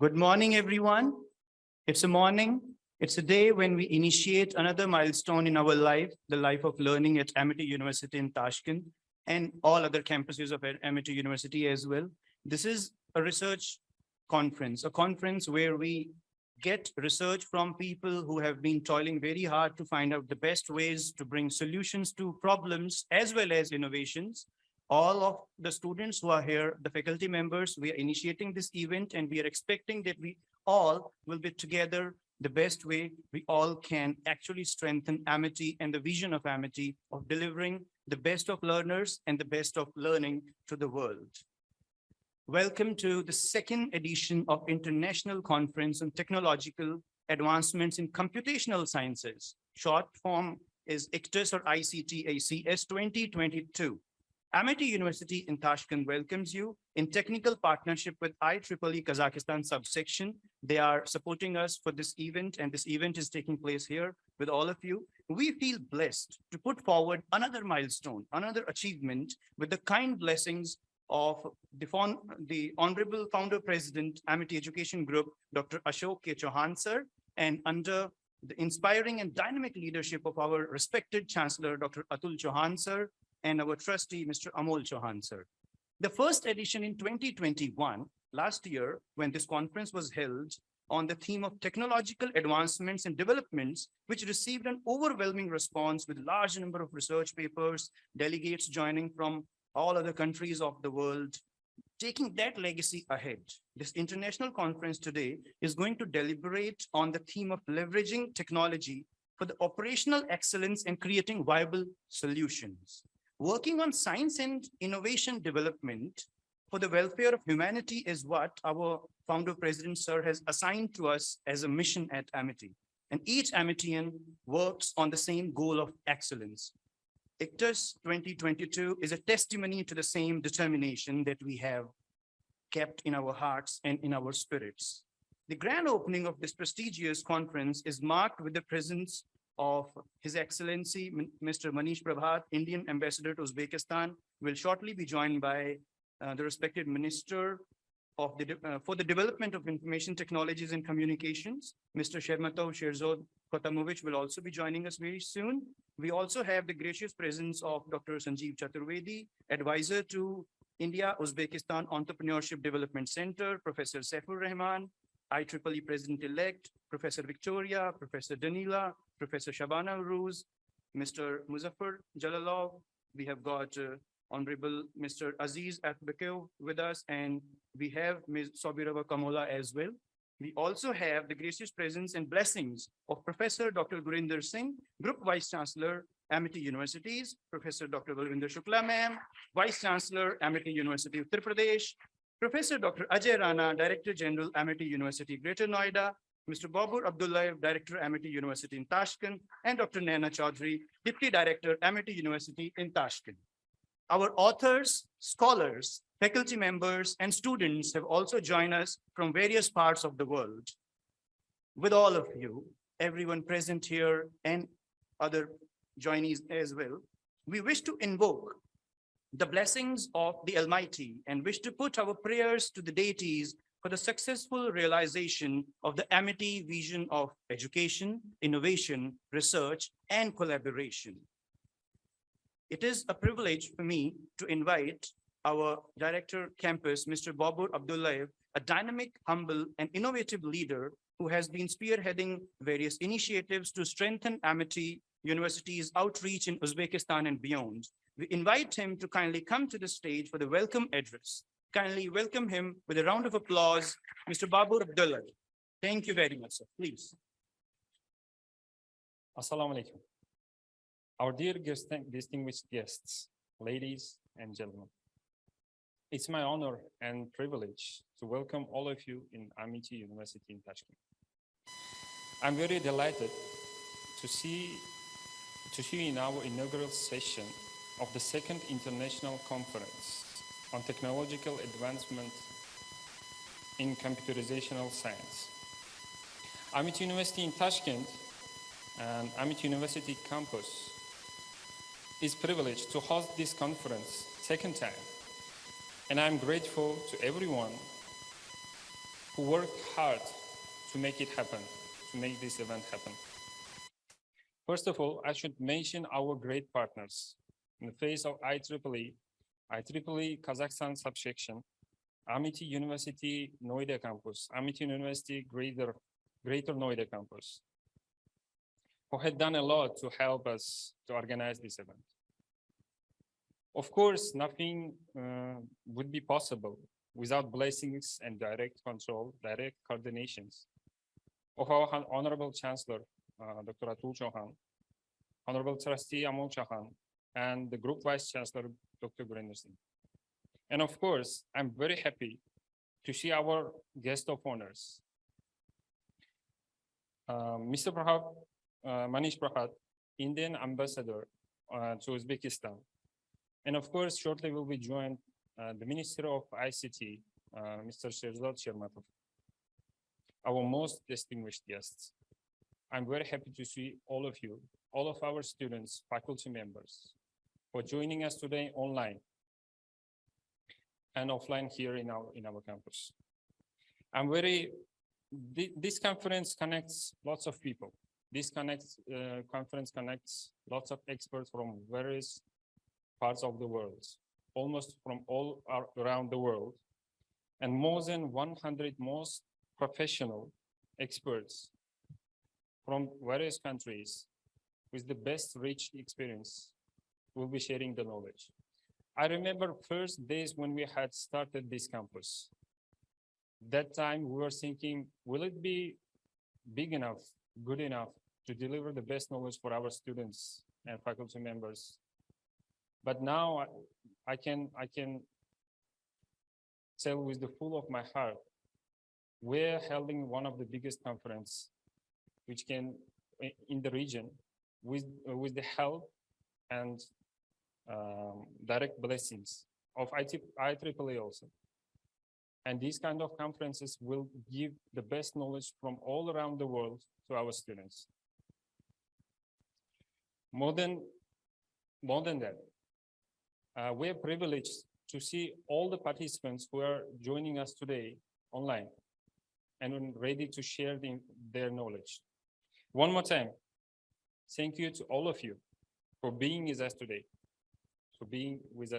Good morning, everyone. It's a morning. It's a day when we initiate another milestone in our life, the life of learning at Amity University in Tashkent and all other campuses of Amity University as well. This is a research conference, a conference where we get research from people who have been toiling very hard to find out the best ways to bring solutions to problems as well as innovations. All of the students who are here, the faculty members, we are initiating this event and we are expecting that we all will be together the best way we all can actually strengthen Amity and the vision of Amity of delivering the best of learners and the best of learning to the world. Welcome to the second edition of International Conference on Technological Advancements in Computational Sciences. Short form is ICTAS or ICTACS 2022. Amity University in Tashkent welcomes you in technical partnership with IEEE Kazakhstan subsection. They are supporting us for this event, and this event is taking place here with all of you. We feel blessed to put forward another milestone, another achievement with the kind blessings of the Honorable Founder President, Amity Education Group, Dr. Ashok K. Chauhan sir, and under the inspiring and dynamic leadership of our respected Chancellor, Dr. Atul Chauhan sir, and our trustee, Mr. Amol Chauhan sir. The first edition in 2021, last year, when this conference was held on the theme of technological advancements and developments, which received an overwhelming response with large number of research papers, delegates joining from all other countries of the world, taking that legacy ahead. This international conference today is going to deliberate on the theme of leveraging technology for the operational excellence and creating viable solutions. Working on science and innovation development for the welfare of humanity is what our founder president, sir, has assigned to us as a mission at Amity. And each Amitian works on the same goal of excellence. ICTAS 2022 is a testimony to the same determination that we have kept in our hearts and in our spirits. The grand opening of this prestigious conference is marked with the presence of His Excellency, Mr. Manish Prabhat, Indian Ambassador to Uzbekistan, will shortly be joined by the respected Minister of for the Development of Information Technologies and Communications, Mr. Shermatov Sherzod Kotamovich will also be joining us very soon. We also have the gracious presence of Dr. Sanjeev Chaturvedi, Advisor to India-Uzbekistan Entrepreneurship Development Center, Professor Saifur Rahman, IEEE President-elect, Professor Victoria, Professor Danila, Professor Shabana Ruz, Mr. Muzaffar Jalalov. We have got Honorable Mr. Aziz Atbekov with us, and we have Ms. Sobirova Kamola as well. We also have the gracious presence and blessings of Professor Dr. Gurinder Singh, Group Vice Chancellor, Amity Universities, Professor Dr. Balwinder Shukla ma'am, Vice Chancellor, Amity University of Uttar Pradesh, Professor Dr. Ajay Rana, Director General, Amity University, Greater Noida, Mr. Babur Abdullayev, Director, Amity University in Tashkent, and Dr. Naina Chaudhary, Deputy Director, Amity University in Tashkent. Our authors, scholars, faculty members, and students have also joined us from various parts of the world. With all of you, everyone present here and other joinees as well, we wish to invoke the blessings of the Almighty and wish to put our prayers to the deities for the successful realization of the Amity vision of education, innovation, research, and collaboration. It is a privilege for me to invite our Director Campus, Mr. Babur Abdullayev, a dynamic, humble, and innovative leader who has been spearheading various initiatives to strengthen Amity University's outreach in Uzbekistan and beyond. We invite him to kindly come to the stage for the welcome address. Kindly welcome him with a round of applause, Mr. Babur Abdullayev. Thank you very much, sir. Please. Assalamu alaikum. Our dear distinguished guests, ladies and gentlemen. It's my honor and privilege to welcome all of you in Amity University in Tashkent. I'm very delighted to see you in our inaugural session of the second International Conference on Technological Advancement in Computational Science. Amity University in Tashkent and Amity University campus is privileged to host this conference second time. And I'm grateful to everyone who worked hard to make it happen, to make this event happen. First of all, I should mention our great partners. In the face of IEEE Kazakhstan subsection, Amity University Noida campus, Amity University Greater Noida campus, who had done a lot to help us to organize this event. Of course, nothing would be possible without blessings and direct control, direct coordinations of our Honorable Chancellor, Dr. Atul Chauhan, Honorable Trustee Amol Chauhan, and the Group Vice Chancellor, Dr. Gurinder Singh. And of course, I'm very happy to see our guest of honors, Mr. Manish Prahat, Indian Ambassador to Uzbekistan. And of course, shortly we'll be joined the Minister of ICT, Mr. Sherzad Shermatov, our most distinguished guests. I'm very happy to see all of you, all of our students, faculty members, for joining us today online and offline here in our campus. This conference connects lots of people. This conference connects lots of experts from various parts of the world, almost from all around the world, and more than 100 most professional experts from various countries with the best rich experience will be sharing the knowledge. I remember first days when we had started this campus. That time we were thinking, will it be big enough, good enough to deliver the best knowledge for our students and faculty members? But now I can tell with the full of my heart, we're holding one of the biggest conference which can in the region with the help and direct blessings of IEEE also. And these kind of conferences will give the best knowledge from all around the world to our students. More than that, we are privileged to see all the participants who are joining us today online and ready to share their knowledge. One more time, thank you to all of you for being with us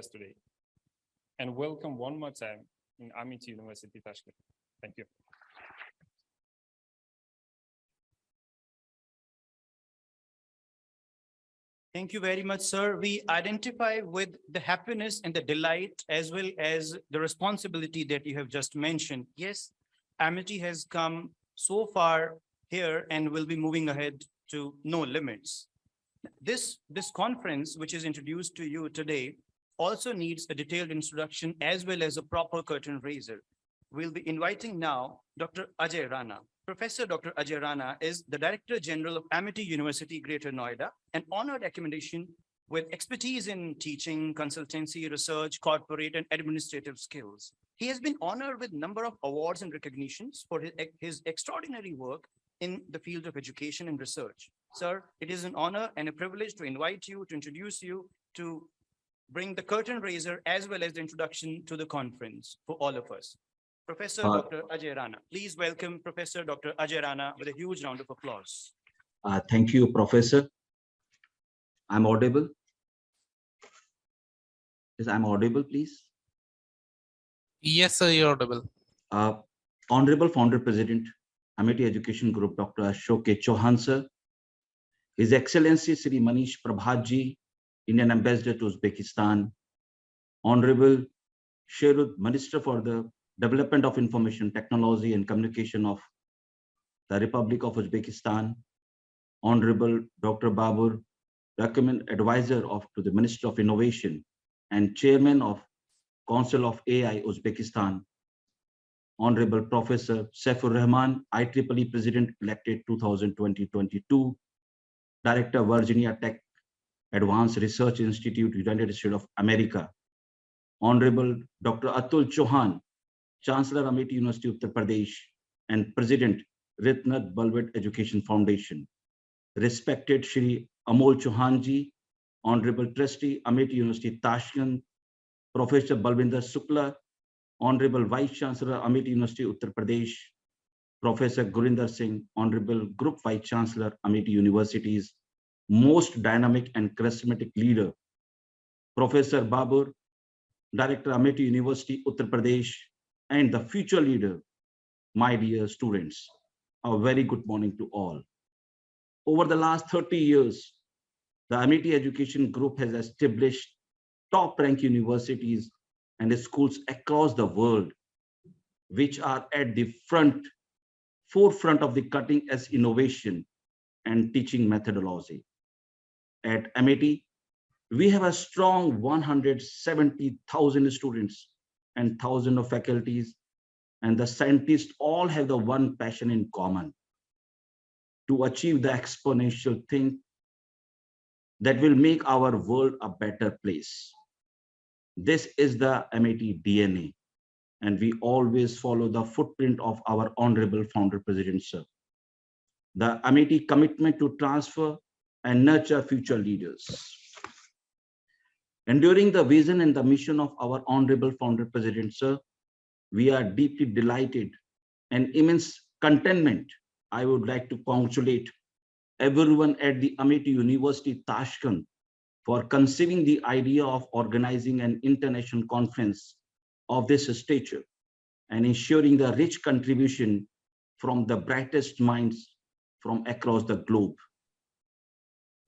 today, and welcome one more time in Amity University, Tashkent. Thank you. Thank you very much, sir. We identify with the happiness and the delight as well as the responsibility that you have just mentioned. Yes, Amity has come so far here and will be moving ahead to no limits. This conference, which is introduced to you today, also needs a detailed introduction as well as a proper curtain raiser. We'll be inviting now Dr. Ajay Rana. Professor Dr. Ajay Rana is the Director General of Amity University, Greater Noida, an honored accommodation with expertise in teaching, consultancy, research, corporate, and administrative skills. He has been honored with a number of awards and recognitions for his extraordinary work in the field of education and research. Sir, it is an honor and a privilege to invite you, to introduce you, to bring the curtain raiser as well as the introduction to the conference for all of us. Professor Dr. Ajay Rana. Please welcome Professor Dr. Ajay Rana with a huge round of applause. Thank you, Professor. I'm audible. Yes, I'm audible, please. Yes, sir, you're audible. Honorable Founder President, Amity Education Group, Dr. Ashok K. Chauhan, sir. His Excellency Sri Manish Prabhat ji, Indian Ambassador to Uzbekistan. Honorable Sherud, Minister for the Development of Information Technology and Communication of the Republic of Uzbekistan. Honorable Dr. Babur, Recommend Advisor to the Minister of Innovation and Chairman of Council of AI Uzbekistan. Honorable Professor Saifur Rahman, IEEE President elected 2020-22, Director Virginia Tech Advanced Research Institute, United States of America. Honorable Dr. Atul Chauhan, Chancellor Amity University of Uttar Pradesh and President Ritnath Balwet Education Foundation. Respected Shri Amol Chauhan ji, Honorable Trustee Amity University Tashkent, Professor Balwinder Shukla, Honorable Vice Chancellor, Amity University, Uttar Pradesh, Professor Gurinder Singh, Honorable Group Vice Chancellor, Amity University's most dynamic and charismatic leader, Professor Babur, Director, Amity University, Uttar Pradesh, and the future leader, my dear students, a very good morning to all. Over the last 30 years, the Amity Education Group has established top-ranked universities and schools across the world, which are at the forefront of the cutting-edge innovation and teaching methodology. At Amity, we have a strong 170,000 students and thousands of faculties, and the scientists all have the one passion in common: to achieve the exponential thing that will make our world a better place. This is the Amity DNA, and we always follow the footprint of our honorable founder president, sir. The Amity commitment to transfer and nurture future leaders. Enduring the vision and the mission of our honorable founder president, sir, we are deeply delighted and immense contentment. I would like to congratulate everyone at the Amity University, Tashkent, for conceiving the idea of organizing an international conference of this stature and ensuring the rich contribution from the brightest minds from across the globe.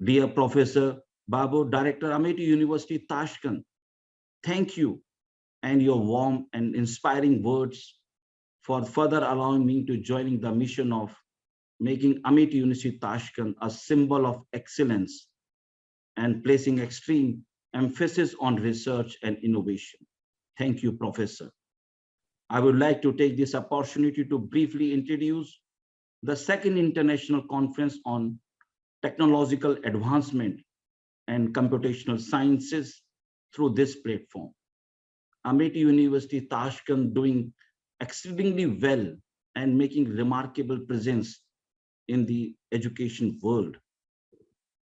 Dear Professor Babu, Director, Amity University, Tashkent, thank you and your warm and inspiring words for further allowing me to joining the mission of making Amity University, Tashkent a symbol of excellence and placing extreme emphasis on research and innovation. Thank you, Professor. I would like to take this opportunity to briefly introduce the second international conference on technological advancement and computational sciences through this platform. Amity University, Tashkent doing exceedingly well and making remarkable presence in the education world.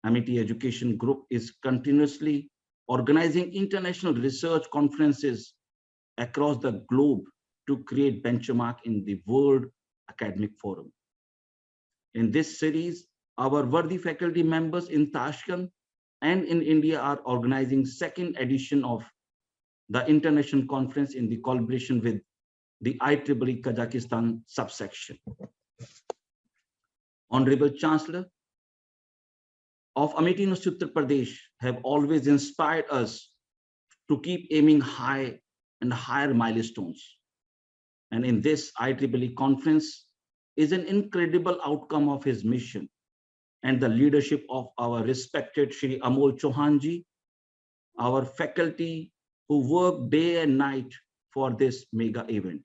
Amity Education Group is continuously organizing international research conferences across the globe to create benchmark in the World Academic Forum. In this series, our worthy faculty members in Tashkent and in India are organizing second edition of the international conference in the collaboration with the IEEE Kazakhstan subsection. Honorable Chancellor of Amity University, Uttar Pradesh have always inspired us to keep aiming high and higher milestones. And in this IEEE conference is an incredible outcome of his mission and the leadership of our respected Shri Amol Chauhanji, our faculty who work day and night for this mega event.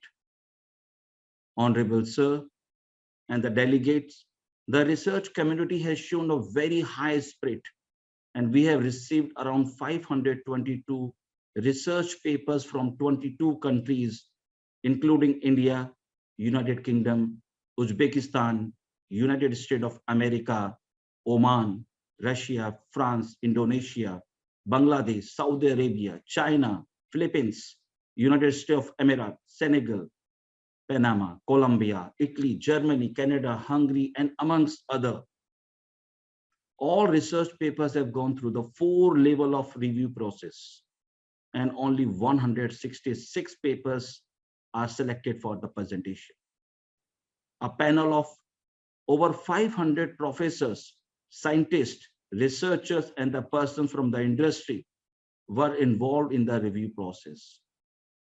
Honorable Sir and the delegates, the research community has shown a very high spirit, and we have received around 522 research papers from 22 countries, including India, United Kingdom, Uzbekistan, United States of America, Oman, Russia, France, Indonesia, Bangladesh, Saudi Arabia, China, Philippines, United States of America, Senegal, Panama, Colombia, Italy, Germany, Canada, Hungary, and amongst other. All research papers have gone through the 4 level of review process, and only 166 papers are selected for the presentation. A panel of over 500 professors, scientists, researchers, and the persons from the industry were involved in the review process.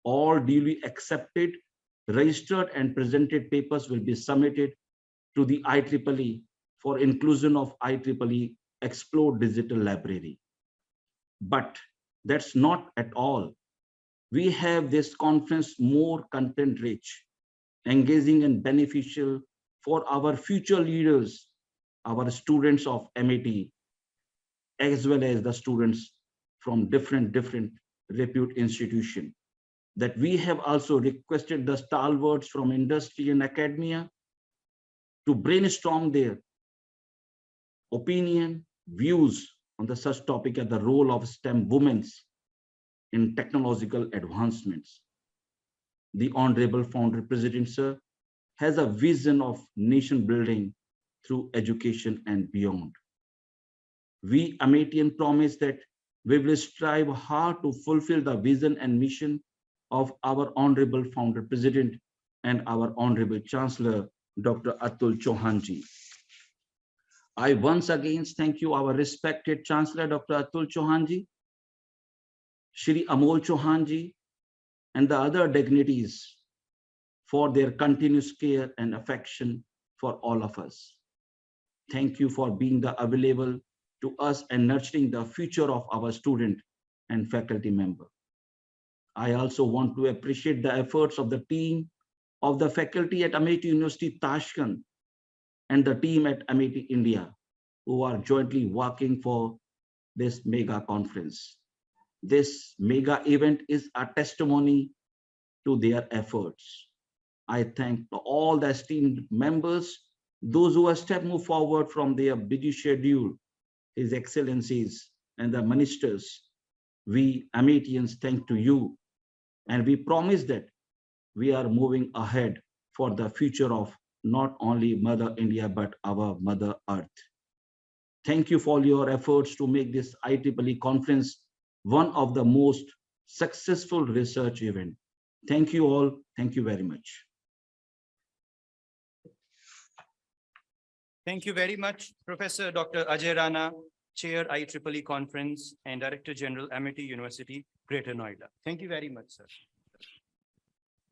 All duly accepted, registered, and presented papers will be submitted to the IEEE for inclusion of IEEE Explore Digital Library. But that's not at all. We have this conference more content rich, engaging and beneficial for our future leaders, our students of MIT, as well as the students from different repute institutions. That we have also requested the stalwarts from industry and academia to brainstorm their opinion, views on the such topic as the role of STEM women in technological advancements. the Honorable Founder President, sir, has a vision of nation building through education and beyond. We Ametian promise that we will strive hard to fulfill the vision and mission of our Honorable Founder President and our Honorable Chancellor, Dr. Atul Chauhan ji. I once again thank you, our respected Chancellor, Dr. Atul Chauhan ji, Shri Amol Chauhan ji, and the other dignitaries for their continuous care and affection for all of us. Thank you for being available to us and nurturing the future of our student and faculty member. I also want to appreciate the efforts of the team of the faculty at Amity University Tashkent and the team at Amity India, who are jointly working for this mega conference. This mega event is a testimony to their efforts. I thank all the esteemed members, those who have moved forward from their busy schedule, His Excellencies and the ministers. We Ametians thank to you, and we promise that we are moving ahead for the future of not only Mother India, but our Mother Earth. Thank you for your efforts to make this IEEE conference one of the most successful research event. Thank you all. Thank you very much. Thank you very much, Professor Dr. Ajay Rana, Chair IEEE Conference and Director General, Amity University, Greater Noida. Thank you very much, sir.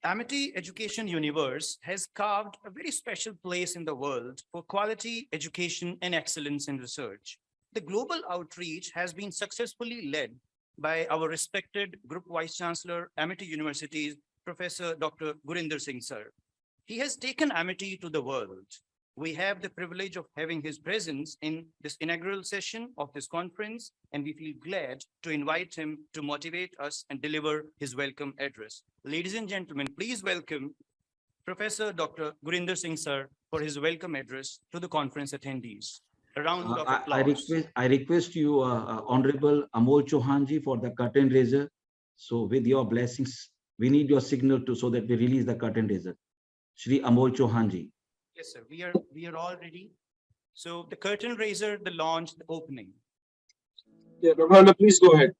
Amity Education Universe has carved a very special place in the world for quality education and excellence in research. The global outreach has been successfully led by our respected Group Vice Chancellor, Amity University's Professor Dr. Gurinder Singh, sir. He has taken Amity to the world. We have the privilege of having his presence in this inaugural session of this conference, and we feel glad to invite him to motivate us and deliver his welcome address. Ladies and gentlemen, please welcome Professor Dr. Gurinder Singh, sir, for his welcome address to the conference attendees. A round of applause. I request you, Honorable Amol Chauhan ji, for the curtain raiser. So with your blessings, we need your signal so that we release the curtain raiser. Shri Amol Chauhan ji. Yes, sir. We are all ready. So the curtain raiser, the launch, the opening. Yeah, Dr. Please go ahead.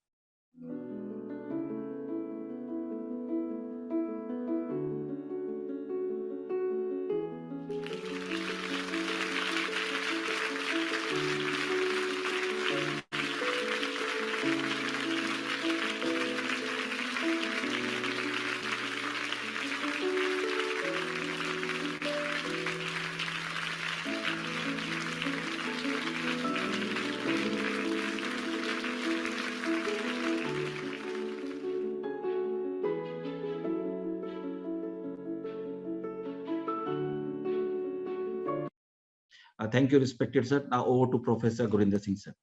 Thank you, respected sir. Now over to Professor Gurinder Singh, sir.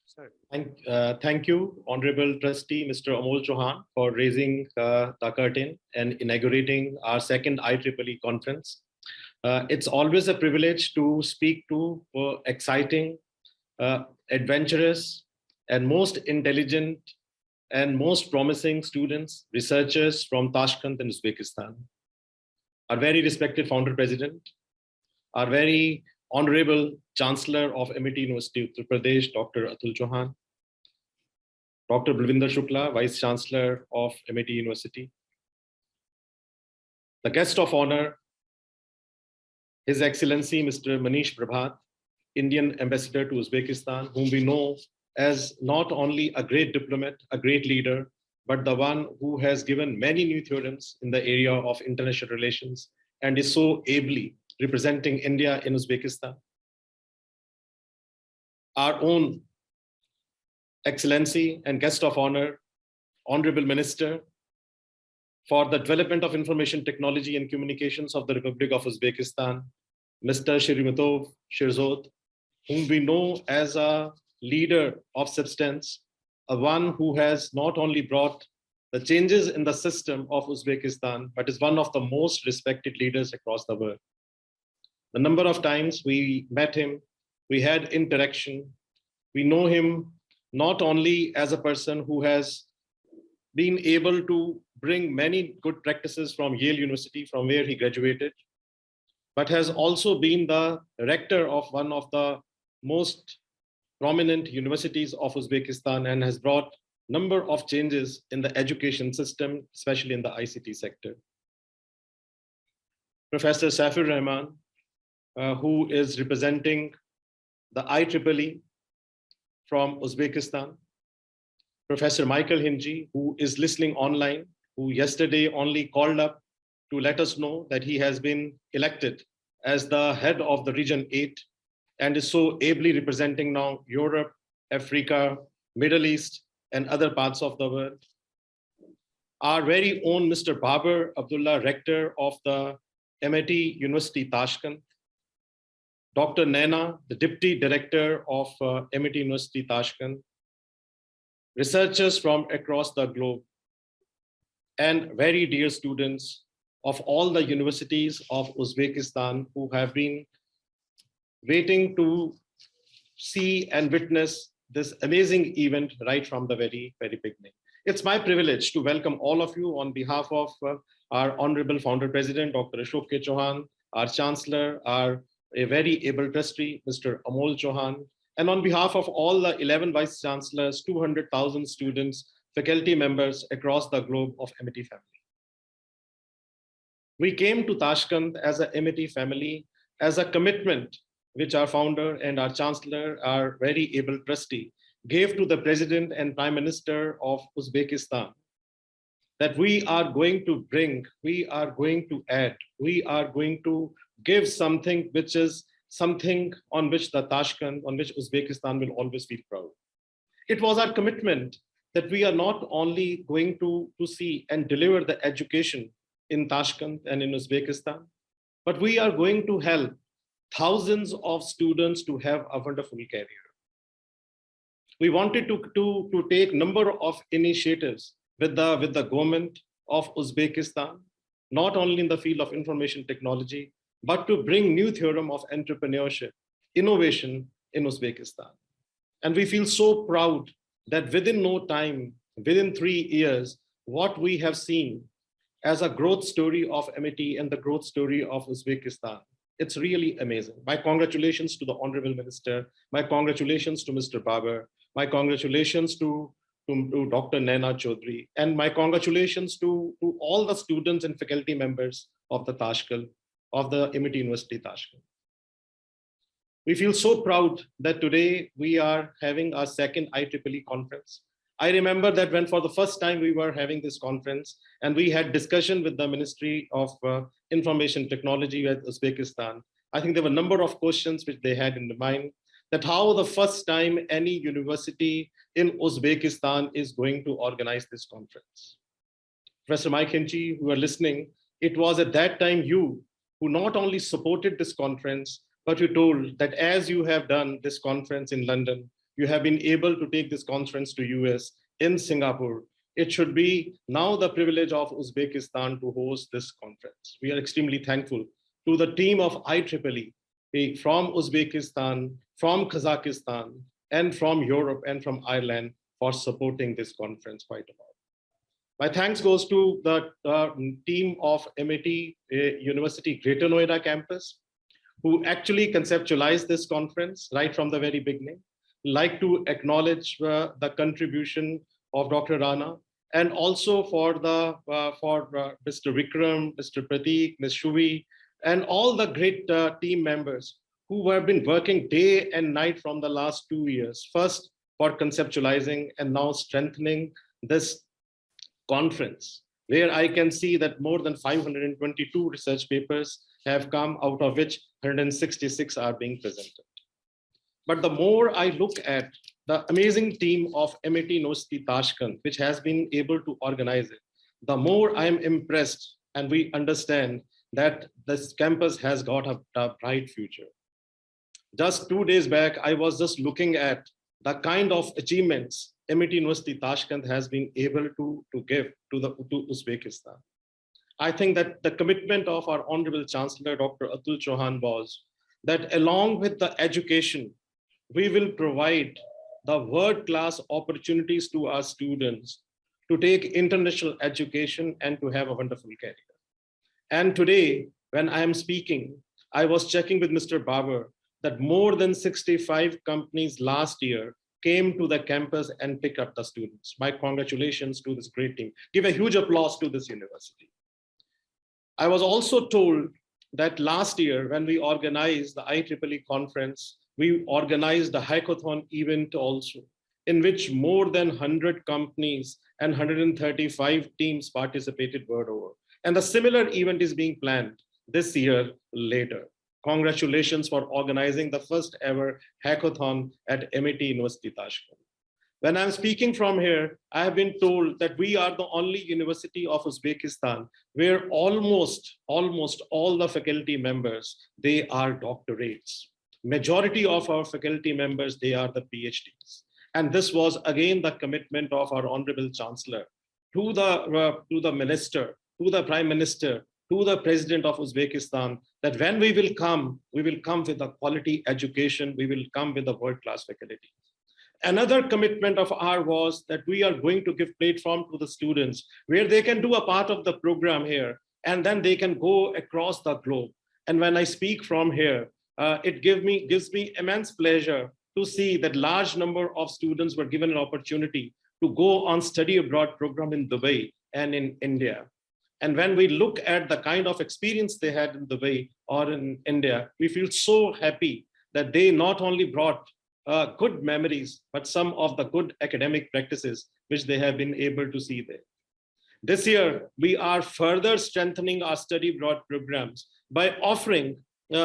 Sir. Thank you, Honorable Trustee Mr. Amol Chauhan, for raising the curtain and inaugurating our second IEEE conference. It's always a privilege to speak to exciting, adventurous, and most intelligent and most promising students, researchers from Tashkent and Uzbekistan. Our very respected founder president, our very honorable Chancellor of Amity University, Uttar Pradesh, Dr. Atul Chauhan, Dr. Balvinder Shukla, Vice Chancellor of Amity University, the guest of honor, His Excellency Mr. Manish Prabhat, Indian Ambassador to Uzbekistan, whom we know as not only a great diplomat, a great leader, but the one who has given many new theorems in the area of international relations and is so ably representing India in Uzbekistan. Our own Excellency and guest of honor, Honorable Minister for the Development of Information Technology and Communications of the Republic of Uzbekistan, Mr. Shirimatov Shirzod, whom we know as a leader of substance, a one who has not only brought the changes in the system of Uzbekistan, but is one of the most respected leaders across the world. The number of times we met him, we had interaction, we know him not only as a person who has been able to bring many good practices from Yale University, from where he graduated, but has also been the rector of one of the most prominent universities of Uzbekistan and has brought number of changes in the education system, especially in the ICT sector. Professor Safir Rahman, who is representing the IEEE from Uzbekistan. Professor Michael Hinji, who is listening online, who yesterday only called up to let us know that he has been elected as the head of the Region 8 and is so ably representing now Europe, Africa, Middle East, and other parts of the world. Our very own Mr. Babar Abdullah, rector of the MIT University Tashkent. Dr. Naina, the deputy director of MIT University Tashkent. Researchers from across the globe, and very dear students of all the universities of Uzbekistan who have been waiting to see and witness this amazing event right from the very beginning. It's my privilege to welcome all of you on behalf of our Honorable Founder President, Dr. Ashok K. Chauhan, our Chancellor, a very able trustee, Mr. Amol Chauhan, and on behalf of all the 11 Vice Chancellors, 200,000 students, faculty members across the globe of MIT family. We came to Tashkent as a MIT family, as a commitment which our founder and our Chancellor, our very able trustee, gave to the President and Prime Minister of Uzbekistan, that we are going to bring, we are going to add, we are going to give something which is something on which the Tashkent, on which Uzbekistan will always feel proud. It was our commitment that we are not only going to see and deliver the education in Tashkent and in Uzbekistan, but we are going to help thousands of students to have a wonderful career. We wanted to take number of initiatives with the government of Uzbekistan, not only in the field of information technology, but to bring new theorem of entrepreneurship, innovation in Uzbekistan. And we feel so proud that within no time, within 3 years, what we have seen as a growth story of MIT and the growth story of Uzbekistan, it's really amazing. My congratulations to the Honorable Minister, my congratulations to Mr. Babar, my congratulations to Dr. Naina Chaudhary, and my congratulations to all the students and faculty members of the Tashkent, of the MIT University Tashkent. We feel so proud that today we are having our second IEEE conference. I remember that when for the first time we were having this conference and we had discussion with the Ministry of Information Technology at Uzbekistan, I think there were a number of questions which they had in the mind, that how the first time any university in Uzbekistan is going to organize this conference. Professor Mike Hinchi, who are listening, it was at that time you who not only supported this conference, but you told that as you have done this conference in London, you have been able to take this conference to US, in Singapore. It should be now the privilege of Uzbekistan to host this conference. We are extremely thankful to the team of IEEE from Uzbekistan, from Kazakhstan, and from Europe and from Ireland for supporting this conference quite a lot. My thanks goes to the team of MIT University Greater Noida campus, who actually conceptualized this conference right from the very beginning. Like to acknowledge the contribution of Dr. Rana, and also for Mr. Vikram, Mr. Prateek, Ms. Shuvi, and all the great team members who have been working day and night from the last 2 years, first for conceptualizing and now strengthening this conference, where I can see that more than 522 research papers have come, out of which 166 are being presented. But the more I look at the amazing team of MIT University Tashkent, which has been able to organize it, the more I am impressed, and we understand that this campus has got a bright future. Just 2 days back, I was just looking at the kind of achievements MIT University Tashkent has been able to give to Uzbekistan. I think that the commitment of our Honorable Chancellor, Dr. Atul Chauhan, was that along with the education, we will provide the world-class opportunities to our students to take international education and to have a wonderful career. And today, when I am speaking, I was checking with Mr. Babar that more than 65 companies last year came to the campus and picked up the students. My congratulations to this great team. Give a huge applause to this university. I was also told that last year when we organized the IEEE conference, we organized a hackathon event also, in which more than 100 companies and 135 teams participated world over. And a similar event is being planned this year later. Congratulations for organizing the first ever hackathon at MIT University Tashkent. When I'm speaking from here, I have been told that we are the only university of Uzbekistan where almost all the faculty members, they are doctorates. Majority of our faculty members, they are the PhDs. And this was again the commitment of our Honorable Chancellor to the Minister, to the Prime Minister, to the President of Uzbekistan, that when we will come with a quality education, we will come with a world-class faculty. Another commitment of ours was that we are going to give platform to the students where they can do a part of the program here, and then they can go across the globe. And when I speak from here, it gives me immense pleasure to see that large number of students were given an opportunity to go on study abroad program in Dubai and in India. And when we look at the kind of experience they had in Dubai or in India, we feel so happy that they not only brought good memories, but some of the good academic practices which they have been able to see there. This year, we are further strengthening our study abroad programs by offering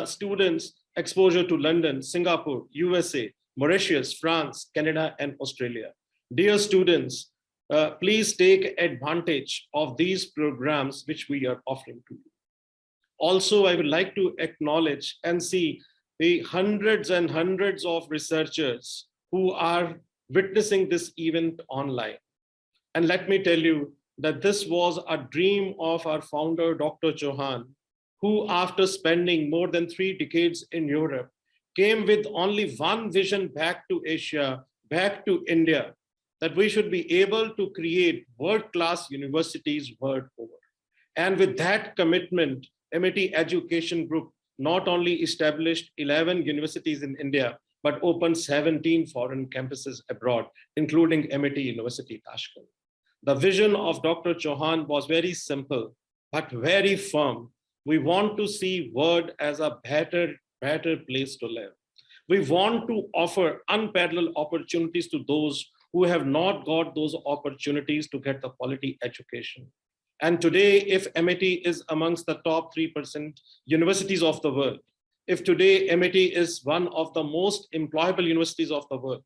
students exposure to London, Singapore, USA, Mauritius, France, Canada, and Australia. Dear students, please take advantage of these programs which we are offering to you. Also, I would like to acknowledge and see the hundreds and hundreds of researchers who are witnessing this event online. And let me tell you that this was a dream of our founder, Dr. Chauhan, who after spending more than 3 decades in Europe, came with only one vision back to Asia, back to India, that we should be able to create world-class universities world over. And with that commitment, MIT Education Group not only established 11 universities in India, but opened 17 foreign campuses abroad, including MIT University Tashkent. The vision of Dr. Chauhan was very simple, but very firm. We want to see world as a better place to live. We want to offer unparalleled opportunities to those who have not got those opportunities to get the quality education. And today, if MIT is amongst the top 3% universities of the world, if today MIT is one of the most employable universities of the world,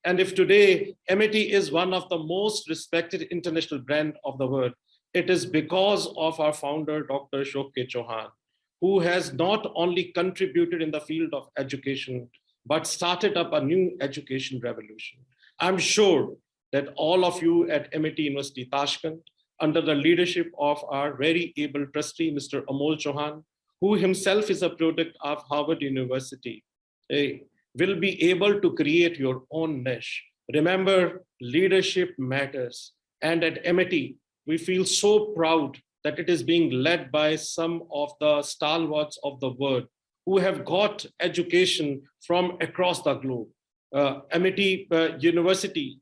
and if today MIT is one of the most respected international brand of the world, it is because of our founder, Dr. Ashok K. Chauhan, who has not only contributed in the field of education, but started up a new education revolution. I'm sure that all of you at MIT University Tashkent, under the leadership of our very able trustee, Mr. Amol Chauhan, who himself is a product of Harvard University, will be able to create your own niche. Remember, leadership matters. And at MIT, we feel so proud that it is being led by some of the stalwarts of the world who have got education from across the globe. MIT University,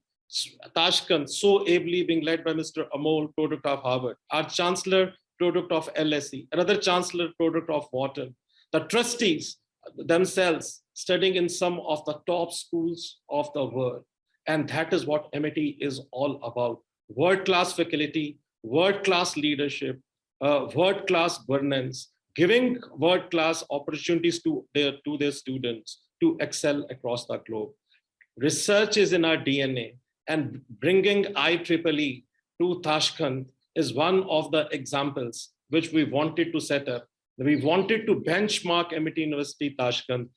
Tashkent, so ably being led by Mr. Amol, product of Harvard, our chancellor, product of LSE, another chancellor, product of Wharton, the trustees themselves studying in some of the top schools of the world. And that is what MIT is all about. World-class faculty, world-class leadership, world-class governance, giving world-class opportunities to their students to excel across the globe. Research is in our DNA, and bringing IEEE to Tashkent is one of the examples which we wanted to set up. We wanted to benchmark MIT University Tashkent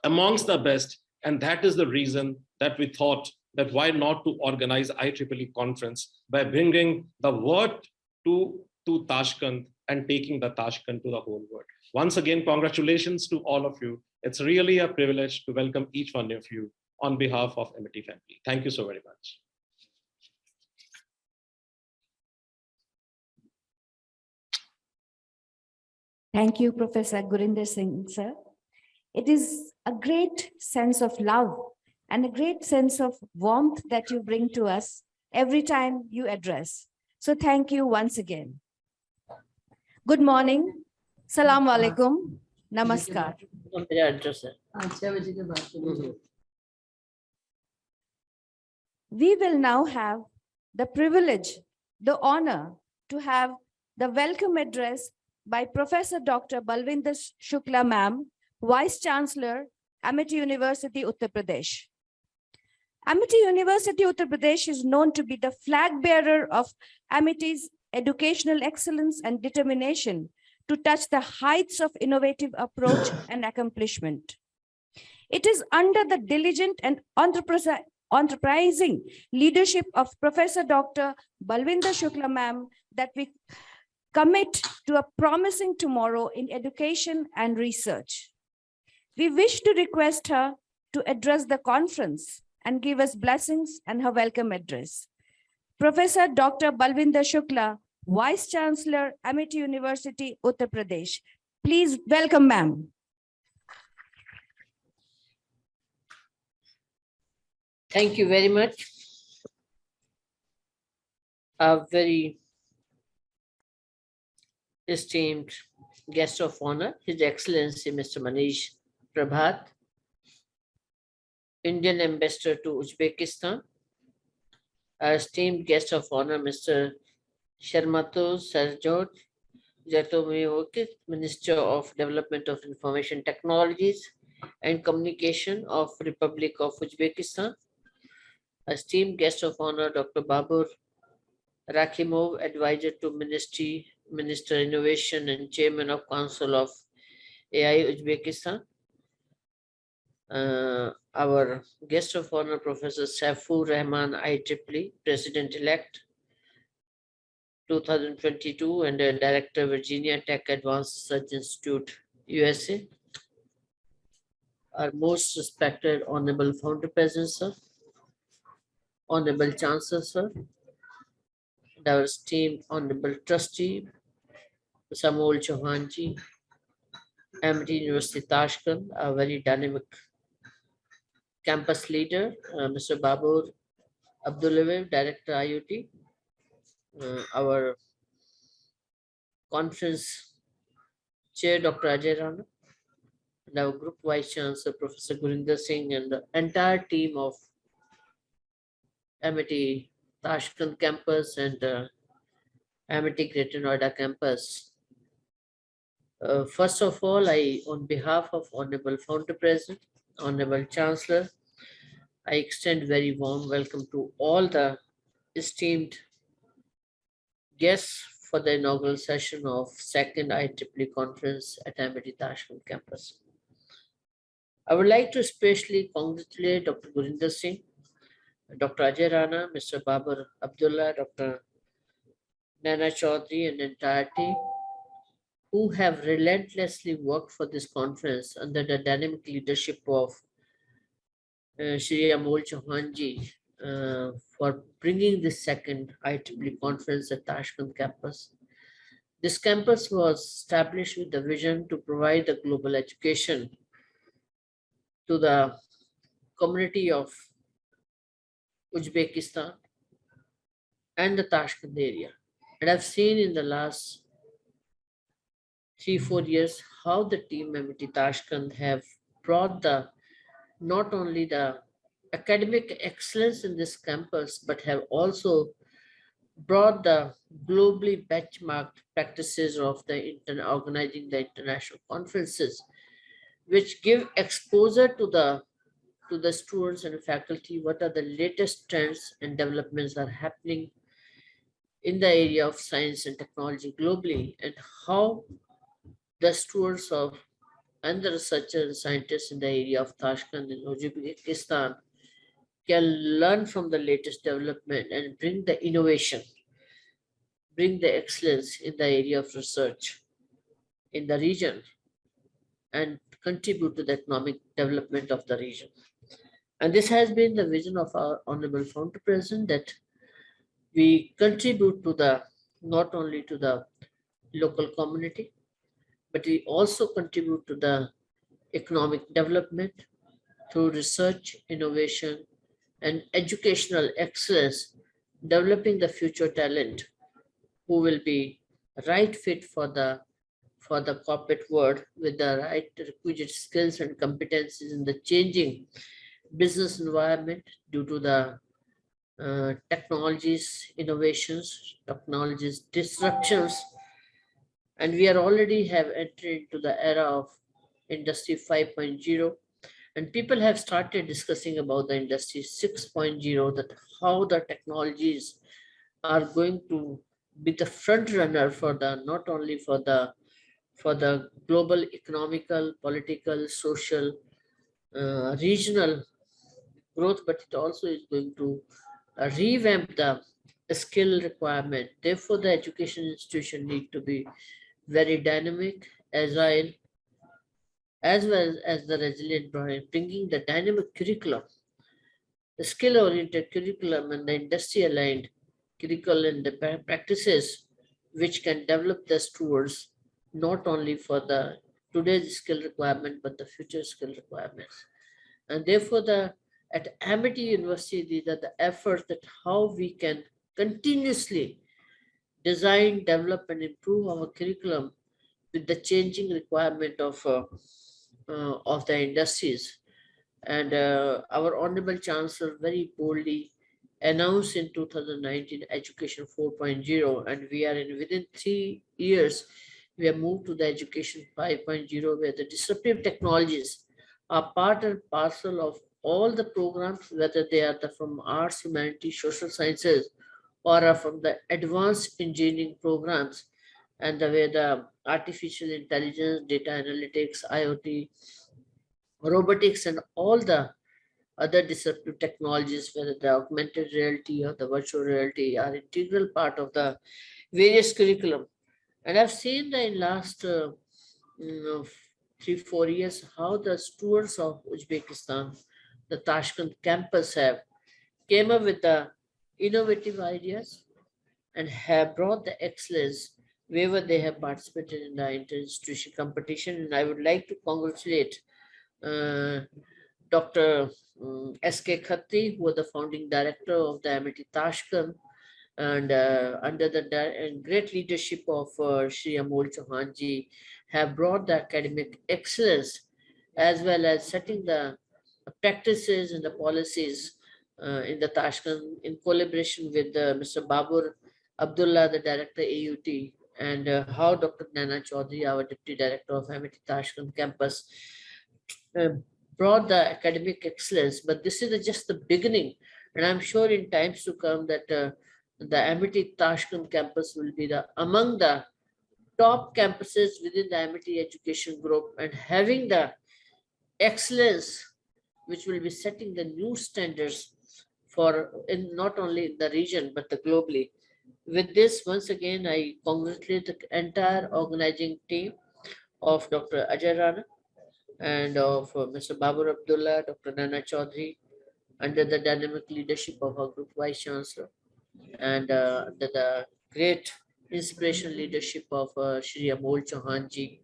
amongst the best, and that is the reason that we thought that why not to organize IEEE conference by bringing the word to Tashkent and taking the Tashkent to the whole world. Once again, congratulations to all of you. It's really a privilege to welcome each one of you on behalf of MIT family. Thank you so very much. Thank you, Professor Gurinder Singh, sir. It is a great sense of love and a great sense of warmth that you bring to us every time you address. So thank you once again. Good morning. Salam alaikum. Namaskar. We will now have the privilege, the honor to have the welcome address by Professor Dr. Balwinder Shukla ma'am, Vice Chancellor, Amity University, Uttar Pradesh. Amity University, Uttar Pradesh is known to be the flag bearer of Amity's educational excellence and determination to touch the heights of innovative approach and accomplishment. It is under the diligent and enterprising leadership of Professor Dr. Balwinder Shukla ma'am that we commit to a promising tomorrow in education and research. We wish to request her to address the conference and give us blessings and her welcome address. Professor Dr. Balwinder Shukla, Vice Chancellor, Amity University, Uttar Pradesh. Please welcome, ma'am. Thank you very much. A very esteemed guest of honor, His Excellency Mr. Manish Prabhat, Indian Ambassador to Uzbekistan. Our esteemed guest of honor, Mr. Sharmato Sarjot Jatomiyokit, Minister of Development of Information Technologies and Communication of Republic of Uzbekistan. Esteemed guest of honor, Dr. Babur Rakhimov, Advisor to Minister Innovation and Chairman of Council of AI Uzbekistan. Our guest of honor, Professor Saifur Rahman, IEEE, President-elect 2022 and Director, Virginia Tech Advanced Research Institute, USA. Our most respected Honorable Founder President, sir, Honorable Chancellor, sir, and our esteemed Honorable Trustee, Samol Chauhanji, Amity University Tashkent, a very dynamic campus leader, Mr. Babur Abdullayev, Director IoT, our conference chair, Dr. Ajay Rana, and our group vice chancellor, Professor Gurinder Singh, and the entire team of Amity Tashkent campus and Amity Greater Noida campus. First of all, on behalf of Honorable Founder President, Honorable Chancellor, I extend very warm welcome to all the esteemed guests for the inaugural session of second IEEE conference at Amity Tashkent campus. I would like to especially congratulate Dr. Gurinder Singh, Dr. Ajay Rana, Mr. Babur Abdullah, Dr. Nana Chaudhary, and the entire team who have relentlessly worked for this conference under the dynamic leadership of Shri Amol Chauhanji for bringing this second IEEE conference at Tashkent campus. This campus was established with the vision to provide the global education to the community of Uzbekistan and the Tashkent area. And I've seen in the last 3-4 years how the team Amity Tashkent have brought the not only the academic excellence in this campus, but have also brought the globally benchmarked practices of the organizing the international conferences, which give exposure to the students and faculty what are the latest trends and developments that are happening in the area of science and technology globally, and how the students of and the researchers and scientists in the area of Tashkent and Uzbekistan can learn from the latest development and bring the innovation, bring the excellence in the area of research in the region and contribute to the economic development of the region. And this has been the vision of our Honorable Founder President, that we contribute to the not only to the local community, but we also contribute to the economic development through research, innovation, and educational excellence, developing the future talent who will be right fit for the corporate world with the right requisite skills and competencies in the changing business environment due to the technologies, innovations, technologies, disruptions. And we are already have entered into the era of Industry 5.0. And people have started discussing about the Industry 6.0, that how the technologies are going to be the front runner for the, not only for the global economical, political, social, regional growth, but it also is going to revamp the skill requirement. Therefore, the education institution need to be very dynamic, agile, as well as the resilient, bringing the dynamic curriculum, the skill-oriented curriculum and the industry-aligned curriculum and the practices which can develop the stewards not only for the today's skill requirement, but the future skill requirements. And therefore, at Amity University, these are the efforts that how we can continuously design, develop, and improve our curriculum with the changing requirement of the industries. And our Honorable Chancellor very boldly announced in 2019 Education 4.0, and we are within 3 years, we have moved to the Education 5.0, where the disruptive technologies are part and parcel of all the programs, whether they are from arts, humanities, social sciences, or are from the advanced engineering programs, and the way the artificial intelligence, data analytics, IoT, robotics, and all the other disruptive technologies, whether the augmented reality or the virtual reality, are integral part of the various curriculum. And I've seen that in last 3-4 years, how the stewards of Uzbekistan, the Tashkent campus, have came up with the innovative ideas and have brought the excellence wherever they have participated in the inter-institution competition. And I would like to congratulate Dr. S.K. Khatri, who was the founding director of the Amity Tashkent, and under the great leadership of Shri Amol Chauhanji, have brought the academic excellence as well as setting the practices and the policies in the Tashkent in collaboration with Mr. Babur Abdullah, the director AUT, and how Dr. Nana Chaudhary, our deputy director of Amity Tashkent campus, brought the academic excellence. But this is just the beginning, and I'm sure in times to come that the Amity Tashkent campus will be among the top campuses within the Amity Education Group, and having the excellence which will be setting the new standards for not only in the region but the globally. With this, once again, I congratulate the entire organizing team of Dr. Ajay Rana and of Mr. Babur Abdullah, Dr. Nana Chaudhary, under the dynamic leadership of our Group Vice Chancellor, and under the great inspirational leadership of Shri Amol Chauhanji,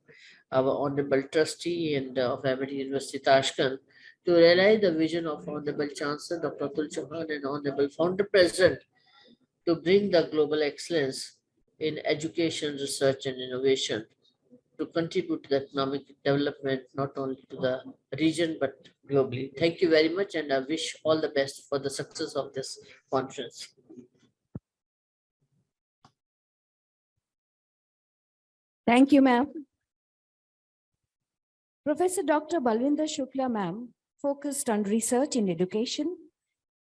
our Honorable Trustee and of Amity University Tashkent, to realize the vision of Honorable Chancellor Dr. Atul Chauhan and Honorable Founder President to bring the global excellence in education, research, and innovation, to contribute to the economic development, not only to the region, but globally. Thank you very much, and I wish all the best for the success of this conference. Thank you, ma'am. Professor Dr. Balwinder Shukla, ma'am, focused on research in education,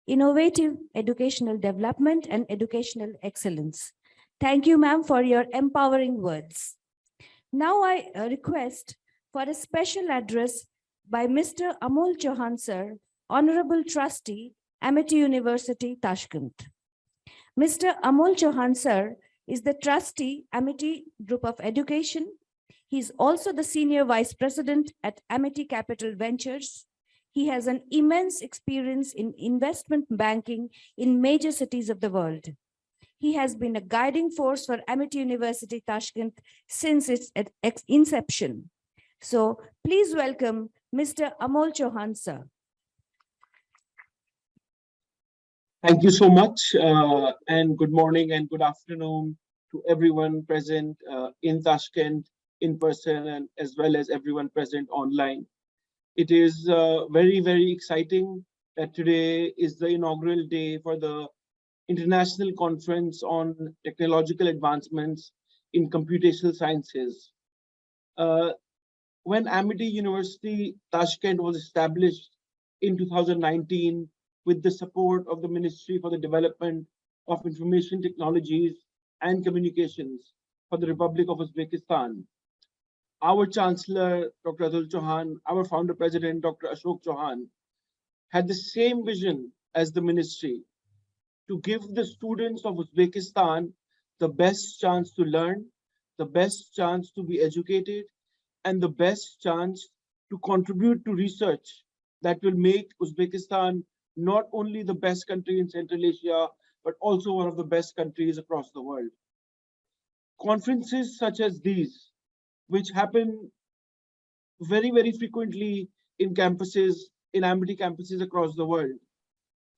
innovative educational development, and educational excellence. Thank you, ma'am, for your empowering words. Now I request for a special address by Mr. Amol Chauhan, sir, Honorable Trustee, Amity University, Tashkent. Mr. Amol Chauhan, sir, is the Trustee, Amity Group of Education. He is also the Senior Vice President at Amity Capital Ventures. He has an immense experience in investment banking in major cities of the world. He has been a guiding force for Amity University Tashkent since its inception. So please welcome Mr. Amol Chauhan, sir. Thank you so much, and good morning and good afternoon to everyone present in Tashkent in person, and as well as everyone present online. It is very, very exciting that today is the inaugural day for the International Conference on Technological Advancements in Computational Sciences. When Amity University Tashkent was established in 2019 with the support of the Ministry for the Development of Information Technologies and Communications for the Republic of Uzbekistan, our Chancellor, Dr. Atul Chauhan, our Founder President, Dr. Ashok Chauhan, had the same vision as the ministry to give the students of Uzbekistan the best chance to learn, the best chance to be educated, and the best chance to contribute to research that will make Uzbekistan not only the best country in Central Asia, but also one of the best countries across the world. Conferences such as these, which happen very, very frequently in campuses, in Amity campuses across the world.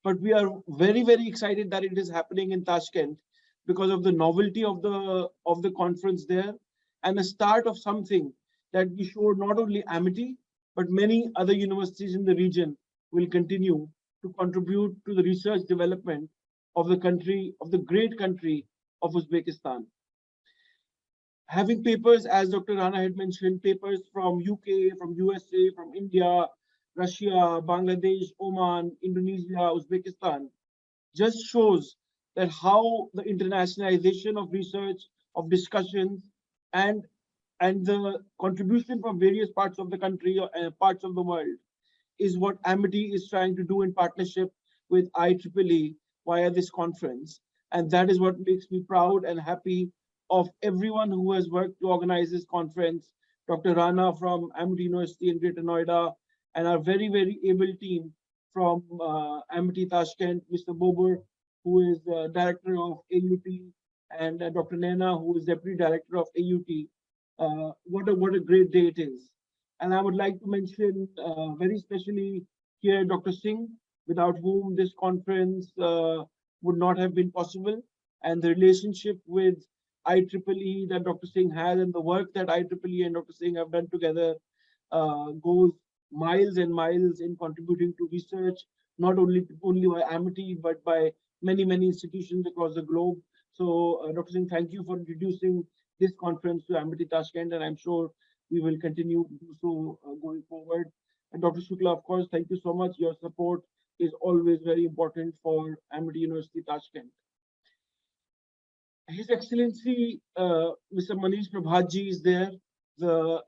But we are very, very excited that it is happening in Tashkent because of the novelty of the conference there, and a start of something that we showed not only Amity, but many other universities in the region will continue to contribute to the research development of the country, of the great country of Uzbekistan. Having papers, as Dr. Rana had mentioned, papers from UK, from USA, from India, Russia, Bangladesh, Oman, Indonesia, Uzbekistan, just shows that how the internationalization of research, of discussions, and the contribution from various parts of the country or parts of the world is what Amity is trying to do in partnership with IEEE via this conference. And that is what makes me proud and happy of everyone who has worked to organize this conference. Dr. Rana from Amity University in Greater Noida, and our very, very able team from Amity Tashkent, Mr. Bober, who is director of AUT, and Dr. Naina, who is deputy director of AUT. What a great day it is. And I would like to mention very especially here Dr. Singh, without whom this conference would not have been possible, and the relationship with IEEE that Dr. Singh has and the work that IEEE and Dr. Singh have done together goes miles and miles in contributing to research, not only by Amity, but by many, many institutions across the globe. So Dr. Singh, thank you for introducing this conference to Amity Tashkent, and I'm sure we will continue to do so going forward. And Dr. Shukla, of course, thank you so much. Your support is always very important for Amity University Tashkent. His Excellency, Mr. Manish Prabhatji is there, the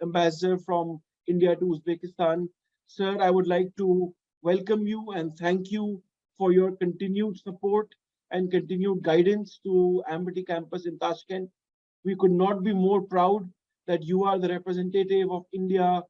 ambassador from India to Uzbekistan. Sir, I would like to welcome you and thank you for your continued support and continued guidance to Amity campus in Tashkent. We could not be more proud that you are the representative of India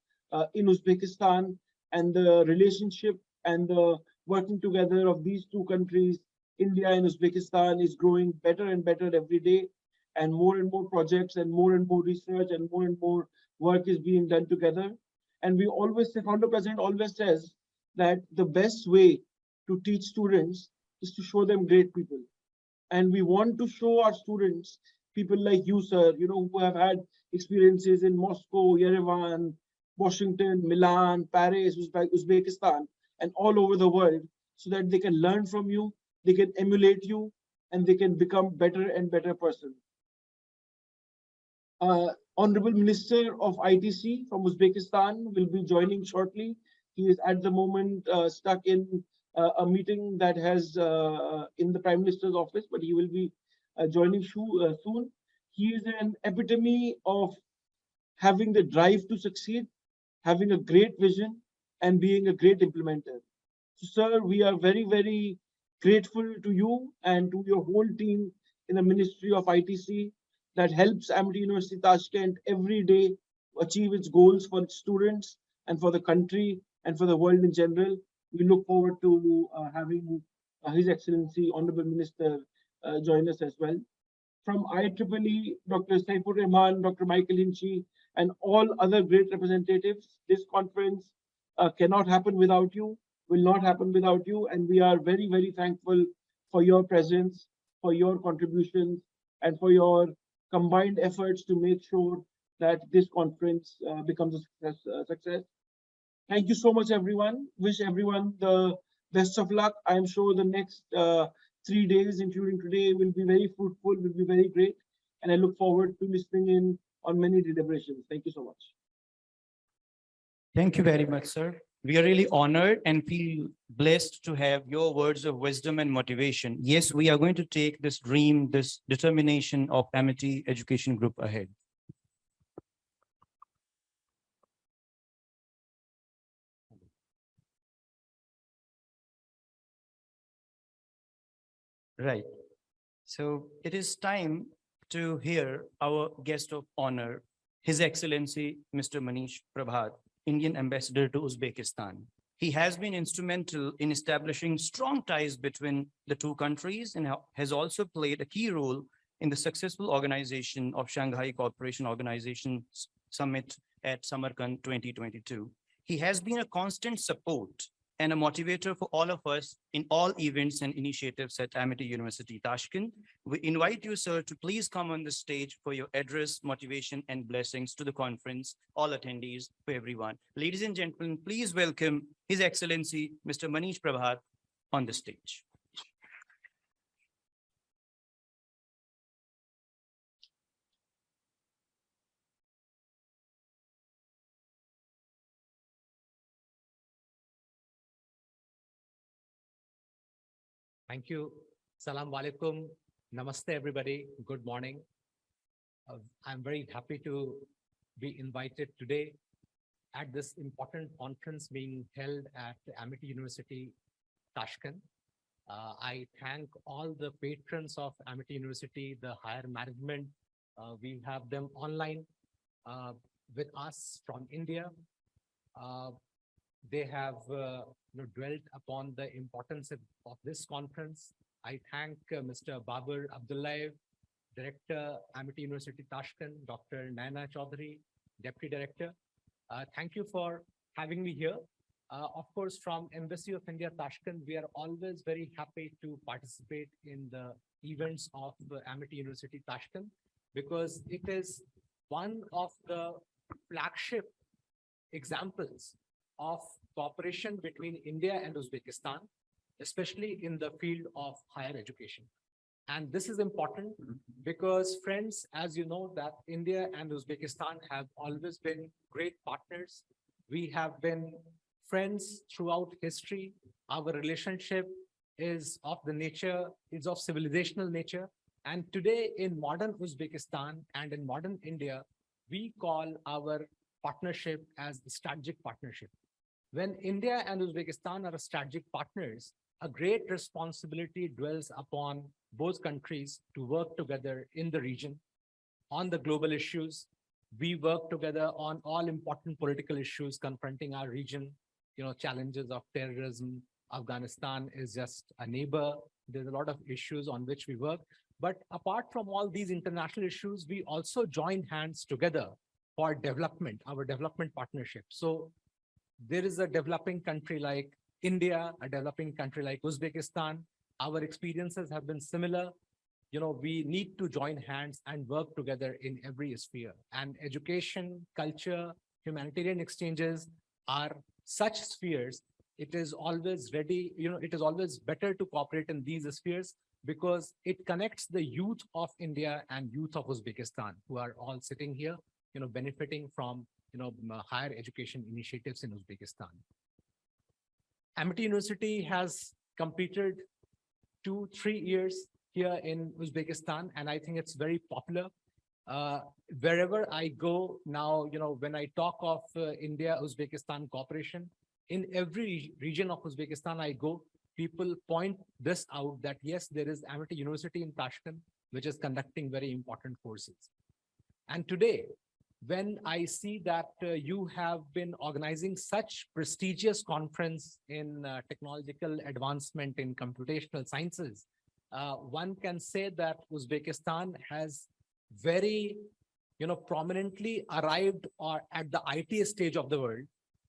in Uzbekistan, and the relationship and the working together of these two countries, India and Uzbekistan, is growing better and better every day, and more projects and more research and more work is being done together. And we always say, Founder President always says that the best way to teach students is to show them great people. And we want to show our students people like you, sir, who have had experiences in Moscow, Yerevan, Washington, Milan, Paris, Uzbekistan, and all over the world, so that they can learn from you, they can emulate you, and they can become better and better persons. Honorable Minister of ITC from Uzbekistan will be joining shortly. He is at the moment stuck in a meeting that has in the Prime Minister's office, but he will be joining soon. He is an epitome of having the drive to succeed, having a great vision, and being a great implementer. So, sir, we are very, very grateful to you and to your whole team in the Ministry of ITC that helps Amity University Tashkent every day achieve its goals for its students and for the country and for the world in general. We look forward to having His Excellency, Honorable Minister, join us as well. From IEEE, Dr. Saifur Rahman, Dr. Michael Hinchey, and all other great representatives, this conference cannot happen without you, will not happen without you. And we are very, very thankful for your presence, for your contributions, and for your combined efforts to make sure that this conference becomes a success. Thank you so much, everyone. Wish everyone the best of luck. I am sure the next 3 days, including today, will be very fruitful, will be very great. And I look forward to listening in on many deliberations. Thank you so much. Thank you very much, sir. We are really honored and feel blessed to have your words of wisdom and motivation. Yes, we are going to take this dream, this determination of Amity Education Group ahead. Right. So it is time to hear our guest of honor, His Excellency, Mr. Manish Prabhat, Indian Ambassador to Uzbekistan. He has been instrumental in establishing strong ties between the two countries and has also played a key role in the successful organization of Shanghai Cooperation Organization Summit at Samarkand 2022. He has been a constant support and a motivator for all of us in all events and initiatives at Amity University, Tashkent. We invite you, sir, to please come on the stage for your address, motivation, and blessings to the conference, all attendees, for everyone. Ladies and gentlemen, please welcome His Excellency, Mr. Manish Prabhat, on the stage. Thank you. Salam alaikum. Namaste, everybody. Good morning. I'm very happy to be invited today at this important conference being held at Amity University, Tashkent. I thank all the patrons of Amity University, the higher management. We have them online with us from India. They have dwelt upon the importance of this conference. I thank Mr. Babar Abdullayev, Director, Amity University Tashkent, Dr. Naina Chaudhary, Deputy Director. Thank you for having me here. Of course, from Embassy of India, Tashkent, we are always very happy to participate in the events of Amity University Tashkent because it is one of the flagship examples of cooperation between India and Uzbekistan, especially in the field of higher education. And this is important because, friends, as you know, that India and Uzbekistan have always been great partners. We have been friends throughout history. Our relationship is of civilizational nature. And today in modern Uzbekistan and in modern India, we call our partnership as the strategic partnership. When India and Uzbekistan are strategic partners, a great responsibility dwells upon both countries to work together in the region on the global issues. We work together on all important political issues confronting our region, challenges of terrorism. Afghanistan is just a neighbor. There's a lot of issues on which we work. But apart from all these international issues, we also join hands together for development, our development partnership. So there is a developing country like India, a developing country like Uzbekistan. Our experiences have been similar. We need to join hands and work together in every sphere. And education, culture, humanitarian exchanges are such spheres. It is always it is always better to cooperate in these spheres because it connects the youth of India and youth of Uzbekistan, who are all sitting here, benefiting from higher education initiatives in Uzbekistan. Amity University has completed 2-3 years here in Uzbekistan, and I think it's very popular. Wherever I go now, when I talk of India-Uzbekistan cooperation, in every region of Uzbekistan I go, people point this out that yes, there is Amity University in Tashkent, which is conducting very important courses. And today, when I see that you have been organizing such prestigious conference in technological advancement in computational sciences, one can say that Uzbekistan has very, prominently arrived or at the IT stage of the world,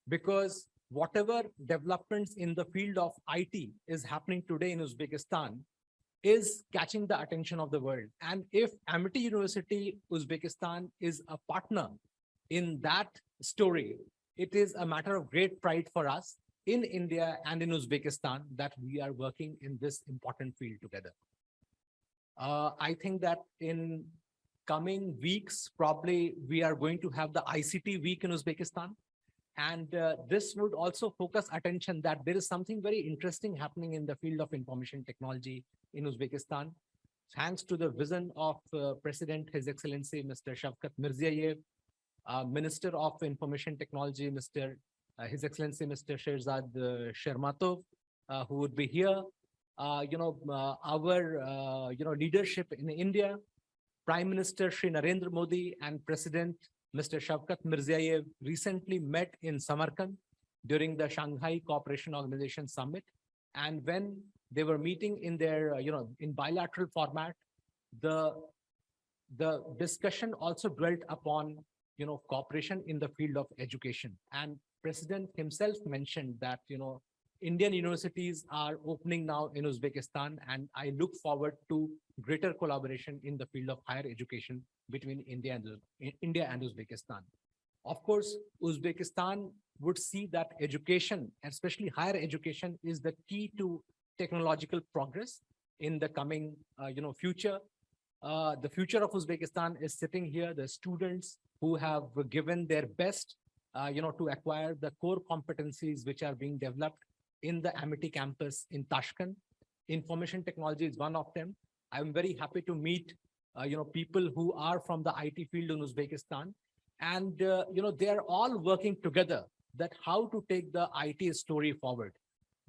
because whatever developments in the field of IT is happening today in Uzbekistan is catching the attention of the world. And if Amity University, Uzbekistan is a partner in that story, it is a matter of great pride for us in India and in Uzbekistan that we are working in this important field together. I think that in coming weeks, probably we are going to have the ICT week in Uzbekistan. And this would also focus attention that there is something very interesting happening in the field of information technology in Uzbekistan. Thanks to the vision of President, His Excellency, Mr. Shavkat Mirziyoyev, Minister of Information Technology, His Excellency, Mr. Sherzad Shermatov, who would be here. Our leadership in India, Prime Minister Shri Narendra Modi and President Mr. Shavkat Mirziyoyev recently met in Samarkand during the Shanghai Cooperation Organization Summit. And when they were meeting in their, in bilateral format, the discussion also dwelt upon, cooperation in the field of education. And President himself mentioned that, Indian universities are opening now in Uzbekistan, and I look forward to greater collaboration in the field of higher education between India and Uzbekistan. Of course, Uzbekistan would see that education, especially higher education, is the key to technological progress in the coming, future. The future of Uzbekistan is sitting here. The students who have given their best, to acquire the core competencies which are being developed in the Amity campus in Tashkent. Information technology is one of them. I'm very happy to meet, people who are from the IT field in Uzbekistan. And, they are all working together that how to take the IT story forward.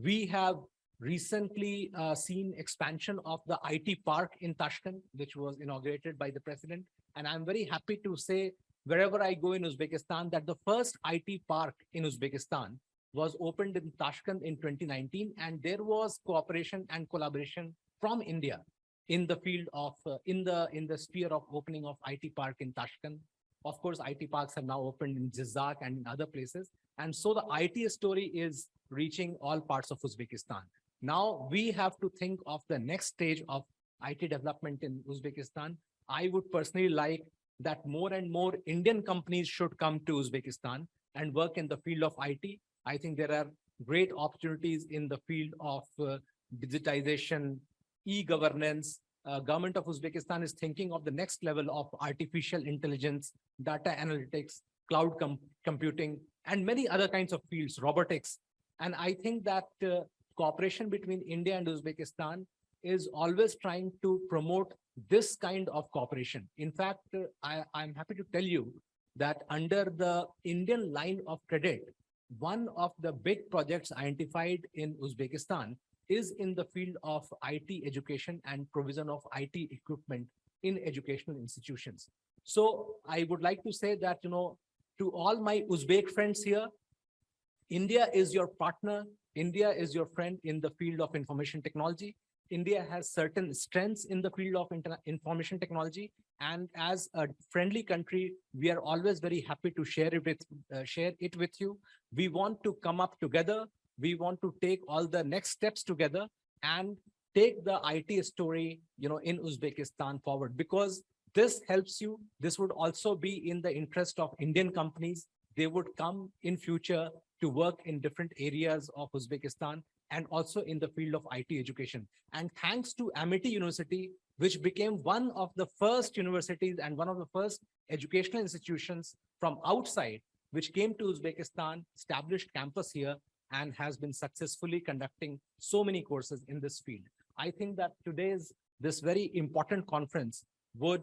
We have recently seen expansion of the IT park in Tashkent, which was inaugurated by the president. And I'm very happy to say, wherever I go in Uzbekistan, that the first IT park in Uzbekistan was opened in Tashkent in 2019, and there was cooperation and collaboration from India in the field of in the sphere of opening of IT park in Tashkent. Of course, IT parks have now opened in Jizak and in other places, and so the IT story is reaching all parts of Uzbekistan. Now we have to think of the next stage of IT development in Uzbekistan. I would personally like that more and more Indian companies should come to Uzbekistan and work in the field of IT. I think there are great opportunities in the field of digitization, e-governance. Government of Uzbekistan is thinking of the next level of artificial intelligence, data analytics, cloud computing, and many other kinds of fields, robotics. And I think that cooperation between India and Uzbekistan is always trying to promote this kind of cooperation. In fact, I'm happy to tell you that under the Indian line of credit, one of the big projects identified in Uzbekistan is in the field of IT education and provision of IT equipment in educational institutions. So I would like to say that, to all my Uzbek friends here, India is your partner. India is your friend in the field of information technology. India has certain strengths in the field of information technology. And as a friendly country, we are always very happy to share it with you. We want to come up together. We want to take all the next steps together and take the IT story, in Uzbekistan forward, because this helps you. This would also be in the interest of Indian companies. They would come in future to work in different areas of Uzbekistan and also in the field of IT education. And thanks to Amity University, which became one of the first universities and one of the first educational institutions from outside, which came to Uzbekistan, established campus here, and has been successfully conducting so many courses in this field. I think that this very important conference would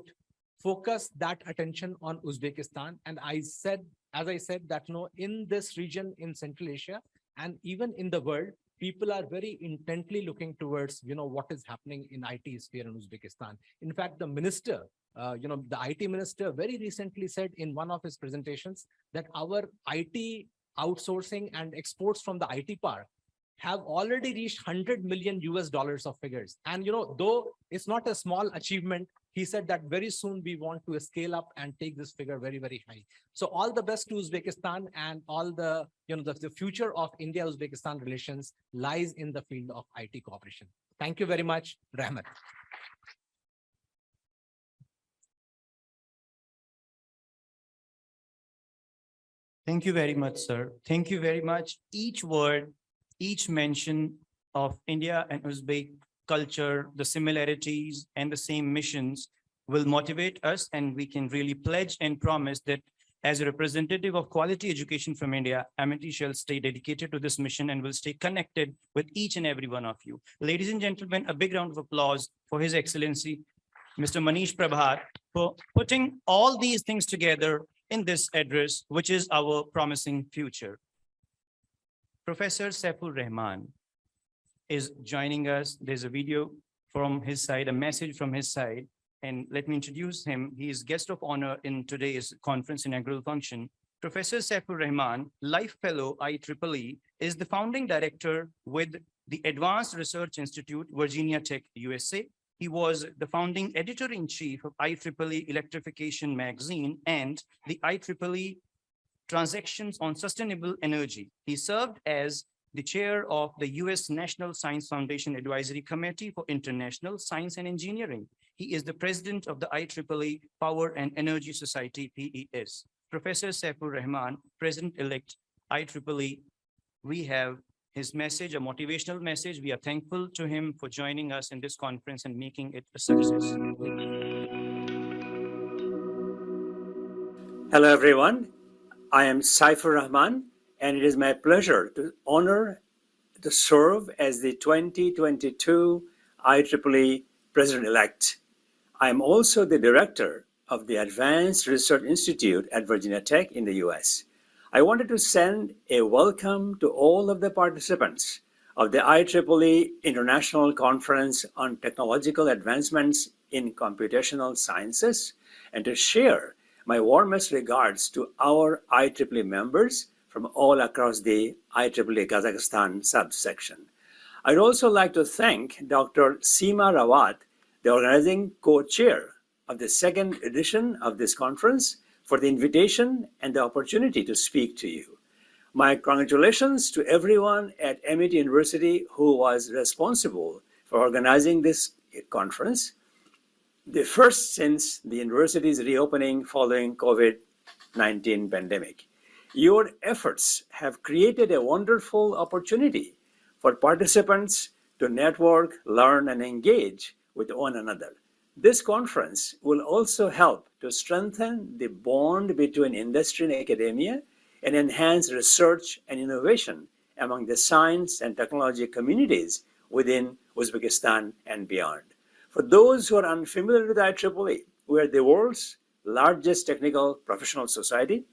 focus that attention on Uzbekistan. And as I said, that in this region in Central Asia and even in the world, people are very intently looking towards, what is happening in IT sphere in Uzbekistan. In fact, the minister, the IT minister very recently said in one of his presentations that our IT outsourcing and exports from the IT park have already reached 100 million US dollars of figures. And though it's not a small achievement, he said that very soon we want to scale up and take this figure very, very high. So all the best to Uzbekistan, and all the future of India-Uzbekistan relations lies in the field of IT cooperation. Thank you very much, Rahmat. Thank you very much, sir. Thank you very much. Each word, each mention of India and Uzbek culture, the similarities and the same missions will motivate us, and we can really pledge and promise that as a representative of quality education from India, Amity shall stay dedicated to this mission and will stay connected with each and every one of you. Ladies and gentlemen, a big round of applause for His Excellency, Mr. Manish Prabhat, for putting all these things together in this address, which is our promising future. Professor Saifur Rahman is joining us. There's a video from his side, a message from his side. And let me introduce him. He is guest of honor in today's conference inaugural function. Professor Saifur Rahman, Life Fellow IEEE, is the founding director with the Advanced Research Institute, Virginia Tech, USA. He was the founding editor-in-chief of IEEE Electrification Magazine and the IEEE Transactions on Sustainable Energy. He served as the chair of the US National Science Foundation Advisory Committee for International Science and Engineering. He is the president of the IEEE Power and Energy Society, PES. Professor Saifur Rahman, President-elect IEEE, we have his message, a motivational message. We are thankful to him for joining us in this conference and making it a success. Hello, everyone. I am Saifur Rahman, and it is my pleasure to serve as the 2022 IEEE President-elect. I am also the director of the Advanced Research Institute at Virginia Tech in the US. I wanted to send a welcome to all of the participants of the IEEE International Conference on Technological Advancements in Computational Sciences, and to share my warmest regards to our IEEE members from all across the IEEE Kazakhstan subsection. I'd also like to thank Dr. Seema Rawat, the organizing co-chair of the second edition of this conference, for the invitation and the opportunity to speak to you. My congratulations to everyone at Amity University who was responsible for organizing this conference, the first since the university's reopening following COVID-19 pandemic. Your efforts have created a wonderful opportunity for participants to network, learn, and engage with one another. This conference will also help to strengthen the bond between industry and academia and enhance research and innovation among the science and technology communities within Uzbekistan and beyond. For those who are unfamiliar with IEEE, we are the world's largest technical professional society.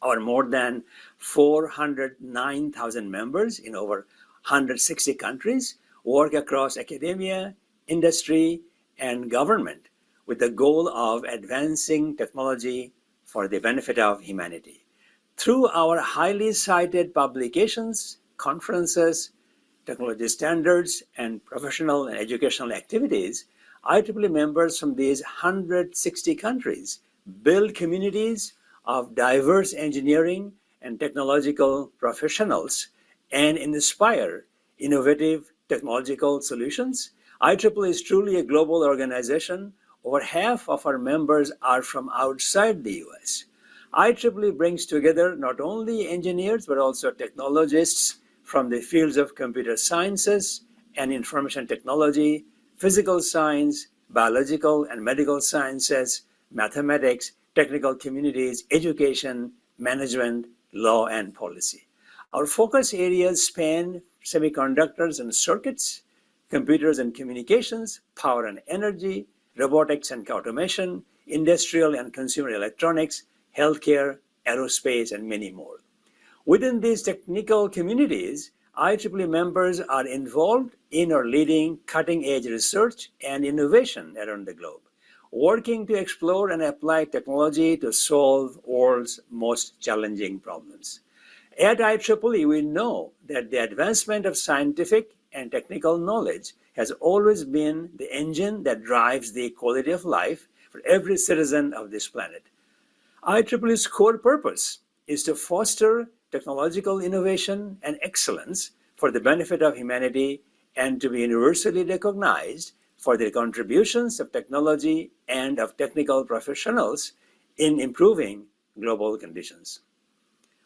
Our more than 409,000 members in over 160 countries work across academia, industry, and government with the goal of advancing technology for the benefit of humanity. Through our highly cited publications, conferences, technology standards, and professional and educational activities, IEEE members from these 160 countries build communities of diverse engineering and technological professionals and inspire innovative technological solutions. IEEE is truly a global organization. Over half of our members are from outside the US. IEEE brings together not only engineers, but also technologists from the fields of computer sciences and information technology, physical science, biological and medical sciences, mathematics, technical communities, education, management, law, and policy. Our focus areas span semiconductors and circuits, computers and communications, power and energy, robotics and automation, industrial and consumer electronics, healthcare, aerospace, and many more. Within these technical communities, IEEE members are involved in or leading cutting-edge research and innovation around the globe, working to explore and apply technology to solve world's most challenging problems. At IEEE, we know that the advancement of scientific and technical knowledge has always been the engine that drives the quality of life for every citizen of this planet. IEEE's core purpose is to foster technological innovation and excellence for the benefit of humanity and to be universally recognized for their contributions of technology and of technical professionals in improving global conditions.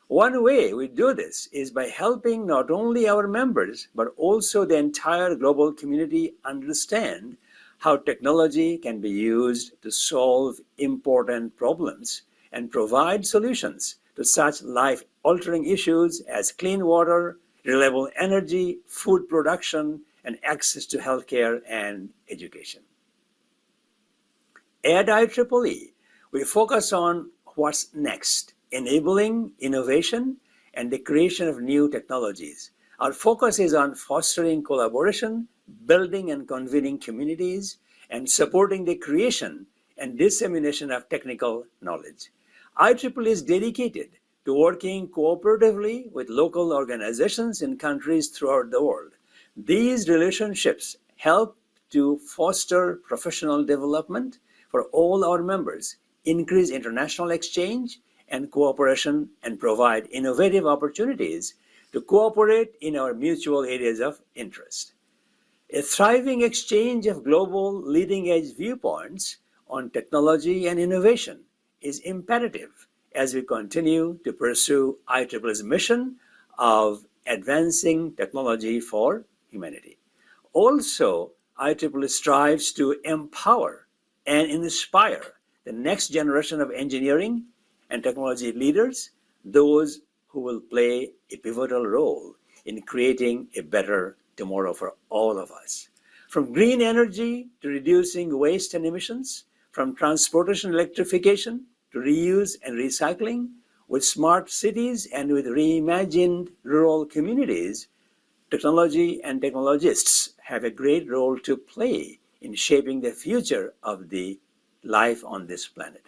One way we do this is by helping not only our members, but also the entire global community understand how technology can be used to solve important problems and provide solutions to such life-altering issues as clean water, reliable energy, food production, and access to healthcare and education. At IEEE, we focus on what's next, enabling innovation and the creation of new technologies. Our focus is on fostering collaboration, building and convening communities, and supporting the creation and dissemination of technical knowledge. IEEE is dedicated to working cooperatively with local organizations in countries throughout the world. These relationships help to foster professional development for all our members, increase international exchange and cooperation, and provide innovative opportunities to cooperate in our mutual areas of interest. A thriving exchange of global leading-edge viewpoints on technology and innovation is imperative as we continue to pursue IEEE's mission of advancing technology for humanity. Also, IEEE strives to empower and inspire the next generation of engineering and technology leaders, those who will play a pivotal role in creating a better tomorrow for all of us. From green energy to reducing waste and emissions, from transportation electrification to reuse and recycling, with smart cities and with reimagined rural communities, technology and technologists have a great role to play in shaping the future of the life on this planet.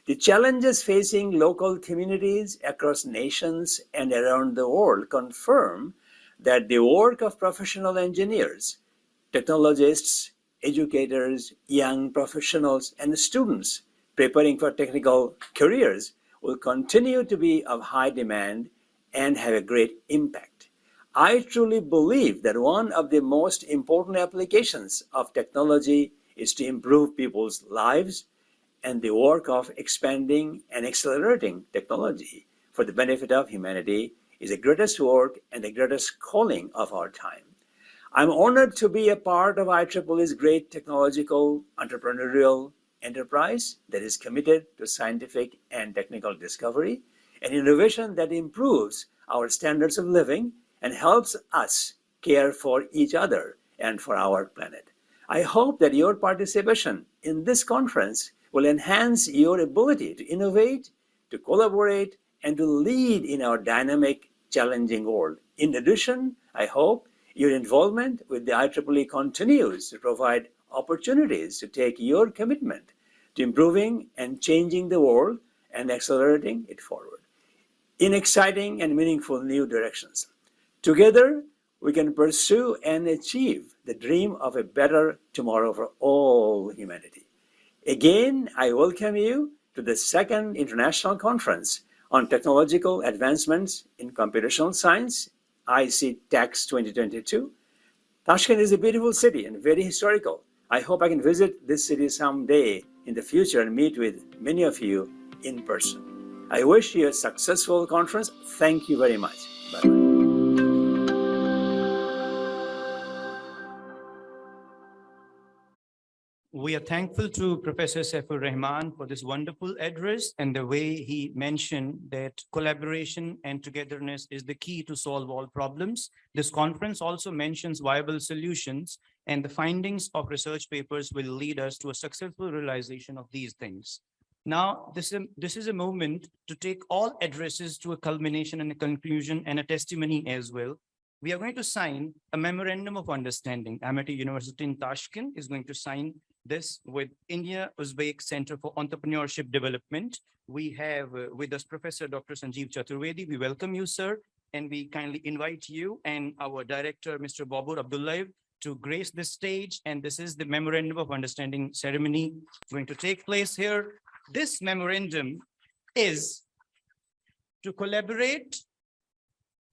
The challenges facing local communities across nations and around the world confirm that the work of professional engineers, technologists, educators, young professionals, and students preparing for technical careers will continue to be of high demand and have a great impact. I truly believe that one of the most important applications of technology is to improve people's lives, and the work of expanding and accelerating technology for the benefit of humanity is the greatest work and the greatest calling of our time. I'm honored to be a part of IEEE's great technological entrepreneurial enterprise that is committed to scientific and technical discovery and innovation that improves our standards of living and helps us care for each other and for our planet. I hope that your participation in this conference will enhance your ability to innovate, to collaborate, and to lead in our dynamic, challenging world. In addition, I hope your involvement with the IEEE continues to provide opportunities to take your commitment to improving and changing the world and accelerating it forward in exciting and meaningful new directions. Together, we can pursue and achieve the dream of a better tomorrow for all humanity. Again, I welcome you to the second International Conference on Technological Advancements in Computational Science, ICTeX 2022. Tashkent is a beautiful city and very historical. I hope I can visit this city someday in the future and meet with many of you in person. I wish you a successful conference. Thank you very much. Bye-bye. We are thankful to Professor Saifur Rahman for this wonderful address and the way he mentioned that collaboration and togetherness is the key to solve all problems. This conference also mentions viable solutions, and the findings of research papers will lead us to a successful realization of these things. Now, this is a moment to take all addresses to a culmination and a conclusion and a testimony as well. We are going to sign a memorandum of understanding. Amity University in Tashkent is going to sign this with India Uzbek Center for Entrepreneurship Development. We have with us Professor Dr. Sanjeev Chaturvedi. We welcome you, sir, and we kindly invite you and our director, Mr. Babur Abdullayev, to grace the stage. And this is the Memorandum of Understanding ceremony going to take place here. This memorandum is to collaborate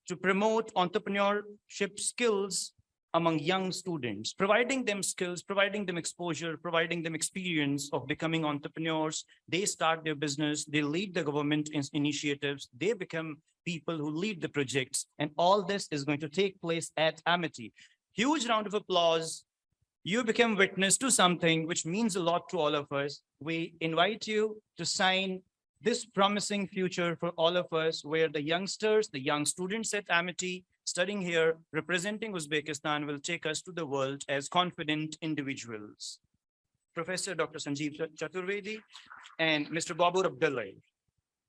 to promote entrepreneurship skills among young students, providing them skills, providing them exposure, providing them experience of becoming entrepreneurs. They start their business, they lead the government initiatives, they become people who lead the projects. And all this is going to take place at Amity. Huge round of applause. You become witness to something which means a lot to all of us. We invite you to sign this promising future for all of us, where the youngsters, the young students at Amity studying here, representing Uzbekistan, will take us to the world as confident individuals. Professor Dr. Sanjeev Chaturvedi and Mr. Babur Abdullayev,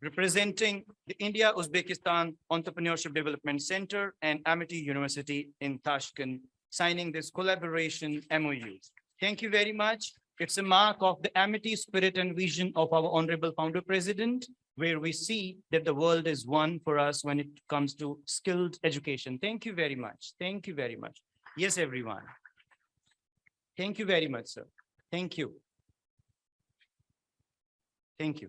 representing the India Uzbekistan Entrepreneurship Development Center and Amity University in Tashkent, signing this collaboration MOU. Thank you very much. It's a mark of the Amity spirit and vision of our Honorable Founder President, where we see that the world is one for us when it comes to skilled education. Thank you very much. Thank you very much. Yes, everyone. Thank you very much, sir. Thank you. Thank you.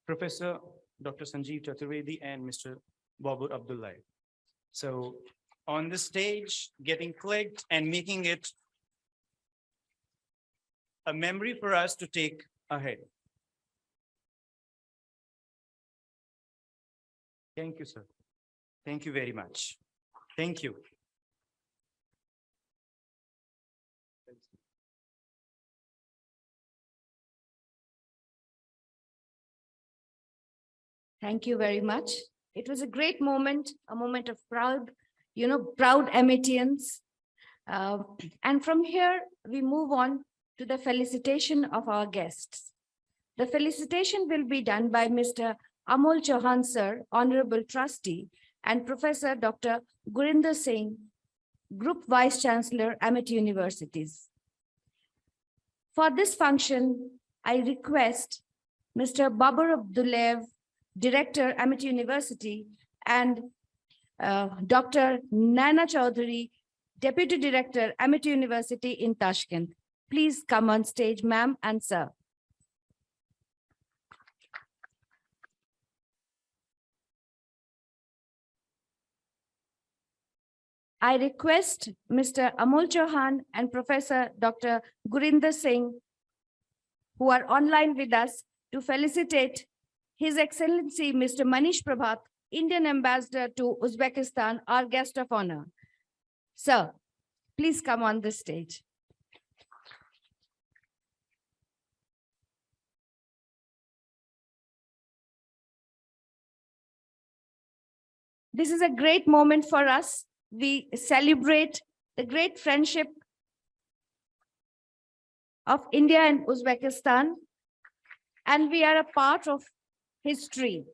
Professor Dr. Sanjeev Chaturvedi and Mr. Babur Abdullayev. So on the stage, getting clicked and making it a memory for us to take ahead. Thank you, sir. Thank you very much. Thank you. Thank you very much. It was a great moment, a moment of proud, proud Amitians. And from here, we move on to the felicitation of our guests. The felicitation will be done by Mr. Amol Chauhan, sir, Honorable Trustee, and Professor Dr. Gurinder Singh, Group Vice Chancellor, Amity Universities. For this function, I request Mr. Babur Abdullayev, Director, Amity University, and Dr. Naina Chaudhary, Deputy Director, Amity University in Tashkent. Please come on stage, ma'am and sir. I request Mr. Amol Chauhan and Professor Dr. Gurinder Singh, who are online with us, to felicitate His Excellency Mr. Manish Prabhat, Indian Ambassador to Uzbekistan, our guest of honor. Sir, please come on the stage. This is a great moment for us. We celebrate the great friendship of India and Uzbekistan, and we are a part of history.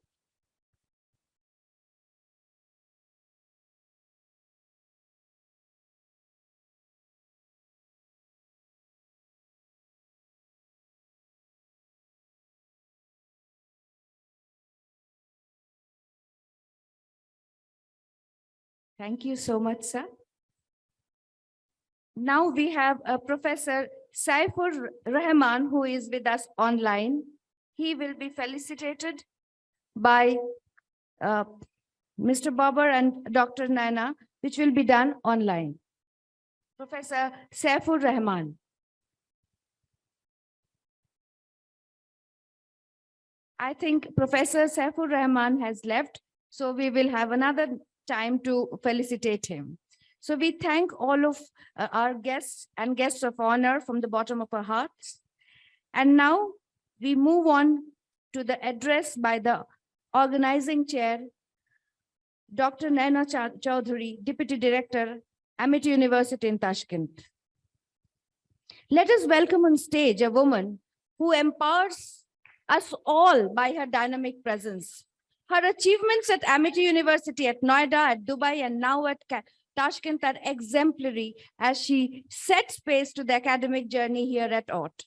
Thank you so much, sir. Now we have Professor Saifur Rahman, who is with us online. He will be felicitated by Mr. Babur and Dr. Naina, which will be done online. Professor Saifur Rahman. I think Professor Saifur Rahman has left, so we will have another time to felicitate him. So we thank all of our guests and guests of honor from the bottom of our hearts. And now we move on to the address by the organizing chair, Dr. Naina Chaudhary, Deputy Director, Amity University in Tashkent. Let us welcome on stage a woman who empowers us all by her dynamic presence, Her achievements at Amity University, at Noida, at Dubai, and now at Tashkent are exemplary as she sets pace to the academic journey here at ORT.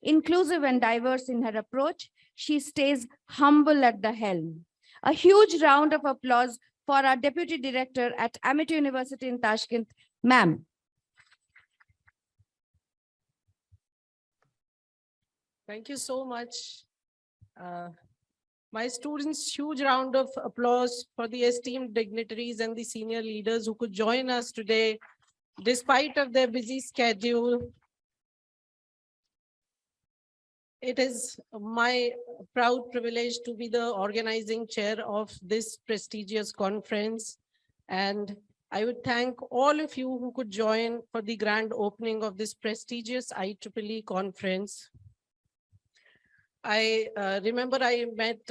Inclusive and diverse in her approach, she stays humble at the helm. A huge round of applause for our Deputy Director at Amity University in Tashkent, ma'am. Thank you so much. My students, huge round of applause for the esteemed dignitaries and the senior leaders who could join us today, despite of their busy schedule. It is my proud privilege to be the organizing chair of this prestigious conference. And I would thank all of you who could join for the grand opening of this prestigious IEEE conference. I remember I met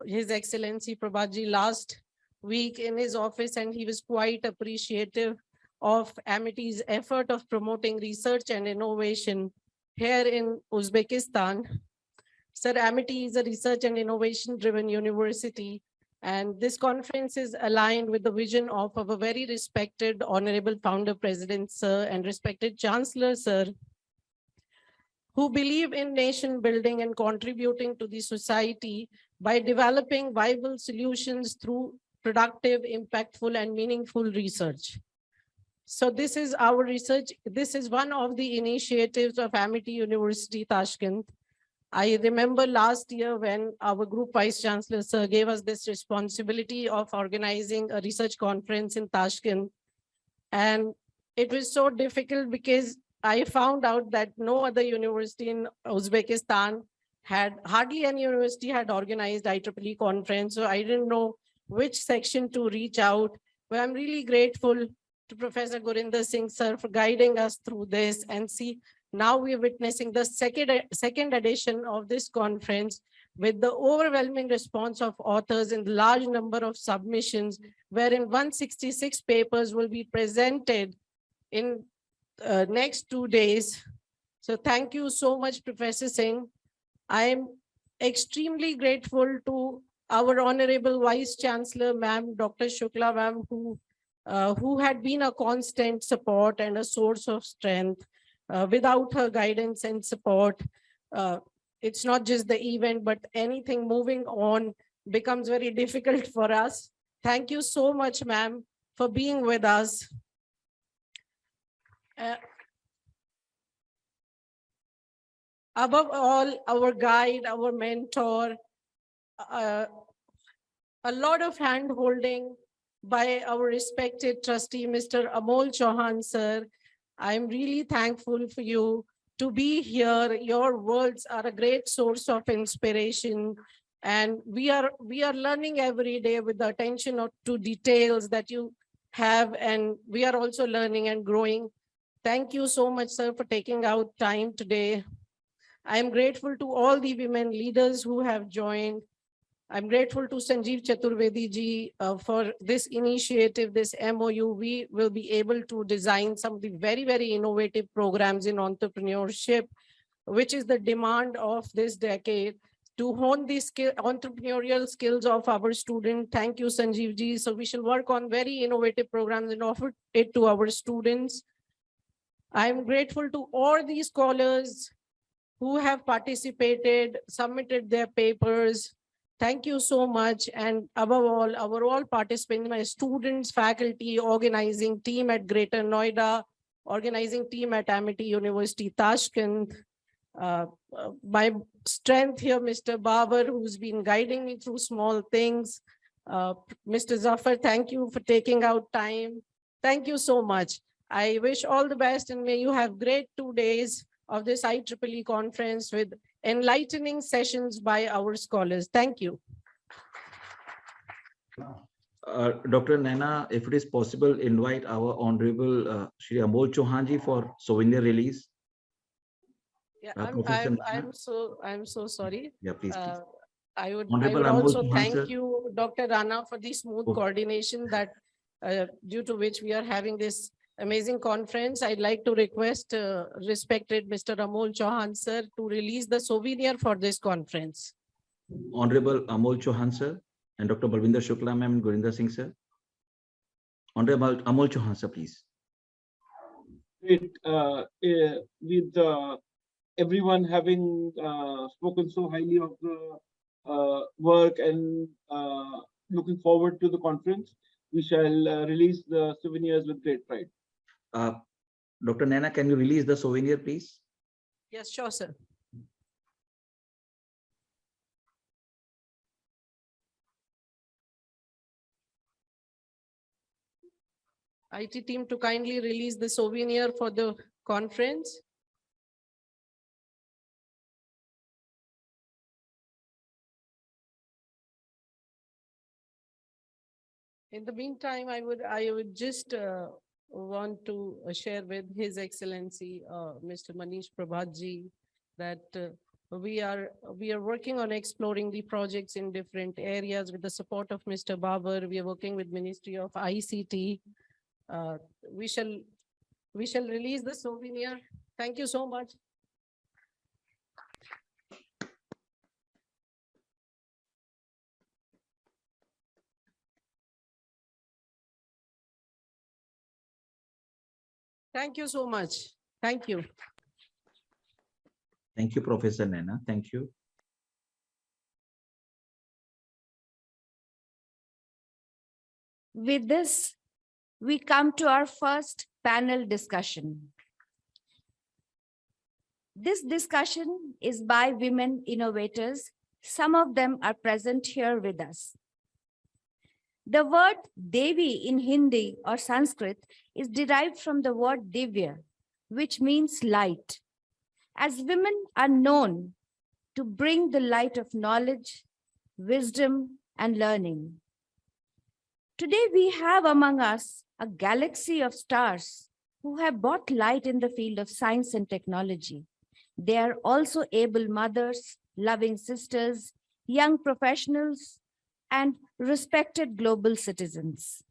His Excellency Prabhatji last week in his office, and he was quite appreciative of Amity's effort of promoting research and innovation here in Uzbekistan. Sir, Amity is a research and innovation driven university, and this conference is aligned with the vision of our very respected Honorable Founder President, Sir, and respected Chancellor, Sir, who believe in nation building and contributing to the society by developing viable solutions through productive, impactful, and meaningful research. So this is our research. This is one of the initiatives of Amity University, Tashkent. I remember last year when our group vice chancellor, sir, gave us this responsibility of organizing a research conference in Tashkent. And it was so difficult because I found out that no other university in Uzbekistan hardly any university had organized IEEE conference. So I didn't know which section to reach out. But I'm really grateful to Professor Gurinder Singh, sir, for guiding us through this. And see, now we're witnessing the second edition of this conference with the overwhelming response of authors and large number of submissions, wherein 166 papers will be presented in next 2 days. So thank you so much, Professor Singh. I am extremely grateful to our Honorable Vice Chancellor, ma'am, Dr. Shukla, ma'am, who had been a constant support and a source of strength. Without her guidance and support, it's not just the event, but anything moving on becomes very difficult for us. Thank you so much, ma'am, for being with us. Above all, our guide, our mentor, a lot of hand-holding by our respected trustee, Mr. Amol Chauhan, sir. I'm really thankful for you to be here. Your words are a great source of inspiration. And we are learning every day with the attention to details that you have. And we are also learning and growing. Thank you so much, sir, for taking out time today. I am grateful to all the women leaders who have joined. I'm grateful to Sanjeev Chaturvedi ji for this initiative, this MOU. We will be able to design some of the very, very innovative programs in entrepreneurship, which is the demand of this decade, to hone the entrepreneurial skills of our students. Thank you, Sanjeev ji. So we shall work on very innovative programs and offer it to our students. I'm grateful to all these scholars who have participated, submitted their papers. Thank you so much. And above all, our all participants, my students, faculty, organizing team at Greater Noida, organizing team at Amity University, Tashkent. My strength here, Mr. Babar, who's been guiding me through small things. Mr. Zafar, thank you for taking out time. Thank you so much. I wish all the best, and may you have great 2 days of this IEEE conference with enlightening sessions by our scholars. Thank you. Dr. Naina, if it is possible, invite our Honorable Shri Amol Chauhan ji for souvenir release. Yeah, I'm so sorry. Yeah, please. I would Honorable also Amol Chauhan, thank sir. you, Dr. Rana, for the smooth coordination that due to which we are having this amazing conference. I'd like to request respected Mr. Amol Chauhan, sir, to release the souvenir for this conference. Honorable Amol Chauhan, sir. and Dr. Balvinder Shukla ma'am and Gurinder Singh sir. Honorable Amol Chauhan sir, please. Great. With everyone having spoken so highly of the work and looking forward to the conference, we shall release the souvenirs with great pride. Dr. Naina, can you release the souvenir, please? Yes, sure, sir. IT team to kindly release the souvenir for the conference. In the meantime, I would just want to share with His Excellency, Mr. Manish Prabhatji, that we are working on exploring the projects in different areas with the support of Mr. Babar. We are working with Ministry of ICT. We shall release the souvenir. Thank you so much. Thank you so much. Thank you. Thank you, Professor Naina. Thank you. With this, we come to our first panel discussion. This discussion is by women innovators. Some of them are present here with us. The word Devi in Hindi or Sanskrit is derived from the word Divya, which means light. As women are known to bring the light of knowledge, wisdom, and learning. Today, we have among us a galaxy of stars who have brought light in the field of science and technology. They are also able mothers, loving sisters, young professionals, and respected global citizens.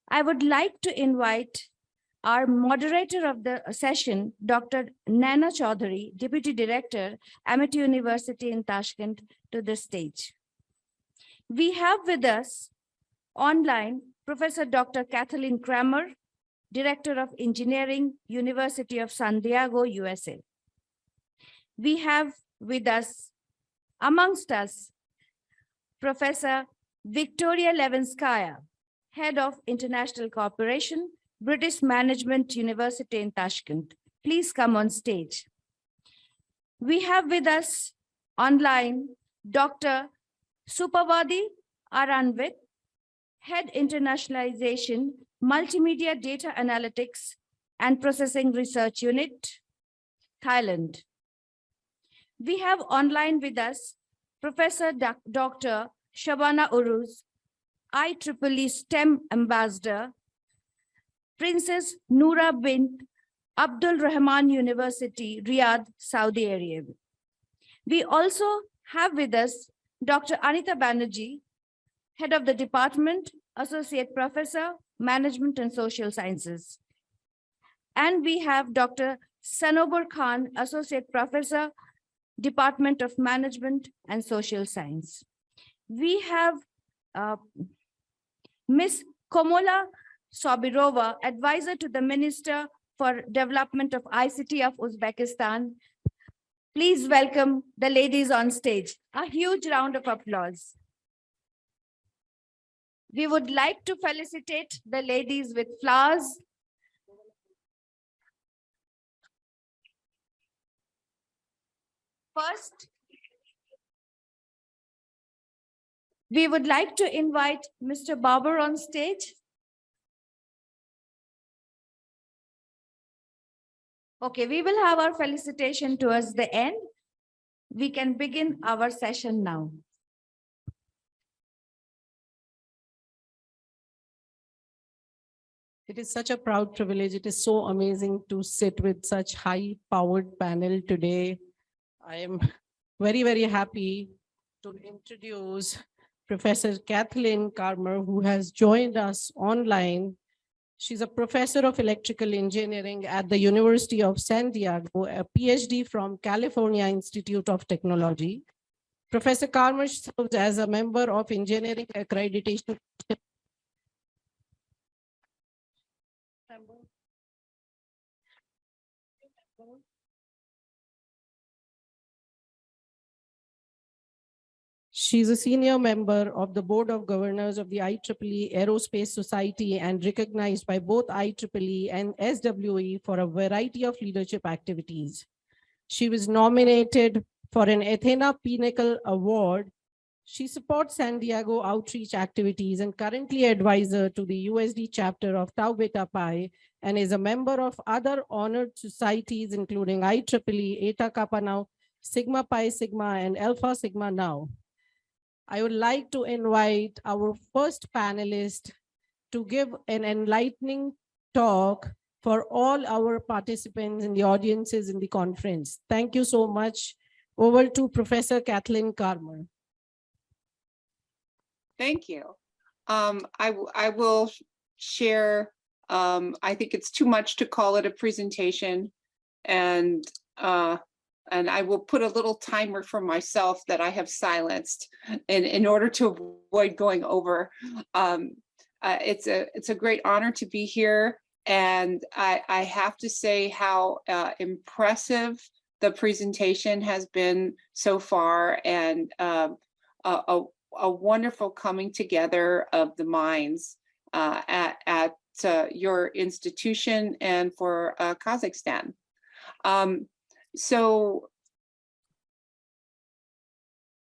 I would like to invite our moderator of the session, Dr. Naina Chaudhary, Deputy Director, Amity University in Tashkent, to the stage. We have with us online Professor Dr. Kathleen Kramer, Director of Engineering, University of San Diego, USA. We have with us, amongst us, Professor Victoria Levinskaya, Head of International Cooperation, British Management University in Tashkent. Please come on stage. We have with us online Dr. Supavadi Aranvit, Head Internationalization, Multimedia Data Analytics and Processing Research Unit, Thailand. We have online with us Professor Dr. Shabana Uruz, IEEE STEM Ambassador, Princess Noura bint Abdul Rahman University, Riyadh, Saudi Arabia. We also have with us Dr. Anita Banerjee, Head of the Department, Associate Professor, Management and Social Sciences. And we have Dr. Sanobar Khan, Associate Professor, Department of Management and Social Science. We have Ms. Komola Sobirova, Advisor to the Minister for Development of ICT of Uzbekistan. Please welcome the ladies on stage. A huge round of applause. We would like to felicitate the ladies with flowers. First, we would like to invite Mr. Babar on stage. Okay, we will have our felicitation towards the end. We can begin our session now. It is such a proud privilege. It is so amazing to sit with such high-powered panel today. I am very, very happy to introduce Professor Kathleen Kramer, who has joined us online. She's a professor of electrical engineering at the University of San Diego, a PhD from California Institute of Technology. Professor Karmer serves as a member of Engineering Accreditation. She's a senior member of the Board of Governors of the IEEE Aerospace Society and recognized by both IEEE and SWE for a variety of leadership activities. She was nominated for an Athena Pinnacle Award. She supports San Diego outreach activities and currently advisor to the USD chapter of Tau Beta Pi and is a member of other honored societies, including IEEE, Eta Kappa Now, Sigma Pi Sigma, and Alpha Sigma Now. I would like to invite our first panelist to give an enlightening talk for all our participants in the audiences in the conference. Thank you so much. Over to Professor Kathleen Karmer. Thank you. I will share, I think it's too much to call it a presentation, and I will put a little timer for myself that I have silenced in order to avoid going over. It's a great honor to be here, and I have to say how impressive the presentation has been so far, and a wonderful coming together of the minds at your institution and for Kazakhstan. So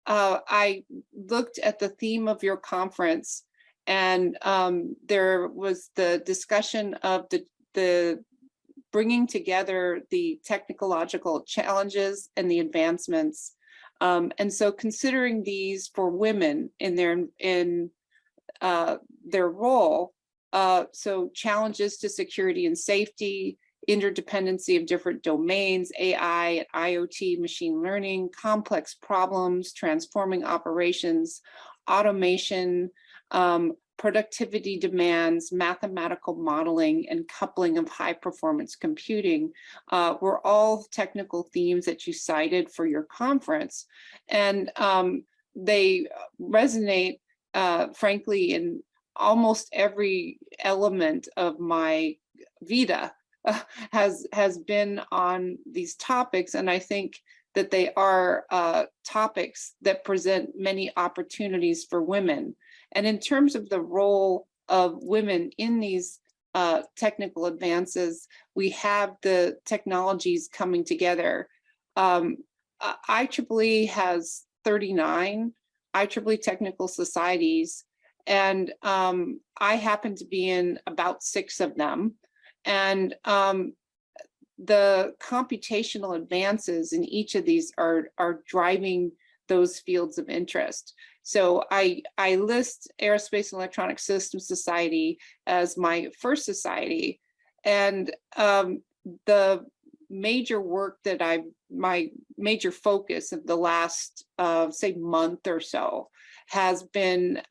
I looked at the theme of your conference, and there was the discussion of the bringing together the technological challenges and the advancements. And so considering these for women in their role, so challenges to security and safety, interdependency of different domains, AI and IoT, machine learning, complex problems, transforming operations, automation, productivity demands, mathematical modeling, and coupling of high performance computing were all technical themes that you cited for your conference. And they resonate, frankly, in almost every element of my vita. Has been on these topics, and I think that they are topics that present many opportunities for women. And in terms of the role of women in these technical advances, we have the technologies coming together. IEEE has 39 IEEE technical societies, and I happen to be in about 6 of them. And the computational advances in each of these are driving those fields of interest. So I list Aerospace and Electronic Systems Society as my first society, and the major work that my major focus of the last say month or so has been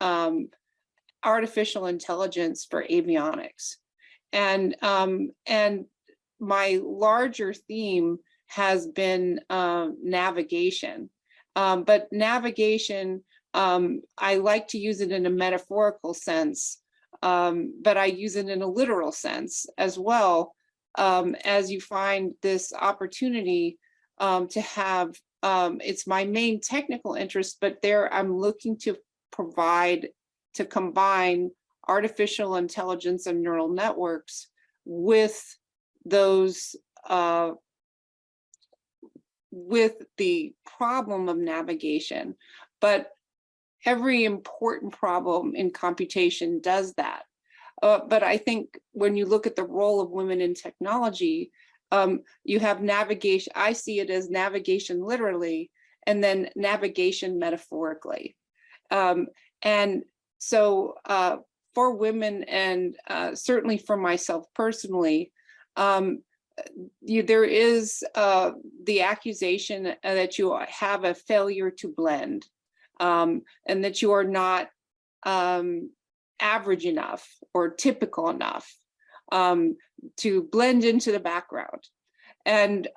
artificial intelligence for avionics. And my larger theme has been navigation. But navigation, I like to use it in a metaphorical sense, but I use it in a literal sense as well, as you find this opportunity to have, it's my main technical interest, but there I'm looking to combine artificial intelligence and neural networks with those, with the problem of navigation. But every important problem in computation does that. But I think when you look at the role of women in technology, you have navigation, I see it as navigation literally, and then navigation metaphorically. And so for women, and certainly for myself personally, there is the accusation that you have a failure to blend, and that you are not average enough or typical enough to blend into the background. And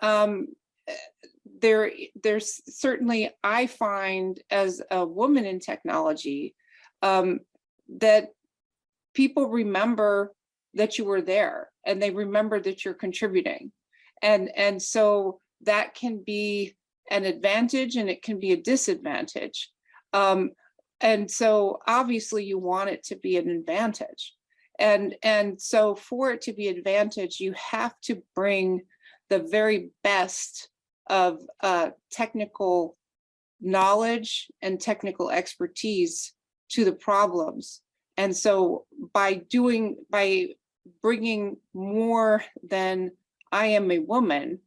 there's certainly, I find as a woman in technology, that people remember that you were there and they remember that you're contributing. And so that can be an advantage and it can be a disadvantage. And so obviously you want it to be an advantage. And so for it to be an advantage, you have to bring the very best of technical knowledge and technical expertise to the problems. And so by bringing more than I am a woman,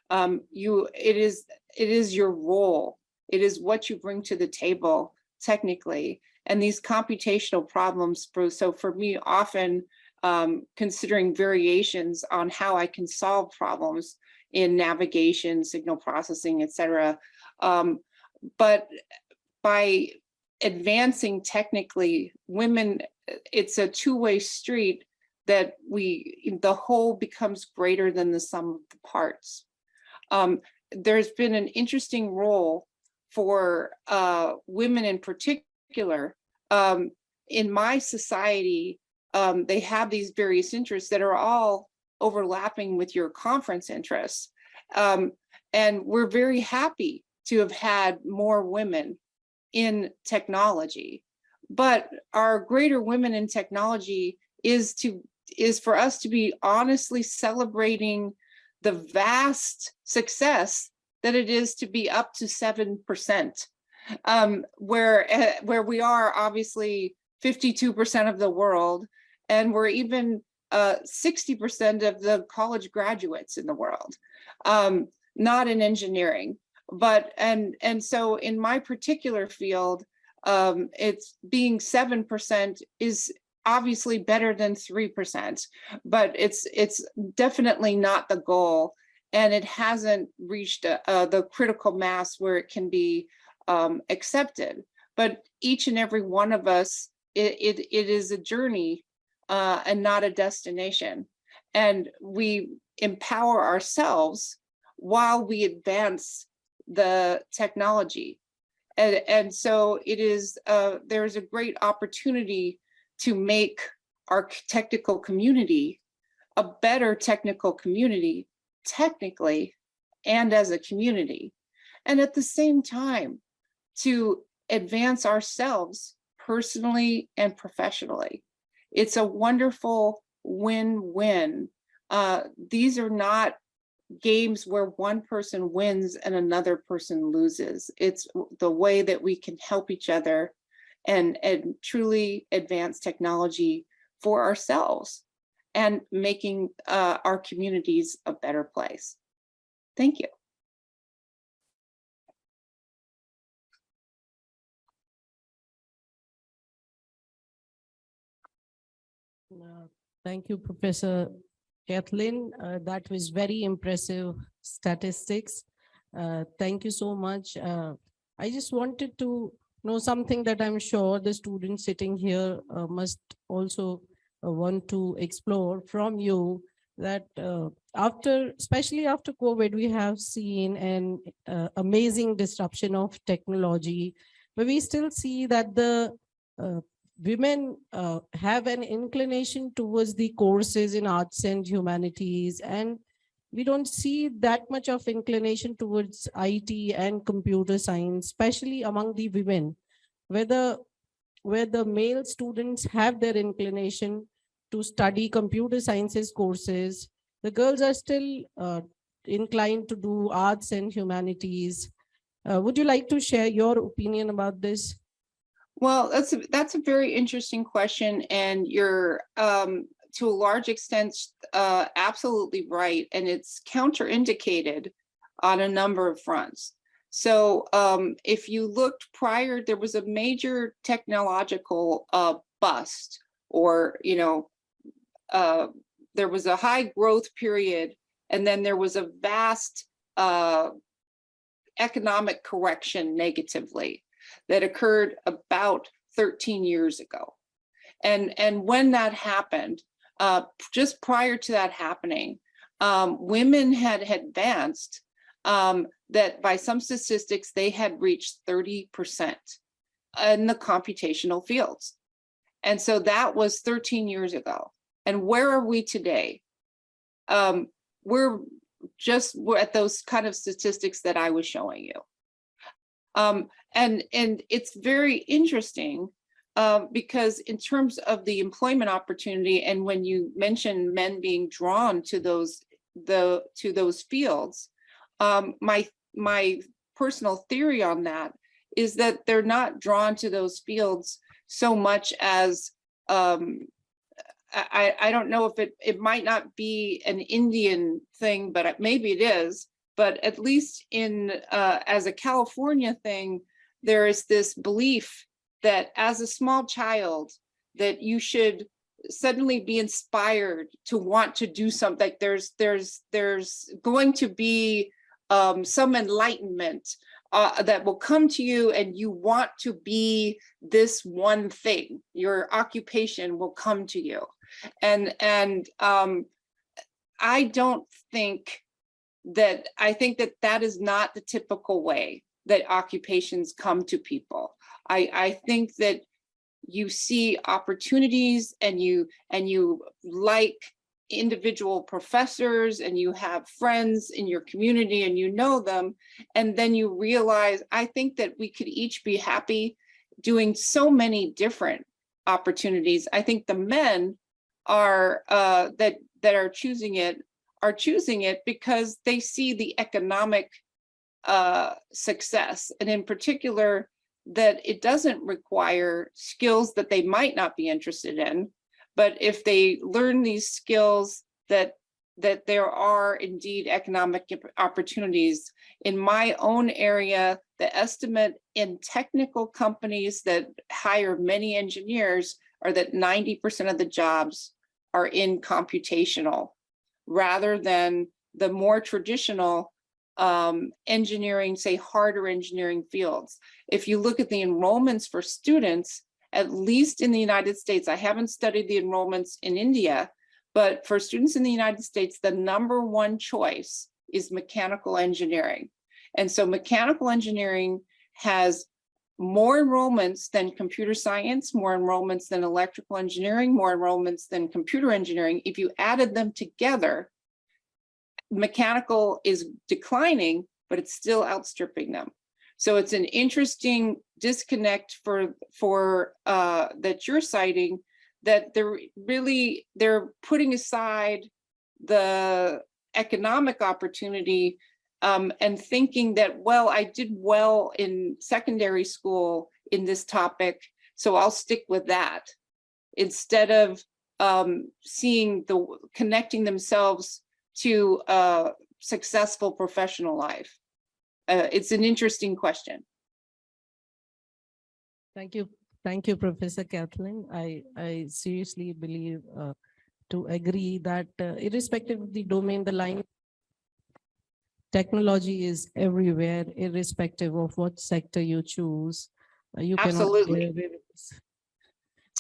it is your role. It is what you bring to the table technically. And these computational problems, so for me, often considering variations on how I can solve problems in navigation, signal processing, et cetera. But by advancing technically, women, it's a two-way street that the whole becomes greater than the sum of the parts. There's been an interesting role for women in particular. In my society, they have these various interests that are all overlapping with your conference interests. And we're very happy to have had more women in technology. But our greater women in technology is for us to be honestly celebrating the vast success that it is to be up to 7%, where we are obviously 52% of the world, and we're even 60% of the college graduates in the world, not in engineering. But and so in my particular field, it's being 7% is obviously better than 3%, but it's definitely not the goal, and it hasn't reached the critical mass where it can be accepted. But each and every one of us, it is a journey and not a destination, and we empower ourselves while we advance the technology. And so it is, there's a great opportunity to make our technical community a better technical community, technically, and as a community. And at the same time, to advance ourselves personally and professionally. It's a wonderful win-win. These are not games where one person wins and another person loses. It's the way that we can help each other and truly advance technology for ourselves and making our communities a better place. Thank you. Thank you, Professor Kathleen. That was very impressive statistics. Thank you so much. I just wanted to know something that I'm sure the students sitting here must also want to explore from you, that especially after COVID, we have seen an amazing disruption of technology, but we still see that the women have an inclination towards the courses in arts and humanities, and we don't see that much of inclination towards IT and computer science, especially among the women, where the male students have their inclination to study computer sciences courses. The girls are still inclined to do arts and humanities. Would you like to share your opinion about this? Well, that's a very interesting question, and you're to a large extent absolutely right, and it's counterindicated on a number of fronts. So if you looked prior, there was a major technological bust, or there was a high growth period, and then there was a vast economic correction negatively that occurred about 13 years ago. And when that happened, just prior to that happening, women had advanced that by some statistics, they had reached 30% in the computational fields. And so that was 13 years ago. And where are we today? We're at those kind of statistics that I was showing you. And it's very interesting because in terms of the employment opportunity, and when you mention men being drawn to those fields, my personal theory on that is that they're not drawn to those fields so much as I don't know if it might not be an Indian thing, but maybe it is. But at least in as a California thing, there is this belief that as a small child, that you should suddenly be inspired to want to do something. Like there's going to be some enlightenment that will come to you, and you want to be this one thing. Your occupation will come to you, and I don't think that. I think that is not the typical way that occupations come to people. I think that you see opportunities, and you like individual professors, and you have friends in your community, and you know them, and then you realize, I think that we could each be happy doing so many different opportunities. I think the men are that are choosing it because they see the economic success, and in particular that it doesn't require skills that they might not be interested in. But if they learn these skills, that there are indeed economic opportunities. In my own area, the estimate in technical companies that hire many engineers are that 90% of the jobs are in computational, rather than the more traditional engineering, say harder engineering fields. If you look at the enrollments for students, at least in the United States, I haven't studied the enrollments in India, but for students in the United States, the number one choice is mechanical engineering. And so mechanical engineering has more enrollments than computer science, more enrollments than electrical engineering, more enrollments than computer engineering. If you added them together, mechanical is declining, but it's still outstripping them. So it's an interesting disconnect for that you're citing, that they're putting aside the economic opportunity and thinking that, well, I did well in secondary school in this topic, so I'll stick with that, instead of connecting themselves to a successful professional life. It's an interesting question. Thank you, Professor Kathleen. I seriously believe to agree that irrespective of the domain, the line technology is everywhere, irrespective of what sector you choose. You Absolutely. cannot get away with this.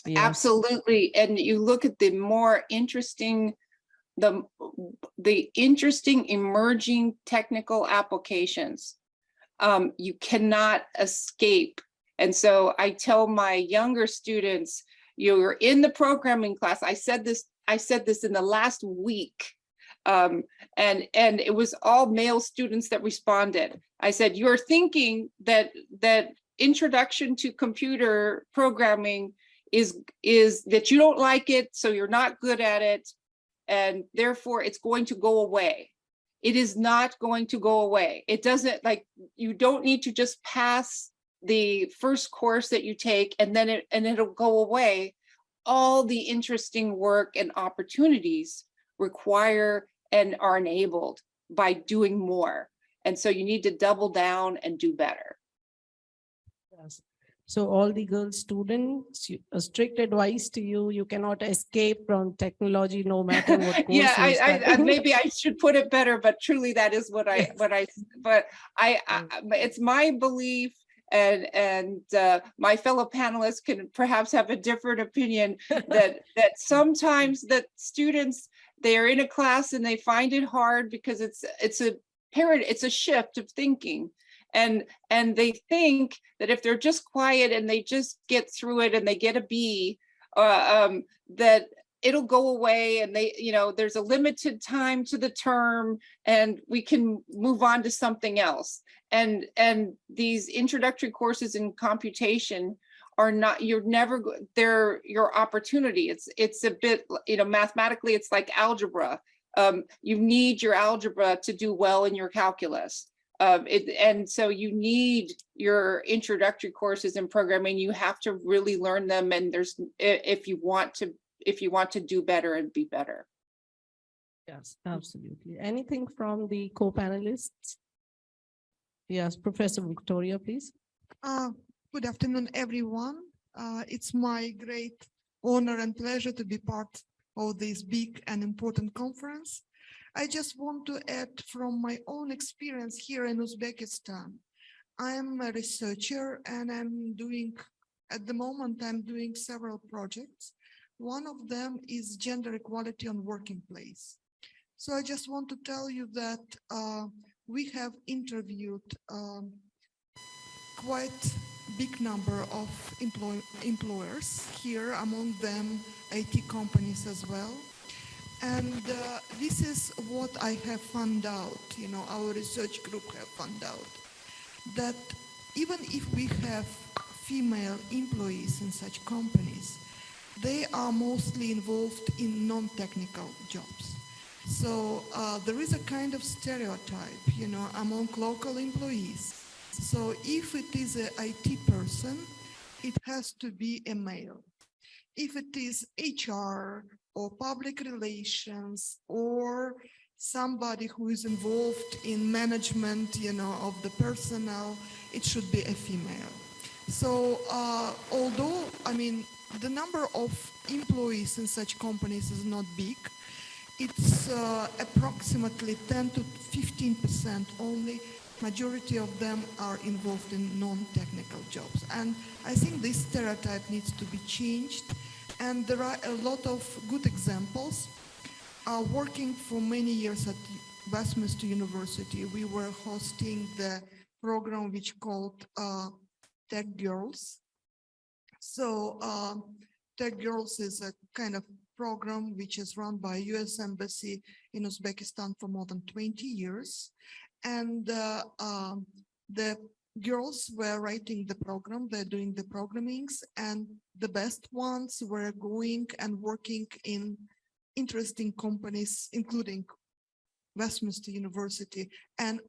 Yes. Absolutely. And you look at the more interesting, the interesting emerging technical applications, you cannot escape. And so I tell my younger students, you're in the programming class. I said this in the last week, and it was all male students that responded. I said, you're thinking that introduction to computer programming is that you don't like it, so you're not good at it, and therefore it's going to go away. It is not going to go away. It doesn't, like, you don't need to just pass the first course that you take and then it'll go away. All the interesting work and opportunities require and are enabled by doing more. And so you need to double down and do better. Yes. So all the girl students, a strict advice to you: you cannot escape from technology, no matter what course Yeah, you I study. maybe I should put it better, but truly that is what it's my belief, and my fellow panelists can perhaps have a different opinion, that sometimes that students, they are in a class and they find it hard because it's it's a shift of thinking. And they think that if they're just quiet and they just get through it and they get a B, that it'll go away, and they, there's a limited time to the term and we can move on to something else. And these introductory courses in computation are not, they're your opportunity. It's a bit, mathematically, it's like algebra. You need your algebra to do well in your calculus. And so you need your introductory courses in programming. You have to really learn them. And if you want to do better and be better. Yes, absolutely. Anything from the co-panelists? Yes, Professor Victoria, please. Good afternoon, everyone. It's my great honor and pleasure to be part of this big and important conference. I just want to add from my own experience here in Uzbekistan. I'm a researcher and at the moment, I'm doing several projects. One of them is gender equality on working place. So I just want to tell you that we have interviewed quite big number of employers here, among them IT companies as well. And this is what I have found out, our research group have found out, that even if we have female employees in such companies, they are mostly involved in non-technical jobs. So there is a kind of stereotype, among local employees. So if it is an IT person, it has to be a male. If it is HR or public relations or somebody who is involved in management, of the personnel, it should be a female. So although, the number of employees in such companies is not big, it's approximately 10 to 15% only. Majority of them are involved in non-technical jobs. And I think this stereotype needs to be changed. And there are a lot of good examples. Working for many years at Westminster University, we were hosting the program which called Tech Girls. So Tech Girls is a kind of program which is run by US Embassy in Uzbekistan for more than 20 years. And the girls were writing the program, they're doing the programmings, and the best ones were going and working in interesting companies, including Westminster University, and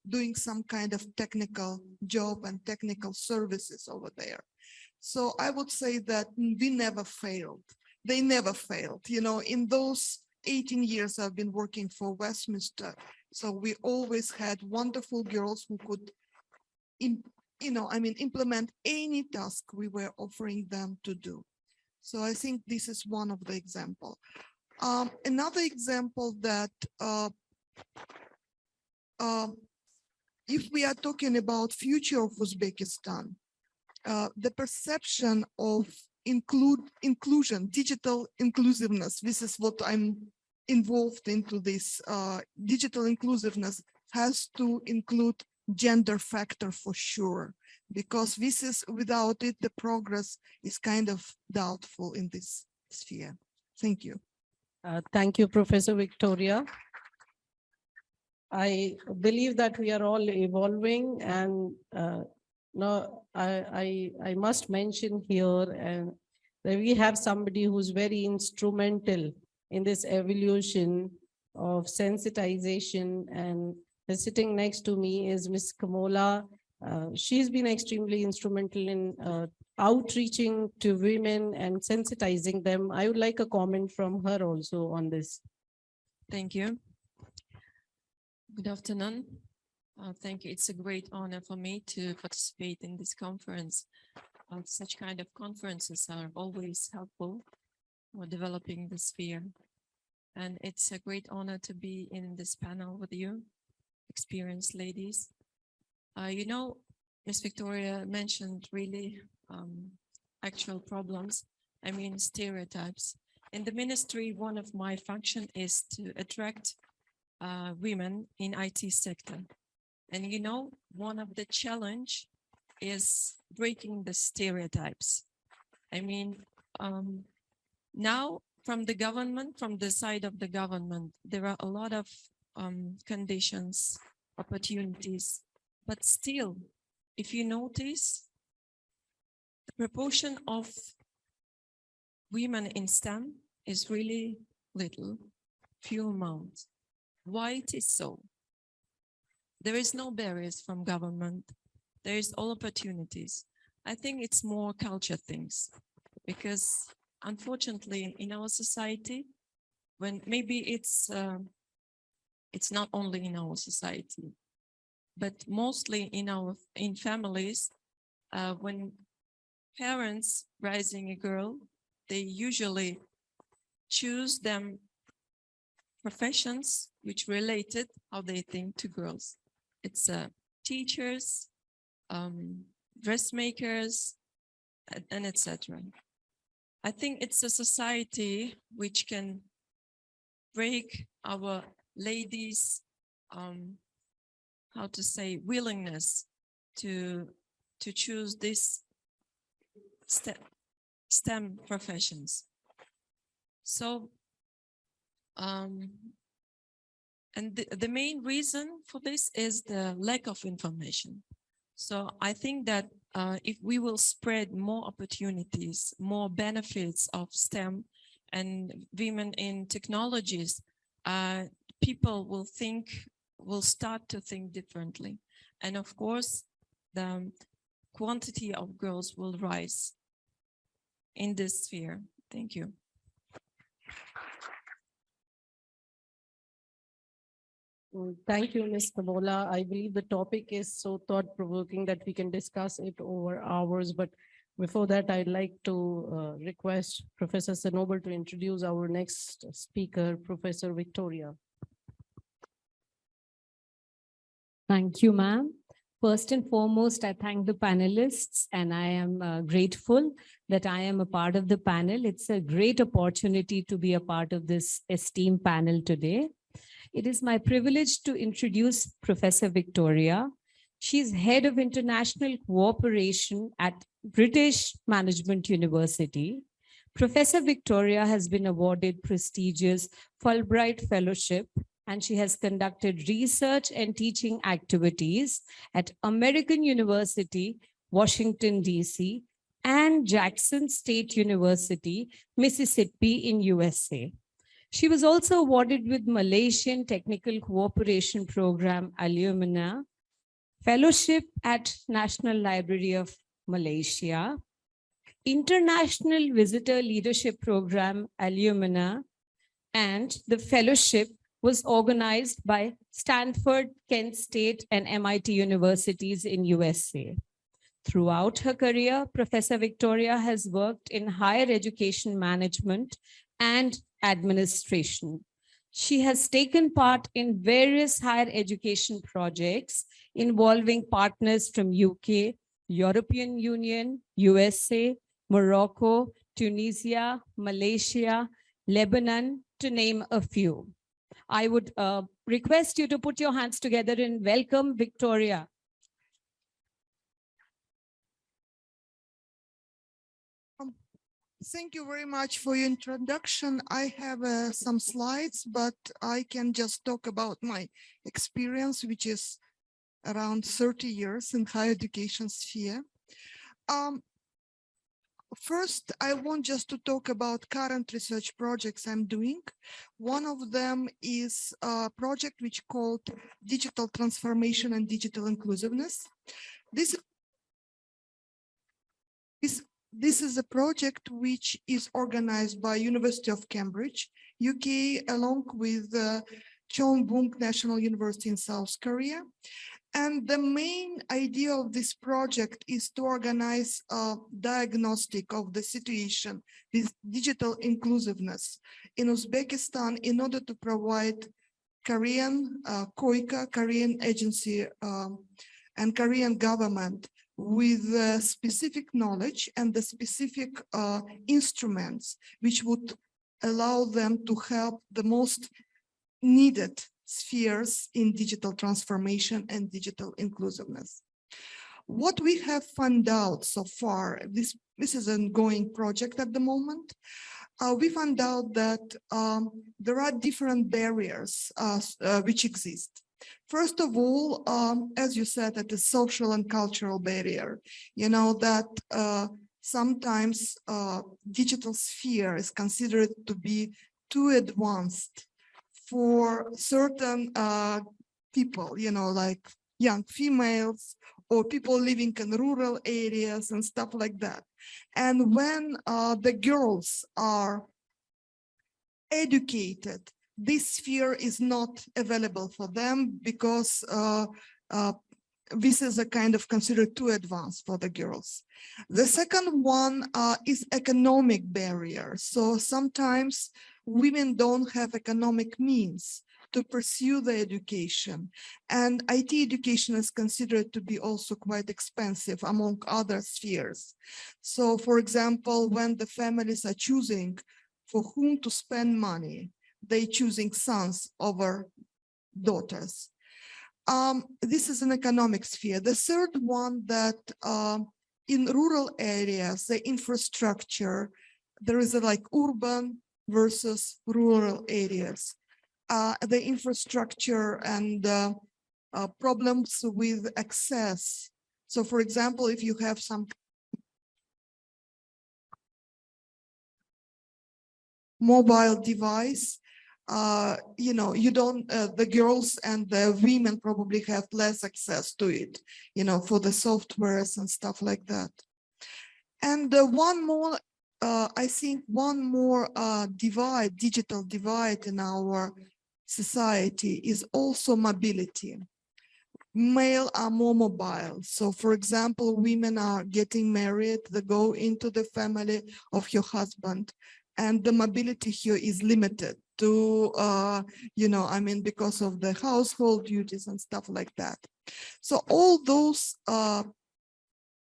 doing some kind of technical job and technical services over there. So I would say that we never failed. They never failed. In those 18 years I've been working for Westminster, so we always had wonderful girls who could, implement any task we were offering them to do. So I think this is one of the examples. Another example that if we are talking about future of Uzbekistan, the perception of inclusion, digital inclusiveness, this is what I'm involved into this. Digital inclusiveness has to include gender factor for sure, because this is, without it, the progress is kind of doubtful in this sphere. Thank you. Thank you, Professor Victoria. I believe that we are all evolving, and no, I must mention here and that we have somebody who's very instrumental in this evolution of sensitization, and sitting next to me is Ms. Kamola. She's been extremely instrumental in outreaching to women and sensitizing them. I would like a comment from her also on this. Thank you. Good afternoon. Thank you. It's a great honor for me to participate in this conference. Such kind of conferences are always helpful for developing the sphere. And it's a great honor to be in this panel with you, experienced ladies. Ms. Victoria mentioned really actual problems, stereotypes. In the ministry, one of my function is to attract women in IT sector. And you know, one of the challenge is breaking the stereotypes. I mean, now from the government, from the side of the government, there are a lot of conditions, opportunities, but still, if you notice, the proportion of women in STEM is really little, few amounts. Why it is so? There is no barriers from government. There is all opportunities. I think it's more culture things, because unfortunately in our society, when maybe it's not only in our society, but mostly in families, when parents raising a girl, they usually choose them professions which related how they think to girls. It's teachers, dressmakers, and etc. I think it's a society which can break our ladies' how to say, willingness to choose this STEM professions. So, and the main reason for this is the lack of information. So I think that if we will spread more opportunities, more benefits of STEM and women in technologies, people will start to think differently. And of course, the quantity of girls will rise in this sphere. Thank you. Thank you, Ms. Kabola. I believe the topic is so thought-provoking that we can discuss it over hours. But before that, I'd like to request Professor Sanoble to introduce our next speaker, Professor Victoria. Thank you, ma'am. First and foremost, I thank the panelists, and I am grateful that I am a part of the panel. It's a great opportunity to be a part of this esteemed panel today. It is my privilege to introduce Professor Victoria. She's head of international cooperation at British Management University. Professor Victoria has been awarded prestigious Fulbright Fellowship, and she has conducted research and teaching activities at American University, Washington, D.C., and Jackson State University, Mississippi in USA. She was also awarded with Malaysian Technical Cooperation Program Alumina, Fellowship at National Library of Malaysia, International Visitor Leadership Program Alumina, and the fellowship was organized by Stanford, Kent State, and MIT universities in USA. Throughout her career, Professor Victoria has worked in higher education management and administration. She has taken part in various higher education projects involving partners from UK, European Union, USA, Morocco, Tunisia, Malaysia, Lebanon, to name a few. I would request you to put your hands together and welcome Victoria. Thank you very much for your introduction. I have some slides, but I can just talk about my experience, which is around 30 years in higher education sphere. First, I want just to talk about current research projects I'm doing. One of them is a project which called Digital Transformation and Digital Inclusiveness. This is a project which is organized by University of Cambridge, UK, along with Cheongbuk National University in South Korea. And the main idea of this project is to organize a diagnostic of the situation with digital inclusiveness in Uzbekistan in order to provide Korean, KOICA, Korean agency, and Korean government with specific knowledge and the specific instruments which would allow them to help the most needed spheres in digital transformation and digital inclusiveness. What we have found out so far, this is an ongoing project at the moment. We found out that there are different barriers which exist. First of all, as you said, that the social and cultural barrier, you know, that sometimes digital sphere is considered to be too advanced for certain people, you know, like young females or people living in rural areas and stuff like that. And when the girls are educated, this sphere is not available for them because this is a kind of considered too advanced for the girls. The second one is economic barrier. So sometimes women don't have economic means to pursue the education. And IT education is considered to be also quite expensive among other spheres. So for example, when the families are choosing for whom to spend money, they choosing sons over daughters. This is an economic sphere. The third one that in rural areas, the infrastructure, there is a like urban versus rural areas. The infrastructure and problems with access. So for example, if you have some mobile device, you know, you don't, the girls and the women probably have less access to it, you know, for the softwares and stuff like that. And one more, I think one more divide, digital divide in our society is also mobility. Male are more mobile. So for example, women are getting married, they go into the family of your husband, and the mobility here is limited to, you know, I mean, because of the household duties and stuff like that. So all those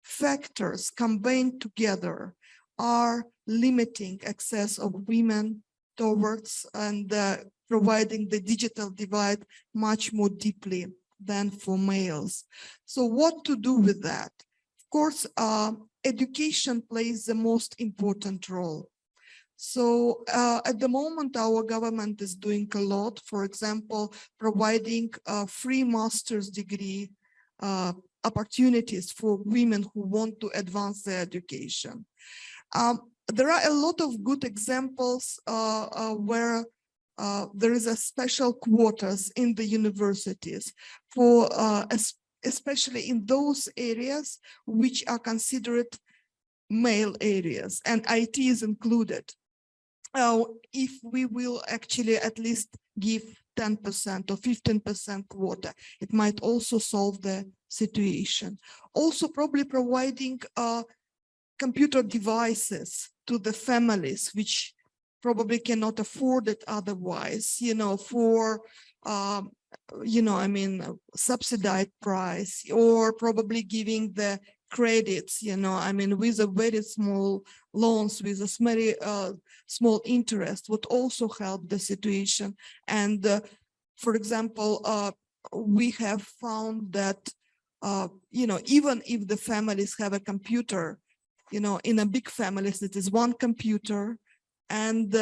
factors combined together are limiting access of women towards and providing the digital divide much more deeply than for males. So what to do with that? Of course, education plays the most important role. So at the moment, our government is doing a lot, for example, providing a free master's degree opportunities for women who want to advance their education. There are a lot of good examples where there is a special quotas in the universities for especially in those areas which are considered male areas, and IT is included. If we will actually at least give 10% or 15% quota, it might also solve the situation. Also probably providing computer devices to the families which probably cannot afford it otherwise, you know, for, you know, I mean, subsidized price, or probably giving the credits, you know, I mean, with a very small loans, with a very small interest would also help the situation. And for example, we have found that, you know, even if the families have a computer, you know, in a big families, it is one computer, and,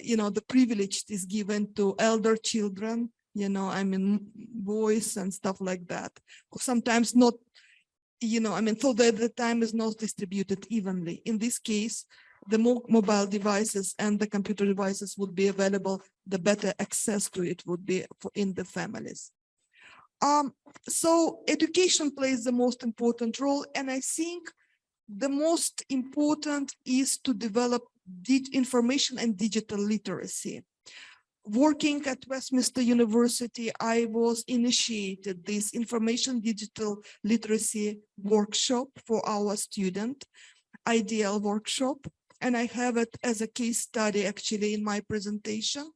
you know, the privilege is given to elder children, you know, I mean, boys and stuff like that. Sometimes not, you know, I mean, so that the time is not distributed evenly. In this case, the more mobile devices and the computer devices would be available, the better access to it would be in the families. So education plays the most important role, and I think the most important is to develop information and digital literacy. Working at Westminster University, I was initiated this information digital literacy workshop for our student, ideal workshop, and I have it as a case study actually in my presentation.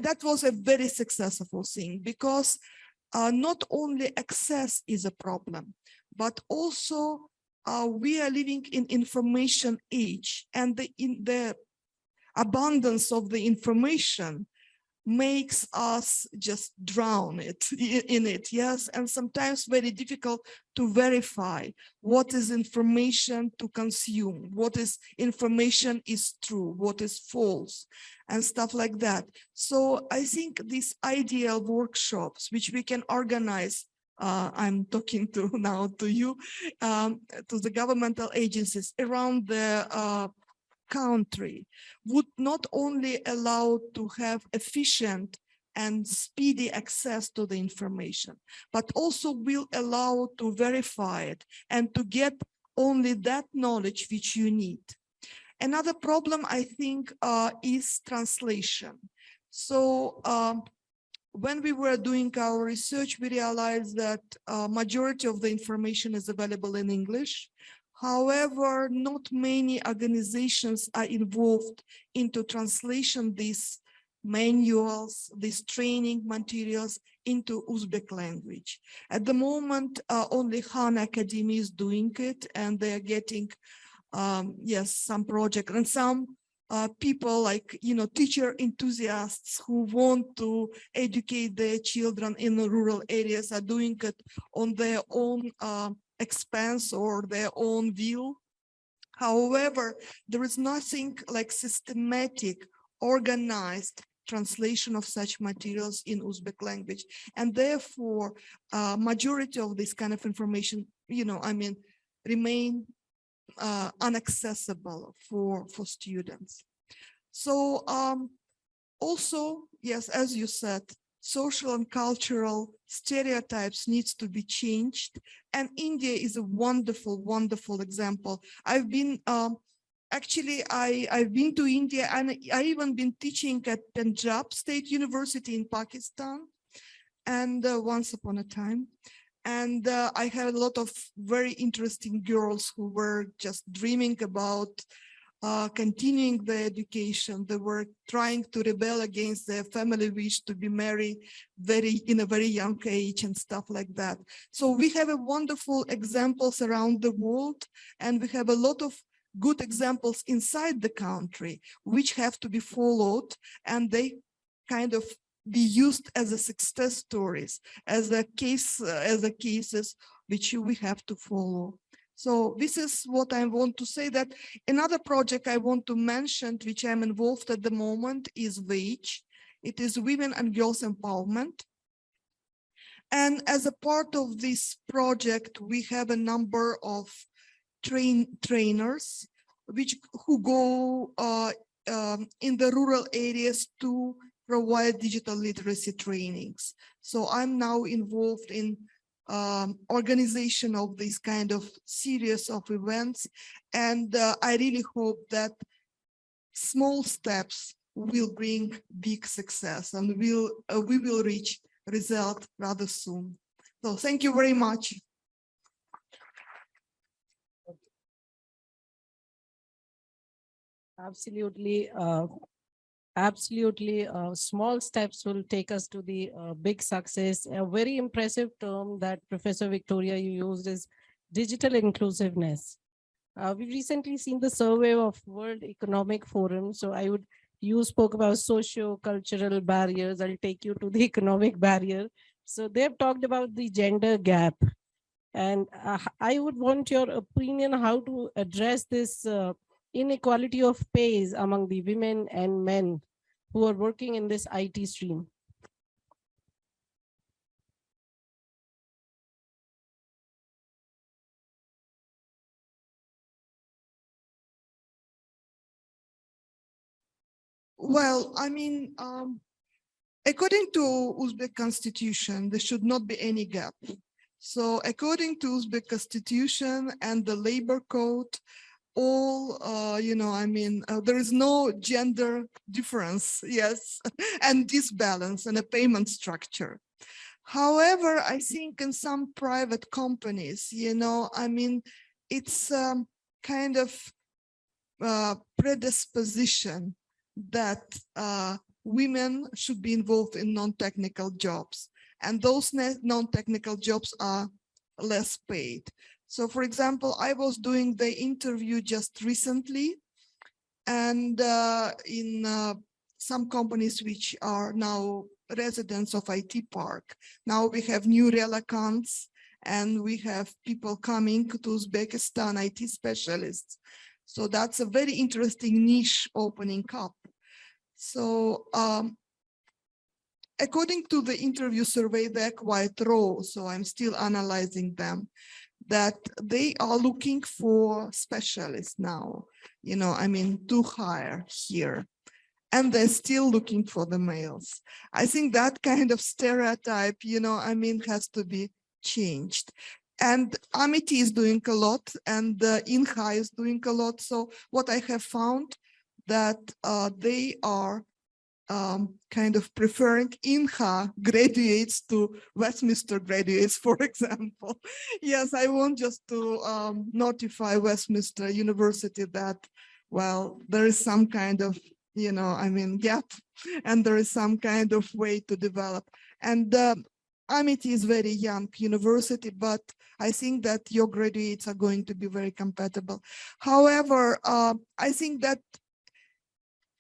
That was a very successful thing because not only access is a problem, but also we are living in information age, and in the abundance of the information makes us just drown in it, yes, and sometimes very difficult to verify what is information to consume, what is information is true, what is false, and stuff like that. So I think these ideal workshops, which we can organize, I'm talking to now to you, to the governmental agencies around the country, would not only allow to have efficient and speedy access to the information, but also will allow to verify it and to get only that knowledge which you need. Another problem, I think, is translation. So when we were doing our research, we realized that majority of the information is available in English. However, not many organizations are involved into translation these manuals, these training materials into Uzbek language. At the moment, only Khan Academy is doing it, and they are getting, yes, some project and some people like, teacher enthusiasts who want to educate their children in the rural areas are doing it on their own expense or their own view. However, there is nothing like systematic, organized translation of such materials in Uzbek language. And therefore, majority of this kind of information, remain inaccessible for students. So also, yes, as you said, social and cultural stereotypes needs to be changed. And India is a wonderful, wonderful example. I've been, actually, I've been to India, and I even been teaching at Punjab State University in Pakistan, and once upon a time. And I had a lot of very interesting girls who were just dreaming about continuing their education. They were trying to rebel against their family wish to be married in a very young age and stuff like that. So we have a wonderful examples around the world, and we have a lot of good examples inside the country which have to be followed, and they kind of be used as a success stories, as a case, as a cases which we have to follow. So this is what I want to say. That another project I want to mention, which I'm involved at the moment, is WAGE. It is Women and Girls Empowerment. And as a part of this project, we have a number of trainers who go in the rural areas to provide digital literacy trainings. So I'm now involved in organization of this kind of series of events. And I really hope that small steps will bring big success, and we will reach result rather soon. So thank you very much. Absolutely. Absolutely. Small steps will take us to the big success. A very impressive term that Professor Victoria, you used is digital inclusiveness. We've recently seen the survey of World Economic Forum. So you spoke about socio-cultural barriers. I'll take you to the economic barrier. So they've talked about the gender gap. And I would want your opinion how to address this inequality of pays among the women and men who are working in this IT stream. Well, I mean, according to Uzbek constitution, there should not be any gap. So according to Uzbek constitution and the labor code, all, there is no gender difference, yes, and disbalance in a payment structure. However, I think in some private companies, it's kind of predisposition that women should be involved in non-technical jobs, and those non-technical jobs are less paid. So for example, I was doing the interview just recently, and in some companies which are now residents of IT Park. Now we have new relacants and we have people coming to Uzbekistan, IT specialists. So that's a very interesting niche opening up. So according to the interview survey, they're quite raw, so I'm still analyzing them, that they are looking for specialists now, to hire here. And they're still looking for the males. I think that kind of stereotype, has to be changed. And Amity is doing a lot, and INHA is doing a lot. So what I have found that they are kind of preferring INHA graduates to Westminster graduates, for example. Yes, I want just to notify Westminster University that, well, there is some kind of, gap, and there is some kind of way to develop. And Amity is very young university, but I think that your graduates are going to be very compatible. However, I think that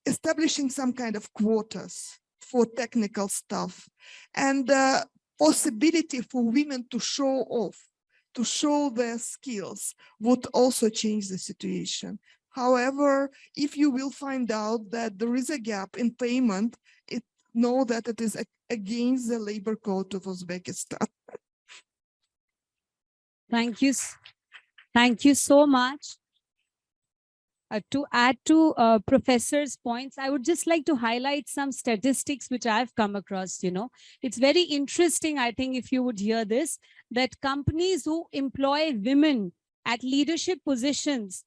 establishing some kind of quotas for technical stuff and possibility for women to show off, to show their skills would also change the situation. However, if you will find out that there is a gap in payment, know that it is against the labor code of Uzbekistan. Thank you. Thank you so much. To add to Professor's points, I would just like to highlight some statistics which I've come across. It's very interesting, I think, if you would hear this, that companies who employ women at leadership positions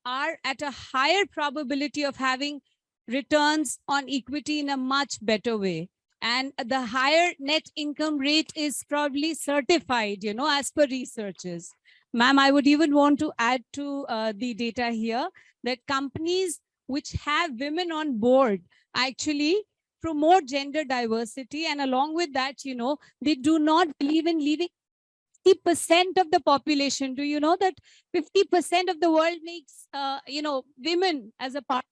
are at a higher probability of having returns on equity in a much better way. And the higher net income rate is probably certified, as per researchers. Ma'am, I would even want to add to the data here that companies which have women on board actually promote gender diversity. And along with that, they do not believe in leaving 50% of the population. Do you know that 50% of the world makes, women as a part?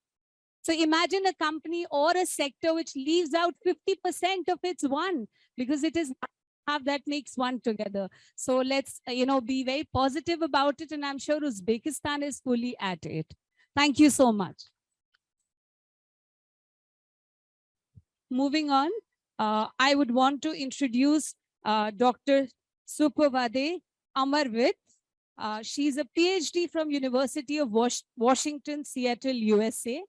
So imagine a company or a sector which leaves out 50% of its one, because it is half that makes one together. So let's, be very positive about it. And I'm sure Uzbekistan is fully at it. Thank you so much. Moving on, I would want to introduce Dr. Supavade Amarvit. She's a PhD from University of Washington, Seattle, USA,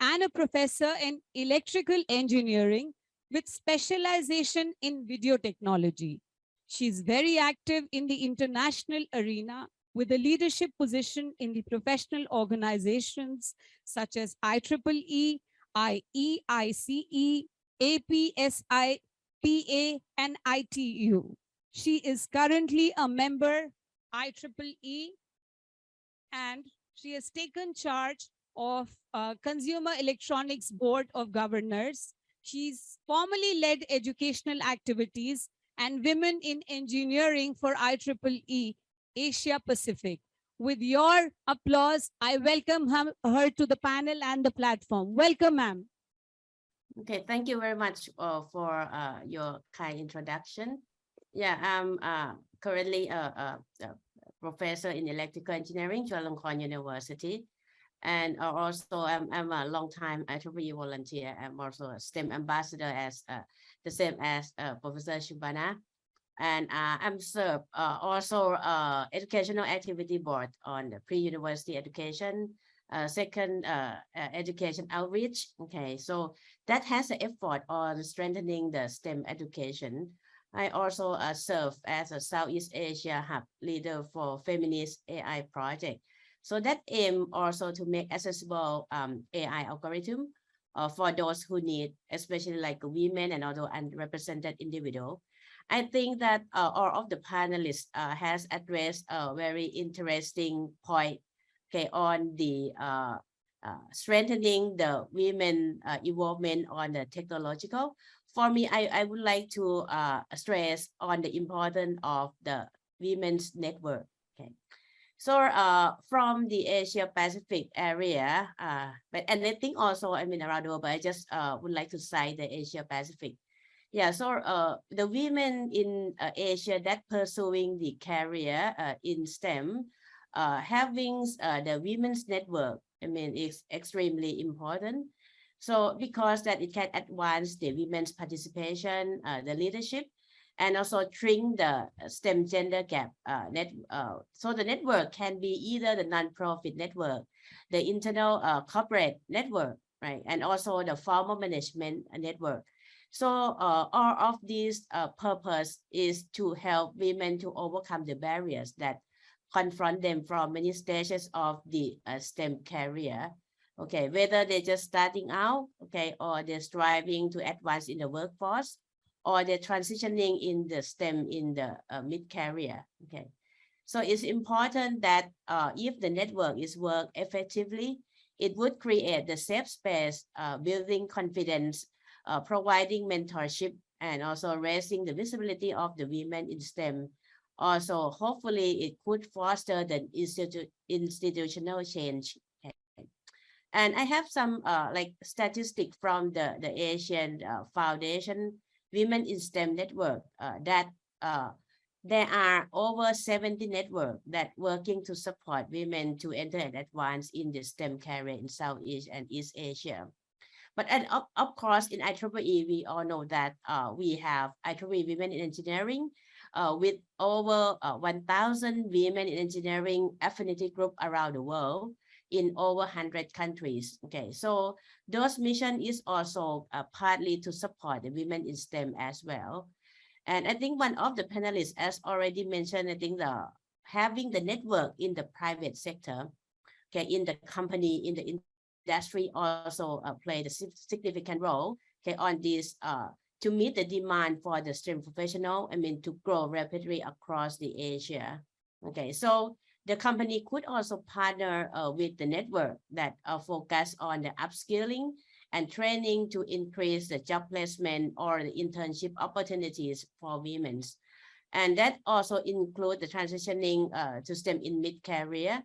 and a professor in electrical engineering with specialization in video technology. She's very active in the international arena with a leadership position in the professional organizations such as IEEE, IEICE, APSI, PA, and ITU. She is currently a member IEEE, and she has taken charge of Consumer Electronics Board of Governors. She's formally led educational activities and women in engineering for IEEE Asia Pacific. With your applause, I welcome her to the panel and the platform. Welcome, ma'am. Okay, thank you very much for your kind introduction. Yeah, I'm currently a professor in electrical engineering, Chulalongkorn University. And also I'm a long-time IEEE volunteer. I'm also a STEM ambassador as the same as Professor Shubhana. And I'm served also educational activity board on the pre-university education, second education outreach. Okay, so that has an effort on strengthening the STEM education. I also serve as a Southeast Asia hub leader for Feminist AI project. So that aim also to make accessible AI algorithm for those who need, especially like women and other underrepresented individual. I think that all of the panelists has addressed a very interesting point, okay, on the strengthening the women involvement on the technological. For me, I would like to stress on the importance of the women's network. Okay, So from the Asia Pacific area, and I think also, I mean, around the world, but I just would like to cite the Asia Pacific. Yeah, so the women in Asia that pursuing the career in STEM, having the women's network, I mean, is extremely important. So because that it can advance the women's participation, the leadership, and also shrink the STEM gender gap. So the network can be either the non-profit network, the internal corporate network, right, and also the formal management network. So all of these purpose is to help women to overcome the barriers that confront them from many stages of the STEM career. Okay, whether they're just starting out, okay, or they're striving to advance in the workforce, or they're transitioning in the STEM in the mid-career. Okay, so it's important that if the network is worked effectively, it would create the safe space, building confidence, providing mentorship, and also raising the visibility of the women in STEM. Also, hopefully, it could foster the institutional change. Okay. And I have some like statistic from the Asian Foundation Women in STEM Network that there are over 70 networks that working to support women to enter and advance in the STEM career in Southeast and East Asia. But and of course, in IEEE, we all know that we have IEEE Women in Engineering with over 1,000 women in engineering affinity group around the world in over 100 countries. Okay, so those mission is also partly to support the women in STEM as well. And I think one of the panelists, as already mentioned, I think having the network in the private sector, okay, in the company, in the industry also played a significant role, okay, on this to meet the demand for the STEM professional, I mean, to grow rapidly across the Asia. Okay, so the company could also partner with the network that focus on the upskilling and training to increase the job placement or the internship opportunities for women. And that also include the transitioning to STEM in mid-career,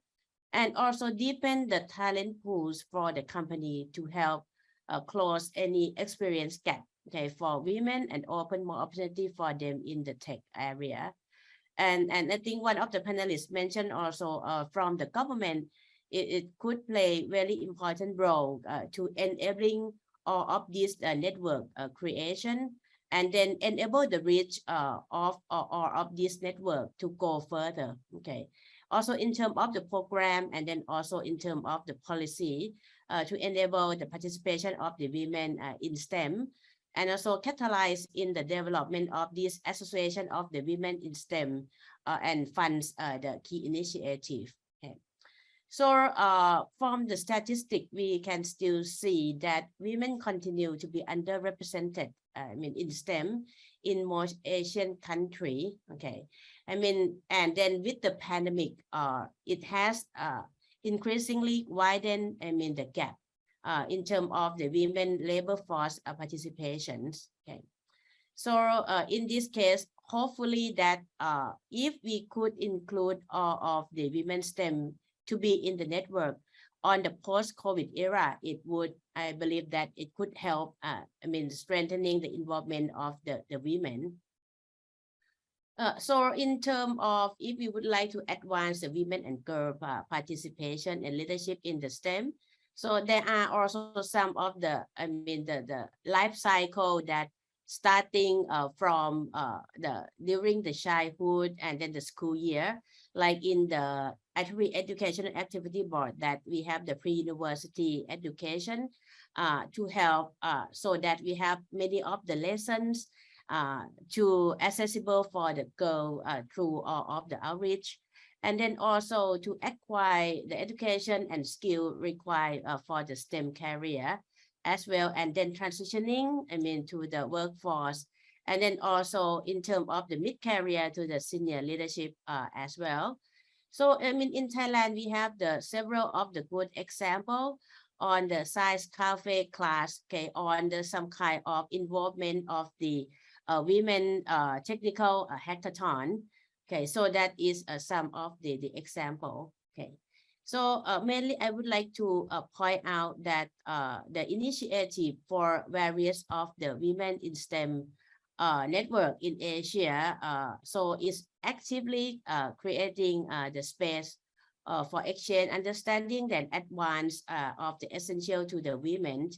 and also deepen the talent pools for the company to help close any experience gap, okay, for women and open more opportunity for them in the tech area. And I think one of the panelists mentioned also from the government, it could play very important role to enabling all of this network creation, and then enable the reach of this network to go further. Okay, also in terms of the program, and then also in terms of the policy to enable the participation of the women in STEM, and also catalyze in the development of this association of the women in STEM and funds the key initiative. Okay. So from the statistic, we can still see that women continue to be underrepresented, I mean, in STEM in most Asian country. Okay, I mean, and then with the pandemic, it has increasingly widened, I mean, the gap in terms of the women labor force participations. Okay, so in this case, hopefully that if we could include all of the women STEM to be in the network on the post-COVID era, it would, I believe that it could help, I mean, strengthening the involvement of the women. So in terms of if we would like to advance the women and girl participation and leadership in the STEM, so there are also some of the, I mean, the life cycle that starting from during the childhood and then the school year, like in the Educational Activity Board, that we have the pre-university education to help so that we have many of the lessons to accessible for the girl through all of the outreach, and then also to acquire the education and skill required for the STEM career as well, and then transitioning, I mean, to the workforce, and then also in terms of the mid-career to the senior leadership as well. So, I mean, in Thailand, we have the several of the good example on the science cafe class, okay, on the some kind of involvement of the women technical hackathon, Okay, so that is some of the example. Okay, so mainly I would like to point out that the initiative for various of the women in STEM network in Asia, so is actively creating the space for exchange, understanding that advance of the essential to the women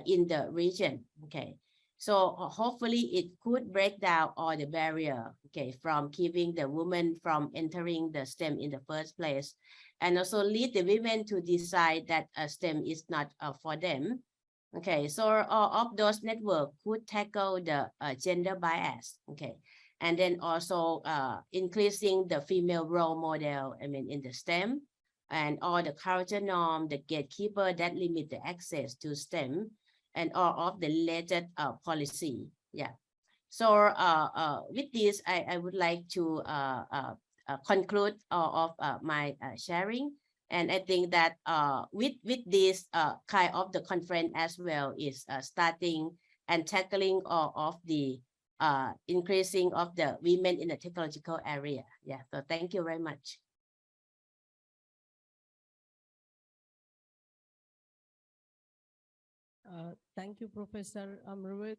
in the region. Okay, so hopefully it could break down all the barrier, okay, from keeping the women from entering the STEM in the first place, and also lead the women to decide that STEM is not for them. Okay, so all of those networks could tackle the gender bias. Okay, and then also increasing the female role model, I mean, in the STEM, and all the culture norm, the gatekeeper that limit the access to STEM, and all of the related policy. Yeah. So with this, I would like to conclude all of my sharing. And I think that with this kind of the conference as well is starting and tackling all of the increasing of the women in the technological area. Yeah, so thank you very much. Thank you, Professor Amrut.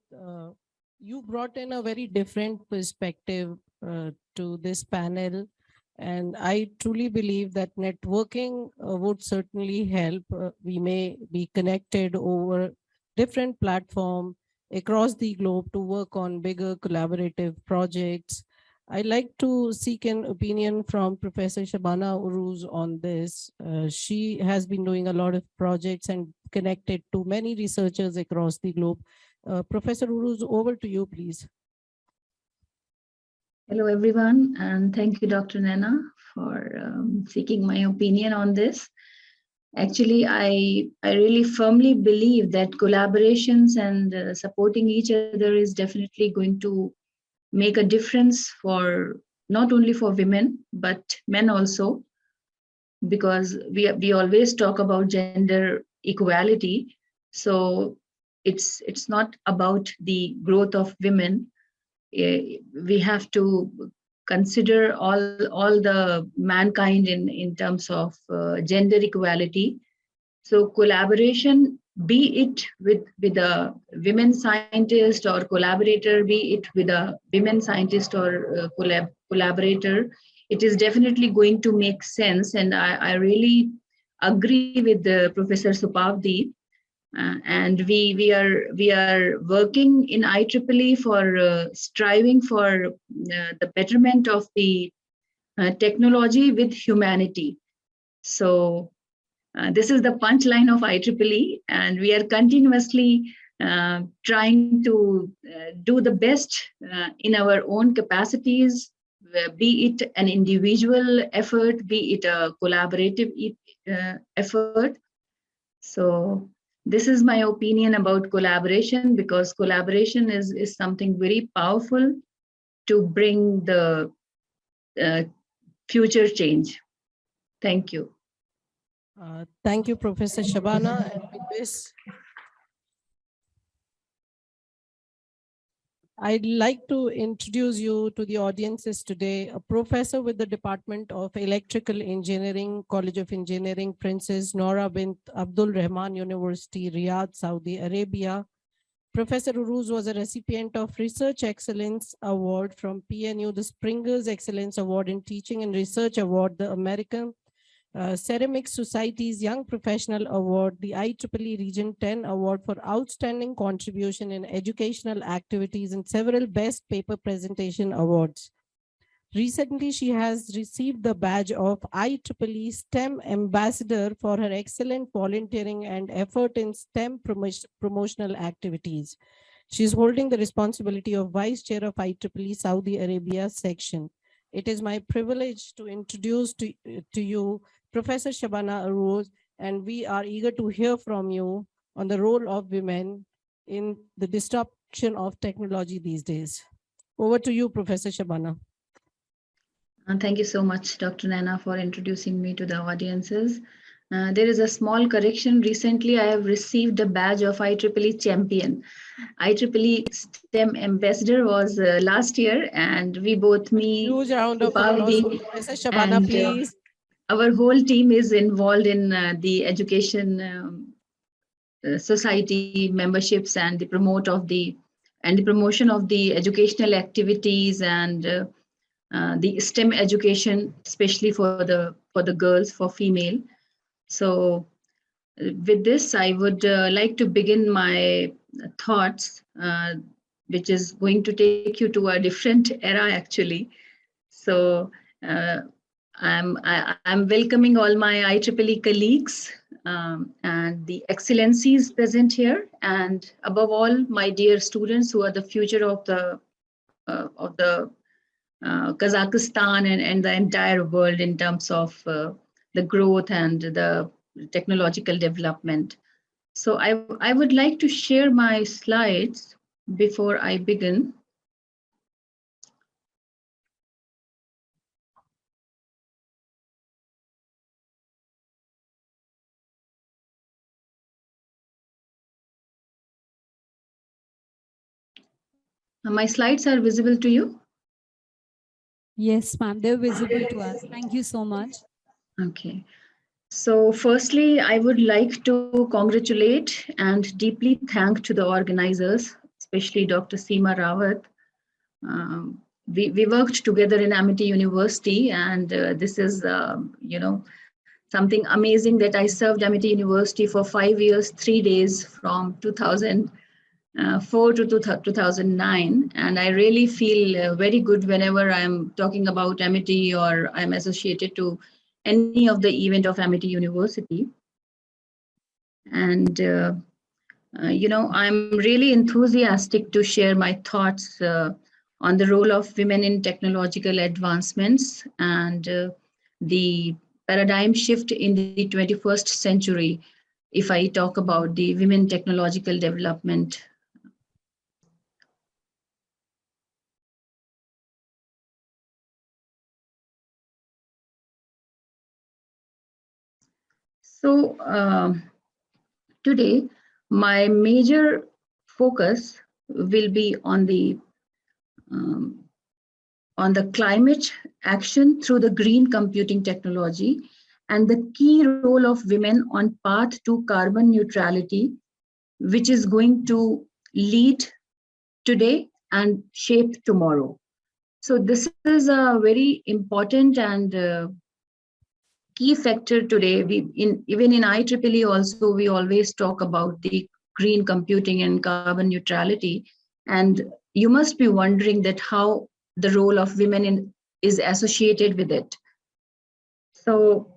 You brought in a very different perspective to this panel. And I truly believe that networking would certainly help. We may be connected over different platforms across the globe to work on bigger collaborative projects. I'd like to seek an opinion from Professor Shabana Uruz on this. She has been doing a lot of projects and connected to many researchers across the globe. Professor Uruz, over to you, please. Hello, everyone, and thank you, Dr. Nana, for seeking my opinion on this. Actually, I really firmly believe that collaborations and supporting each other is definitely going to make a difference for not only for women, but men also, because we always talk about gender equality. So it's not about the growth of women. We have to consider all the mankind in terms of gender equality. So collaboration, be it with a women scientist or collaborator, be it with a women scientist or collaborator, it is definitely going to make sense. And I really agree with Professor Supavdi. And we are working in IEEE for striving for the betterment of the technology with humanity. So this is the punchline of IEEE, and we are continuously trying to do the best in our own capacities, be it an individual effort, be it a collaborative effort. So this is my opinion about collaboration, because collaboration is something very powerful to bring the future change. Thank you. Thank you, Professor Shabana. And with this, I'd like to introduce you to the audiences today, a professor with the Department of Electrical Engineering, College of Engineering, Princess Noura bint Abdul Rahman University, Riyadh, Saudi Arabia. Professor Uruz was a recipient of Research Excellence Award from PNU, the Springer's Excellence Award in Teaching and Research Award, the American Ceramic Society's Young Professional Award, the IEEE Region 10 Award for Outstanding Contribution in Educational Activities, and several Best Paper Presentation Awards. Recently, she has received the badge of IEEE STEM Ambassador for her excellent volunteering and effort in STEM promotional activities. She is holding the responsibility of Vice Chair of IEEE Saudi Arabia section. It is my privilege to introduce to you Professor Shabana Uruz, and we are eager to hear from you on the role of women in the disruption of technology these days. Over to you, Professor Shabana. Thank you so much, Dr. Nana, for introducing me to the audiences. There is a small correction. Recently, I have received a badge of IEEE champion. IEEE STEM ambassador was last year, and we both, me, Huge round of applause for Professor Shabana, and please. our whole team is involved in the education society memberships and the promotion of the educational activities and the STEM education, especially for the girls, for female. So with this, I would like to begin my thoughts, which is going to take you to a different era, actually. So I'm welcoming all my IEEE colleagues and the excellencies present here, and above all, my dear students who are the future of the Kazakhstan and the entire world in terms of the growth and the technological development. So I would like to share my slides before I begin. My slides are visible to you? Yes, ma'am, they're visible to us. Thank you so much. Okay. So firstly, I would like to congratulate and deeply thank to the organizers, especially Dr. Seema Rawat. We worked together in Amity University, and this is, something amazing that I served Amity University for 5 years, 3 days from 2004 to 2009. And I really feel very good whenever I'm talking about Amity or I'm associated to any of the event of Amity University. And, I'm really enthusiastic to share my thoughts on the role of women in technological advancements and the paradigm shift in the 21st century, if I talk about the women technological development. So today, my major focus will be on the climate action through the green computing technology and the key role of women on path to carbon neutrality, which is going to lead today and shape tomorrow. So this is a very important and key factor today. Even in IEEE also, we always talk about the green computing and carbon neutrality. And you must be wondering that how the role of women is associated with it. So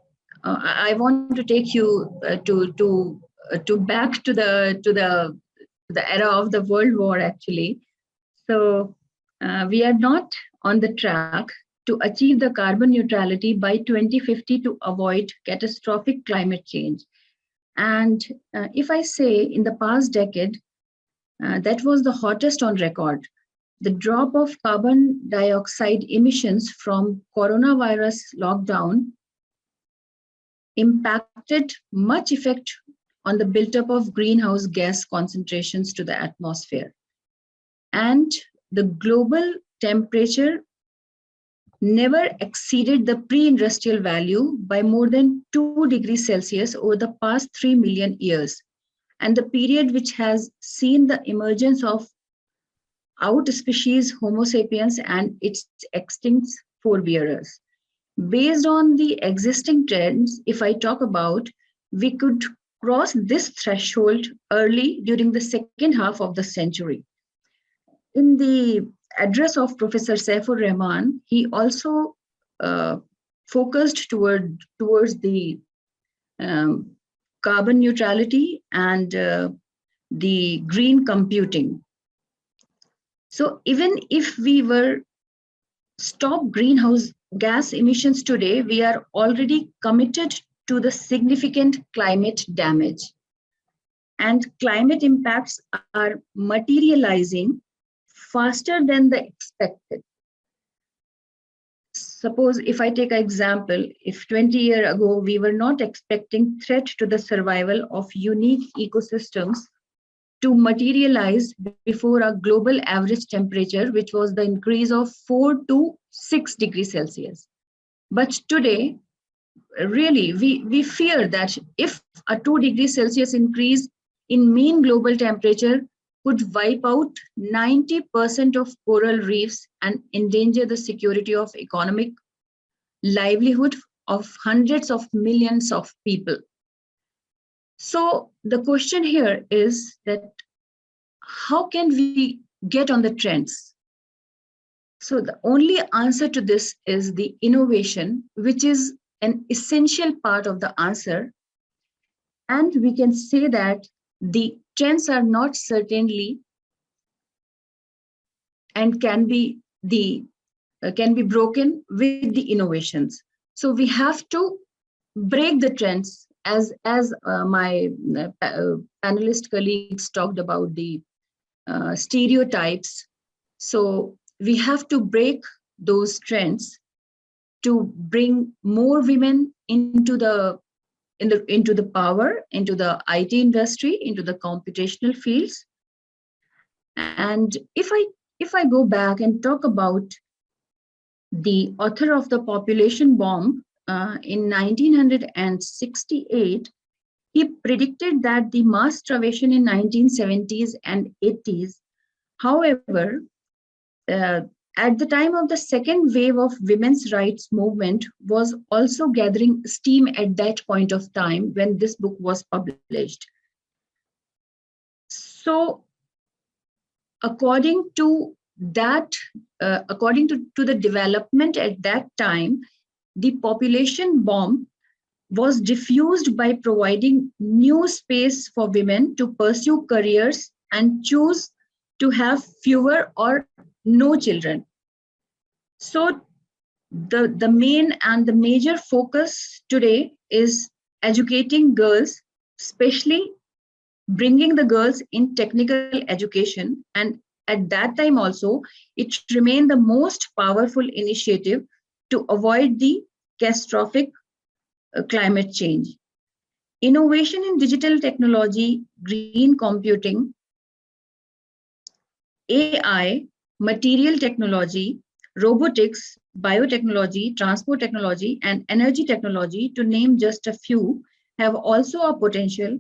I want to take you to back to the era of the World War, actually. So we are not on the track to achieve the carbon neutrality by 2050 to avoid catastrophic climate change. And if I say in the past decade, that was the hottest on record. The drop of carbon dioxide emissions from coronavirus lockdown impacted much effect on the buildup of greenhouse gas concentrations to the atmosphere. And the global temperature never exceeded the pre-industrial value by more than 2 degrees Celsius over the past 3 million years, and the period which has seen the emergence of outspecies Homo sapiens and its extinct forebearers. Based on the existing trends, if I talk about, we could cross this threshold early during the second half of the century. In the address of Professor Saifur Rahman, he also focused towards the carbon neutrality and the green computing. So even if we were stop greenhouse gas emissions today, we are already committed to the significant climate damage. And climate impacts are materializing faster than the expected. suppose if I take an example, if 20 years ago, we were not expecting threat to the survival of unique ecosystems to materialize before a global average temperature, which was the increase of 4 to 6 degrees Celsius. But today, really, we fear that if a 2 degrees Celsius increase in mean global temperature could wipe out 90% of coral reefs and endanger the security of economic livelihood of hundreds of millions of people. So the question here is that how can we get on the trends? So the only answer to this is the innovation, which is an essential part of the answer. And we can say that the trends are not certainly and can be broken with the innovations. So we have to break the trends, as my panelist colleagues talked about the stereotypes. So we have to break those trends to bring more women into the power, into the IT industry, into the computational fields. And if I go back and talk about the author of the population bomb in 1968, he predicted that the mass starvation in 1970s and 80s. However, at the time of the second wave of women's rights movement was also gathering steam at that point of time when this book was published. So according to that, according to the development at that time, the population bomb was diffused by providing new space for women to pursue careers and choose to have fewer or no children. So the main and the major focus today is educating girls, especially bringing the girls in technical education. And at that time also, it remained the most powerful initiative to avoid the catastrophic climate change. Innovation in digital technology, green computing, AI, material technology, robotics, biotechnology, transport technology, and energy technology, to name just a few, have also a potential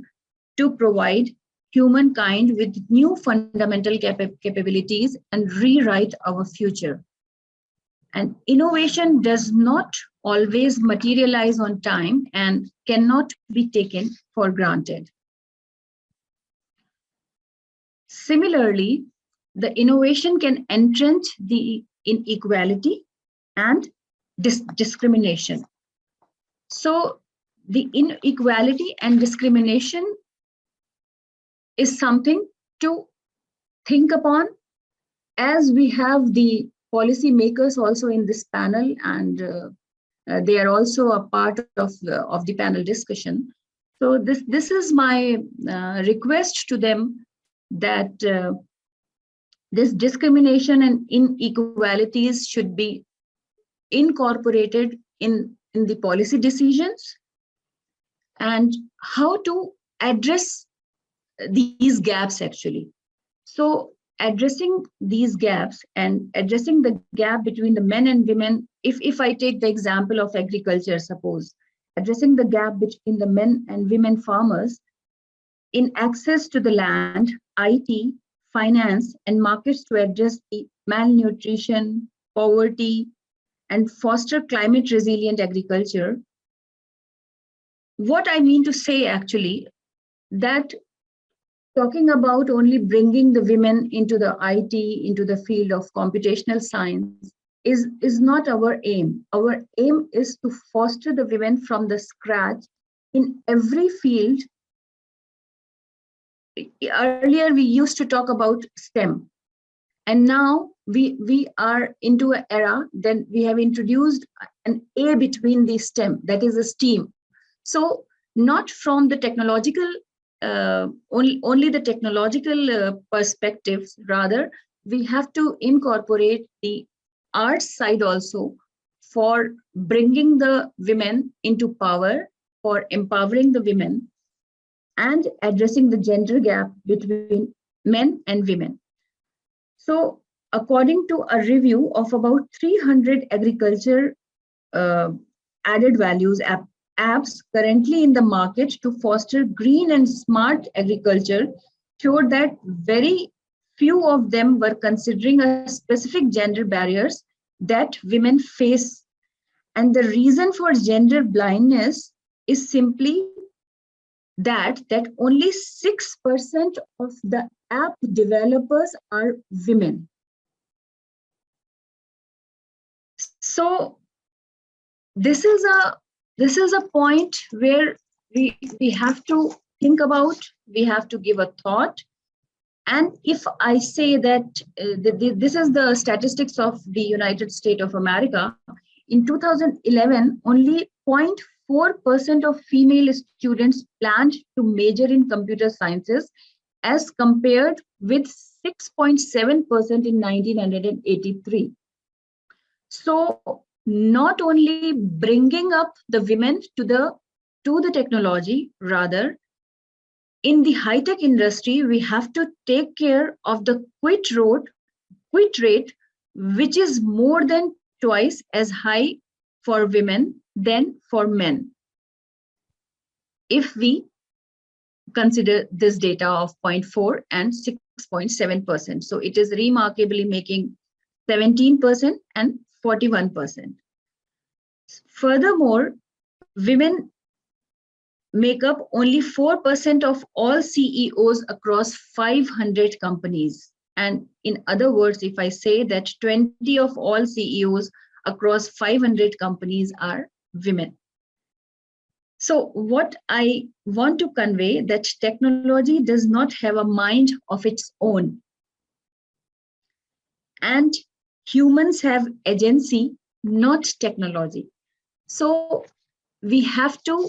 to provide humankind with new fundamental capabilities and rewrite our future. And innovation does not always materialize on time and cannot be taken for granted. Similarly, the innovation can entrench the inequality and discrimination. So the inequality and discrimination is something to think upon, as we have the policy makers also in this panel, and they are also a part of the panel discussion. So this is my request to them, that this discrimination and inequalities should be incorporated in the policy decisions, and how to address these gaps actually. So addressing these gaps and addressing the gap between the men and women, if I take the example of agriculture, suppose, addressing the gap between the men and women farmers in access to the land, IT, finance, and markets to address the malnutrition, poverty, and foster climate resilient agriculture. What I mean to say actually, that talking about only bringing the women into the IT, into the field of computational science is not our aim. Our aim is to foster the women from the scratch in every field. Earlier, we used to talk about STEM, and now we are into an era, then we have introduced an A between the STEM, that is a STEAM. So not from the technological, only the technological perspectives, rather we have to incorporate the arts side also for bringing the women into power, for empowering the women, and addressing the gender gap between men and women. So according to a review of about 300 agriculture added values apps currently in the market to foster green and smart agriculture, showed that very few of them were considering a specific gender barriers that women face. And the reason for gender blindness is simply that only 6% of the app developers are women. So this is a point where we have to think about, we have to give a thought. And if I say that this is the statistics of the United States of America, in 2011, only 0.4% of female students planned to major in computer sciences, as compared with 6.7% in 1983. So not only bringing up the women to the technology, rather in the high-tech industry, we have to take care of the quit rate, which is more than twice as high for women than for men. If we consider this data of 0.4 and 6.7%. So it is remarkably making 17% and 41%. Furthermore, women make up only 4% of all CEOs across 500 companies. And in other words, if I say that 20 of all CEOs across 500 companies are women. So what I want to convey, that technology does not have a mind of its own. And humans have agency, not technology. So we have to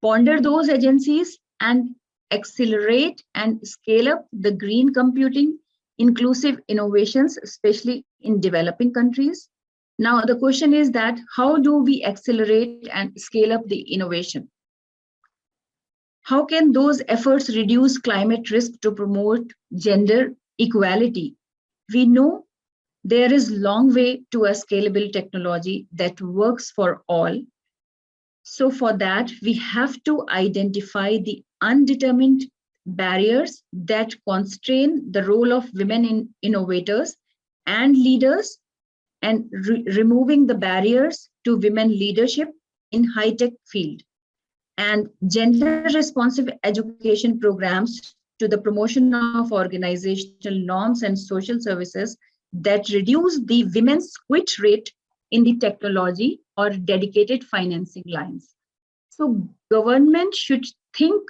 ponder those agencies and accelerate and scale up the green computing, inclusive innovations, especially in developing countries. Now, the question is that how do we accelerate and scale up the innovation? How can those efforts reduce climate risk to promote gender equality? We know there is a long way to a scalable technology that works for all. So for that, we have to identify the undetermined barriers that constrain the role of women in innovators and leaders, and removing the barriers to women leadership in high-tech field, and gender-responsive education programs to the promotion of organizational norms and social services that reduce the women's quit rate in the technology or dedicated financing lines. So government should think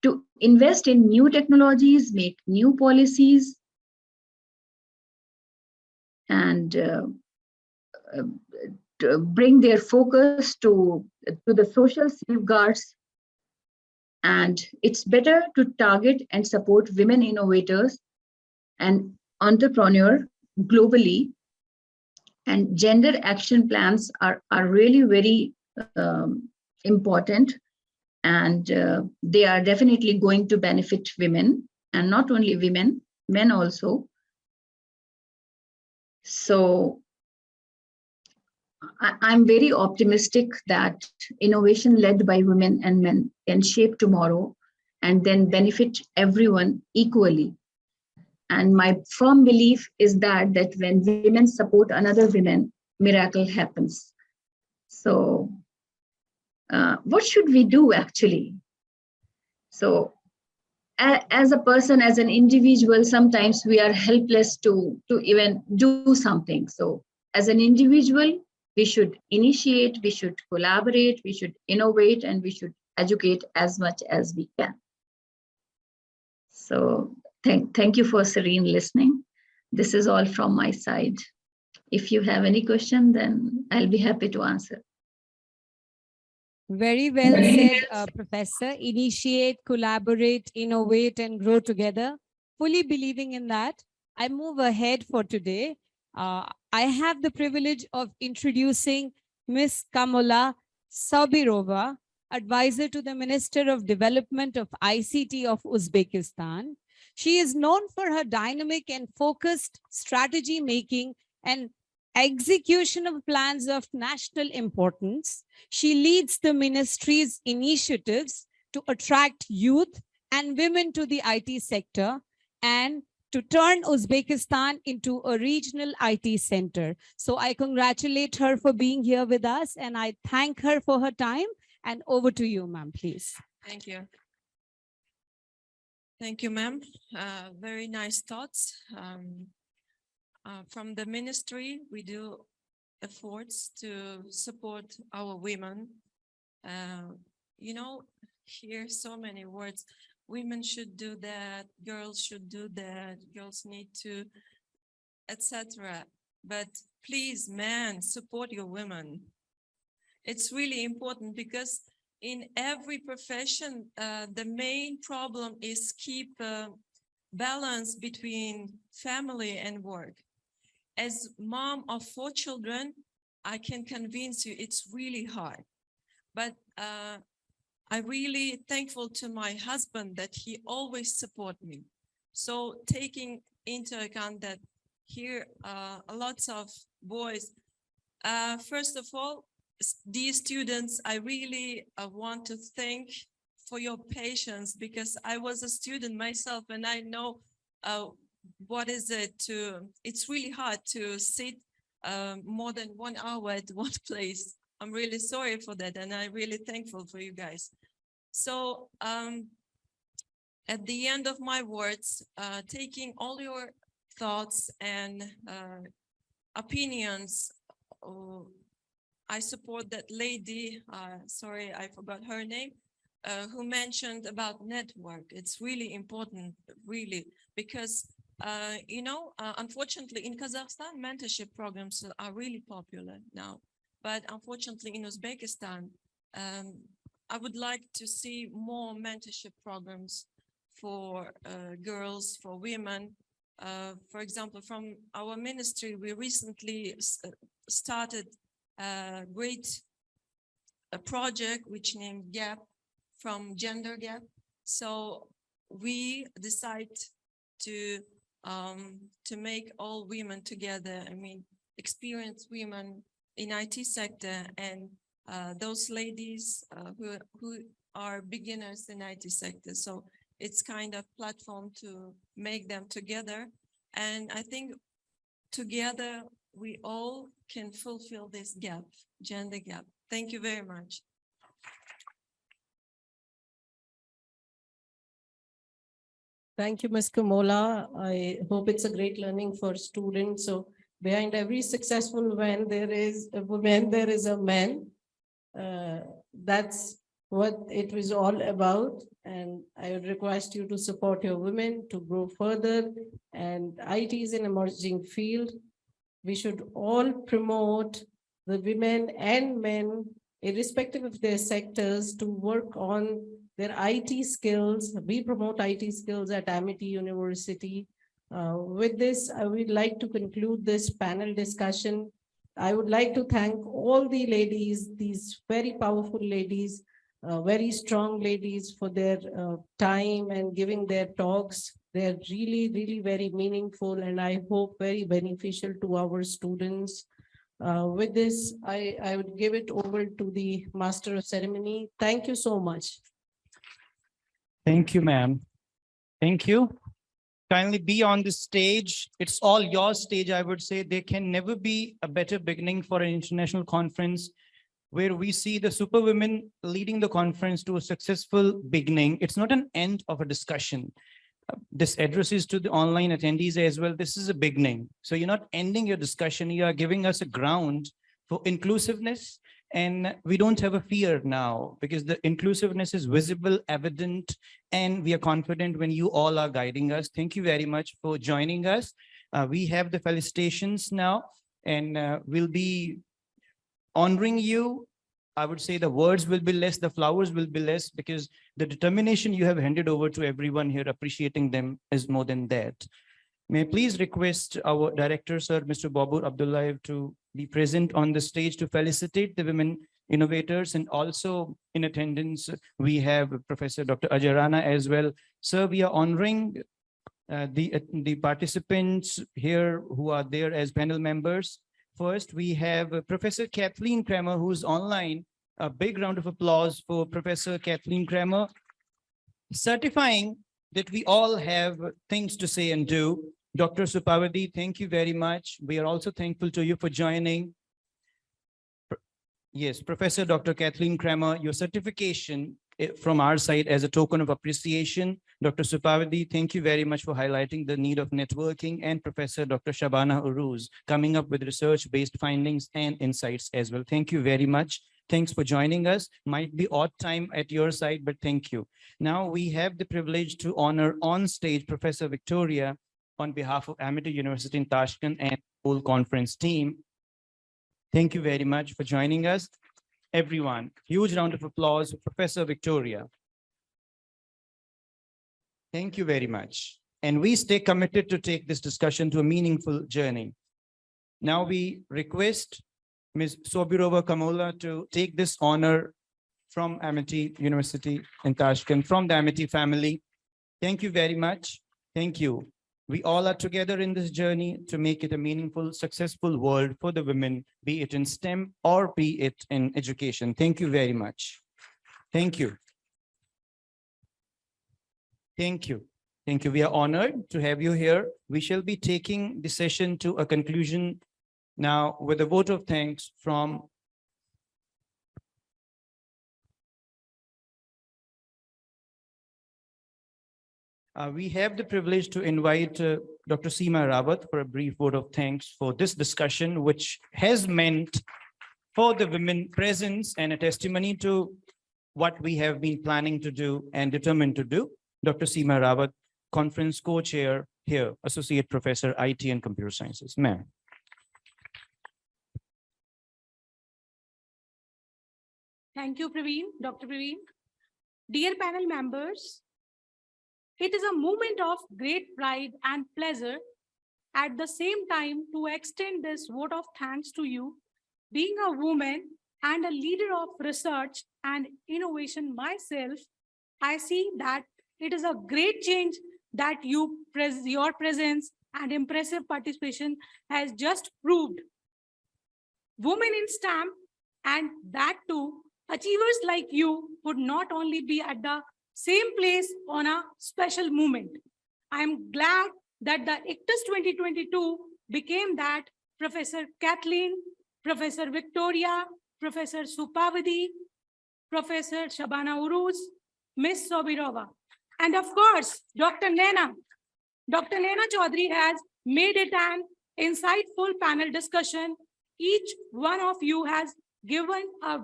to invest in new technologies, make new policies, and to bring their focus to the social safeguards. And it's better to target and support women innovators and entrepreneurs globally. And gender action plans are really very important, and they are definitely going to benefit women, and not only women, men also. So I'm very optimistic that innovation led by women and men can shape tomorrow and then benefit everyone equally. And my firm belief is that when women support another women, miracle happens. So what should we do actually? So as a person, as an individual, sometimes we are helpless to even do something. So as an individual, we should initiate, we should collaborate, we should innovate, and we should educate as much as we can. So thank you for serene listening. This is all from my side. If you have any question, then I'll be happy to answer. Very well said, Professor. Initiate, collaborate, innovate, and grow together. Fully believing in that, I move ahead for today. I have the privilege of introducing Ms. Kamola Sabirova, advisor to the Minister of Development of ICT of Uzbekistan. She is known for her dynamic and focused strategy making and execution of plans of national importance. She leads the ministry's initiatives to attract youth and women to the IT sector and to turn Uzbekistan into a regional IT center. So I congratulate her for being here with us and I thank her for her time. And over to you, ma'am, please. Thank you. Thank you, ma'am. Very nice thoughts. From the ministry, we do efforts to support our women. You know, hear so many words. Women should do that, girls should do that, girls need to, etc. But please, men, support your women. It's really important because in every profession, the main problem is keep balance between family and work. As mom of 4 children, I can convince you it's really hard. But I'm really thankful to my husband that he always support me. So taking into account that here lots of boys, first of all, dear students, I really want to thank for your patience because I was a student myself and I know what is it to, it's really hard to sit more than 1 hour at one place. I'm really sorry for that and I'm really thankful for you guys. So at the end of my words, taking all your thoughts and opinions, I support that lady, sorry, I forgot her name, who mentioned about network. It's really important, really, because, you know, unfortunately in Kazakhstan, mentorship programs are really popular now. But unfortunately in Uzbekistan, I would like to see more mentorship programs for girls, for women. For example, from our ministry, we recently started a great project which named Gap, from Gender Gap. So we decide to make all women together. I mean, experienced women in IT sector and those ladies who are beginners in IT sector. So it's kind of platform to make them together. And I think together we all can fulfill this gap, gender gap. Thank you very much. Thank you, Ms. Kamola. I hope it's a great learning for students. So behind every successful man, there is a woman, there is a man. That's what it was all about. And I would request you to support your women to grow further. And IT is an emerging field. We should all promote the women and men, irrespective of their sectors, to work on their IT skills. We promote IT skills at Amity University. With this, I would like to conclude this panel discussion. I would like to thank all the ladies, these very powerful ladies, very strong ladies, for their time and giving their talks. They're really, really very meaningful and I hope very beneficial to our students. With this, I would give it over to the Master of Ceremony. Thank you so much. Thank you, ma'am. Thank you. Kindly be on the stage. It's all your stage, I would say. There can never be a better beginning for an international conference where we see the superwomen leading the conference to a successful beginning. It's not an end of a discussion. This address is to the online attendees as well. This is a beginning. So you're not ending your discussion. You are giving us a ground for inclusiveness. And we don't have a fear now because the inclusiveness is visible, evident, and we are confident when you all are guiding us. Thank you very much for joining us. We have the felicitations now, and we'll be honoring you. I would say the words will be less, the flowers will be less, because the determination you have handed over to everyone here, appreciating them, is more than that. May I please request our director, sir, Mr. Babur Abdullayev, to be present on the stage to felicitate the women innovators, and also in attendance, we have Professor Dr. Ajay Rana as well. Sir, we are honoring the participants here who are there as panel members. First, we have Professor Kathleen Kramer, who's online. A big round of applause for Professor Kathleen Kramer, certifying that we all have things to say and do. Dr. Supavadi, thank you very much. We are also thankful to you for joining. Yes, Professor Dr. Kathleen Kramer, your certification from our side as a token of appreciation. Dr. Supavadi, thank you very much for highlighting the need of networking, and Professor Dr. Shabana Uruz coming up with research-based findings and insights as well. Thank you very much. Thanks for joining us. Might be odd time at your side, but thank you. Now we have the privilege to honor on stage Professor Victoria on behalf of Amity University in Tashkent and whole conference team. Thank you very much for joining us. Everyone, huge round of applause for Professor Victoria. Thank you very much. And we stay committed to take this discussion to a meaningful journey. Now we request Ms. Sobirova Kamola to take this honor from Amity University in Tashkent, from the Amity family. Thank you very much. Thank you. We all are together in this journey to make it a meaningful, successful world for the women, be it in STEM or be it in education. Thank you very much. Thank you. Thank you. Thank you. We are honored to have you here. We shall be taking the session to a conclusion now with a vote of thanks from we have the privilege to invite Dr. Seema Rawat for a brief vote of thanks for this discussion, which has meant for the women presence and a testimony to what we have been planning to do and determined to do. Dr. Seema Rawat, conference co-chair here, Associate Professor, IT and Computer Sciences. Ma'am. Thank you, Praveen, Dr. Praveen. Dear panel members, it is a moment of great pride and pleasure at the same time to extend this vote of thanks to you. Being a woman and a leader of research and innovation myself, I see that it is a great change that your presence and impressive participation has just proved. Women in STEM, and that too, achievers like you would not only be at the same place on a special moment. I am glad that the ICTUS 2022 became that Professor Kathleen, Professor Victoria, Professor Supavadi, Professor Shabana Uruz, Ms. Sobirova, and of course, Dr. Naina. Dr. Naina Chaudhary has made it an insightful panel discussion. Each one of you has given a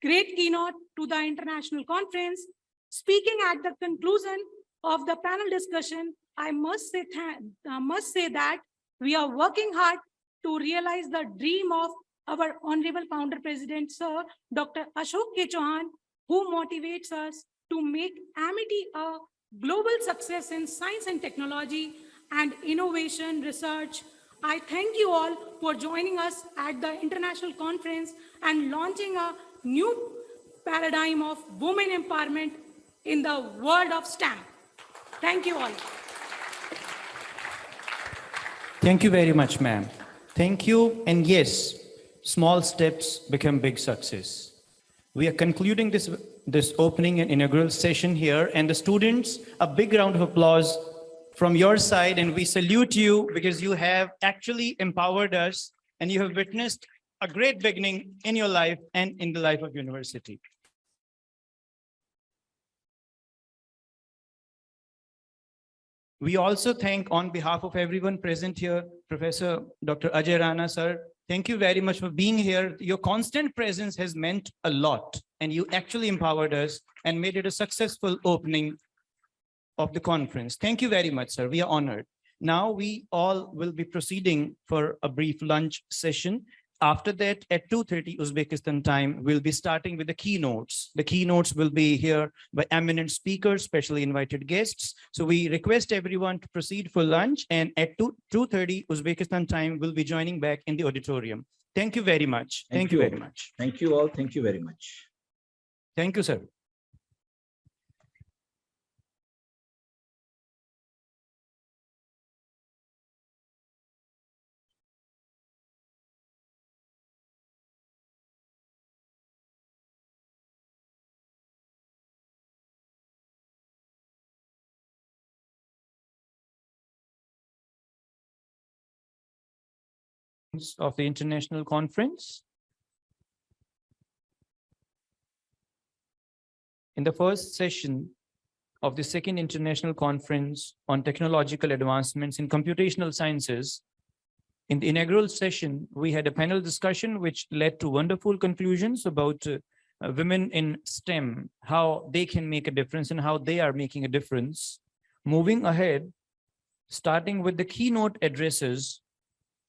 great keynote to the international conference. Speaking at the conclusion of the panel discussion, I must say that we are working hard to realize the dream of our Honorable Founder President, Sir Dr. Ashok K. Chauhan, who motivates us to make Amity a global success in science and technology and innovation research. I thank you all for joining us at the international conference and launching a new paradigm of women empowerment in the world of STEM. Thank you all. Thank you very much, ma'am. Thank you. And yes, small steps become big success. We are concluding this opening and inaugural session here, and the students, a big round of applause from your side, and we salute you because you have actually empowered us and you have witnessed a great beginning in your life and in the life of university. We also thank, on behalf of everyone present here, Professor Dr. Ajay Rana, sir. Thank you very much for being here. Your constant presence has meant a lot, and you actually empowered us and made it a successful opening of the conference. Thank you very much, sir. We are honored. Now we all will be proceeding for a brief lunch session. After that, at 2:30 Uzbekistan time, we'll be starting with the keynotes. The keynotes will be here by eminent speakers, specially invited guests. So we request everyone to proceed for lunch, and at 2:30 Uzbekistan time, we'll be joining back in the auditorium. Thank you very much. Thank you very much. Thank you all. Thank you very much. Thank you, sir. Of the international conference. In the first session of the second international conference on technological advancements in computational sciences, in the inaugural session, we had a panel discussion which led to wonderful conclusions about women in STEM, how they can make a difference and how they are making a difference. Moving ahead, starting with the keynote addresses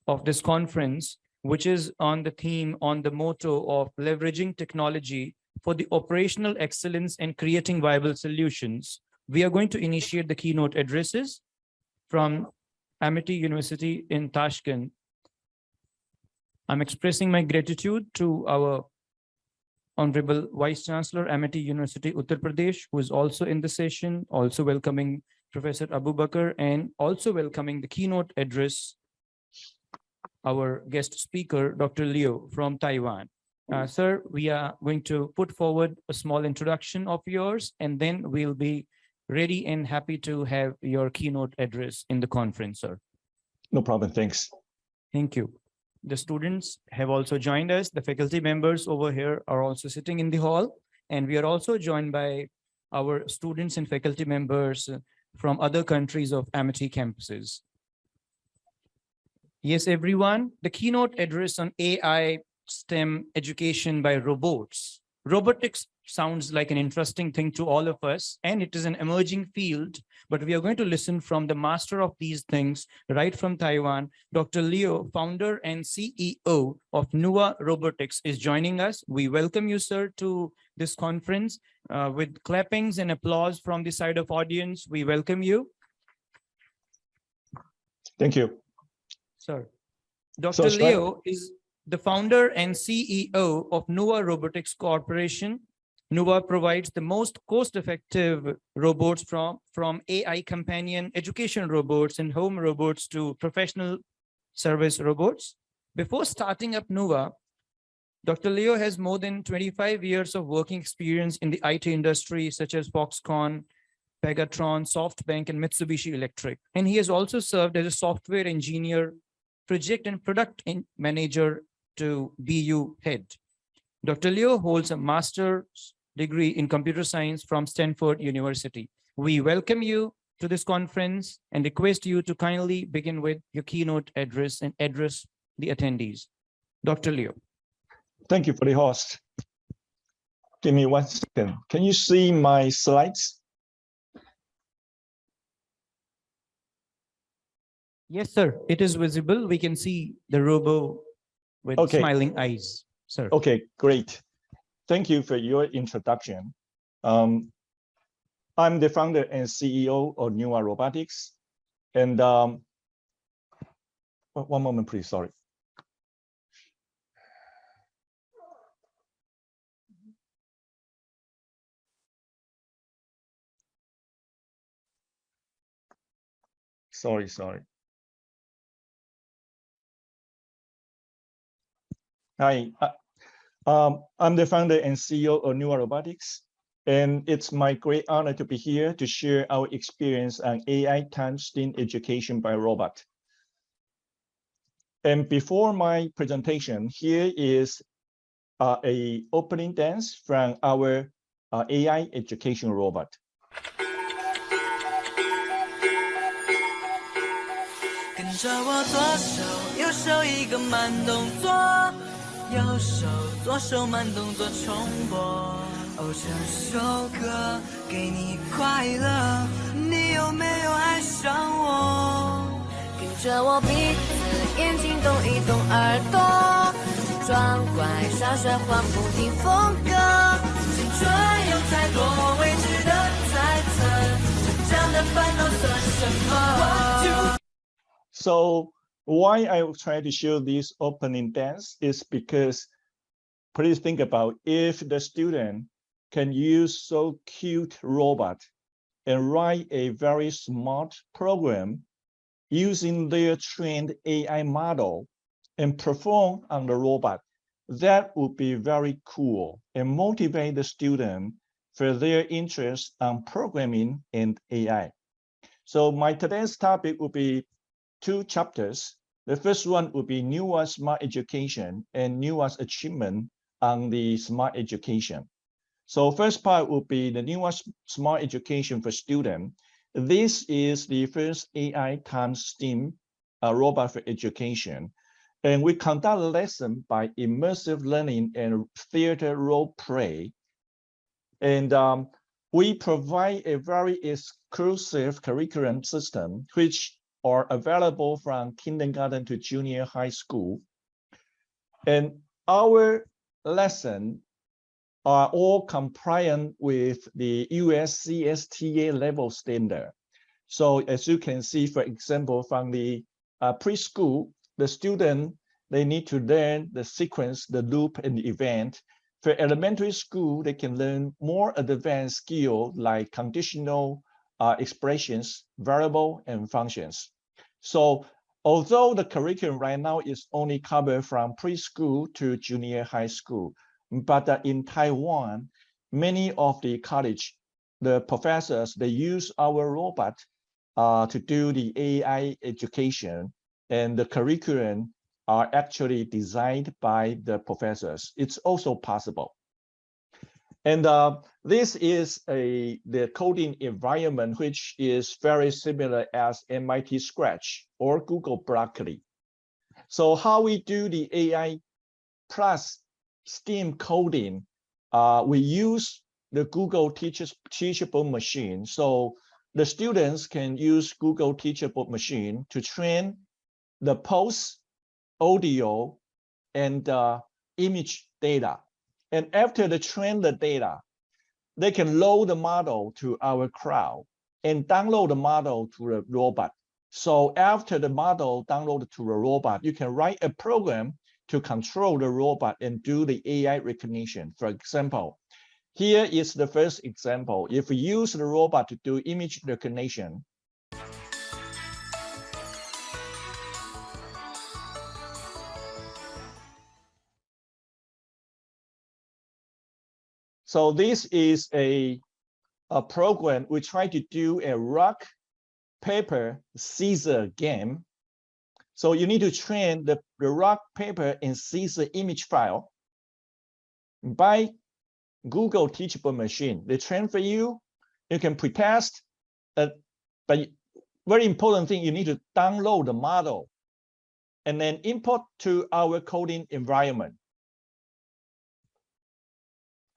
of this conference, which is on the theme, on the motto of leveraging technology for the operational excellence and creating viable solutions. We are going to initiate the keynote addresses from Amity University in Tashkent. I'm expressing my gratitude to our Honorable Vice Chancellor, Amity University, Uttar Pradesh, who is also in the session, also welcoming Professor Abu Bakr, and also welcoming the keynote address, our guest speaker, Dr. Liu from Taiwan. Sir, we are going to put forward a small introduction of yours, and then we'll be ready and happy to have your keynote address in the conference, sir. No problem, thanks. Thank you. The students have also joined us. The faculty members over here are also sitting in the hall, and we are also joined by our students and faculty members from other countries of Amity campuses. Yes, everyone, the keynote address on AI STEM education by robots. Robotics sounds like an interesting thing to all of us, and it is an emerging field, but we are going to listen from the master of these things right from Taiwan. Dr. Liu, founder and CEO of Nua Robotics, is joining us. We welcome you, sir, to this conference with clappings and applause from the side of audience. We welcome you. Thank you. Sir, Dr. Liu is the founder and CEO of Nua Robotics Corporation. Nua provides the most cost-effective robots from AI companion education robots and home robots to professional service robots. Before starting up Nua, Dr. Liu has more than 25 years of working experience in the IT industry, such as Foxconn, Pegatron, SoftBank, and Mitsubishi Electric. And he has also served as a software engineer, project and product manager to BU head. Dr. Liu holds a master's degree in computer science from Stanford University. We welcome you to this conference and request you to kindly begin with your keynote address and address the attendees. Dr. Liu. Thank you for the host. Give me 1 second. Can you see my slides? Yes, sir. It is visible. We can see the robo with smiling eyes, sir. Okay, great. Thank you for your introduction. I'm the founder and CEO of Nua Robotics. And one moment, please, sorry. Sorry. Hi, I'm the founder and CEO of Nua Robotics, and it's my great honor to be here to share our experience on AI times STEAM education by robot. And before my presentation, here is a opening dance from our AI education robot. 跟着我左手右手一个慢动作，右手左手慢动作重播。哦，这首歌给你快乐，你有没有爱上我？跟着我鼻子眼睛动一动耳朵，装乖，耍帅换不停风格。青春有太多未知的猜测，成长的烦恼算什么？ So why I try to show this opening dance is because please think about if the student can use so cute robot and write a very smart program using their trained AI model and perform on the robot, that would be very cool and motivate the student for their interest on programming and AI. So my today's topic will be 2 chapters. The first one will be nuanced smart education and nuanced achievement on the smart education. So first part will be the nuanced smart education for students. This is the first AI times STEAM robot for education. And we conduct a lesson by immersive learning and theater role play. And we provide a very exclusive curriculum system, which are available from kindergarten to junior high school. And our lesson are all compliant with the US CSTA level standard. So as you can see, for example, from the preschool, the student, they need to learn the sequence, the loop, and the event. For elementary school, they can learn more advanced skills like conditional expressions, variable, and functions. So although the curriculum right now is only covered from preschool to junior high school, but in Taiwan, many of the college, the professors, they use our robot to do the AI education, and the curriculum are actually designed by the professors. It's also possible. And this is the coding environment, which is very similar as MIT Scratch or Google Broccoli. So how we do the AI plus STEAM coding, we use the Google Teachable Machine. So the students can use Google Teachable Machine to train the post, audio, and image data. And after they train the data, they can load the model to our cloud and download the model to the robot. So after the model downloaded to the robot, you can write a program to control the robot and do the AI recognition. For example, here is the first example. If we use the robot to do image recognition, so this is a program. We try to do a rock, paper, scissor game. So you need to train the rock, paper, and scissor image file by Google Teachable Machine. They train for you. You can pretest, but very important thing, you need to download the model and then import to our coding environment.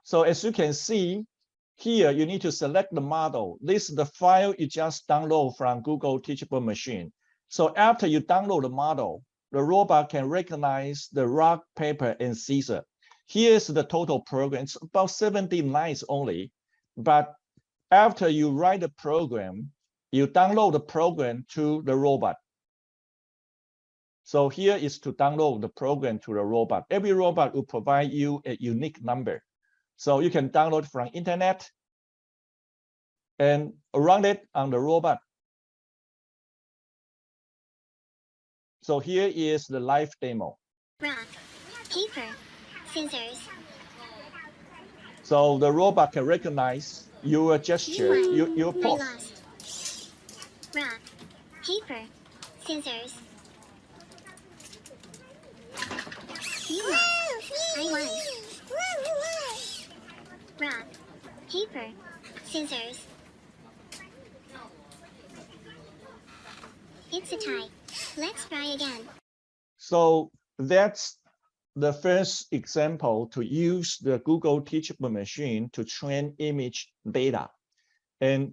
So as you can see here, you need to select the model. This is the file you just download from Google Teachable Machine. So after you download the model, the robot can recognize the rock, paper, and scissor. Here's the total program. It's about 17 lines only. But after you write the program, you download the program to the robot. So here is to download the program to the robot. Every robot will provide you a unique number. So you can download from internet and run it on the robot. So here is the live demo. Rock, paper, scissors. So the robot can recognize your gesture, your pose. Lost. Rock, paper, scissors. You lost. I won. Rock, paper, scissors. It's a tie. Let's try again. So that's the first example to use the Google Teachable Machine to train image data and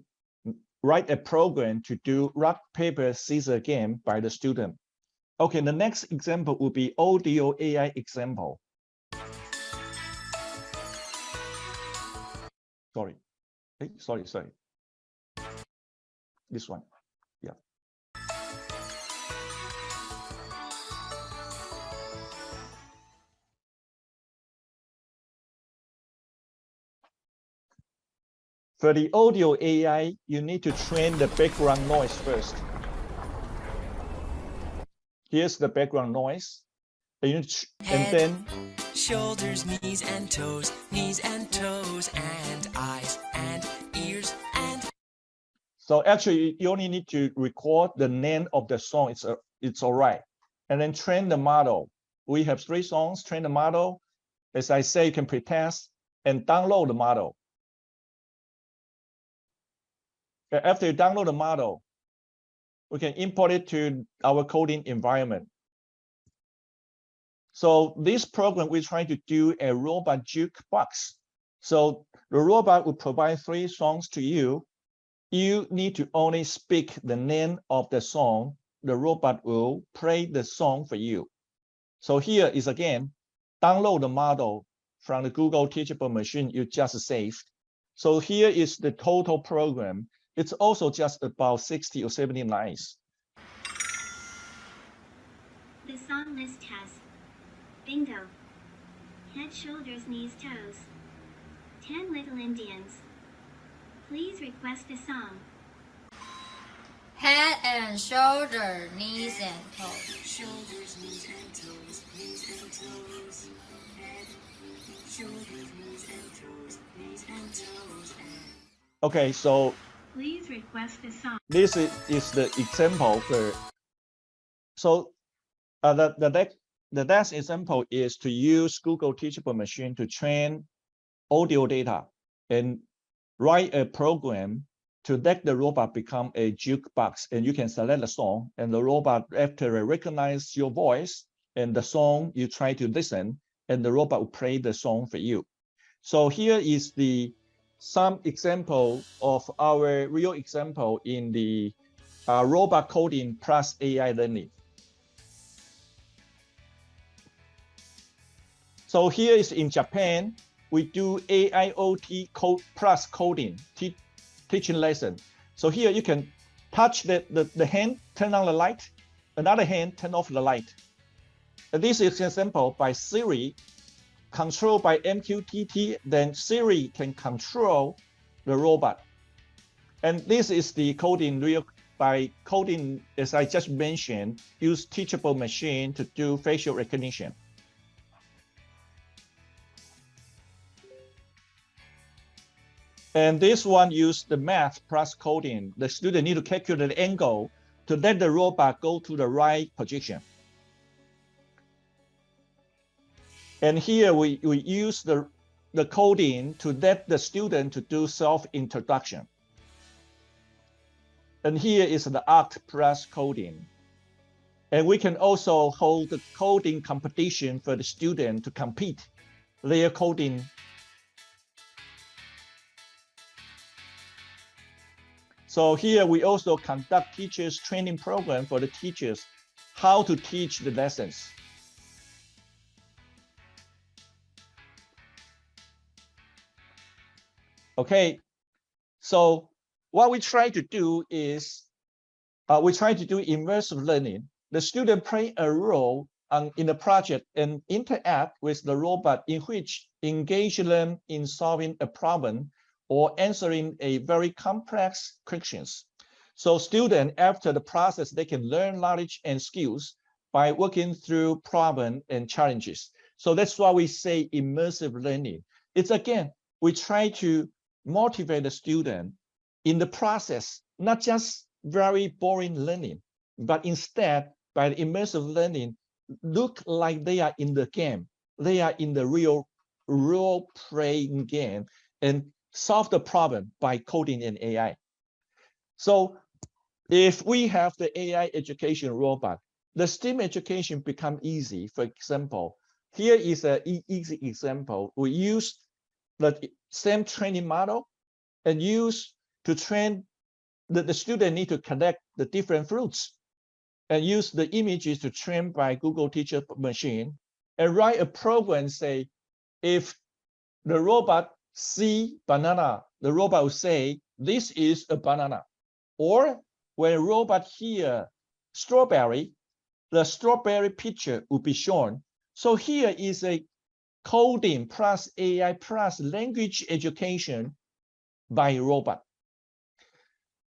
write a program to do rock, paper, scissors game by the student. Okay, the next example will be audio AI example. Sorry. Sorry. This one. Yeah. For the audio AI, you need to train the background noise first. Here's the background noise. And then shoulders, knees and toes, and eyes and ears and. so actually you only need to record the name of the song. It's all right. And then train the model. We have 3 songs, train the model. As I say, you can pretest and download the model. After you download the model, we can import it to our coding environment. So this program, we're trying to do a robot jukebox. So the robot will provide 3 songs to you. You need to only speak the name of the song. The robot will play the song for you. So here is again, download the model from the Google Teachable Machine you just saved. So here is the total program. It's also just about 60 or 70 lines. The song list has bingo, head, shoulders, knees, toes, 10 little Indians. Please request a song. Head and shoulder, knees and toes. Shoulders, knees, and toes, knees and toes. Head, shoulders, knees, and toes, knees and toes. Okay, so Please request a song. this is the example for. So the next example is to use Google Teachable Machine to train audio data and write a program to let the robot become a jukebox, and you can select a song, and the robot, after it recognize your voice and the song you try to listen, and the robot will play the song for you. So here is some example of our real example in the robot coding plus AI learning. So here is in Japan, we do AIoT code plus coding teaching lesson. So here you can touch the hand, turn on the light, another hand, turn off the light. And this is an example by Siri, controlled by MQTT, then Siri can control the robot. And this is the coding by coding, as I just mentioned, use Teachable Machine to do facial recognition. And this one used the math plus coding. The student need to calculate the angle to let the robot go to the right position. And here we use the coding to let the student to do self-introduction. And here is the art plus coding. And we can also hold the coding competition for the student to compete their coding. So here we also conduct teachers training program for the teachers, how to teach the lessons. Okay, so what we try to do is, we try to do immersive learning. The student play a role in the project and interact with the robot, in which engage them in solving a problem or answering a very complex questions. So students, after the process, they can learn knowledge and skills by working through problem and challenges. So that's why we say immersive learning. It's again, we try to motivate the student in the process, not just very boring learning, but instead by the immersive learning, look like they are in the game. They are in the real role-playing game and solve the problem by coding and AI. So if we have the AI education robot, the STEAM education become easy. For example, here is an easy example. We use the same training model and use to train the student need to connect the different fruits and use the images to train by Google Teacher Machine and write a program, say, if the robot see banana, the robot will say, this is a banana. Or when a robot hear strawberry, the strawberry picture will be shown. So here is a coding plus AI plus language education by robot.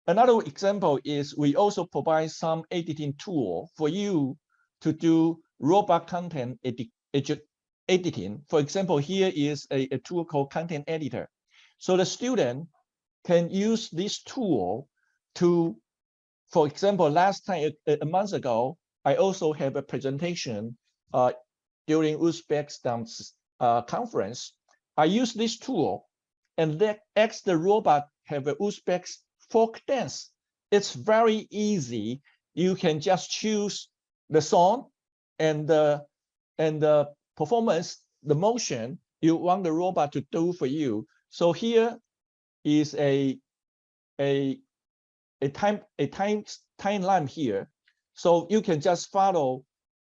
Another example is we also provide some editing tool for you to do robot content editing. For example, here is a tool called Content Editor. So the student can use this tool to, for example, last time, a month ago, I also have a presentation during Uzbekistan's conference. I use this tool and let ask the robot have a Uzbek folk dance. It's very easy. You can just choose the song and the performance, the motion you want the robot to do for you. So here is a timeline here. So you can just follow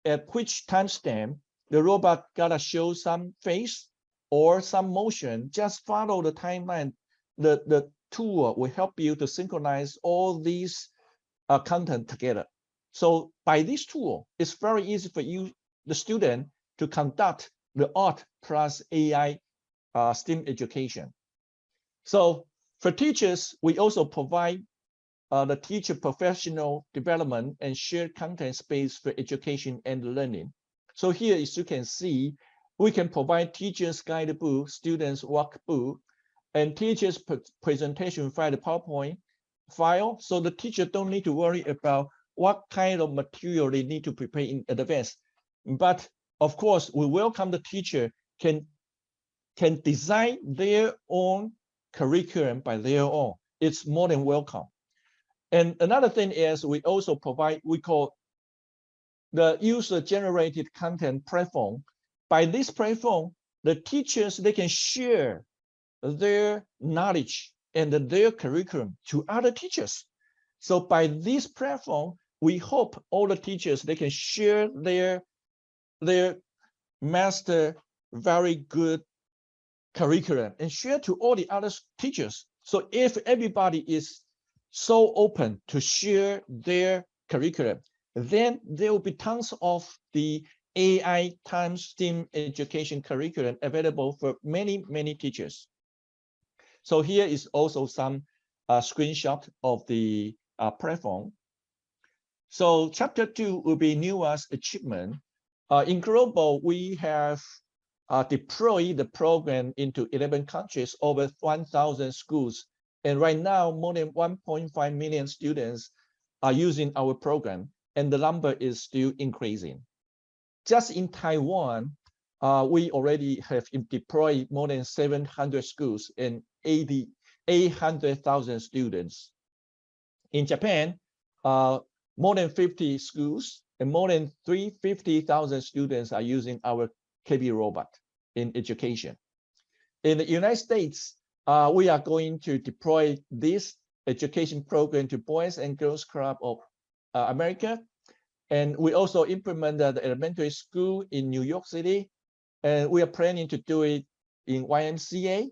at which timestamp the robot gotta show some face or some motion. Just follow the timeline. The tool will help you to synchronize all these content together. So by this tool, it's very easy for you, the student, to conduct the art plus AI STEAM education. So for teachers, we also provide the teacher professional development and shared content space for education and learning. So here, as you can see, we can provide teachers guidebook, students workbook, and teachers presentation file, the PowerPoint file. So the teacher don't need to worry about what kind of material they need to prepare in advance. But of course, we welcome the teacher can design their own curriculum by their own. It's more than welcome. And another thing is we also provide, we call the user-generated content platform. By this platform, the teachers, they can share their knowledge and their curriculum to other teachers. So by this platform, we hope all the teachers, they can share their master very good curriculum and share to all the other teachers. So if everybody is so open to share their curriculum, then there will be tons of the AI times STEAM education curriculum available for many, many teachers. So here is also some screenshot of the platform. So chapter 2 will be newest achievement. In global, we have deployed the program into 11 countries, over 1,000 schools. And right now, more than 1.5 million students are using our program, and the number is still increasing. Just in Taiwan, we already have deployed more than 700 schools and 800,000 students. In Japan, more than 50 schools and more than 350,000 students are using our KB robot in education. In the United States, we are going to deploy this education program to Boys and Girls Club of America. And we also implemented the elementary school in New York City. And we are planning to do it in YMCA.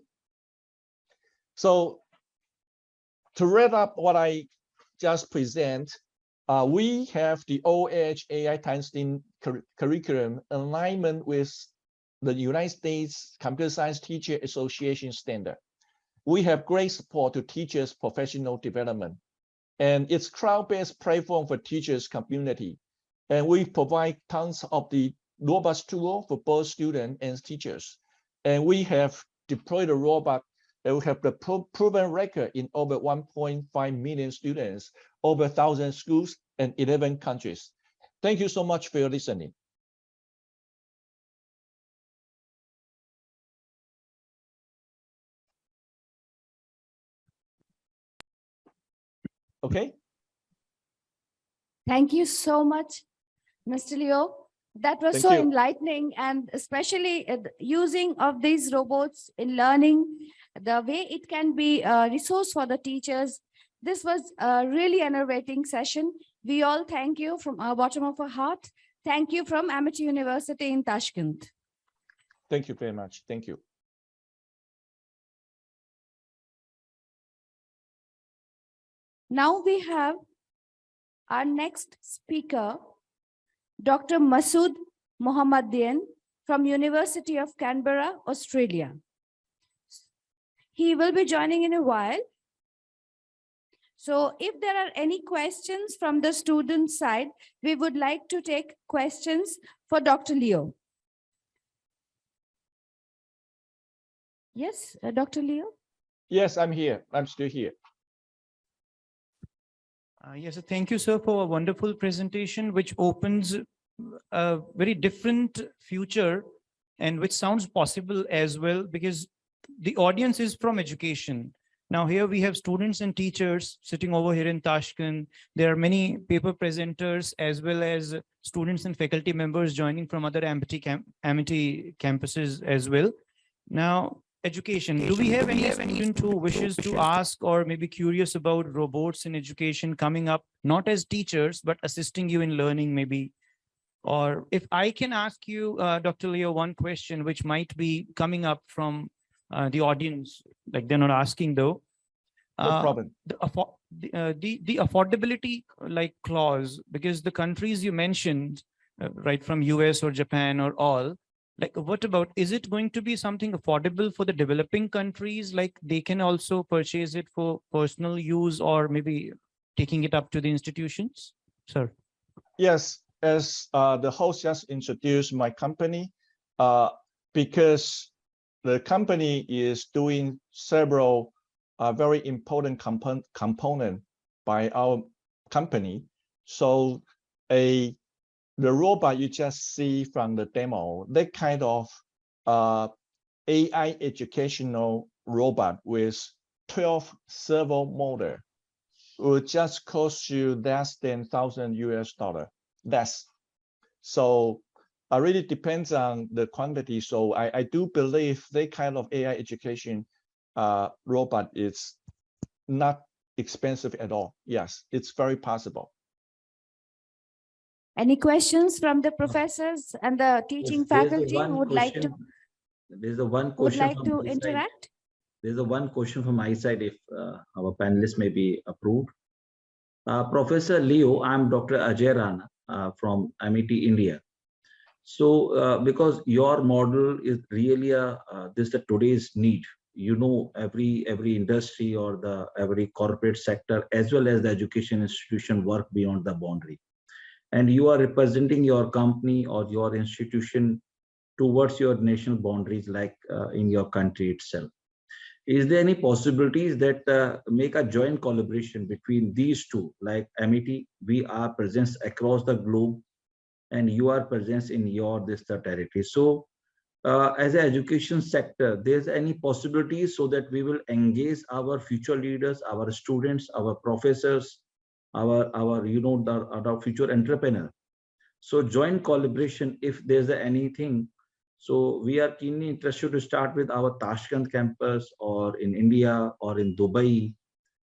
So to wrap up what I just present, we have the OH AI times STEAM curriculum alignment with the United States Computer Science Teacher Association standard. We have great support to teachers' professional development, and it's cloud-based platform for teachers community. And we provide tons of the robust tool for both students and teachers. And we have deployed a robot that will have the proven record in over 1.5 million students, over 1,000 schools, and 11 countries. Thank you so much for your listening. Okay. Thank you so much, Mr. Leo. That was Thank so you. enlightening, and especially using of these robots in learning, the way it can be a resource for the teachers. This was a really enervating session. We all thank you from our bottom of our heart. Thank you from Amity University in Tashkent. Thank you very much. Thank you. Now we have our next speaker, Dr. Masood Mohammadian from University of Canberra, Australia. He will be joining in a while. So if there are any questions from the student side, we would like to take questions for Dr. Leo. Yes, Dr. Leo? Yes, I'm here. I'm still here. Yes, thank you, sir, for a wonderful presentation, which opens a very different future and which sounds possible as well, because the audience is from education. Now here we have students and teachers sitting over here in Tashkent. There are many paper presenters as well as students and faculty members joining from other Amity campuses as well. Now, education, do we have any student who wishes to ask or maybe curious about robots in education coming up, not as teachers, but assisting you in learning maybe? Or if I can ask you, Dr. Leo, one question which might be coming up from the audience, like they're not asking though. No problem. The affordability like clause, because the countries you mentioned, right, from US or Japan or all, like what about, is it going to be something affordable for the developing countries? Like they can also purchase it for personal use or maybe taking it up to the institutions? Sir. Yes, as the host just introduced my company, because the company is doing several very important component by our company. So the robot you just see from the demo, that kind of AI educational robot with 12 servo motor will just cost you less than $1,000 less. So it really depends on the quantity. So I do believe that kind of AI education robot is not expensive at all. Yes, it's very possible. Any questions from the professors and the teaching faculty who would like to? There's a one Would question like from to my side. interact? There's a one question from my side if our panelists may be approved. Professor Leo, I'm Dr. Ajay Rana from MIT, India. So because your model is really this the today's need. You know, every industry or every corporate sector as well as the education institution work beyond the boundary. And you are representing your company or your institution towards your national boundaries, like in your country itself. Is there any possibilities that make a joint collaboration between these two, like MIT, we are present across the globe, and you are present in your territory. So as an education sector, there's any possibilities so that we will engage our future leaders, our students, our professors, our you know, our future entrepreneur. So joint collaboration, if there's anything, so we are keenly interested to start with our Tashkent campus or in India or in Dubai,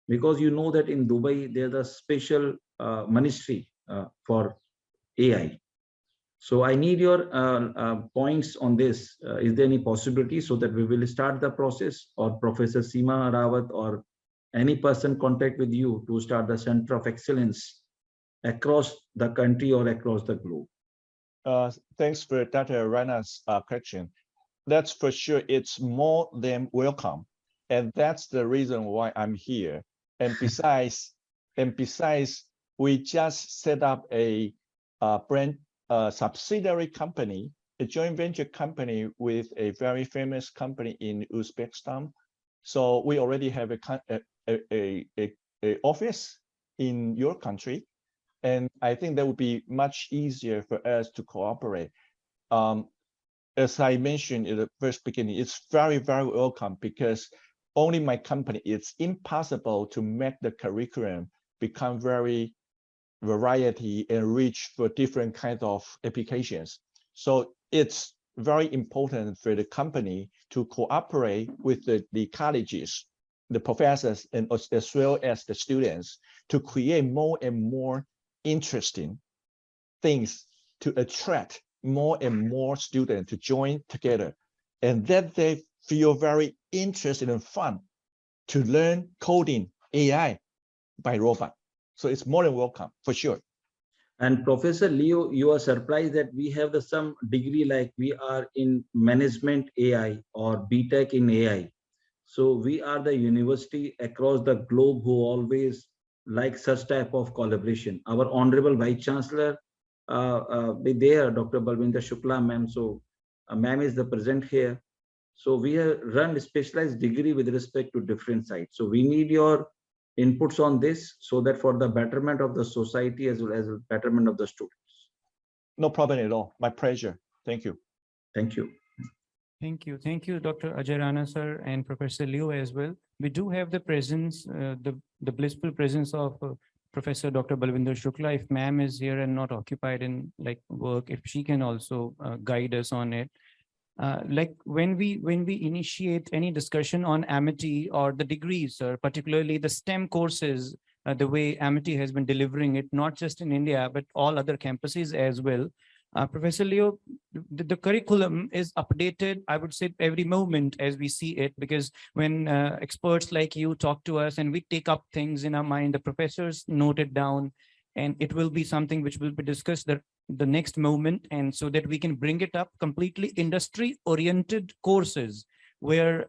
because you know that in Dubai, there's a special ministry for AI. So I need your points on this. Is there any possibility so that we will start the process, or Professor Seema Rawat or any person contact with you to start the Center of Excellence across the country or across the globe? Thanks for Dr. Rana's question. That's for sure. It's more than welcome. And that's the reason why I'm here. And besides, we just set up a brand subsidiary company, a joint venture company with a very famous company in Uzbekistan. So we already have a office in your country. And I think that would be much easier for us to cooperate. As I mentioned in the first beginning, it's very, very welcome, because only my company, it's impossible to make the curriculum become very variety and rich for different kinds of applications. So it's very important for the company to cooperate with the colleges, the professors, and as well as the students to create more and more interesting things to attract more and more students to join together, and that they feel very interested and fun to learn coding AI by robot. So it's more than welcome, for sure. And Professor Leo, you are surprised that we have some degree like we are in management AI or BTech in AI. So we are the university across the globe who always like such type of collaboration. Our Honorable Vice Chancellor, be there, Dr. Balwinder Shukla, ma'am. So ma'am is the present here. So we have run a specialized degree with respect to different sites. So we need your inputs on this so that for the betterment of the society as well as the betterment of the students. No problem at all. My pleasure. Thank you. Thank you. Thank you. Thank you, Dr. Ajay Rana, sir, and Professor Liu as well. We do have the presence, the blissful presence of Professor Dr. Balwinder Shukla. If ma'am is here and not occupied in like work, if she can also guide us on it. Like when we initiate any discussion on Amity or the degrees, or particularly the STEM courses, the way Amity has been delivering it, not just in India, but all other campuses as well. Professor Leo, the curriculum is updated, I would say, every moment as we see it, because when experts like you talk to us and we take up things in our mind, the professors note it down, and it will be something which will be discussed the next moment, and so that we can bring it up completely industry oriented courses where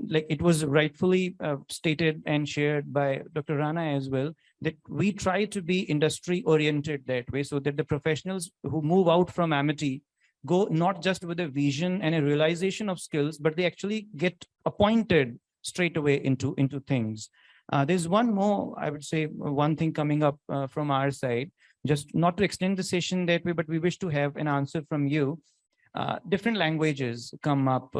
like it was rightfully stated and shared by Dr. Rana as well, that we try to be industry oriented that way, so that the professionals who move out from Amity go not just with a vision and a realization of skills, but they actually get appointed straight away into things. There's one more, I would say, one thing coming up from our side, just not to extend the session that way, but we wish to have an answer from you. Different languages come up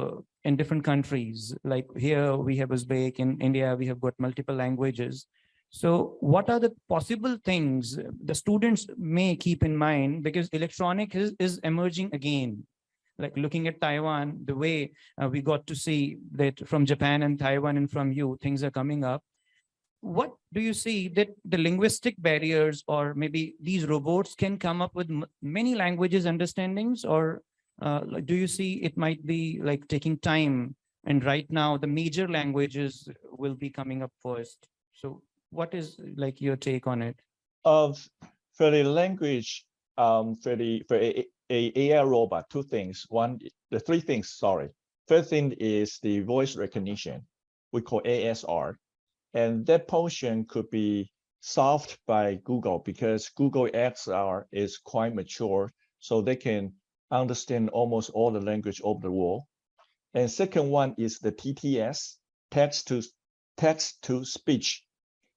in different countries. Like here we have Uzbek, in India we have got multiple languages. So what are the possible things the students may keep in mind, because electronic is emerging again? Like looking at Taiwan, the way we got to see that from Japan and Taiwan and from you, things are coming up. What do you see that the linguistic barriers, or maybe these robots can come up with many languages understandings, or like, do you see it might be like taking time, and right now the major languages will be coming up first? So what is like your take on it? For the language, for a AI robot, two things. The three things, sorry. First thing is the voice recognition, we call ASR. And that portion could be solved by Google, because Google XR is quite mature, so they can understand almost all the language of the world. And second one is the TTS, text to speech.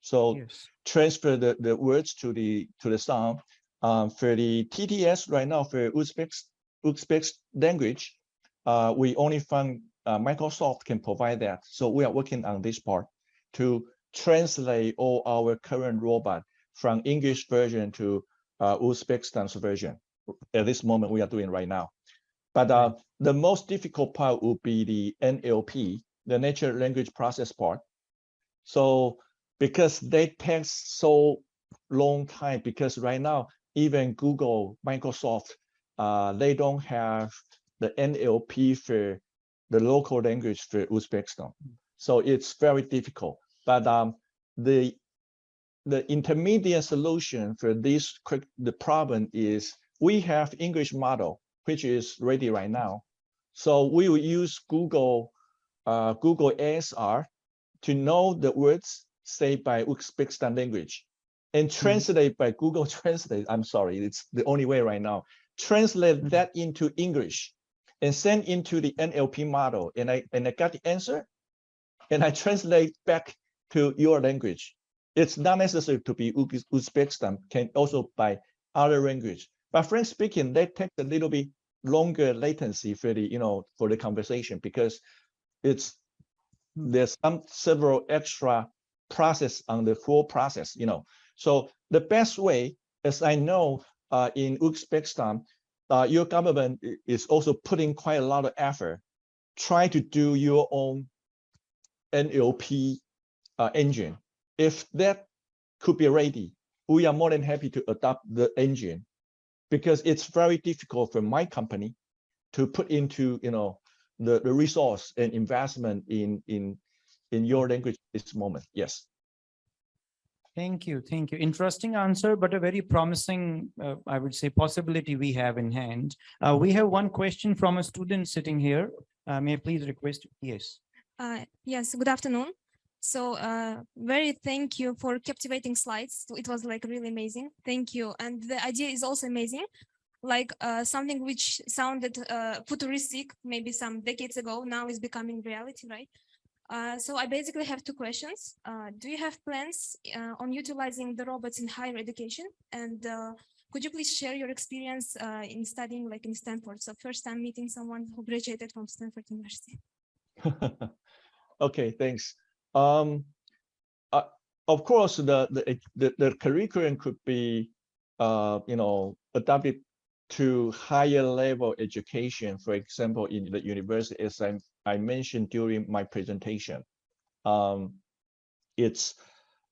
So yes, transfer the words to the sound. For the TTS right now, for Uzbek language, we only found Microsoft can provide that. So we are working on this part to translate all our current robot from English version to Uzbekistan's version. At this moment, we are doing right now. But the most difficult part would be the NLP, the natural language process part. So because they take so long time, because right now, even Google, Microsoft, they don't have the NLP for the local language for Uzbekistan. So it's very difficult. But the intermediate solution for the problem is we have English model, which is ready right now. So we will use Google ASR to know the words said by Uzbekistan language and translate by Google Translate. I'm sorry, it's the only way right now. Translate that into English and send into the NLP model. And I got the answer, and I translate back to your language. It's not necessary to be Uzbekistan, can also by other language. But frankly speaking, that takes a little bit longer latency for the conversation, because there's several extra process on the full process, So the best way, as I know, in Uzbekistan, your government is also putting quite a lot of effort, try to do your own NLP engine. If that could be ready, we are more than happy to adopt the engine, because it's very difficult for my company to put into the resource and investment in your language at this moment. Yes. Thank you. Thank you. Interesting answer, but a very promising, I would say, possibility we have in hand. We have one question from a student sitting here. May I please request? Yes. Yes, good afternoon. So very thank you for captivating slides. It was like really amazing. Thank you. And the idea is also amazing. Like something which sounded futuristic maybe some decades ago now is becoming reality, right? So I basically have two questions. Do you have plans on utilizing the robots in higher education? And could you please share your experience in studying like in Stanford? So first time meeting someone who graduated from Stanford University. Okay, thanks. Of course, the curriculum could be, adapted to higher level education. For example, in the university, as I mentioned during my presentation, it's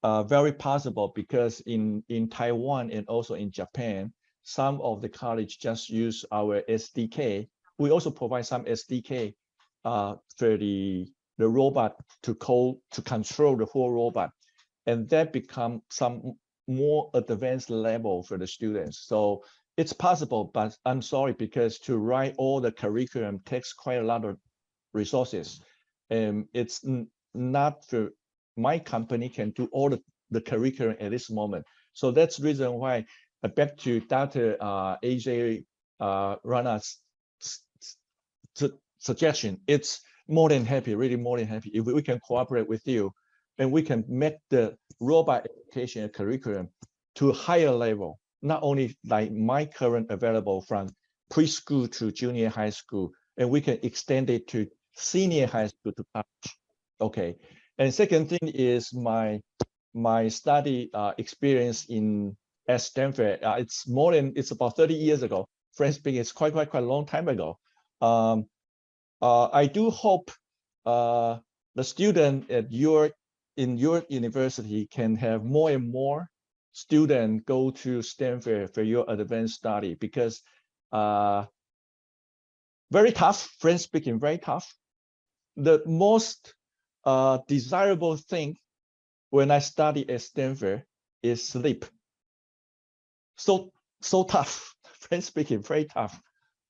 very possible because in Taiwan and also in Japan, some of the college just use our SDK. We also provide some SDK for the robot to control the whole robot, and that become some more advanced level for the students. So it's possible, but I'm sorry, because to write all the curriculum takes quite a lot of resources, and it's not for my company can do all the curriculum at this moment. So that's the reason why back to Dr. AJ Rana's suggestion. It's more than happy, really more than happy if we can cooperate with you and we can make the robot education curriculum to a higher level, not only like my current available from preschool to junior high school, and we can extend it to senior high school to college. Okay. And second thing is my study experience at Stanford. It's about 30 years ago. French speaking, it's quite a long time ago. I do hope the student in your university can have more and more students go to Stanford for your advanced study, because very tough, French speaking, very tough. The most desirable thing when I study at Stanford is sleep. So tough, French speaking, very tough.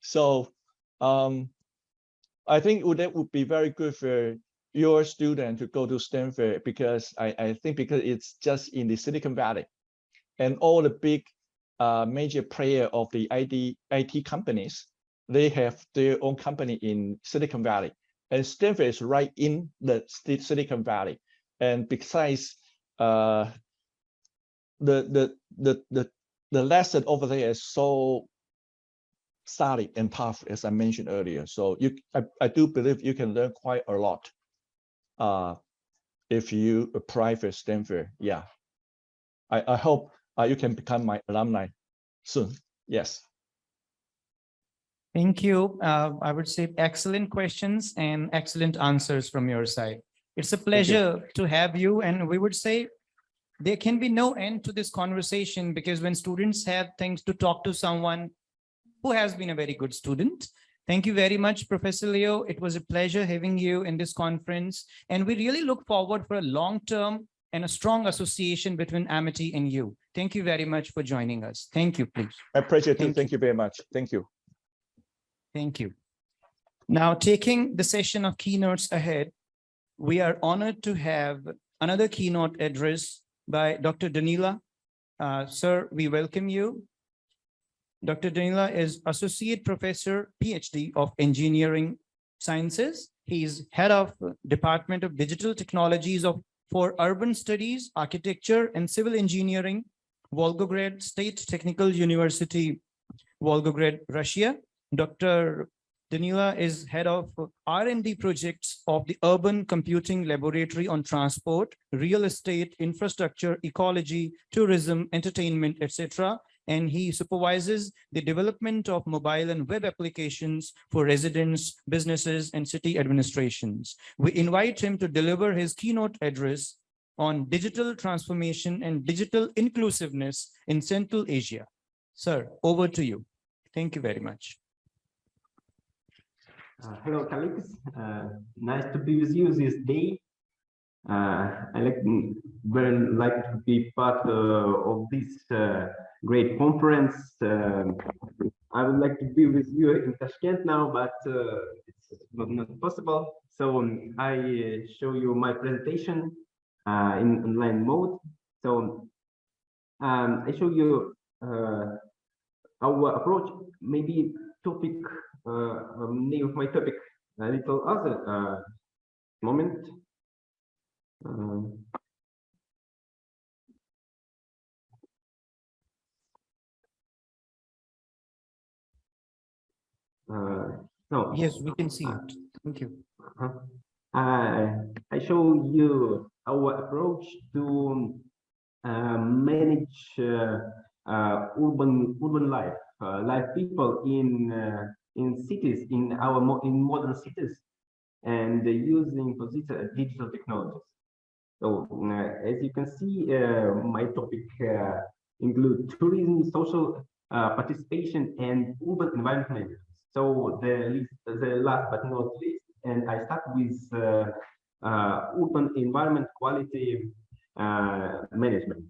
So I think that would be very good for your student to go to Stanford, because I think because it's just in the Silicon Valley, and all the big major player of the IT companies, they have their own company in Silicon Valley, and Stanford is right in the Silicon Valley. And besides, the lesson over there is so solid and tough, as I mentioned earlier. So I do believe you can learn quite a lot if you apply for Stanford. Yeah, I hope you can become my alumni soon. Yes. Thank you. I would say excellent questions and excellent answers from your side. It's a pleasure to have you. And we would say there can be no end to this conversation, because when students have things to talk to someone who has been a very good student. Thank you very much, Professor Leo. It was a pleasure having you in this conference. And we really look forward for a long-term and a strong association between Amity and you. Thank you very much for joining us. Thank you, please. My pleasure too. Thank you very much. Thank you. Thank you. Now, taking the session of keynotes ahead, we are honored to have another keynote address by Dr. Danila. Sir, we welcome you. Dr. Danila is Associate Professor, PhD of Engineering Sciences. He is Head of Department of Digital Technologies for Urban Studies, Architecture and Civil Engineering, Volgograd State Technical University, Volgograd, Russia. Dr. Danila is Head of R&D Projects of the Urban Computing Laboratory on Transport, Real Estate, Infrastructure, Ecology, Tourism, Entertainment, etc. And he supervises the development of mobile and web applications for residents, businesses, and city administrations. We invite him to deliver his keynote address on digital transformation and digital inclusiveness in Central Asia. Sir, over to you. Thank you very much. Hello, colleagues. Nice to be with you this day. very like to be part of this great conference. I would like to be with you in Tashkent now, but it's not possible. So I show you my presentation in online mode. So I show you our approach, maybe topic, name of my topic, a little other moment. No. Yes, we can see it. Thank you. I show you our approach to manage urban life, people in cities, in modern cities, and using digital technologies. So as you can see, my topic include tourism, social participation, and urban environment management. So the last but not least, and I start with urban environment quality management.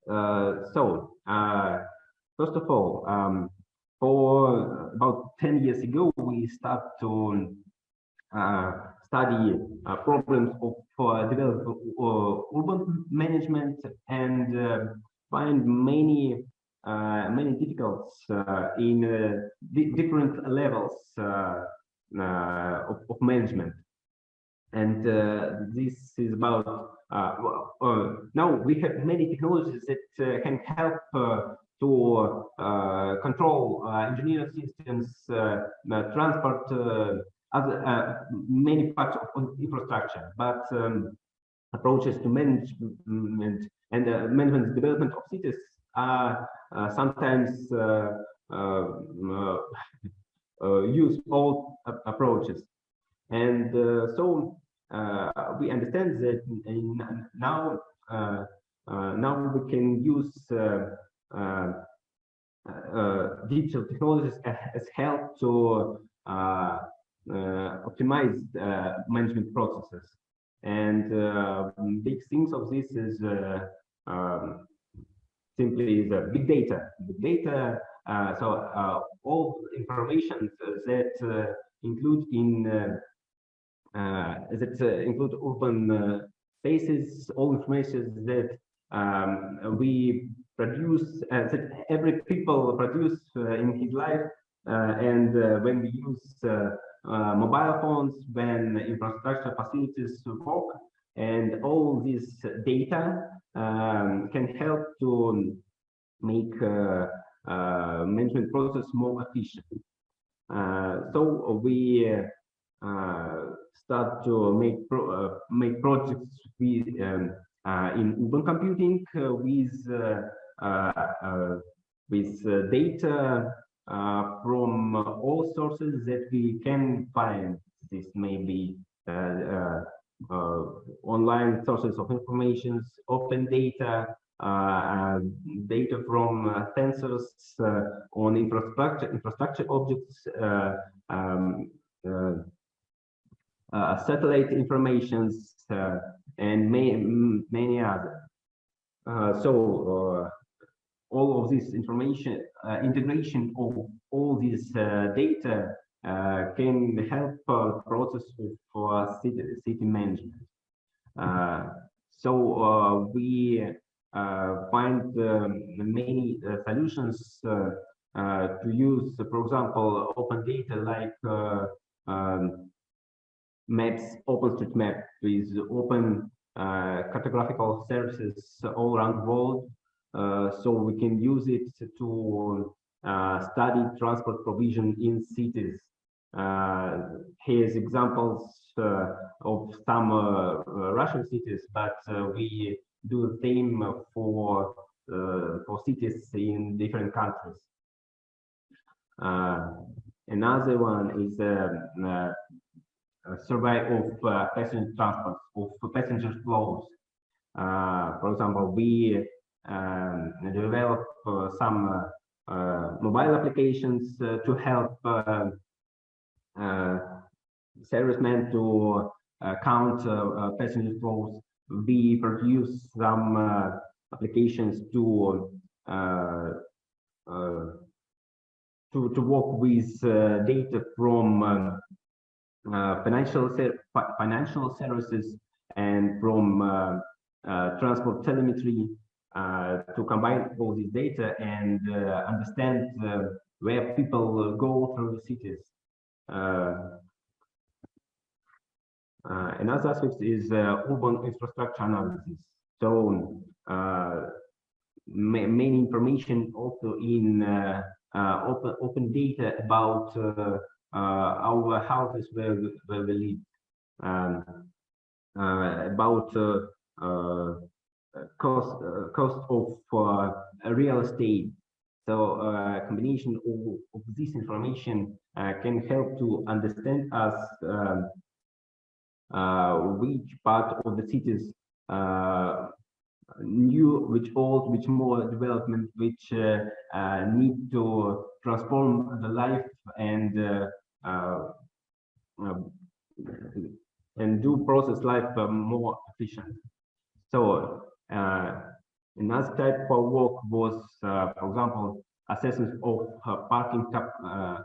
First of all, for about 10 years ago, we start to study problems of develop urban management and find many difficulties in different levels of management. And this is about now we have many technologies that can help to control engineering systems, transport, other many parts of infrastructure, but approaches to management and management development of cities are sometimes use old approaches. And so we understand that now we can use digital technologies as help to optimize management processes. And big things of this is simply the big data. Big data. So all information that include include urban spaces, all information that we produce, that every people produce in his life, and when we use mobile phones, when infrastructure facilities work, and all this data can help to make management process more efficient. So we start to make projects with in urban computing with data from all sources that we can find. This may be online sources of information, open data, data from sensors on infrastructure objects, satellite informations, and many others. So all of this information, integration of all this data can help process for city management. So we find many solutions to use, for example, open data like maps, OpenStreetMap with open cartographical services all around the world. So we can use it to study transport provision in cities. Here's examples of some Russian cities, but we do the same for cities in different countries. Another one is a survey of passenger transport, of passenger flows. For example, we develop some mobile applications to help servicemen to count passenger flows. We produce some applications to work with data from financial services and from transport telemetry to combine all this data and understand where people go through the cities. Another aspect is urban infrastructure analysis. So main information also in open data about our houses where we live, about cost of real estate. So a combination of this information can help to understand us which part of the cities new, which old, which more development, which need to transform the life and do process life more efficient. So another type of work was, for example, assessment of parking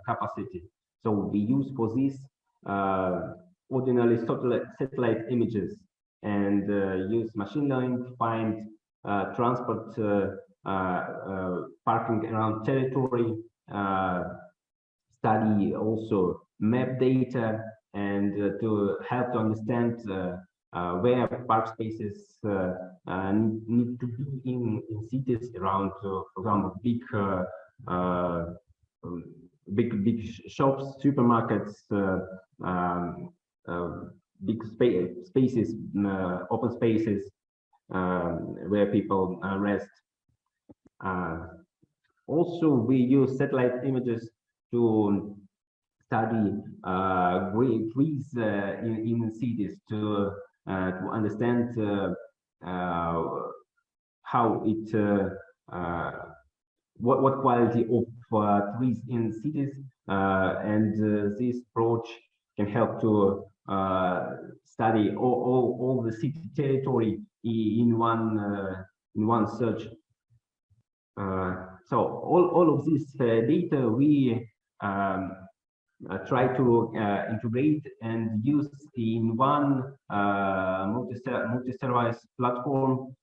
capacity. So we use for this ordinary satellite images and use machine learning to find transport parking around territory, study also map data, and to help to understand where park spaces need to be in cities around, for example, big shops, supermarkets, big spaces, open spaces where people rest. Also, we use satellite images to study trees in cities to understand how it what quality of trees in cities, and this approach can help to study all the city territory in one search. So all of this data we try to integrate and use in one multi-service platform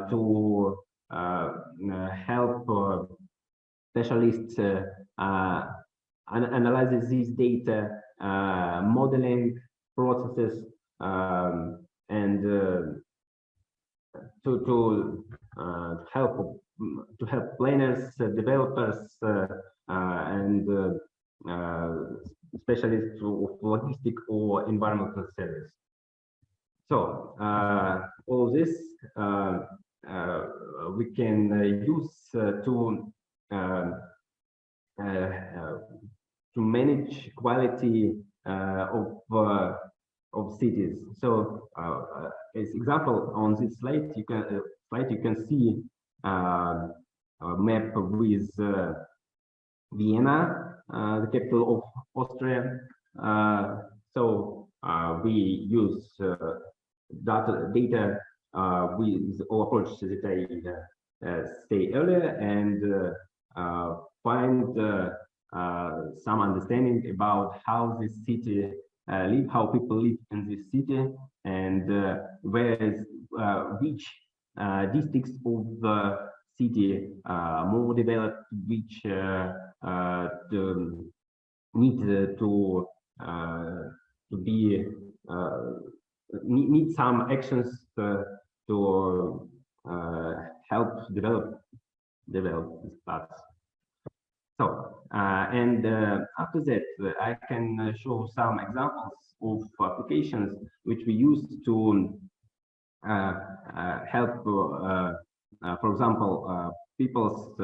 to help specialists analyze this data, modeling processes, and to help planners, developers, and specialists of logistic or environmental service. So all this we can use to manage quality of cities. So as example on this slide, you can see a map with Vienna, the capital of Austria. So we use data with all approaches that I say earlier, and find some understanding about how this city live, how people live in this city, and which districts of the city more developed, which need to be need some actions to help develop these parts. So and after that, I can show some examples of applications which we use to help, for example, people's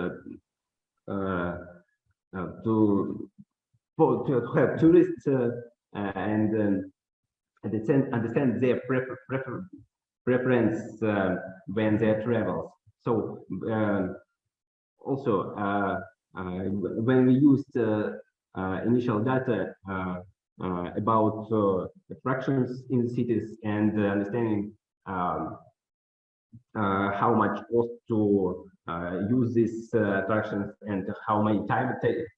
to help tourists and understand their preference when they travel. So also when we used initial data about attractions in the cities and understanding how much cost to use these attractions and how much time it takes.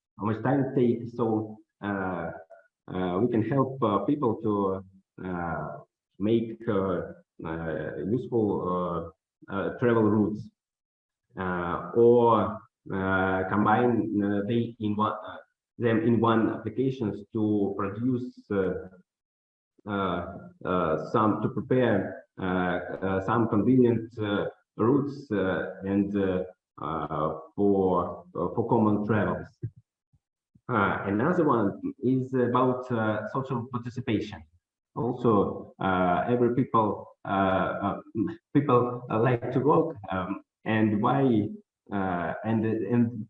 So we can help people to make useful travel routes or combine them in one applications to produce to prepare some convenient routes and for common travels. Another one is about social participation. Also, every people like to walk, and why and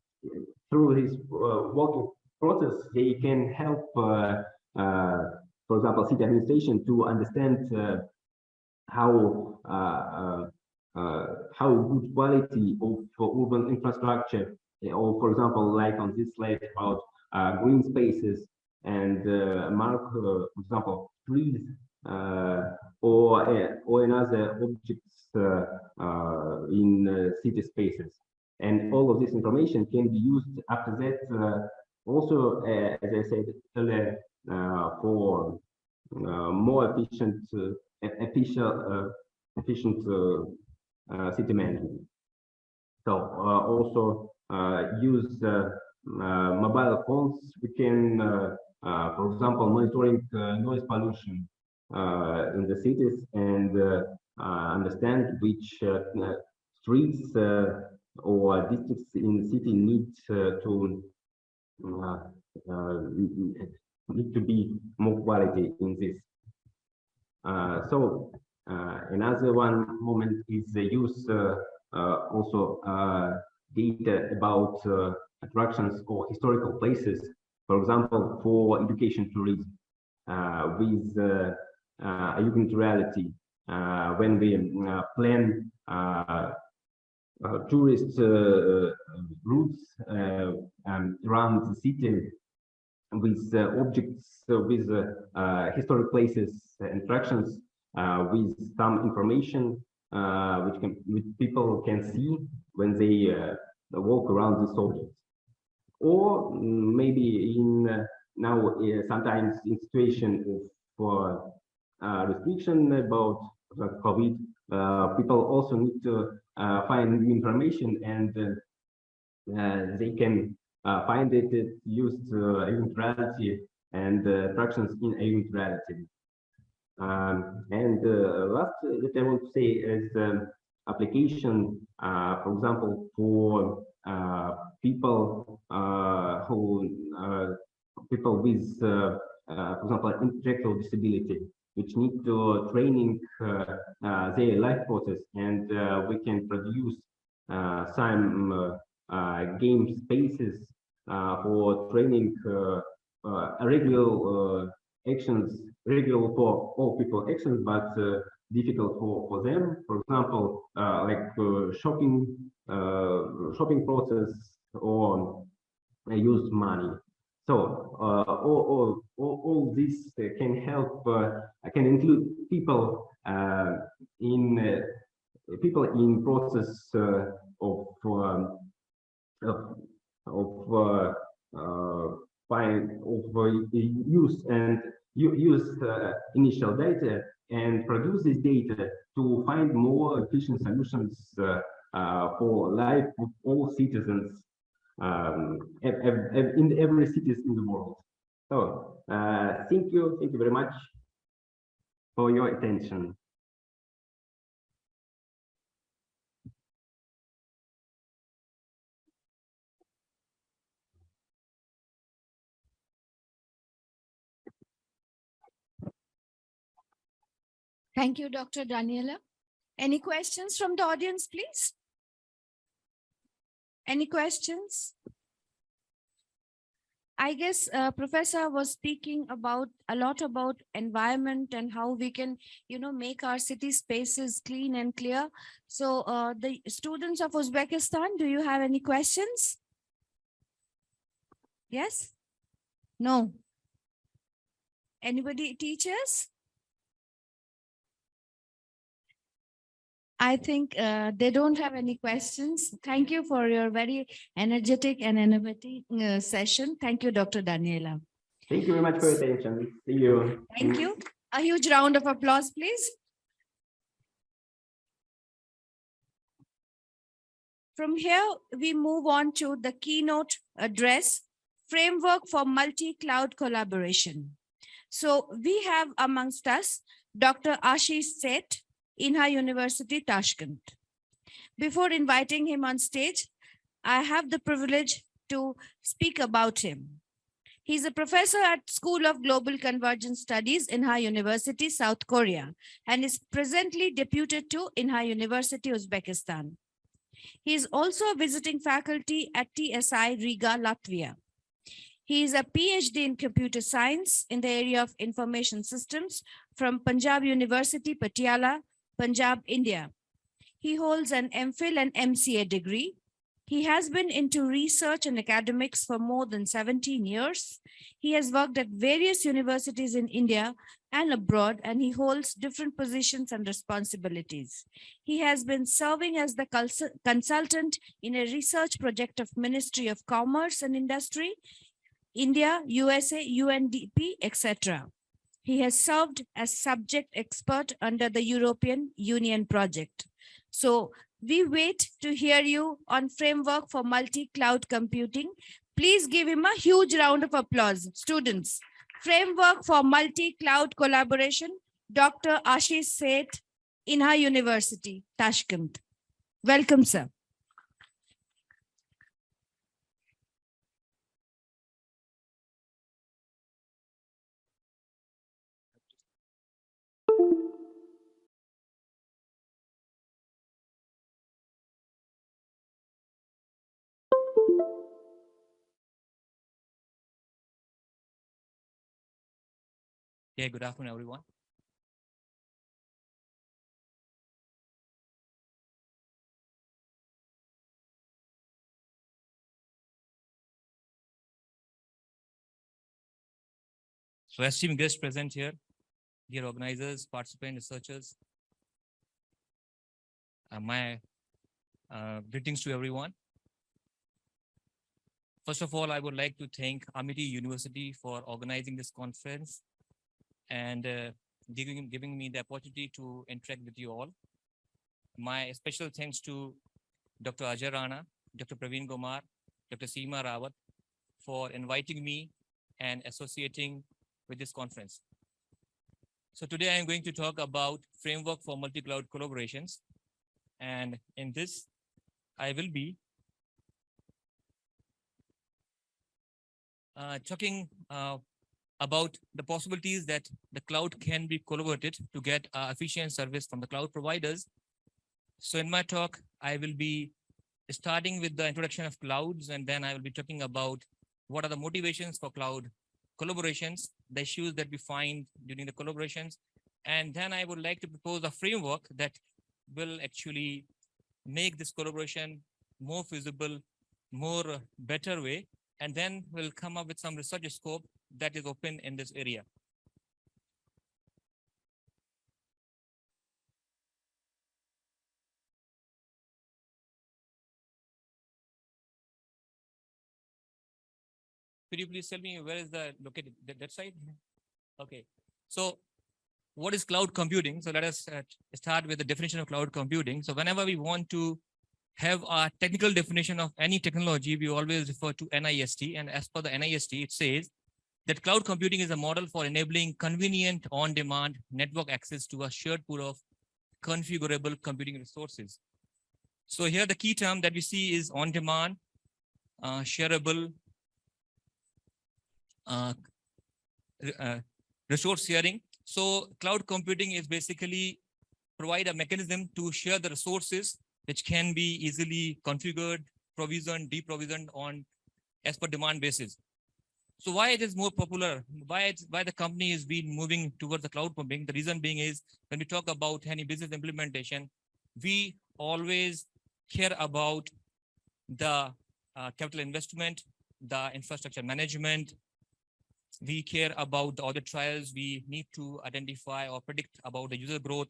through this walking process, they can help, for example, city administration to understand how good quality of urban infrastructure, or for example, like on this slide about green spaces and mark, for example, trees or another objects in city spaces. And all of this information can be used after that also, as I said earlier, for more efficient city management. So also use mobile phones. We can, for example, monitoring noise pollution in the cities and understand which streets or districts in the city need to be more quality in this. So another one moment is the use also data about attractions or historical places, for example, for education tourism with augmented reality. When we plan tourist routes around the city with objects, with historic places, attractions, with some information which people can see when they walk around these objects. Or maybe in now sometimes in situation of restriction about COVID, people also need to find new information, and they can find it used augmented reality and attractions in augmented reality. And last that I want to say is application, for example, for people people with, for example, intellectual disability, which need to training their life process, and we can produce some game spaces for training regular actions, regular for all people actions, but difficult for them. For example, like shopping process or use money. So all this can help, can include people in process of use and use initial data and produce this data to find more efficient solutions for life of all citizens in every cities in the world. So thank you very much for your attention. Thank you, Dr. Daniela. Any questions from the audience, please? Any questions? I guess Professor was speaking about a lot about environment and how we can, make our city spaces clean and clear. So the students of Uzbekistan, do you have any questions? Yes? No? Anybody teachers? I think they don't have any questions. Thank you for your very energetic and innovative session. Thank you, Dr. Daniela. Thank you very much for your attention. See you. Thank you. A huge round of applause, please. From here, we move on to the keynote address, Framework for Multi-Cloud Collaboration. So we have amongst us Dr. Ashish Seth, Inha University, Tashkent. Before inviting him on stage, I have the privilege to speak about him. He's a professor at School of Global Convergence Studies, Inha University, South Korea, and is presently deputed to Inha University, Uzbekistan. He is also a visiting faculty at TSI Riga, Latvia. He is a PhD in computer science in the area of information systems from Punjab University, Patiala, Punjab, India. He holds an MPhil and MCA degree. He has been into research and academics for more than 17 years. He has worked at various universities in India and abroad, and he holds different positions and responsibilities. He has been serving as the consultant in a research project of Ministry of Commerce and Industry, India, USA, UNDP, etc. He has served as subject expert under the European Union project. So we wait to hear you on Framework for Multi-Cloud Computing. Please give him a huge round of applause. Students, Framework for Multi-Cloud Collaboration, Dr. Ashish Seth, Inha University, Tashkent. Welcome, sir. Yeah, good afternoon, everyone. So esteemed guests present here, dear organizers, participants, researchers, my greetings to everyone. First of all, I would like to thank Amity University for organizing this conference and giving me the opportunity to interact with you all. My special thanks to Dr. Ajay Rana, Dr. Praveen Gomar, Dr. Seema Rawat for inviting me and associating with this conference. So today I am going to talk about Framework for Multi-Cloud Collaborations. And in this, I will be talking about the possibilities that the cloud can be collaborated to get efficient service from the cloud providers. So in my talk, I will be starting with the introduction of clouds, and then I will be talking about what are the motivations for cloud collaborations, the issues that we find during the collaborations. And then I would like to propose a framework that will actually make this collaboration more feasible, more better way. And then we'll come up with some research scope that is open in this area. Could you please tell me where is the located that side? Okay. So what is cloud computing? So let us start with the definition of cloud computing. So whenever we want to have a technical definition of any technology, we always refer to NIST. And as per the NIST, it says that cloud computing is a model for enabling convenient on-demand network access to a shared pool of configurable computing resources. So here the key term that we see is on-demand, shareable, resource sharing. So cloud computing is basically provide a mechanism to share the resources which can be easily configured, provisioned, deprovisioned on as per demand basis. So why it is more popular? Why the company is been moving towards the cloud computing? The reason being is when we talk about any business implementation, we always care about the capital investment, the infrastructure management, We care about the audit trials. We need to identify or predict about the user growth,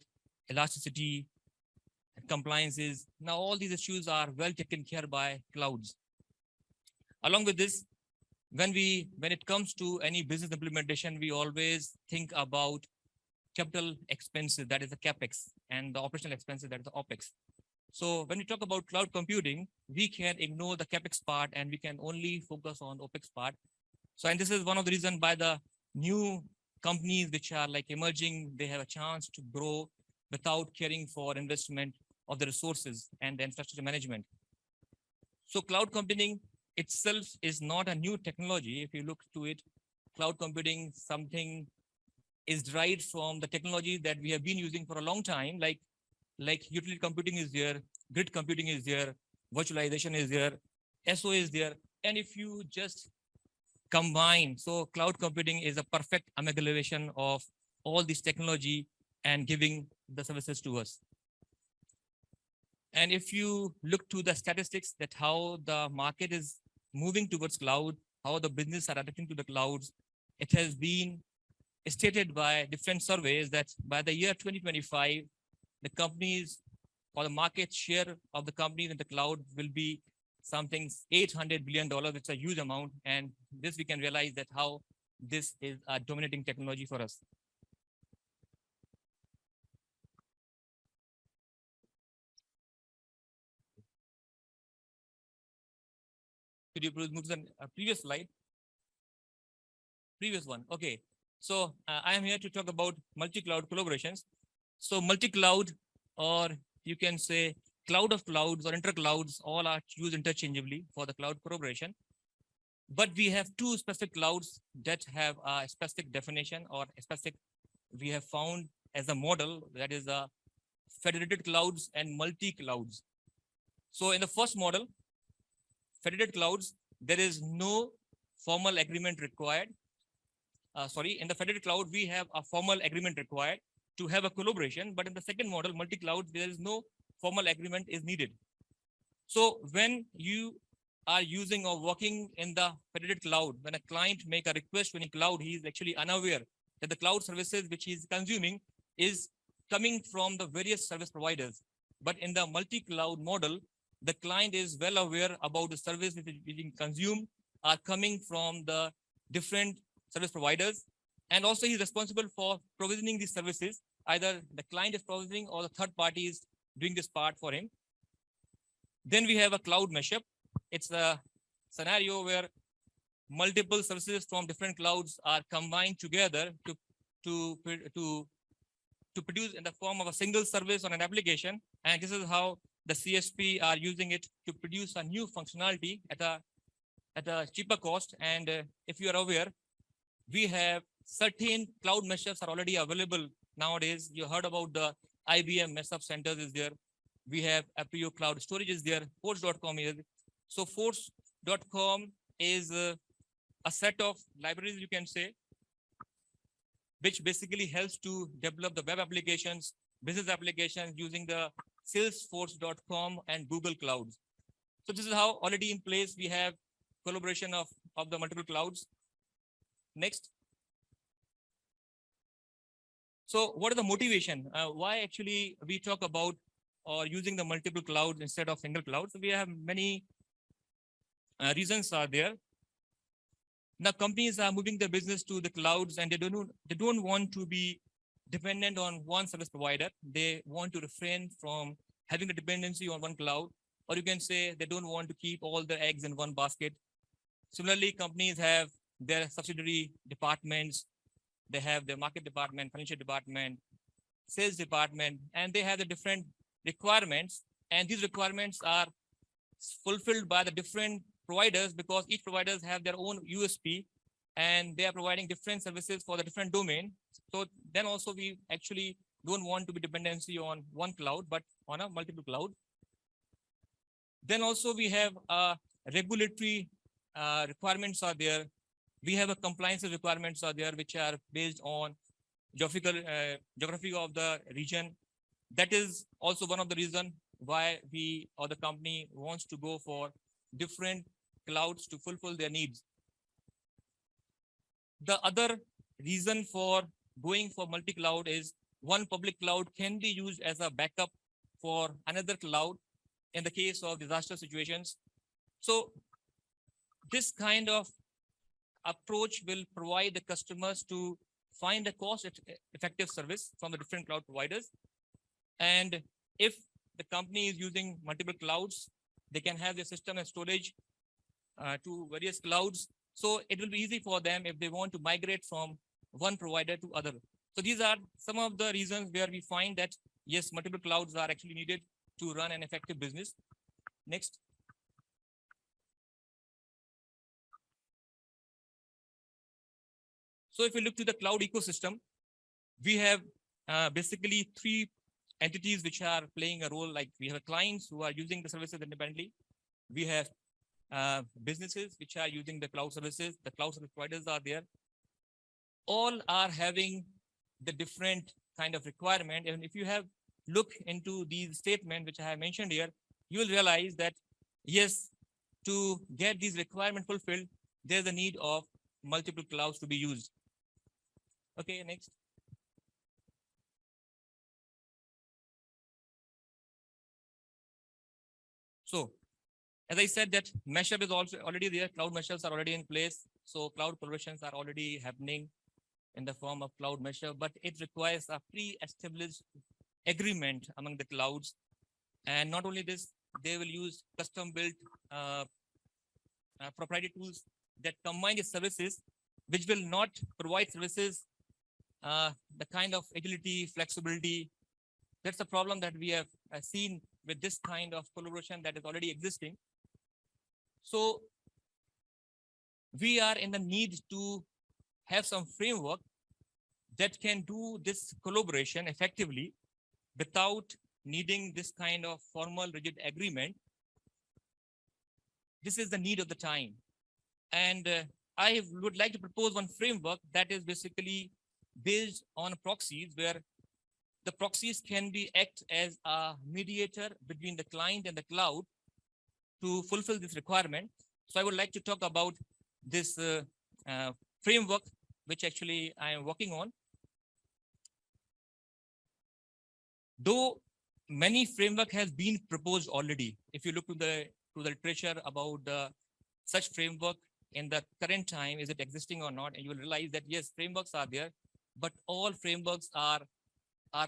elasticity, compliances. Now, all these issues are well taken care by clouds. Along with this, when it comes to any business implementation, we always think about capital expenses, that is the capex, and the operational expenses, that is the opex. So when we talk about cloud computing, we can ignore the capex part and we can only focus on opex part. So, and this is one of the reasons by the new companies which are like emerging, they have a chance to grow without caring for investment of the resources and the infrastructure management. So cloud computing itself is not a new technology. If you look to it, cloud computing, something is derived from the technology that we have been using for a long time, like utility computing is there, grid computing is there, virtualization is there, SO is there. And if you just combine, so cloud computing is a perfect amalgamation of all this technology and giving the services to us. And if you look to the statistics that how the market is moving towards cloud, how the business are adapting to the clouds, it has been stated by different surveys that by the year 2025, the companies or the market share of the companies in the cloud will be something $800 billion. It's a huge amount. And this we can realize that how this is a dominating technology for us. Could you please move to the previous slide? Previous one. Okay. So I am here to talk about multi-cloud collaborations. So multi-cloud, or you can say cloud of clouds or inter-clouds, all are used interchangeably for the cloud collaboration. But we have two specific clouds that have a specific definition or a specific, we have found as a model, that is federated clouds and multi-clouds. So in the first model, federated clouds, there is no formal agreement required. In the federated cloud, we have a formal agreement required to have a collaboration, but in the second model, multi-cloud, there is no formal agreement is needed. So when you are using or working in the federated cloud, when a client make a request to any cloud, he is actually unaware that the cloud services which he is consuming is coming from the various service providers. But in the multi-cloud model, the client is well aware about the service which is being consumed are coming from the different service providers. And also he's responsible for provisioning these services. Either the client is provisioning or the third party is doing this part for him. Then we have a cloud mashup. It's a scenario where multiple services from different clouds are combined together to produce in the form of a single service on an application. And this is how the CSP are using it to produce a new functionality at a cheaper cost. And if you are aware, we have certain cloud mashups are already available nowadays. You heard about the IBM mashup centers is there. We have Aprio Cloud Storage is there. Force.com is. So Force.com is a set of libraries, you can say, which basically helps to develop the web applications, business applications using the Salesforce.com and Google Clouds. So this is how already in place we have collaboration of the multiple clouds. Next. So what is the motivation? Why actually we talk about or using the multiple clouds instead of single cloud? So we have many reasons are there. Now companies are moving their business to the clouds and they don't want to be dependent on one service provider. They want to refrain from having a dependency on one cloud, or you can say they don't want to keep all their eggs in one basket. Similarly, companies have their subsidiary departments. They have their market department, financial department, sales department, and they have the different requirements. And these requirements are fulfilled by the different providers because each providers have their own USP and they are providing different services for the different domain. So then also we actually don't want to be dependency on one cloud, but on a multiple cloud. Then also we have regulatory requirements are there. We have a compliance requirements are there, which are based on geography of the region. That is also one of the reasons why we or the company wants to go for different clouds to fulfill their needs. the other reason for going for multi-cloud is one public cloud can be used as a backup for another cloud in the case of disaster situations. So this kind of approach will provide the customers to find a cost-effective service from the different cloud providers. And if the company is using multiple clouds, they can have their system and storage to various clouds. So it will be easy for them if they want to migrate from one provider to other. So these are some of the reasons where we find that, yes, multiple clouds are actually needed to run an effective business. Next. So if we look to the cloud ecosystem, we have basically three entities which are playing a role. Like we have clients who are using the services independently. We have businesses which are using the cloud services. The cloud service providers are there. All are having the different kind of requirement. And if you have look into these statements which I have mentioned here, you will realize that, yes, to get these requirements fulfilled, there's a need of multiple clouds to be used. Okay, next. So, as I said, that mashup is also already there. Cloud mashups are already in place. So cloud collaborations are already happening in the form of cloud mashup, but it requires a pre-established agreement among the clouds. And not only this, they will use custom-built proprietary tools that combine the services, which will not provide services the kind of agility, flexibility. That's the problem that we have seen with this kind of collaboration that is already existing. So we are in the need to have some framework that can do this collaboration effectively without needing this kind of formal rigid agreement. This is the need of the time. And I would like to propose one framework that is basically based on proxies, where the proxies can be act as a mediator between the client and the cloud to fulfill this requirement. So I would like to talk about this framework, which actually I am working on. Though many framework has been proposed already, if you look to the literature about such framework in the current time, is it existing or not, and you will realize that yes, frameworks are there, but all frameworks are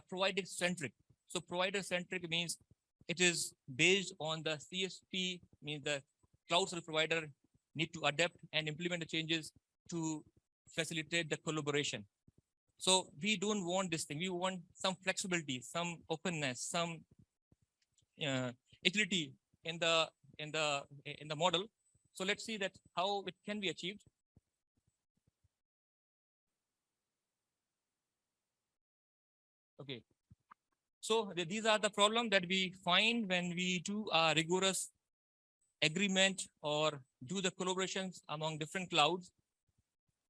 provider centric. So provider centric means it is based on the CSP, means the cloud service provider need to adapt and implement the changes to facilitate the collaboration. So we don't want this thing. We want some flexibility, some openness, some agility in the model. So let's see that how it can be achieved. Okay. So these are the problems that we find when we do a rigorous agreement or do the collaborations among different clouds.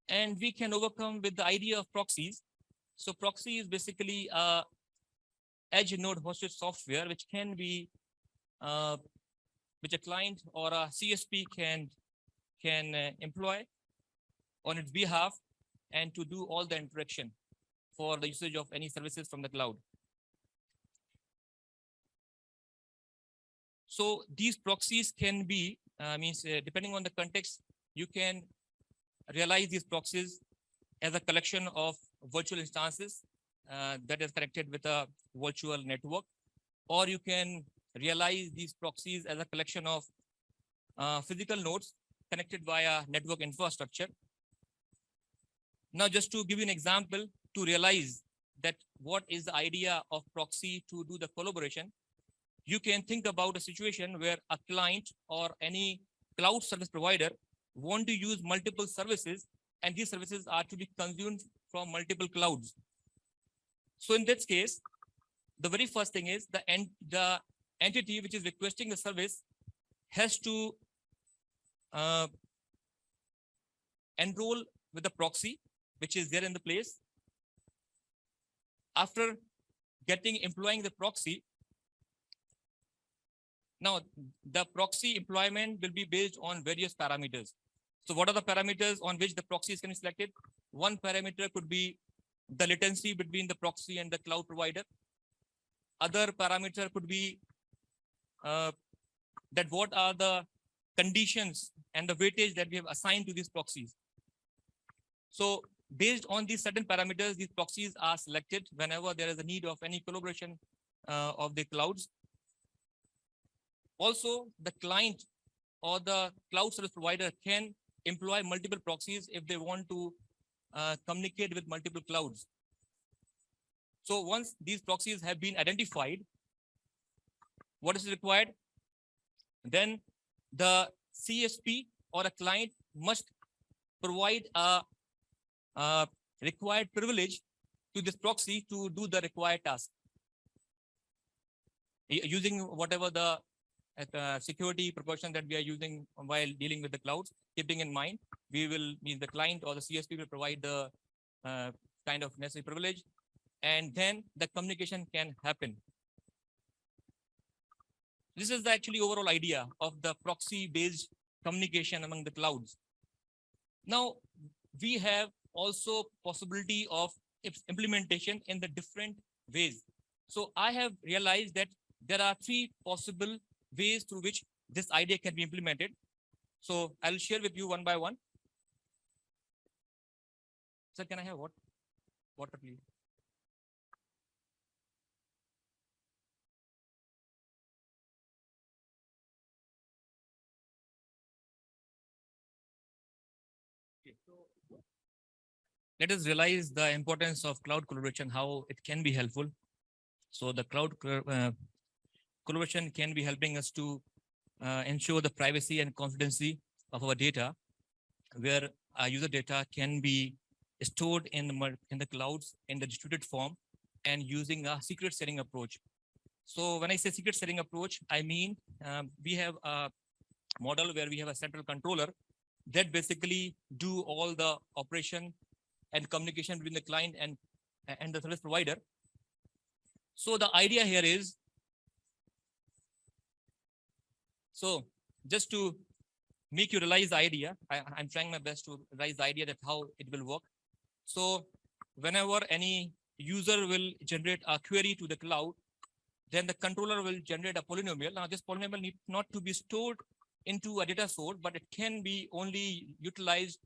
And we can overcome with the idea of proxies. So proxy is basically a edge node hosted software, which can be, which a client or a CSP can employ on its behalf and to do all the interaction for the usage of any services from the cloud. So these proxies can be, depending on the context, you can realize these proxies as a collection of virtual instances that is connected with a virtual network, or you can realize these proxies as a collection of physical nodes connected via network infrastructure. Now, just to give you an example to realize that what is the idea of proxy to do the collaboration, you can think about a situation where a client or any cloud service provider want to use multiple services, and these services are to be consumed from multiple clouds. So in this case, the very first thing is the entity which is requesting the service has to enroll with the proxy, which is there in the place. After employing the proxy, now the proxy employment will be based on various parameters. So what are the parameters on which the proxies can be selected? One parameter could be the latency between the proxy and the cloud provider. Other parameter could be that what are the conditions and the weightage that we have assigned to these proxies. So based on these certain parameters, these proxies are selected whenever there is a need of any collaboration of the clouds. Also, the client or the cloud service provider can employ multiple proxies if they want to communicate with multiple clouds. So once these proxies have been identified, what is required? Then the CSP or a client must provide a required privilege to this proxy to do the required task. Using whatever the security precaution that we are using while dealing with the clouds, keeping in mind, we will mean the client or the CSP will provide the kind of necessary privilege, and then the communication can happen. This is the actually overall idea of the proxy-based communication among the clouds. Now, we have also possibility of its implementation in the different ways. So I have realized that there are three possible ways through which this idea can be implemented. So I'll share with you one by one. Sir, can I have what? Water, please. Let us realize the importance of cloud collaboration, how it can be helpful. So the cloud collaboration can be helping us to ensure the privacy and confidency of our data, where our user data can be stored in the clouds in the distributed form and using a secret setting approach. So when I say secret setting approach, I mean we have a model where we have a central controller that basically do all the operation and communication between the client and the service provider. So the idea here is, so just to make you realize the idea, I'm trying my best to realize the idea that how it will work. So whenever any user will generate a query to the cloud, then the controller will generate a polynomial. Now this polynomial needs not to be stored into a data source, but it can be only utilized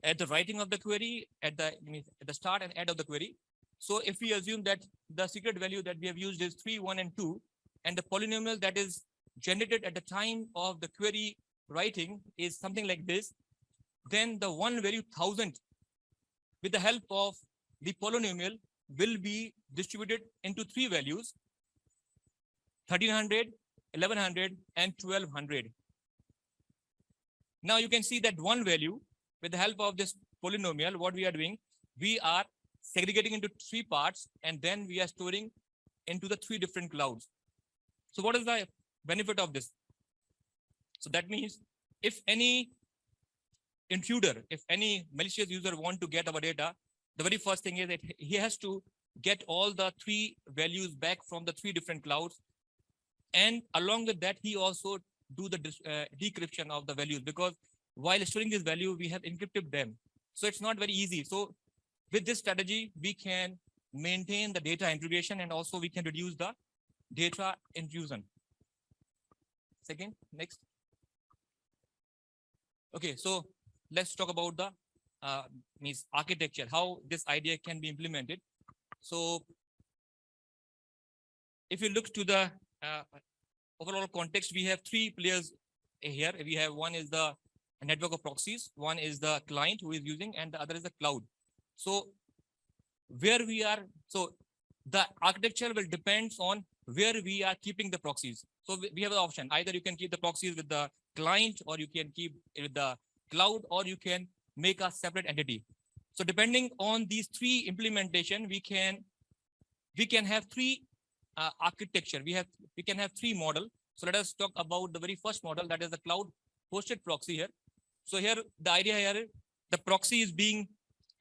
at the writing of the query, at the start and end of the query. So if we assume that the secret value that we have used is 3, 1, and 2, and the polynomial that is generated at the time of the query writing is something like this, then the one value 1000 with the help of the polynomial will be distributed into 3 values, 1300, 1100, and 1200. Now you can see that one value, with the help of this polynomial, what we are doing, we are segregating into 3 parts, and then we are storing into the 3 different clouds. So what is the benefit of this? So that means if any intruder, if any malicious user want to get our data, the very first thing is that he has to get all the 3 values back from the 3 different clouds. And along with that, he also do the decryption of the values, because while storing this value, we have encrypted them. So it's not very easy. So with this strategy, we can maintain the data integration, and also we can reduce the data intrusion. Second, next. Okay, so let's talk about the architecture, how this idea can be implemented. So if you look to the overall context, we have 3 players here. We have one is the network of proxies, one is the client who is using, and the other is the cloud. So where we are, so the architecture will depend on where we are keeping the proxies. So we have the option, either you can keep the proxies with the client, or you can keep it with the cloud, or you can make a separate entity. So depending on these 3 implementation, we can have 3 architecture. We can have 3 model. So let us talk about the very first model, that is the cloud hosted proxy here. So here the idea here is the proxy is being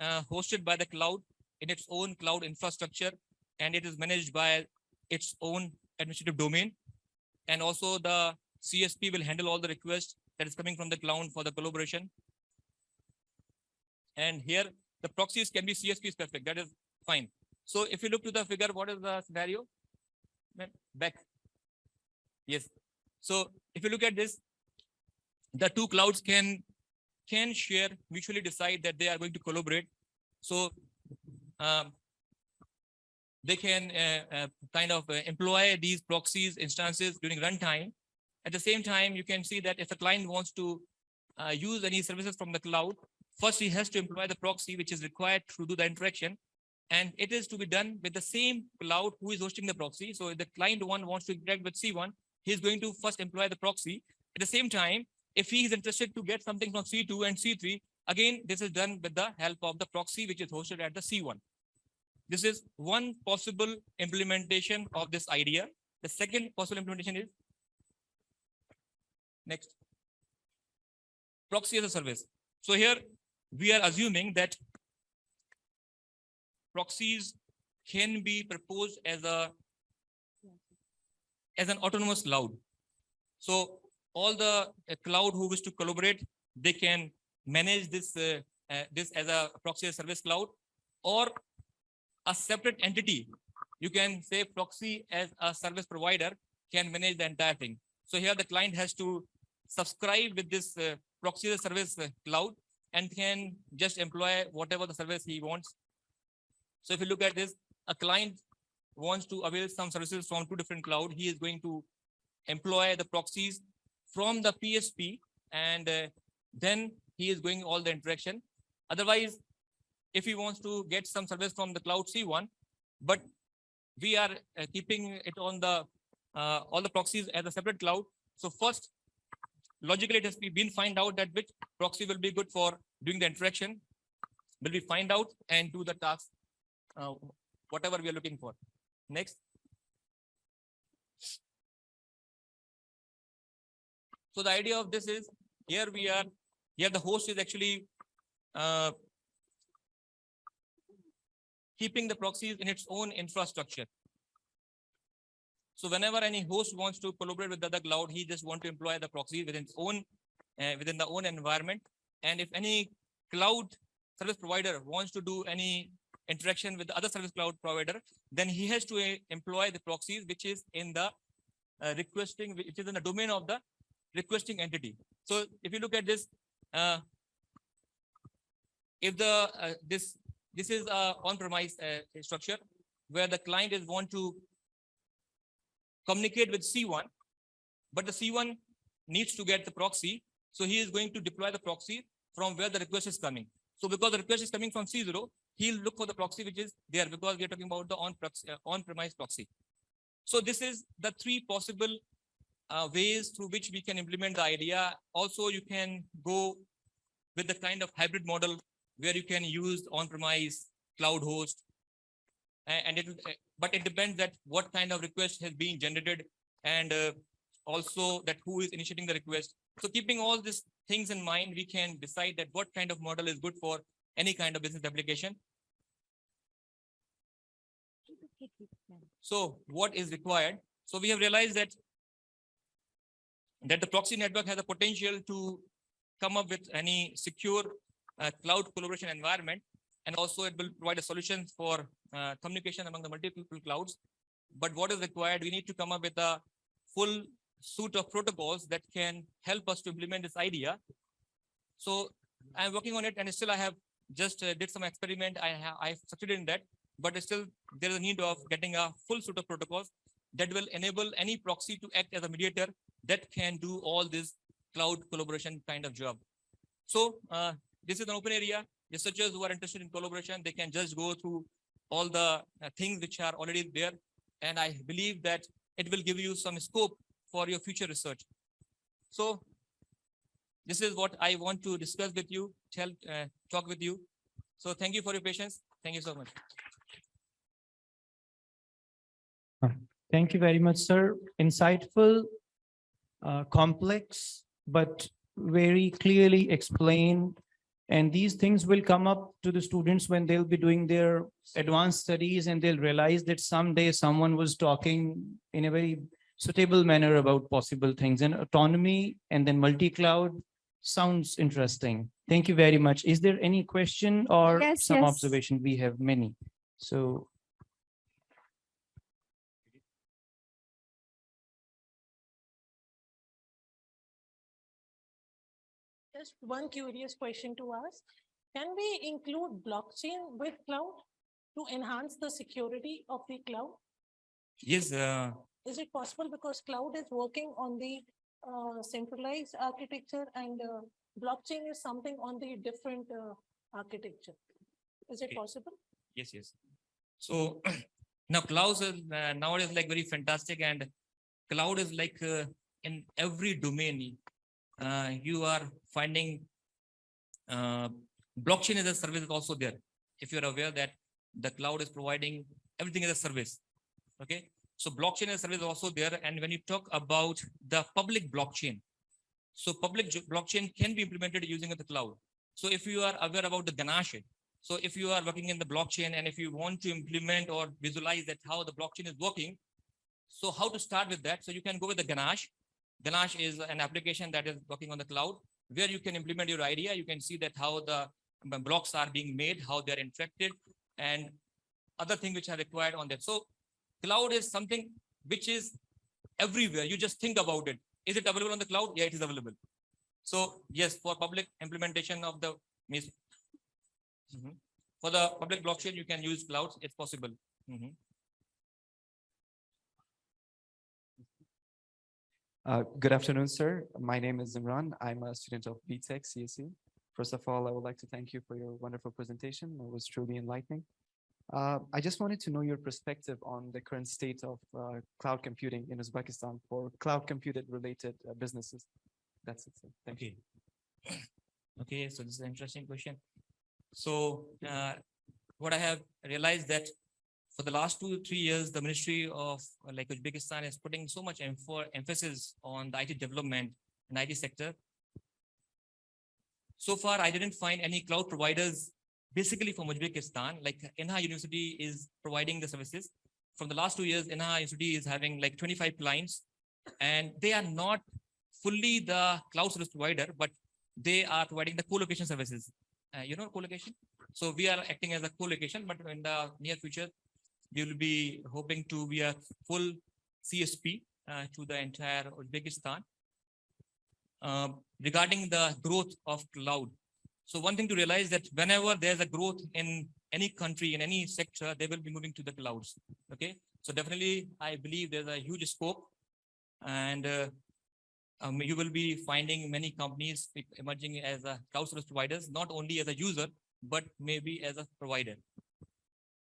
hosted by the cloud in its own cloud infrastructure, and it is managed by its own administrative domain. And also the CSP will handle all the requests that is coming from the cloud for the collaboration. And here the proxies can be CSP specific. That is fine. So if you look to the figure, what is the scenario? Back. Yes. So if you look at this, the two clouds can share, mutually decide that they are going to collaborate. So they can kind of employ these proxies instances during runtime. At the same time, you can see that if a client wants to use any services from the cloud, first he has to employ the proxy which is required to do the interaction. And it is to be done with the same cloud who is hosting the proxy. So if the client one wants to interact with C1, he's going to first employ the proxy. At the same time, if he is interested to get something from C2 and C3, again, this is done with the help of the proxy which is hosted at the C1. This is one possible implementation of this idea. The second possible implementation is next, proxy as a service. So here we are assuming that proxies can be proposed as an autonomous cloud. So all the cloud who wish to collaborate, they can manage this as a proxy as a service cloud, or a separate entity. You can say proxy as a service provider can manage the entire thing. So here the client has to subscribe with this proxy as a service cloud and can just employ whatever the service he wants. So if you look at this, a client wants to avail some services from two different clouds. He is going to employ the proxies from the PSP, and then he is going all the interaction. Otherwise, if he wants to get some service from the cloud C1, but we are keeping it on the all the proxies as a separate cloud. So first, logically, it has been find out that which proxy will be good for doing the interaction. Will we find out and do the task, whatever we are looking for. Next. So the idea of this is, here the host is actually keeping the proxies in its own infrastructure. So whenever any host wants to collaborate with the other cloud, he just want to employ the proxy within its own within the own environment. And if any cloud service provider wants to do any interaction with the other service cloud provider, then he has to employ the proxies which is in the requesting, which is in the domain of the requesting entity. So if you look at this, if the this is a on-premise structure where the client is want to communicate with C1, but the C1 needs to get the proxy. So he is going to deploy the proxy from where the request is coming. So because the request is coming from C0, he'll look for the proxy which is there, because we are talking about the on-premise proxy. So this is the three possible ways through which we can implement the idea. Also, you can go with the kind of hybrid model where you can use on-premise cloud host, and but it depends that what kind of request has been generated, and also that who is initiating the request. So keeping all these things in mind, we can decide that what kind of model is good for any kind of business application. So what is required? So we have realized that the proxy network has a potential to come up with any secure cloud collaboration environment, and also it will provide a solution for communication among the multiple clouds. But what is required? We need to come up with a full suite of protocols that can help us to implement this idea. So I'm working on it, and still I have just did some experiment. I succeeded in that, but still there is a need of getting a full suite of protocols that will enable any proxy to act as a mediator that can do all this cloud collaboration kind of job. So this is an open area. Researchers who are interested in collaboration, they can just go through all the things which are already there. And I believe that it will give you some scope for your future research. So this is what I want to discuss with you, talk with you. So thank you for your patience. Thank you so much. Thank you very much, sir. Insightful, complex, but very clearly explained. And these things will come up to the students when they'll be doing their advanced studies, and they'll realize that someday someone was talking in a very suitable manner about possible things, and autonomy and then multi-cloud sounds interesting. Thank you very much. Is there any question or Yes, some yes. observation? We have many. So Just one curious question to ask. Can we include blockchain with cloud to enhance the security of the cloud? Yes, Is it possible because cloud is working on the centralized architecture and blockchain is something on the different architecture? Is it Okay. possible? yes. So now clouds is nowadays like very fantastic, and cloud is like in every domain. You are finding blockchain as a service is also there. If you're aware that the cloud is providing everything as a service. Okay. So blockchain as a service is also there. And when you talk about the public blockchain, so public blockchain can be implemented using the cloud. So if you are aware about the Ganache, so if you are working in the blockchain and if you want to implement or visualize that how the blockchain is working, so how to start with that? So you can go with the Ganache. Ganache is an application that is working on the cloud where you can implement your idea. You can see that how the blocks are being made, how they're infected, and other things which are required on that. So cloud is something which is everywhere. You just think about it. Is it available on the cloud? Yeah, it is available. So yes, for public implementation of the for the public blockchain, you can use clouds. It's possible. Good afternoon, sir. My name is Imran. I'm a student of BTech CSE. First of all, I would like to thank you for your wonderful presentation. It was truly enlightening. I just wanted to know your perspective on the current state of cloud computing in Uzbekistan for cloud computed related businesses. That's it, sir. Thank you. Okay, so this is an interesting question. So what I have realized that for the last 2 to 3 years, the Ministry of like Uzbekistan is putting so much emphasis on the IT development and IT sector. So far, I didn't find any cloud providers basically from Uzbekistan. Like Inha University is providing the services. From the last 2 years, Inha University is having like 25 clients, and they are not fully the cloud service provider, but they are providing the co-location services. You know co-location? So we are acting as a co-location, but in the near future, we will be hoping to be a full CSP to the entire Uzbekistan. Regarding the growth of cloud. So one thing to realize that whenever there's a growth in any country, in any sector, they will be moving to the clouds. Okay. So definitely, I believe there's a huge scope, and you will be finding many companies emerging as a cloud service providers, not only as a user, but maybe as a provider.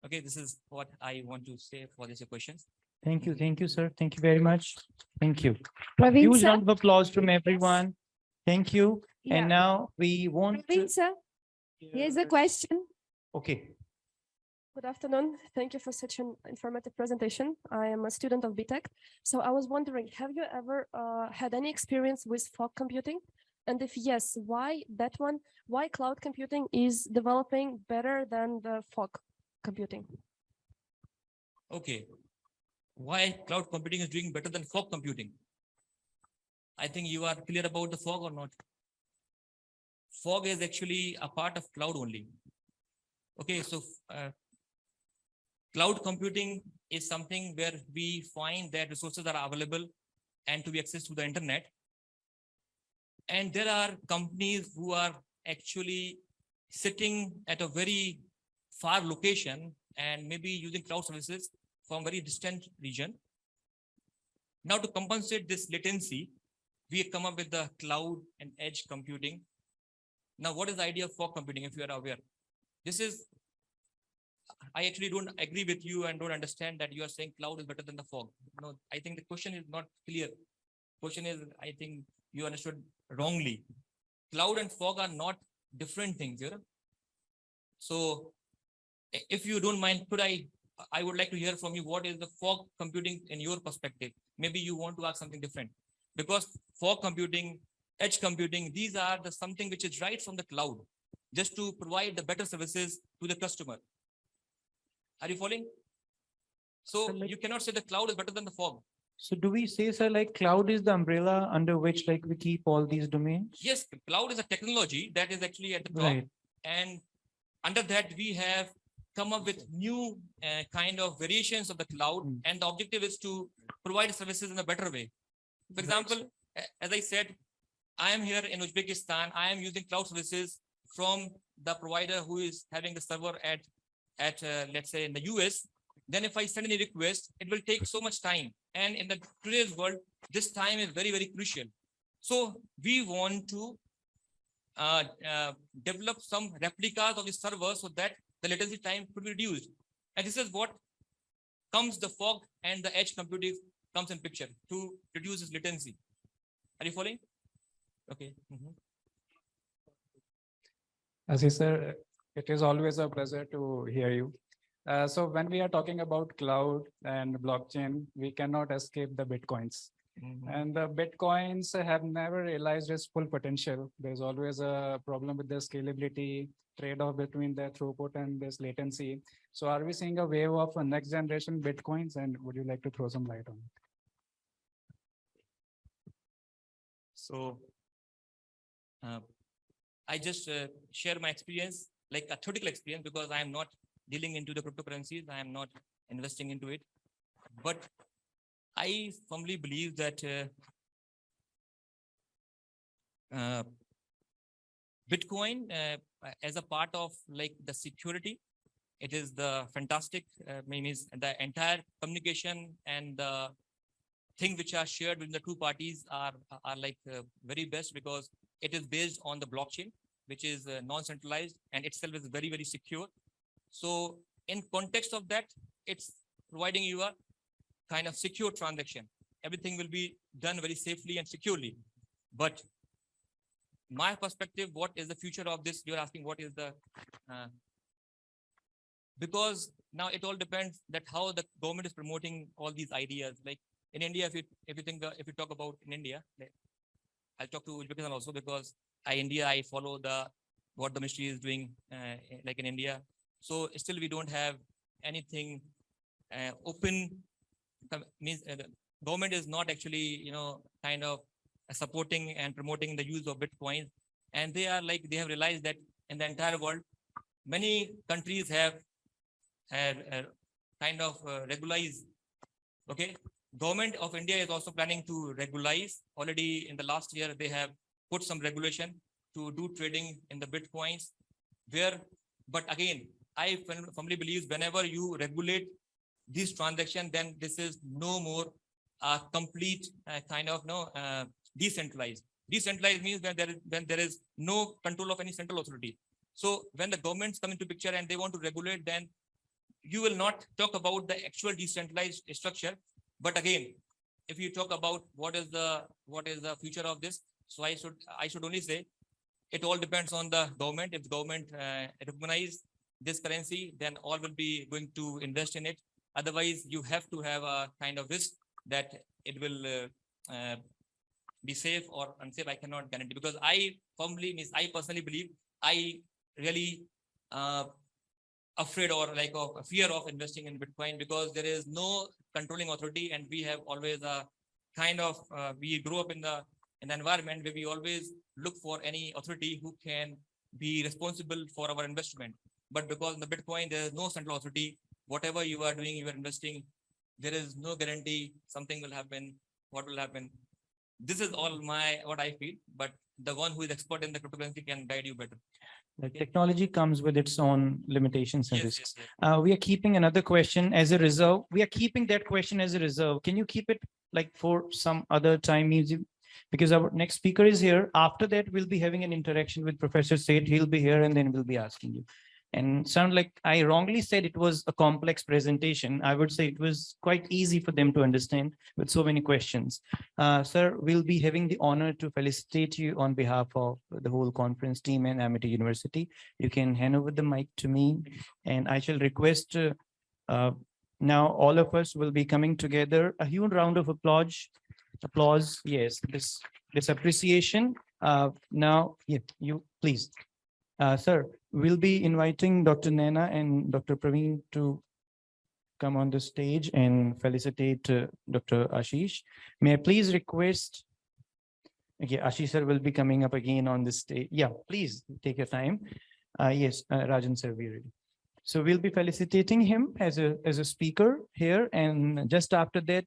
Okay, this is what I want to say for these questions. thank you, sir. Thank you very much. Thank you. Praveen, Huge sir? round of applause from everyone. Thank you. Yeah. And now we want Praveen, to. sir, here's a question. Okay. Good afternoon. Thank you for such an informative presentation. I am a student of BTech. So I was wondering, have you ever had any experience with fog computing? And if yes, why that one? Why cloud computing is developing better than the fog computing? Okay. Why cloud computing is doing better than fog computing? I think you are clear about the fog or not? Fog is actually a part of cloud only. Okay, so cloud computing is something where we find that resources are available and to be accessed through the internet. And there are companies who are actually sitting at a very far location and maybe using cloud services from very distant region. Now to compensate this latency, we have come up with the cloud and edge computing. Now, what is the idea of fog computing, if you are aware? This is, I actually don't agree with you and don't understand that you are saying cloud is better than the fog. No, I think the question is not clear. Question is, I think you understood wrongly. Cloud and fog are not different things here. So if you don't mind, I would like to hear from you, what is the fog computing in your perspective? Maybe you want to ask something different, because fog computing, edge computing, these are the something which is right from the cloud, just to provide the better services to the customer. Are you following? So you cannot say the cloud is better than the fog. So do we say, sir, like cloud is the umbrella under which like we keep all these domains? Yes, the cloud is a technology that is actually at the top. Right. And under that, we have come up with new kind of variations of the cloud. And the objective is to provide services in a better way. For example, as I said, I am here in Uzbekistan. I am using cloud services from the provider who is having the server at let's say in the US. Then if I send any request, it will take so much time. And in the today's world, this time is very, very crucial. So we want to develop some replicas of the server so that the latency time could be reduced. And this is what comes the fog and the edge computing comes in picture to reduce this latency. Are you following? Okay. Ashish sir, it is always a pleasure to hear you. So when we are talking about cloud and blockchain, we cannot escape the Bitcoins. And the Bitcoins have never realized its full potential. There's always a problem with the scalability, trade-off between the throughput and this latency. So are we seeing a wave of next generation Bitcoins, and would you like to throw some light on it? So I just share my experience, like a theoretical experience, because I am not dealing into the cryptocurrencies. I am not investing into it. But I firmly believe that Bitcoin as a part of like the security, it is the fantastic, means the entire communication and the thing which are shared between the two parties are like very best, because it is based on the blockchain, which is non-centralized and itself is very, very secure. So in context of that, it's providing you a kind of secure transaction. Everything will be done very safely and securely. But my perspective, what is the future of this? You're asking what is the, because now it all depends that how the government is promoting all these ideas. Like in India, if you talk about in India, I'll talk to Uzbekistan also, because I follow what the ministry is doing like in India. So still we don't have anything open. Means the government is not actually, kind of supporting and promoting the use of Bitcoin. And they are like, they have realized that in the entire world, many countries have kind of regularized. Okay. Government of India is also planning to regularize. Already in the last year, they have put some regulation to do trading in the Bitcoins but again, I firmly believe whenever you regulate these transactions, then this is no more complete kind of decentralized. Decentralized means when there is no control of any central authority. So when the governments come into picture and they want to regulate, then you will not talk about the actual decentralized structure. But again, if you talk about what is the future of this, so I should only say it all depends on the government. If the government recognize this currency, then all will be going to invest in it. Otherwise, you have to have a kind of risk that it will be safe or unsafe. I cannot guarantee, because I personally believe, I really afraid or like a fear of investing in Bitcoin, because there is no controlling authority, and we have always a kind of we grew up in the environment where we always look for any authority who can be responsible for our investment. But because in the Bitcoin, there is no central authority. Whatever you are doing, you are investing, there is no guarantee something will happen. What will happen? This is all what I feel, but the one who is expert in the cryptocurrency can guide you better. Like technology comes with its own limitations and Yes, risks. yes, We are keeping another question as a reserve. We are keeping that question as a reserve. Can you keep it like for some other time? Because our next speaker is here. After that, we'll be having an interaction with Professor Seth. He'll be here and then we'll be asking you. And sound like I wrongly said it was a complex presentation. I would say it was quite easy for them to understand with so many questions. Sir, we'll be having the honor to felicitate you on behalf of the whole conference team and Amity University. You can hand over the mic to me, and I shall request now all of us will be coming together. A huge round of applause. Yes, this appreciation. Now, yeah, you please. Sir, we'll be inviting Dr. Naina and Dr. Praveen to come on the stage and felicitate Dr. Ashish. May I please request, okay, Ashish sir will be coming up again on the stage. Yeah, please take your time. Yes, Rajan sir, we ready. So we'll be felicitating him as a speaker here. And just after that,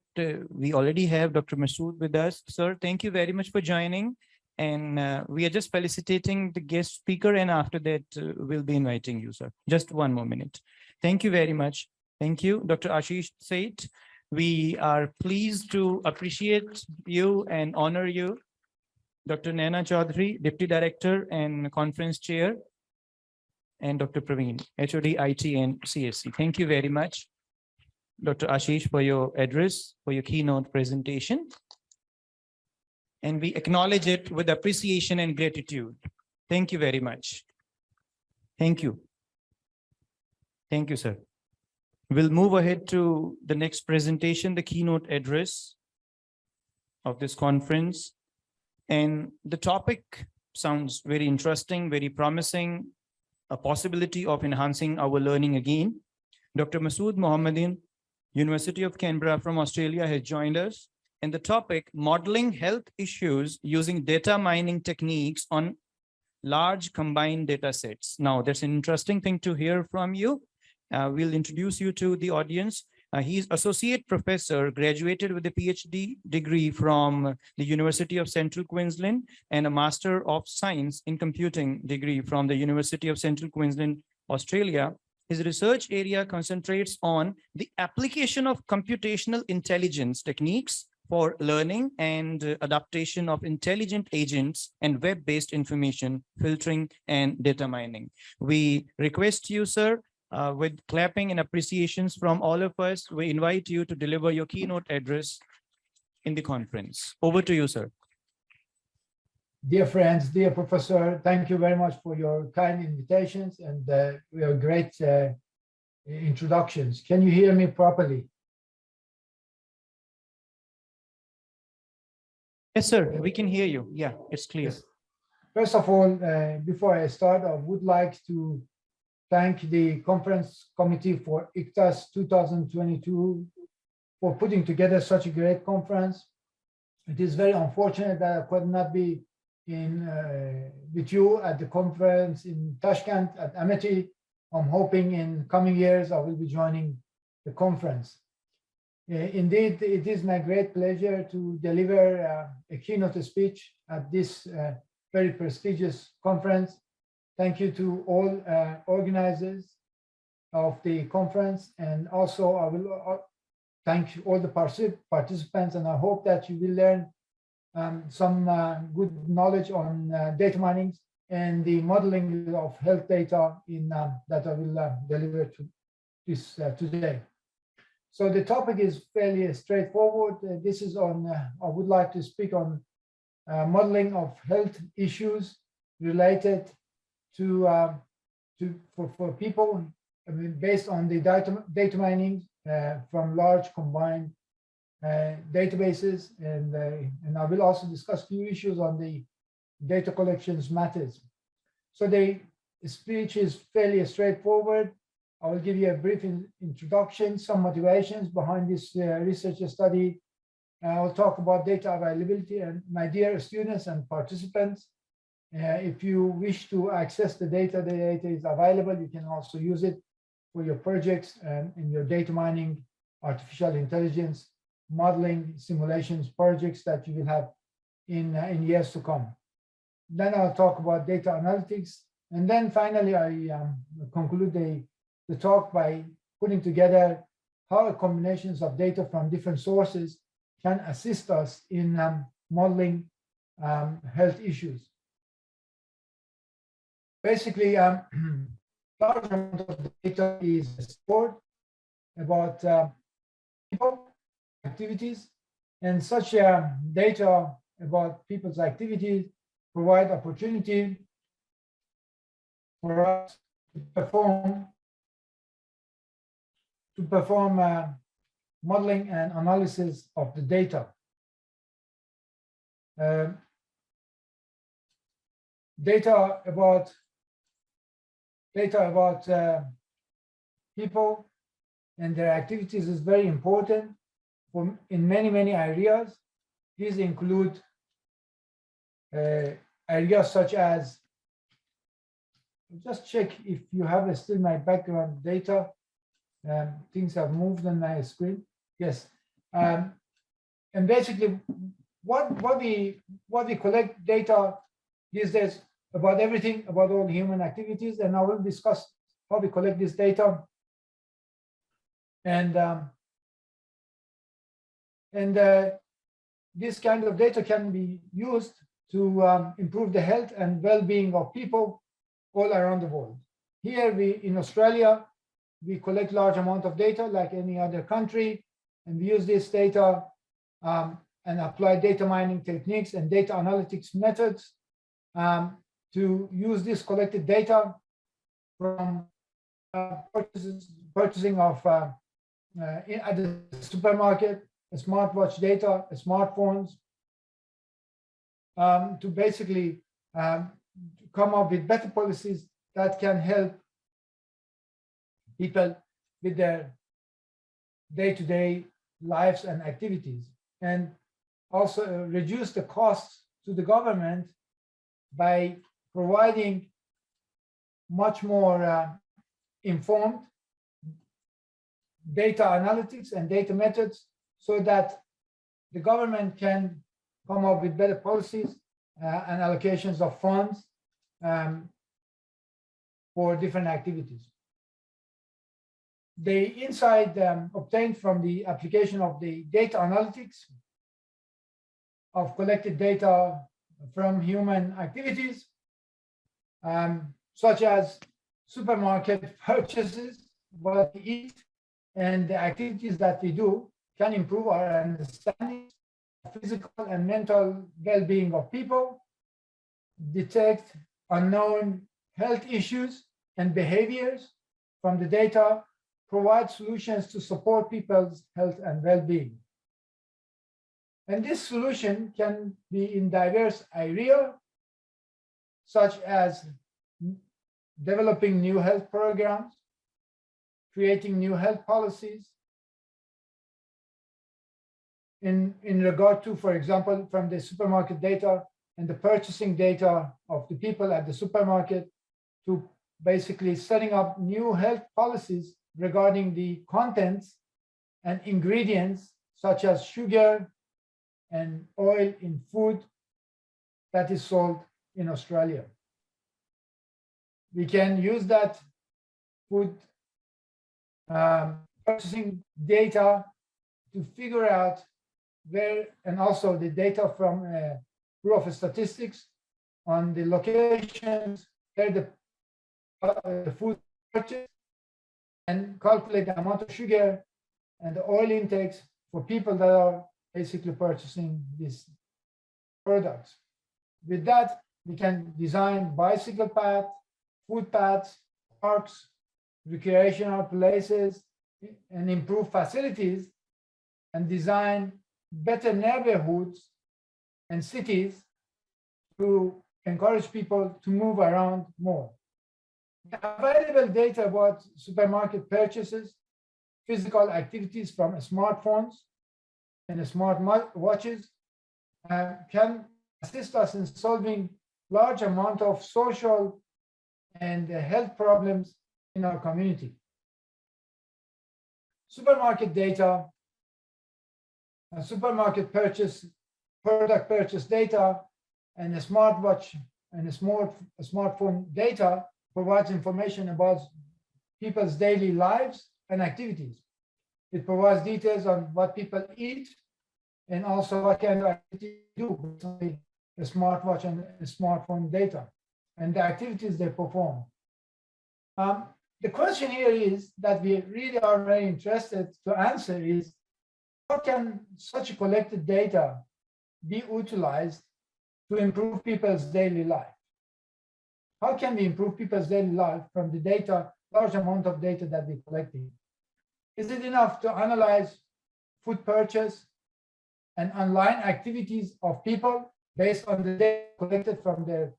we already have Dr. Masood with us. Sir, thank you very much for joining. And we are just felicitating the guest speaker. And after that, we'll be inviting you, sir. Just one more minute. Thank you very much. Thank you, Dr. Ashish Seth. We are pleased to appreciate you and honor you. Dr. Naina Chaudhary, Deputy Director and Conference Chair, and Dr. Praveen, HOD, IT and CSC. Thank you very much, Dr. Ashish, for your address, for your keynote presentation. And we acknowledge it with appreciation and gratitude. Thank you very much. Thank you. Thank you, sir. We'll move ahead to the next presentation, the keynote address of this conference. And the topic sounds very interesting, very promising, a possibility of enhancing our learning again. Dr. Masood Mohammadin, University of Canberra from Australia, has joined us. And the topic, modeling health issues using data mining techniques on large combined data sets. Now, that's an interesting thing to hear from you. We'll introduce you to the audience. He's associate professor, graduated with a PhD degree from the University of Central Queensland and a Master of Science in Computing degree from the University of Central Queensland, Australia. His research area concentrates on the application of computational intelligence techniques for learning and adaptation of intelligent agents and web-based information filtering and data mining. We request you, sir, with clapping and appreciations from all of us, we invite you to deliver your keynote address in the conference. Over to you, sir. Dear friends, dear professor, thank you very much for your kind invitations and your great introductions. Can you hear me properly? Yes, sir, we can hear you. Yeah, it's clear. Yes. First of all, before I start, I would like to thank the conference committee for ICTAS 2022 for putting together such a great conference. It is very unfortunate that I could not be with you at the conference in Tashkent at Amity. I'm hoping in coming years I will be joining the conference. Indeed, it is my great pleasure to deliver a keynote speech at this very prestigious conference. Thank you to all organizers of the conference, and also I will thank all the participants, and I hope that you will learn some good knowledge on data mining and the modeling of health data in that I will deliver to this today. So the topic is fairly straightforward. This is on, I would like to speak on modeling of health issues related to for people, I mean, based on the data mining from large combined databases, and I will also discuss a few issues on the data collections matters. So the speech is fairly straightforward. I will give you a brief introduction, some motivations behind this research study. I will talk about data availability, and my dear students and participants, if you wish to access the data is available. You can also use it for your projects and in your data mining, artificial intelligence, modeling, simulations projects that you will have in years to come. Then I'll talk about data analytics. And then finally, I conclude the talk by putting together how combinations of data from different sources can assist us in modeling health issues. Basically, large amount of data is stored about people, activities, and such data about people's activities provide opportunity for us to perform modeling and analysis of the data. Data about people and their activities is very important in many areas. These include areas such as, just check if you have still my background data. Things have moved on my screen. Yes. And basically what we collect data these days about everything, about all human activities, and I will discuss how we collect this data. And this kind of data can be used to improve the health and well-being of people all around the world. Here in Australia, we collect large amount of data like any other country, and we use this data and apply data mining techniques and data analytics methods to use this collected data from purchasing of at the supermarket, smartwatch data, smartphones, to basically come up with better policies that can help people with their day-to-day lives and activities, and also reduce the costs to the government by providing much more informed data analytics and data methods, so that the government can come up with better policies and allocations of funds for different activities. The insight obtained from the application of the data analytics of collected data from human activities, such as supermarket purchases, what we eat, and the activities that we do, can improve our understanding of physical and mental well-being of people, detect unknown health issues and behaviors from the data, provide solutions to support people's health and well-being. And this solution can be in diverse areas, such as developing new health programs, creating new health policies, in regard to, for example, from the supermarket data and the purchasing data of the people at the supermarket, to basically setting up new health policies regarding the contents and ingredients such as sugar and oil in food that is sold in Australia. We can use that food purchasing data to figure out where, and also the data from Bureau of Statistics on the locations where the food purchased, and calculate the amount of sugar and the oil intakes for people that are basically purchasing these products. With that, we can design bicycle paths, footpaths, parks, recreational places, and improve facilities, and design better neighborhoods and cities to encourage people to move around more. Available data about supermarket purchases, physical activities from smartphones and smart watches can assist us in solving large amount of social and health problems in our community. Supermarket data, supermarket product purchase data, and a smartwatch and a smartphone data provides information about people's daily lives and activities. It provides details on what people eat and also what kind of activity they do with the smartwatch and the smartphone data and the activities they perform. The question here is that we really are very interested to answer is, how can such collected data be utilized to improve people's daily life? How can we improve people's daily life from the data, large amount of data that we're collecting? Is it enough to analyze food purchase and online activities of people based on the data collected from their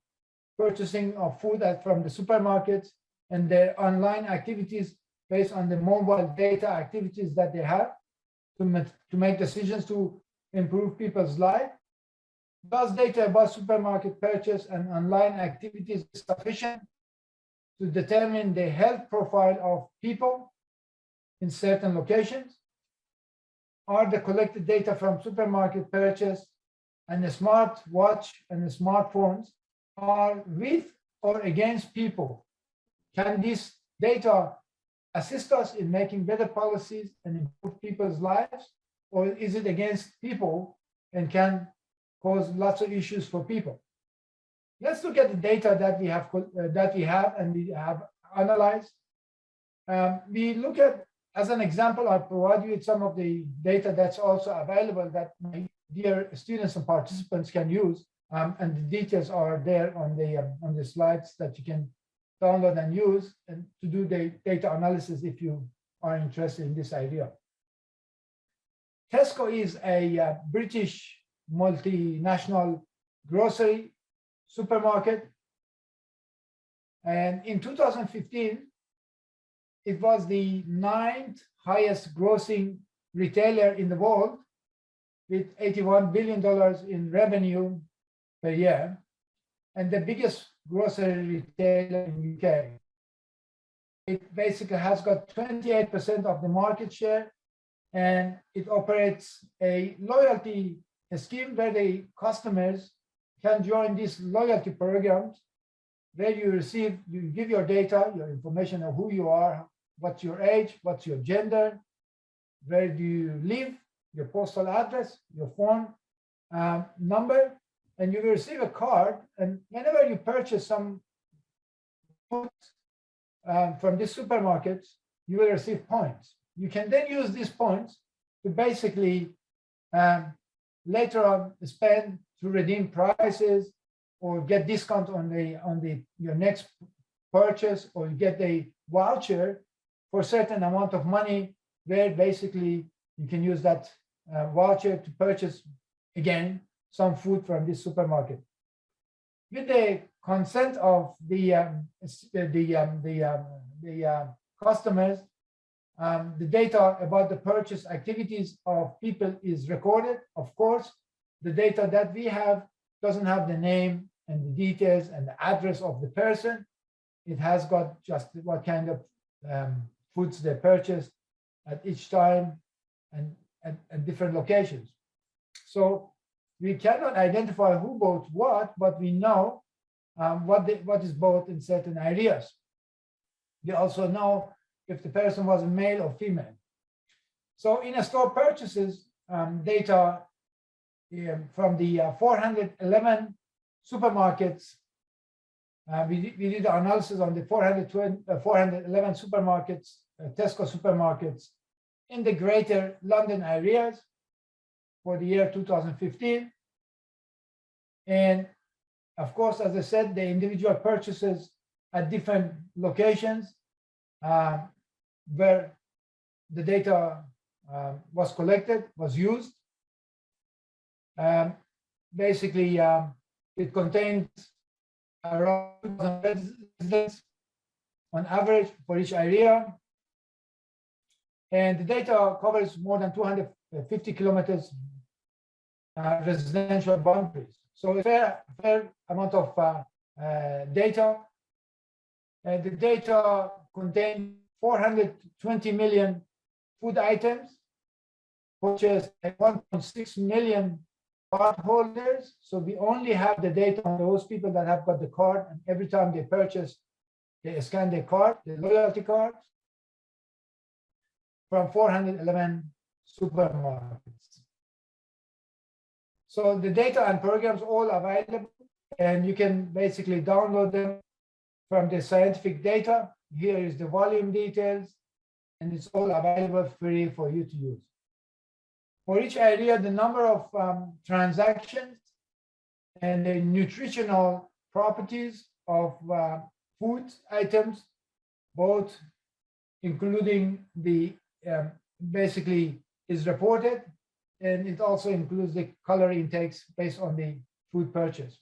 purchasing of food from the supermarkets and their online activities based on the mobile data activities that they have to make decisions to improve people's life? Does data about supermarket purchase and online activities sufficient to determine the health profile of people in certain locations? Are the collected data from supermarket purchase and the smart watch and the smartphones are with or against people? Can this data assist us in making better policies and improve people's lives? Or is it against people and can cause lots of issues for people? Let's look at the data that we have and we have analyzed. We look at, as an example, I'll provide you with some of the data that's also available that my dear students and participants can use. And the details are there on the slides that you can download and use and to do the data analysis if you are interested in this idea. Tesco is a British multinational grocery supermarket. And in 2015, it was the 9th highest grossing retailer in the world with $81 billion in revenue per year, and the biggest grocery retailer in the UK. It basically has got 28% of the market share, and it operates a loyalty scheme where the customers can join these loyalty programs where you give your data, your information of who you are, what's your age, what's your gender, where do you live, your postal address, your phone number, and you will receive a card. And whenever you purchase some food from these supermarkets, you will receive points. You can then use these points to basically later on spend to redeem prices or get discount on your next purchase, or you get a voucher for a certain amount of money where basically you can use that voucher to purchase again some food from this supermarket. With the consent of the customers, the data about the purchase activities of people is recorded. Of course, the data that we have doesn't have the name and the details and the address of the person. It has got just what kind of foods they purchased at each time and at different locations. So we cannot identify who bought what, but we know what is bought in certain areas. We also know if the person was male or female. So in a store purchases, data from the 411 supermarkets, we did the analysis on the 411 supermarkets, Tesco supermarkets in the greater London areas for the year 2015. And of course, as I said, the individual purchases at different locations where the data was collected, was used. Basically, it contains around 2,000 residents on average for each area. And the data covers more than 250 kilometers residential boundaries. So a fair amount of data. The data contains 420 million food items, purchased by 1.6 million card holders. So we only have the data on those people that have got the card, and every time they purchase, they scan their card, the loyalty cards, from 411 supermarkets. So the data and programs all available, and you can basically download them from the scientific data. Here is the volume details, and it's all available free for you to use. For each area, the number of transactions and the nutritional properties of food items, both including the basically is reported, and it also includes the calorie intakes based on the food purchase.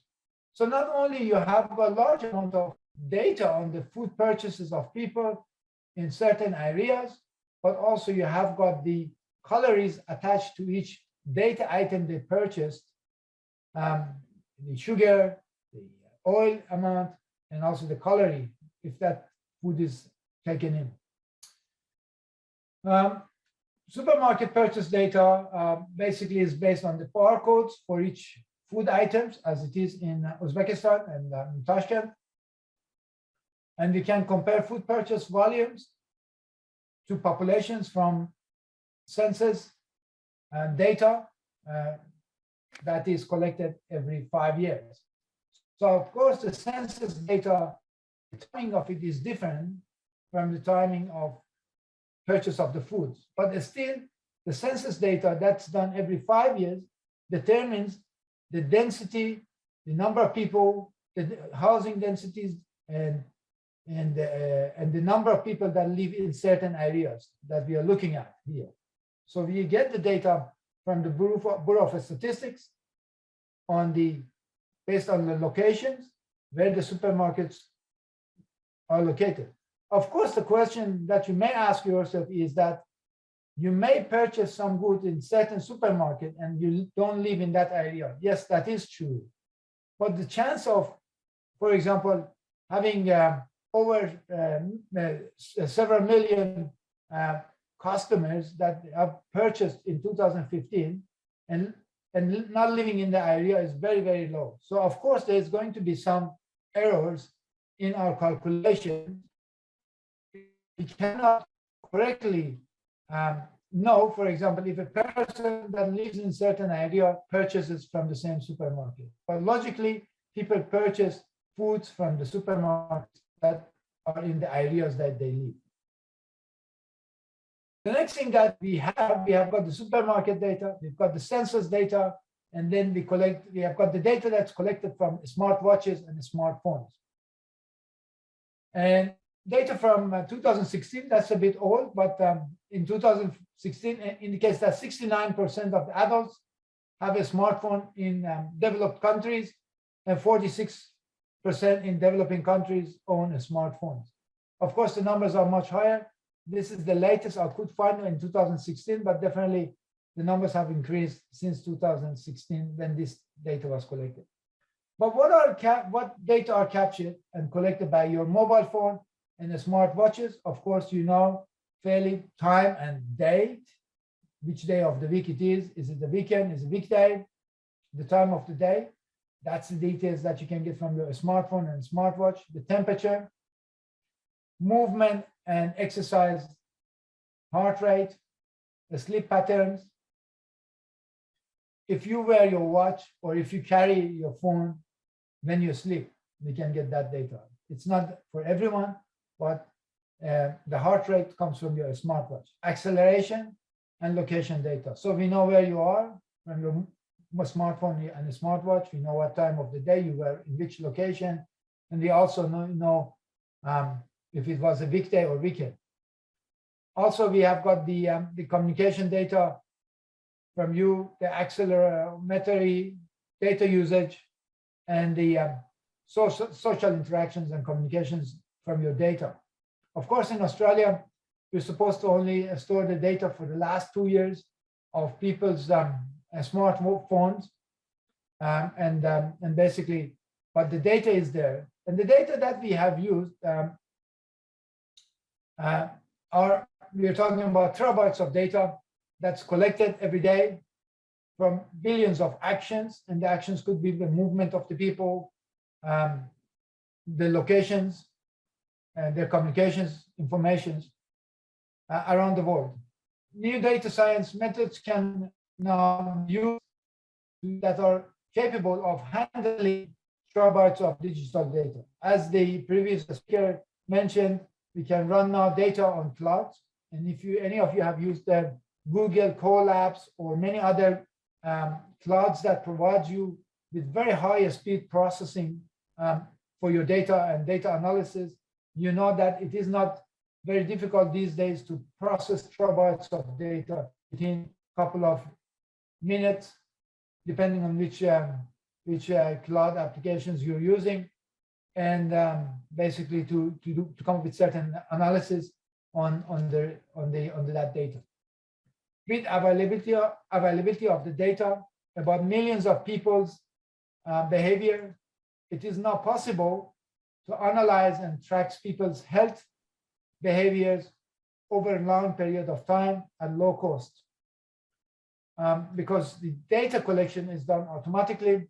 So not only you have a large amount of data on the food purchases of people, in certain areas, but also you have got the calories attached to each data item they purchased, the sugar, the oil amount, and also the calorie, if that food is taken in. Supermarket purchase data basically is based on the barcodes for each food items, as it is in Uzbekistan and in Tashkent. And we can compare food purchase volumes to populations from census data that is collected every 5 years. So of course, the census data, the timing of it is different from the timing of purchase of the foods. But still, the census data that's done every 5 years determines the density, the number of people, the housing densities, and the number of people that live in certain areas that we are looking at here. So we get the data from the Bureau of Statistics based on the locations where the supermarkets are located. Of course, the question that you may ask yourself is that you may purchase some goods in certain supermarket and you don't live in that area. Yes, that is true. But the chance of, for example, having over several million customers that have purchased in 2015 and not living in the area is very, very low. So of course, there's going to be some errors in our calculations. We cannot correctly know, for example, if a person that lives in a certain area purchases from the same supermarket. But logically, people purchase foods from the supermarkets that are in the areas that they live. The next thing that we have got the supermarket data, we've got the census data, and then we have got the data that's collected from smartwatches and smartphones. And data from 2016, that's a bit old, but in 2016 indicates that 69% of the adults have a smartphone in developed countries, and 46% in developing countries own smartphones. Of course, the numbers are much higher. This is the latest I could find in 2016, but definitely the numbers have increased since 2016 when this data was collected. But what data are captured and collected by your mobile phone and the smartwatches? Of course, you know fairly time and date, which day of the week it is. Is it the weekend? Is it weekday? The time of the day. That's the details that you can get from your smartphone and smartwatch. The temperature, movement and exercise, heart rate, the sleep patterns. If you wear your watch or if you carry your phone when you sleep, we can get that data. It's not for everyone, but the heart rate comes from your smartwatch. Acceleration and location data. So we know where you are from your smartphone and the smartwatch. We know what time of the day you were in which location. And we also know if it was a weekday or weekend. Also, we have got the communication data from you, the accelerometry data usage, and the social interactions and communications from your data. Of course, in Australia, we're supposed to only store the data for the last 2 years of people's smartphones, and basically, but the data is there. And the data that we have used we are talking about terabytes of data that's collected every day from billions of actions, and the actions could be the movement of the people, the locations, and their communications, informations around the world. New data science methods can now use that are capable of handling terabytes of digital data. As the previous speaker mentioned, we can run now data on clouds. And if any of you have used the Google Colabs or many other clouds that provide you with very high speed processing for your data and data analysis, you know that it is not very difficult these days to process terabytes of data within a couple of minutes, depending on which cloud applications you're using, and basically to come up with certain analysis on that data. With availability of the data about millions of people's behavior, it is now possible to analyze and track people's health behaviors over a long period of time at low cost. Because the data collection is done automatically,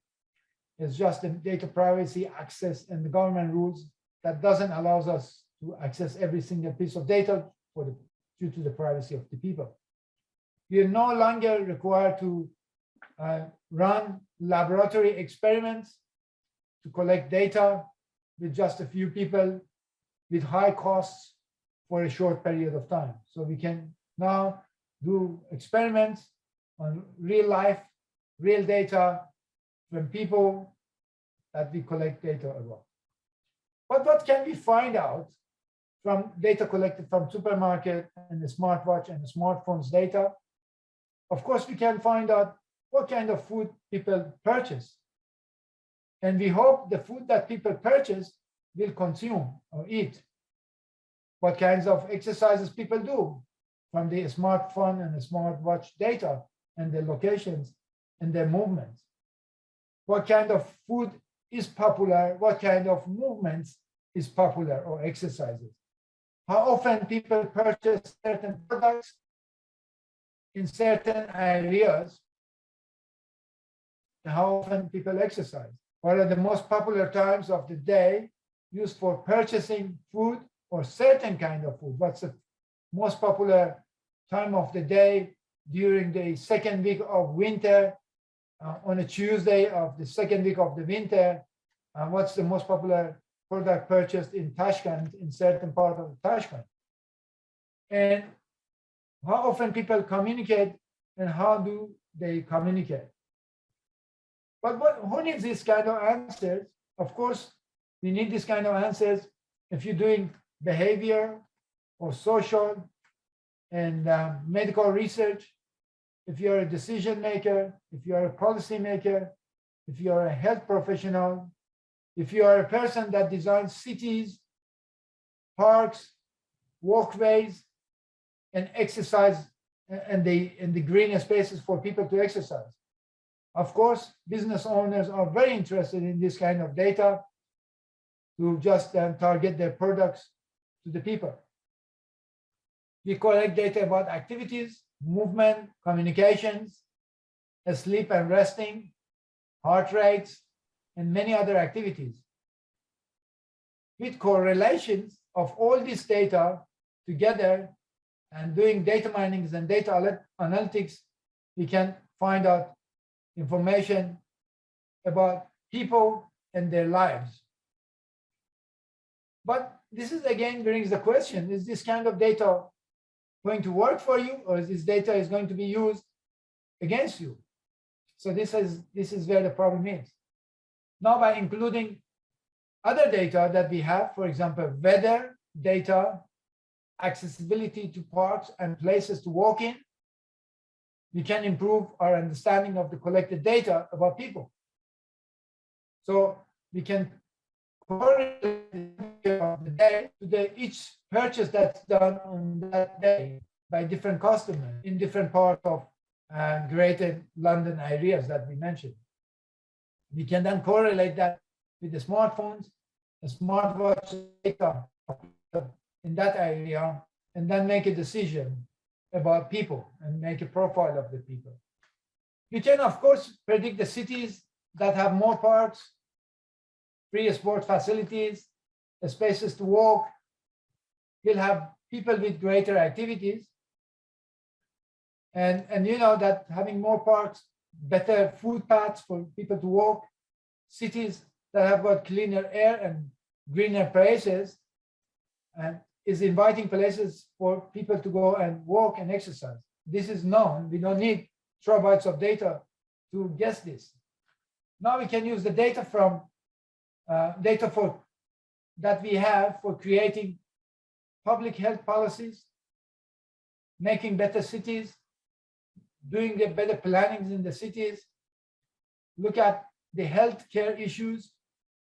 it's just the data privacy access and the government rules that doesn't allow us to access every single piece of data due to the privacy of the people. We are no longer required to run laboratory experiments to collect data with just a few people with high costs for a short period of time. So we can now do experiments on real life, real data from people that we collect data about. But what can we find out from data collected from supermarket and the smartwatch and the smartphones data? Of course, we can find out what kind of food people purchase. And we hope the food that people purchase will consume or eat. What kinds of exercises people do from the smartphone and the smartwatch data and their locations and their movements. What kind of food is popular? What kind of movements is popular or exercises? How often people purchase certain products in certain areas? How often people exercise? What are the most popular times of the day used for purchasing food or certain kind of food? What's the most popular time of the day during the second week of winter, on a Tuesday of the second week of the winter? What's the most popular product purchased in Tashkent, in certain part of Tashkent? And how often people communicate and how do they communicate? But who needs this kind of answers? Of course, we need this kind of answers if you're doing behavior or social and medical research, if you're a decision maker, if you're a policy maker, if you're a health professional, if you are a person that designs cities, parks, walkways, and exercise and the green spaces for people to exercise. Of course, business owners are very interested in this kind of data to just target their products to the people. We collect data about activities, movement, communications, sleep and resting, heart rates, and many other activities. With correlations of all this data together and doing data minings and data analytics, we can find out information about people and their lives. But this is again brings the question, is this kind of data going to work for you, or is this data is going to be used against you? So this is where the problem is. Now, by including other data that we have, for example, weather data, accessibility to parks and places to walk in, we can improve our understanding of the collected data about people. So we can correlate the day to each purchase that's done on that day by different customers in different parts of greater London areas that we mentioned. We can then correlate that with the smartphones, the smartwatch data in that area, and then make a decision about people and make a profile of the people. We can, of course, predict the cities that have more parks, free sport facilities, spaces to walk, will have people with greater activities. And you know that having more parks, better food paths for people to walk, cities that have got cleaner air and greener places, and is inviting places for people to go and walk and exercise. This is known. We don't need terabytes of data to guess this. Now we can use the data from that we have for creating public health policies, making better cities, doing the better plannings in the cities, look at the healthcare issues.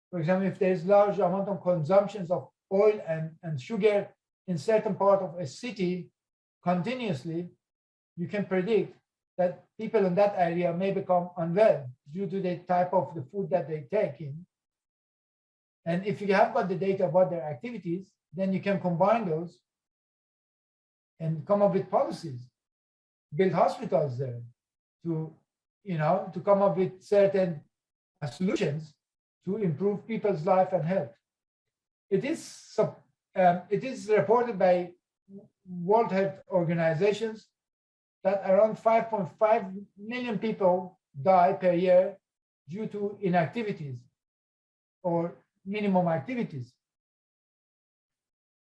For example, if there is large amount of consumptions of oil and sugar in certain part of a city continuously, you can predict that people in that area may become unwell due to the type of the food that they take in. And if you have got the data about their activities, then you can combine those and come up with policies, build hospitals there to, to come up with certain solutions to improve people's life and health. It is reported by World Health Organizations that around 5.5 million people die per year due to inactivities or minimum activities.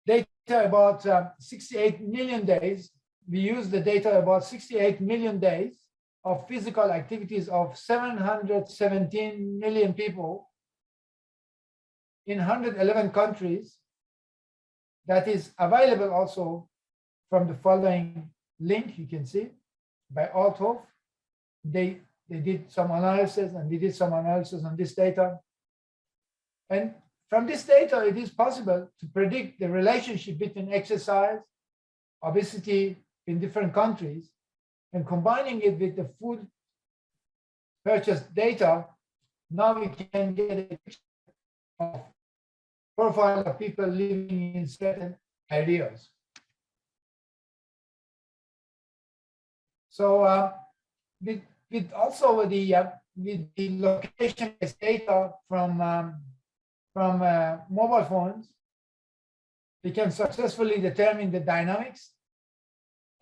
Data about 68 million days. We use the data about 68 million days of physical activities of 717 million people in 111 countries. That is available also from the following link you can see by Althoff. They did some analysis, and we did some analysis on this data. And from this data, it is possible to predict the relationship between exercise, obesity in different countries, and combining it with the food purchase data. Now we can get a picture of profile of people living in certain areas. So with also with the location data from mobile phones, we can successfully determine the dynamics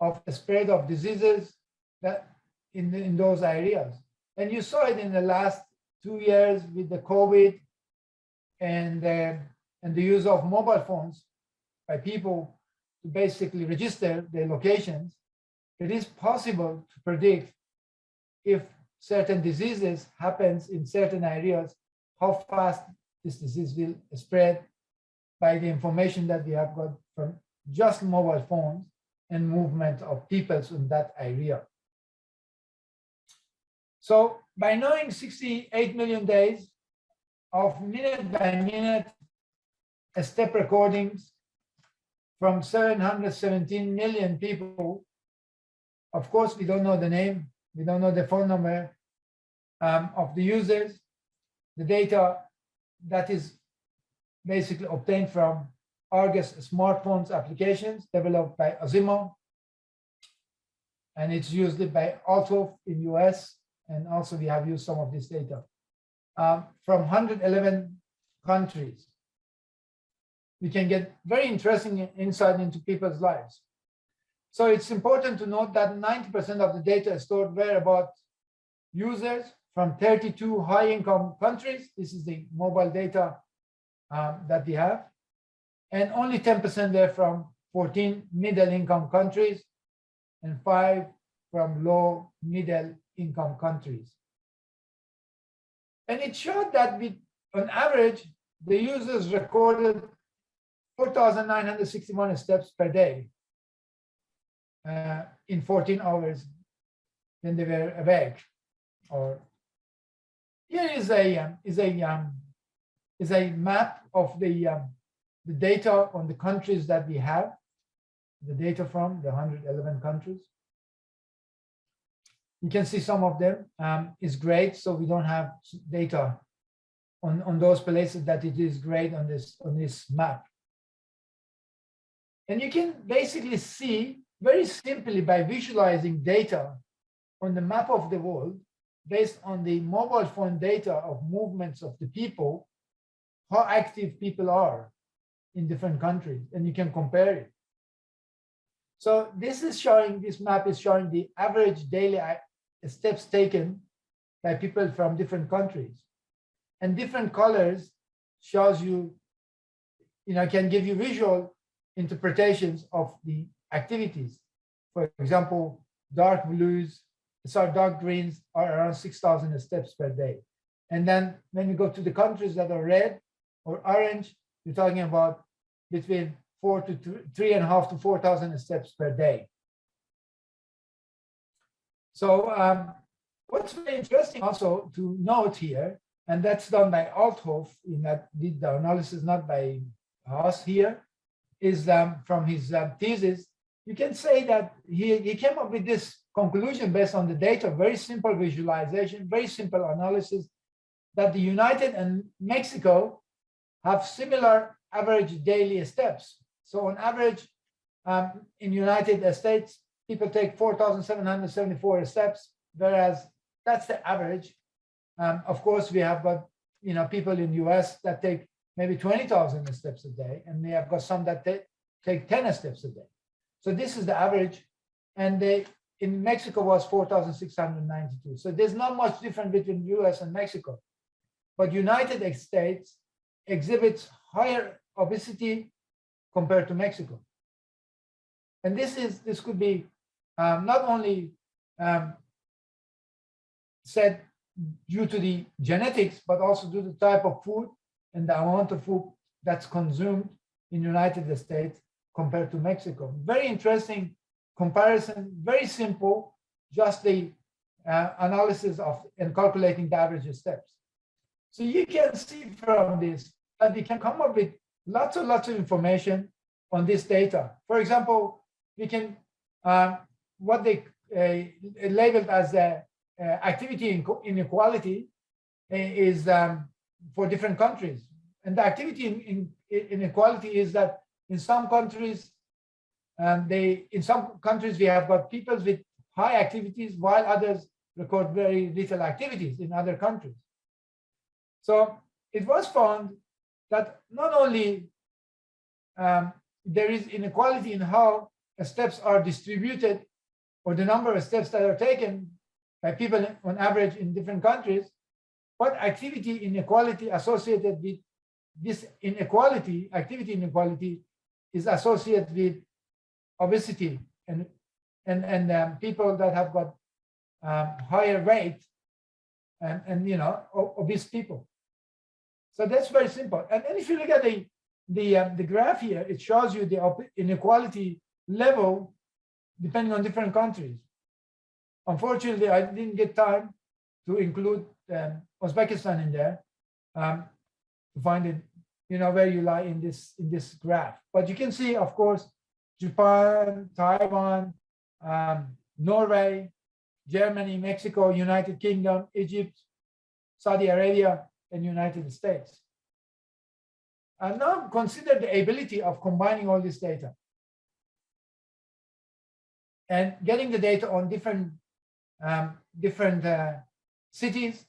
of the spread of diseases that in those areas. And you saw it in the last 2 years with the COVID and the use of mobile phones by people to basically register their locations. It is possible to predict if certain diseases happens in certain areas, how fast this disease will spread by the information that we have got from just mobile phones and movement of peoples in that area. So by knowing 68 million days of minute by minute step recordings from 717 million people, of course, we don't know the name, we don't know the phone number of the users. The data that is basically obtained from Argus smartphones applications developed by Osimo, and it's used by Althoff in US, and also we have used some of this data from 111 countries. We can get very interesting insight into people's lives. So it's important to note that 90% of the data stored were about users from 32 high-income countries. This is the mobile data that we have. And only 10% were from 14 middle-income countries and 5 from low-middle-income countries. And it showed that on average, the users recorded 4,961 steps per day in 14 hours when they were awake. Or here is a map of the data on the countries that we have, the data from the 111 countries. You can see some of them is great, so we don't have data on those places that it is great on this map. And you can basically see very simply by visualizing data on the map of the world based on the mobile phone data of movements of the people, how active people are in different countries, and you can compare it. So this map is showing the average daily steps taken by people from different countries. And different colors shows you, can give you visual interpretations of the activities. For example, dark greens are around 6,000 steps per day. And then when you go to the countries that are red or orange, you're talking about between 3,500 to 4,000 steps per day. So what's very interesting also to note here, and that's done by Althoff in that did the analysis, not by us here, is from his thesis, you can say that he came up with this conclusion based on the data, very simple visualization, very simple analysis, that the United and Mexico have similar average daily steps. So on average, in United States, people take 4,774 steps, whereas that's the average. Of course, we have got people in US that take maybe 20,000 steps a day, and we have got some that take 10 steps a day. So this is the average, and in Mexico was 4,692. So there's not much difference between US and Mexico, but United States exhibits higher obesity compared to Mexico. And this could be not only said due to the genetics, but also due to the type of food and the amount of food that's consumed in United States compared to Mexico. Very interesting comparison, very simple, just the analysis of and calculating the average steps. So you can see from this that we can come up with lots of information on this data. For example, we can, what they labeled as the activity inequality is for different countries. And the activity inequality is that in some countries, we have got people with high activities, while others record very little activities in other countries. So it was found that not only there is inequality in how steps are distributed or the number of steps that are taken by people on average in different countries, but activity inequality associated with this inequality, activity inequality, is associated with obesity and people that have got higher weight and obese people. So that's very simple. And then if you look at the graph here, it shows you the inequality level depending on different countries. Unfortunately, I didn't get time to include Uzbekistan in there to find it, where you lie in this graph. But you can see, of course, Japan, Taiwan, Norway, Germany, Mexico, United Kingdom, Egypt, Saudi Arabia, and United States. And now consider the ability of combining all this data and getting the data on different cities,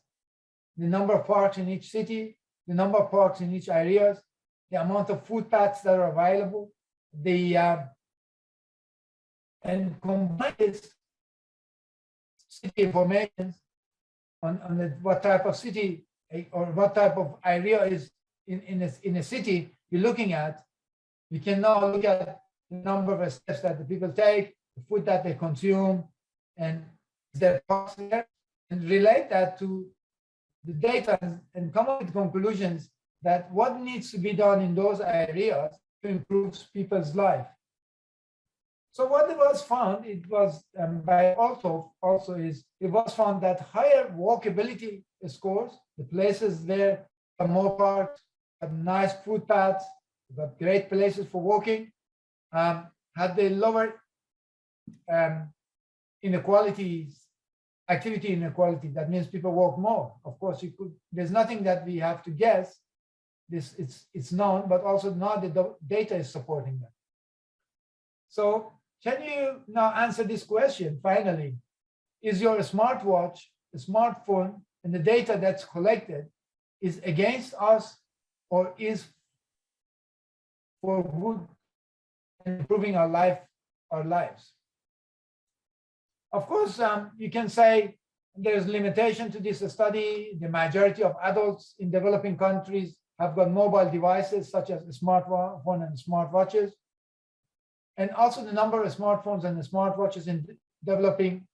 the number of parks in each city, the number of parks in each areas, the amount of footpaths that are available, and combine this city information on what type of city or what type of area is in a city you're looking at. We can now look at the number of steps that the people take, the food that they consume, and their parks there, and relate that to the data and come up with conclusions that what needs to be done in those areas to improve people's life. So what it was found, it was by also is, it was found that higher walkability scores, the places there are more parks, have nice footpaths, got great places for walking, had the lower inequalities, activity inequality. That means people walk more. Of course, there's nothing that we have to guess. It's known, but also now the data is supporting that. So can you now answer this question finally? Is your smartwatch, a smartphone, and the data that's collected is against us or is for good and improving our lives? Of course, you can say there's limitation to this study. The majority of adults in developing countries have got mobile devices such as a smartphone and smartwatches. And also the number of smartphones and the smartwatches in developing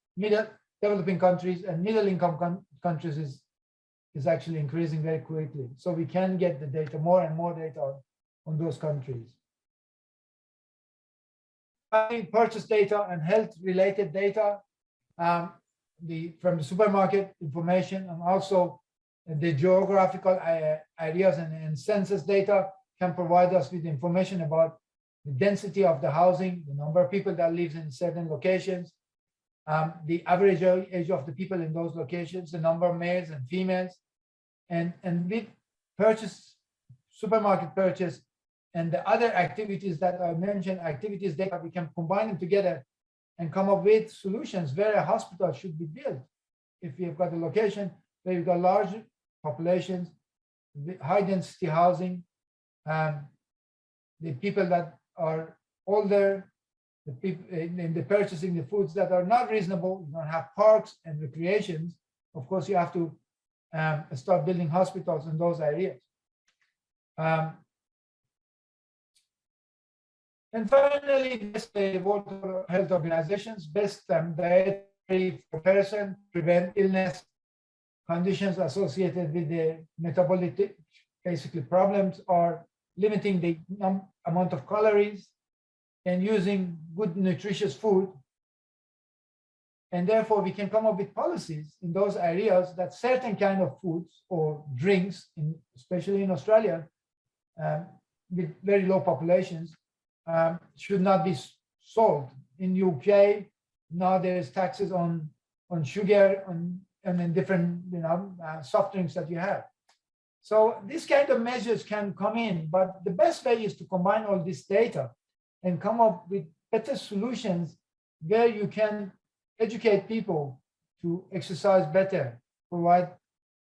countries and middle-income countries is actually increasing very quickly. So we can get the data, more and more data on those countries. Purchase data and health-related data, from the supermarket information, and also the geographical areas and census data can provide us with information about the density of the housing, the number of people that lives in certain locations, the average age of the people in those locations, the number of males and females, and with purchase, supermarket purchase, and the other activities that I mentioned, activities data, we can combine them together and come up with solutions where a hospital should be built. If you've got a location where you've got large populations, high density housing, the people that are older, the people in the purchasing the foods that are not reasonable, you don't have parks and recreations. Of course, you have to start building hospitals in those areas. And finally, the World Health Organization's best dietary for person, prevent illness, conditions associated with the metabolic, basically problems, are limiting the amount of calories and using good nutritious food. And therefore, we can come up with policies in those areas that certain kind of foods or drinks, especially in Australia, with very low populations, should not be sold. In UK, now there's taxes on sugar and in different soft drinks that you have. So these kind of measures can come in, but the best way is to combine all this data and come up with better solutions where you can educate people to exercise better, provide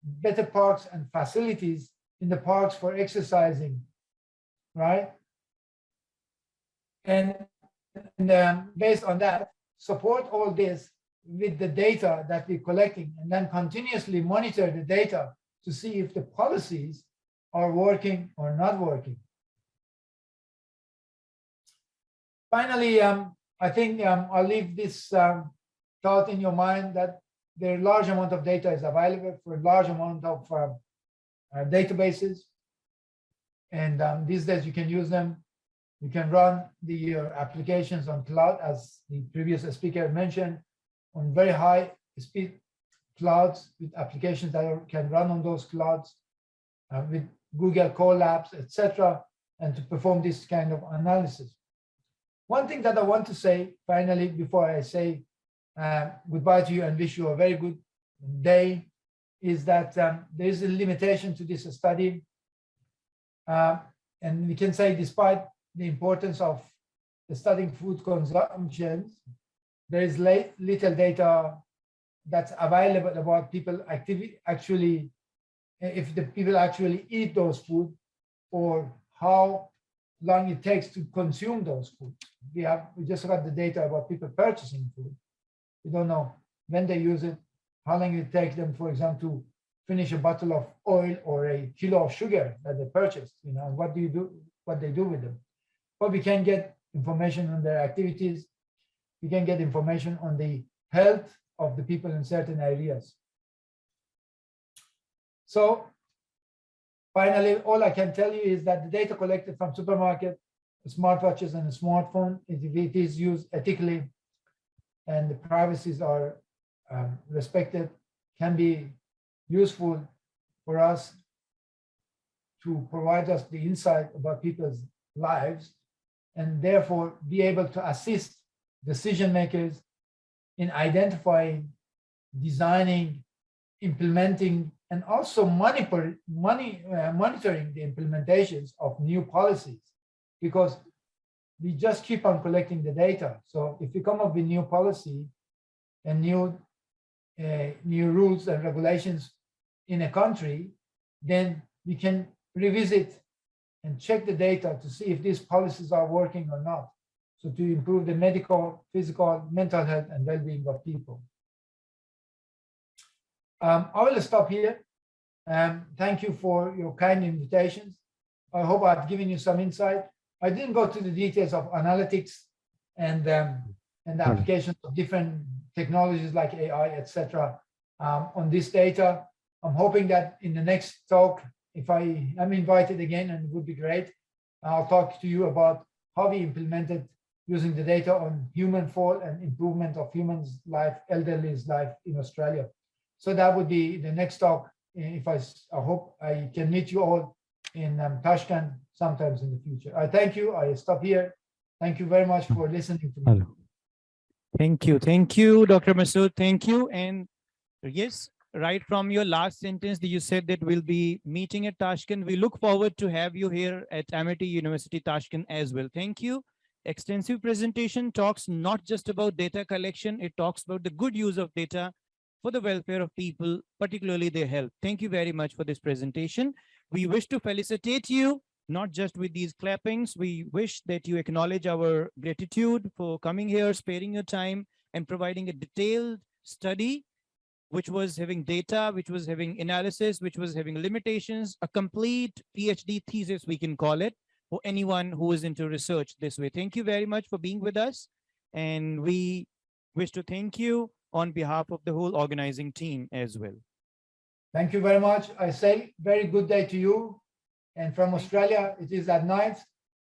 better parks and facilities in the parks for exercising, right? And based on that, support all this with the data that we're collecting, and then continuously monitor the data to see if the policies are working or not working. Finally, I think I'll leave this thought in your mind that there are large amount of data is available for a large amount of databases. And these days you can use them. You can run the applications on cloud, as the previous speaker mentioned, on very high speed clouds with applications that can run on those clouds with Google Colabs, etc., and to perform this kind of analysis. One thing that I want to say finally, before I say goodbye to you and wish you a very good day, is that there is a limitation to this study. And we can say, despite the importance of studying food consumption, there is little data that's available about people actually, if the people actually eat those food, or how long it takes to consume those foods. We just got the data about people purchasing food. We don't know when they use it, how long it takes them, for example, to finish a bottle of oil or a kilo of sugar that they purchased, what they do with them. But we can get information on their activities. We can get information on the health of the people in certain areas. So finally, all I can tell you is that the data collected from supermarket, smartwatches, and a smartphone, if it is used ethically and the privacies are respected, can be useful for us to provide us the insight about people's lives, and therefore be able to assist decision makers in identifying, designing, implementing, and also monitoring the implementations of new policies, because we just keep on collecting the data. So if we come up with new policy and new rules and regulations in a country, then we can revisit and check the data to see if these policies are working or not. So to improve the medical, physical, mental health, and well-being of people. I will stop here. Thank you for your kind invitations. I hope I've given you some insight. I didn't go to the details of analytics and the applications of different technologies like AI, etc. On this data. I'm hoping that in the next talk, if I am invited again, and it would be great, I'll talk to you about how we implemented using the data on human fall and improvement of humans' life, elderly's life in Australia. So that would be the next talk. If I hope I can meet you all in Tashkent sometimes in the future. I thank you. I stop here. Thank you very much for listening to me. Thank you. Thank you, Dr. Masood. Thank you. And yes, right from your last sentence, you said that we'll be meeting at Tashkent. We look forward to have you here at Amity University, Tashkent as well. Thank you. Extensive presentation talks not just about data collection, it talks about the good use of data for the welfare of people, particularly their health. Thank you very much for this presentation. We wish to felicitate you, not just with these clappings. We wish that you acknowledge our gratitude for coming here, sparing your time, and providing a detailed study which was having data, which was having analysis, which was having limitations, a complete PhD thesis, we can call it, for anyone who is into research this way. Thank you very much for being with us. And we wish to thank you on behalf of the whole organizing team as well. Thank you very much. I say very good day to you. And from Australia, it is at night.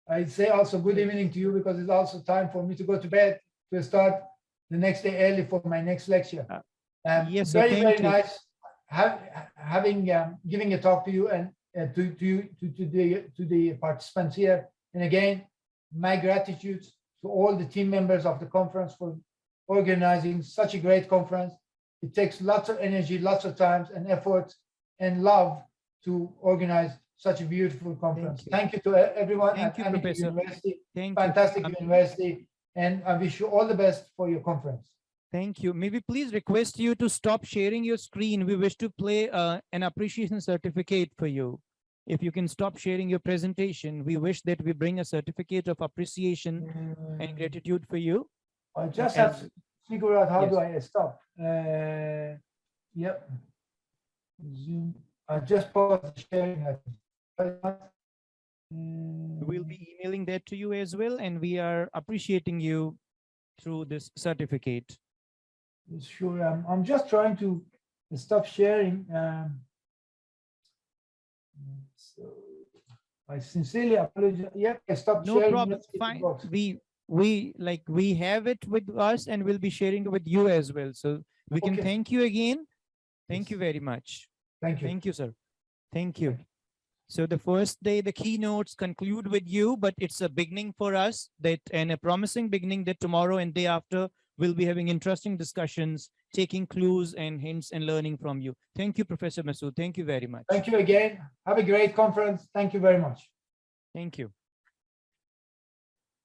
I say also good evening to you because it's also time for me to go to bed to start the next day early for my next lecture. Yes, sir, very, thank very you. nice giving a talk to you and to the participants here. And again, my gratitude to all the team members of the conference for organizing such a great conference. It takes lots of energy, lots of time and effort and love to organize such a beautiful conference. Thank you to everyone at Amity University. Fantastic university. And I wish you all the best for your conference. Thank you. May we please request you to stop sharing your screen. We wish to play an appreciation certificate for you. If you can stop sharing your presentation, we wish that we bring a certificate of appreciation and gratitude for you. I just have to figure out how Yes. do I stop. Yep. Zoom. I just paused the sharing. We'll be emailing that to you as well, and we are appreciating you through this certificate. Sure. I'm just trying to stop sharing. So I sincerely apologize. Yep, I stopped No sharing. problem. Let's get the Fine. box. We have it with us, and we'll be sharing it with you as well. So we can Okay. thank you again. Thank you very much. Thank you. Thank you, sir. Thank you. So the first day, the keynotes conclude with you, but it's a beginning for us and a promising beginning that tomorrow and day after we'll be having interesting discussions, taking clues and hints and learning from you. Thank you, Professor Masood. Thank you very much. Thank you again. Have a great conference. Thank you very much. Thank you.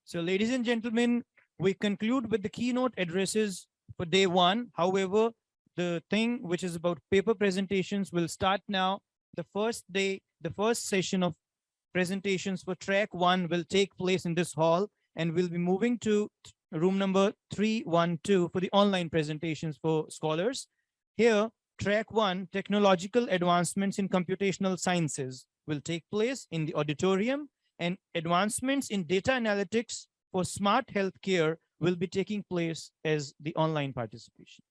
So ladies and gentlemen, we conclude with the keynote addresses for day one. However, the thing which is about paper presentations will start now. The first day, the first session of presentations for track one will take place in this hall, and we'll be moving to room number 312 for the online presentations for scholars. Here, track one, technological advancements in computational sciences, will take place in the auditorium, and advancements in data analytics for smart healthcare will be taking place as the online participation.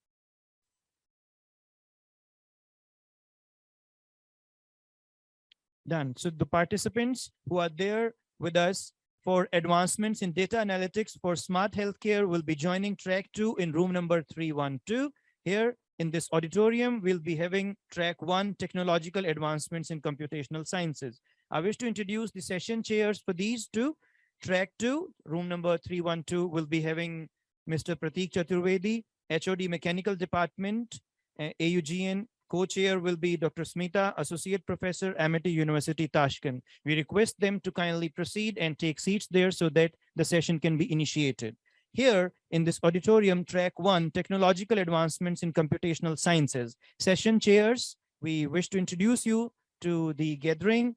Done. So the participants who are there with us for advancements in data analytics for smart healthcare will be joining track two in room number 312. Here in this auditorium, we'll be having track one, technological advancements in computational sciences. I wish to introduce the session chairs for these two. Track two, room number 312, will be having Mr. Pratik Chaturvedi, HOD Mechanical Department, AUGN. Co-chair will be Dr. Smita, Associate Professor, Amity University, Tashkent. We request them to kindly proceed and take seats there so that the session can be initiated. Here in this auditorium, track one, technological advancements in computational sciences. Session chairs, we wish to introduce you to the gathering.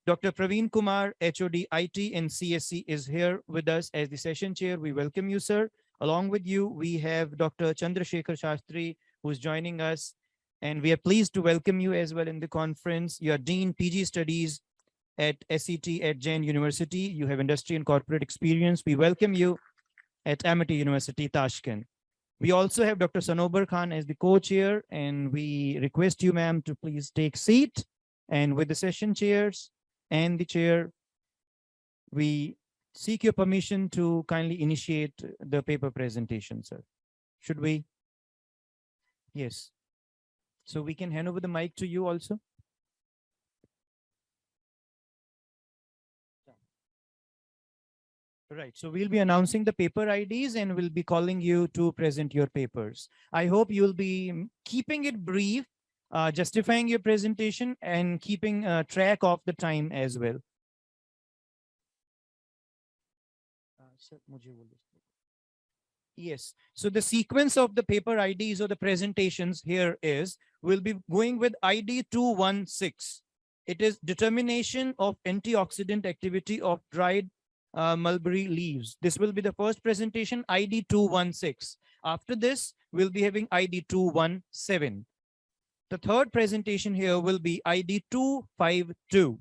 Dr. Praveen Kumar, HOD IT and CSC, is here with us as the session chair. We welcome you, sir. Along with you, we have Dr. Chandrasekhar Shastri, who's joining us. And we are pleased to welcome you as well in the conference. You are Dean PG Studies at SET at Jain University. You have industry and corporate experience. We welcome you at Amity University, Tashkent. We also have Dr. Sanobar Khan as the co-chair, and we request you, ma'am, to please take seat. And with the session chairs and the chair, we seek your permission to kindly initiate the paper presentation, sir. Should we? Yes. So we can hand over the mic to you also. Right. So we'll be announcing the paper IDs and we'll be calling you to present your papers. I hope you'll be keeping it brief, justifying your presentation and keeping track of the time as well. Yes. So the sequence of the paper IDs or the presentations here is, we'll be going with ID 216. It is determination of antioxidant activity of dried mulberry leaves. This will be the first presentation, ID 216. After this, we'll be having ID 217. The third presentation here will be ID 252.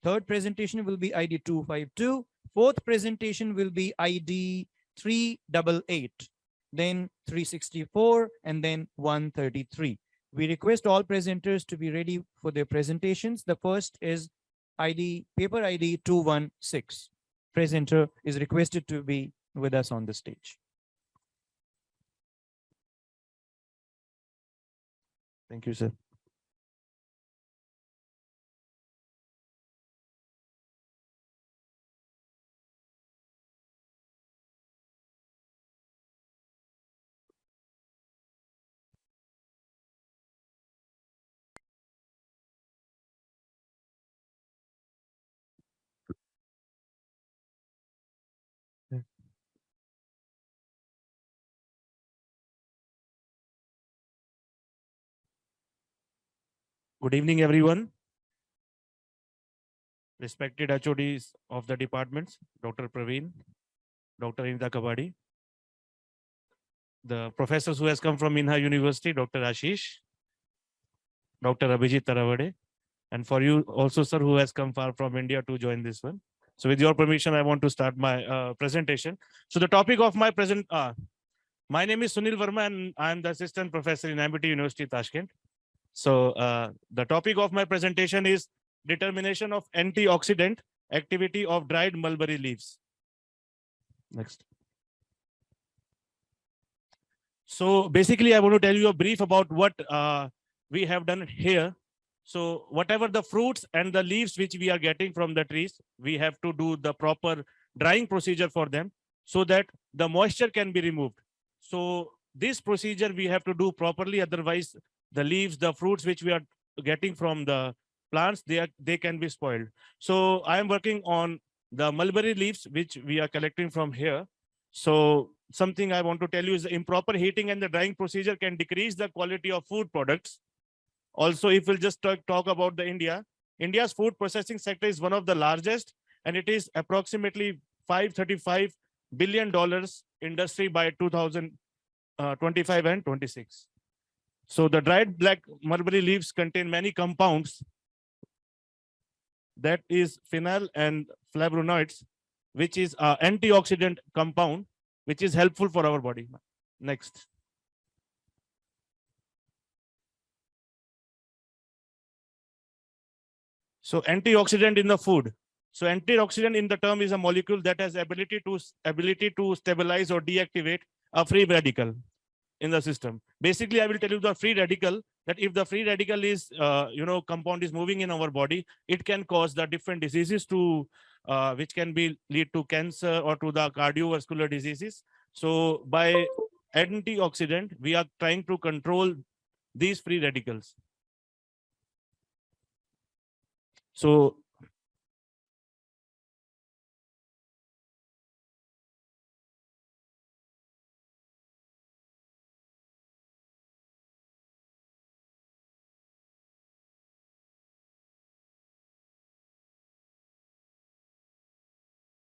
Third presentation will be ID 252. Fourth presentation will be ID 388, then 364, and then 133. We request all presenters to be ready for their presentations. The first is paper ID 216. Presenter is requested to be with us on the stage. Thank you, sir. Good evening, everyone. Respected HODs of the departments, Dr. Praveen, Dr. Inda Kabadi, the professors who has come from Minha University, Dr. Ashish, Dr. Abhijit Taravade, and for you also, sir, who has come far from India to join this one. So with your permission, I want to start my presentation. So the topic of my my name is Sunil Verma and I am the assistant professor in MIT University, Tashkent. So the topic of my presentation is determination of antioxidant activity of dried mulberry leaves. Next. So basically, I want to tell you a brief about what we have done here. So whatever the fruits and the leaves which we are getting from the trees, we have to do the proper drying procedure for them so that the moisture can be removed. So this procedure we have to do properly, otherwise the leaves, the fruits which we are getting from the plants, they can be spoiled. So I am working on the mulberry leaves which we are collecting from here. So something I want to tell you is the improper heating and the drying procedure can decrease the quality of food products. Also, if we'll just talk about the India's food processing sector is one of the largest, and it is approximately $535 billion industry by 2025 and 26. So the dried black mulberry leaves contain many compounds, that is phenyl and flavonoids, which is an antioxidant compound, which is helpful for our body. Next. So antioxidant in the food. So antioxidant in the term is a molecule that has ability to stabilize or deactivate a free radical in the system. Basically, I will tell you the free radical, that if the free radical is, compound is moving in our body, it can cause the different diseases to, which can lead to cancer or to the cardiovascular diseases. So by antioxidant, we are trying to control these free radicals. So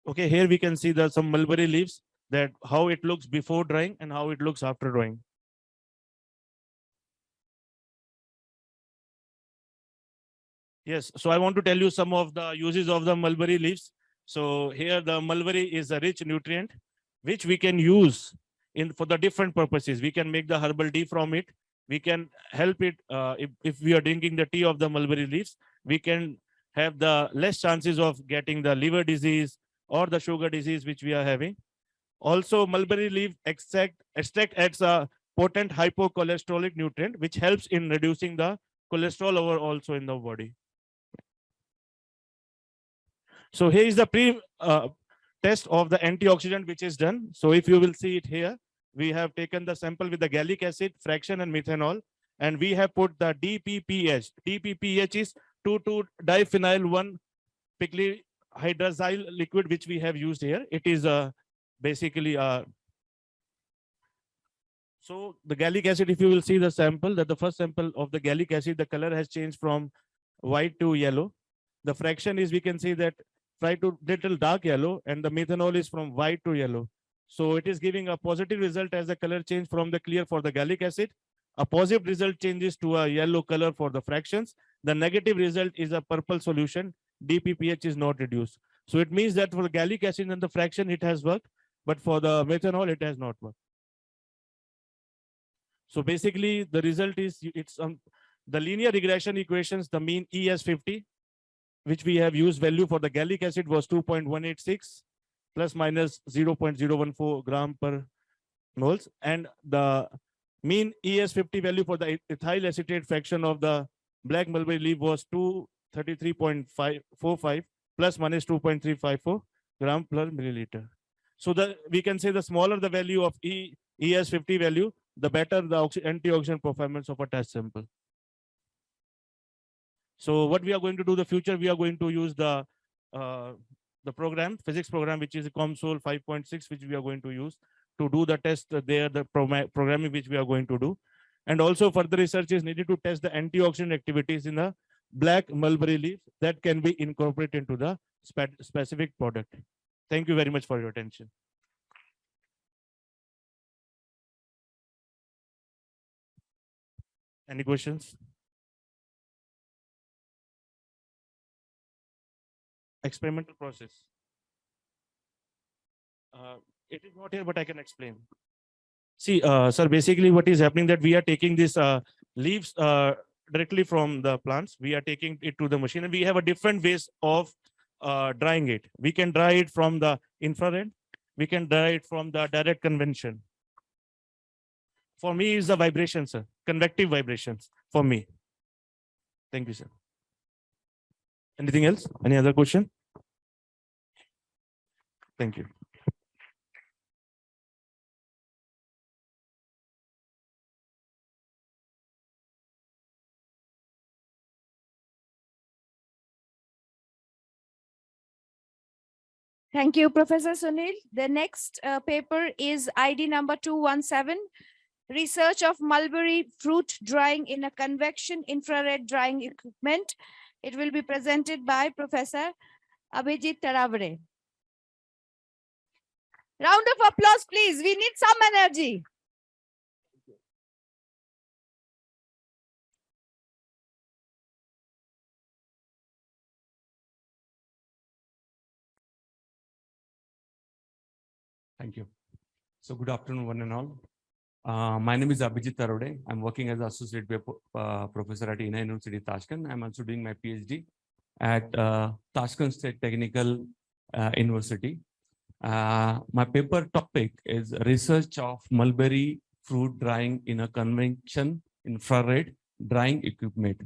okay, here we can see some mulberry leaves, that how it looks before drying and how it looks after drying. Yes, so I want to tell you some of the uses of the mulberry leaves. So here the mulberry is a rich nutrient, which we can use for the different purposes. We can make the herbal tea from it. We can help it if we are drinking the tea of the mulberry leaves, we can have the less chances of getting the liver disease or the sugar disease which we are having. Also, mulberry leaf extract adds a potent hypocholesteric nutrient, which helps in reducing the cholesterol over also in the body. So here is the test of the antioxidant which is done. So if you will see it here, we have taken the sample with the gallic acid, fraction and methanol, and we have put the DPPH. DPPH is 2,2-diphenyl 1-piclihydrazole liquid, which we have used here. It is basically so the gallic acid, if you will see the sample, that the first sample of the gallic acid, the color has changed from white to yellow. The fraction is, we can see that bright to little dark yellow, and the methanol is from white to yellow. So it is giving a positive result as the color change from the clear for the gallic acid. A positive result changes to a yellow color for the fractions. The negative result is a purple solution. DPPH is not reduced. So it means that for the gallic acid and the fraction, it has worked, but for the methanol, it has not worked. So basically, the result is it's the linear regression equations, the mean ES50, which we have used value for the gallic acid was 2.186 plus minus 0.014 gram per moles. And the mean ES50 value for the ethyl acetate fraction of the black mulberry leaf was 233.45 plus minus 2.354 gram per milliliter. So we can say the smaller the value of ES50 value, the better the antioxidant performance of a test sample. So what we are going to do in the future, we are going to use the program, physics program, which is COMSOL 5.6, which we are going to use to do the test there, the programming which we are going to do. And also further research is needed to test the antioxidant activities in the black mulberry leaf that can be incorporated into the specific product. Thank you very much for your attention. Any questions? Experimental process. It is not here, but I can explain. See, sir, basically what is happening that we are taking these leaves directly from the plants. We are taking it to the machine, and we have a different ways of drying it. We can dry it from the infrared. We can dry it from the direct convection. For me, is the vibration, sir. Convective vibrations for me. Thank you, sir. Anything else? Any other question? Thank you. Thank you, Professor Sunil. The next paper is ID number 217, Research of Mulberry Fruit Drying in a Convection Infrared Drying Equipment. It will be presented by Professor Abhijit Taravare. Round of applause, please. We need some energy. Thank you. So good afternoon, one and all. My name is Abhijit Taravare. I'm working as associate professor at INA University, Tashkent. I'm also doing my PhD at Tashkent State Technical University. My paper topic is research of mulberry fruit drying in a convection infrared drying equipment.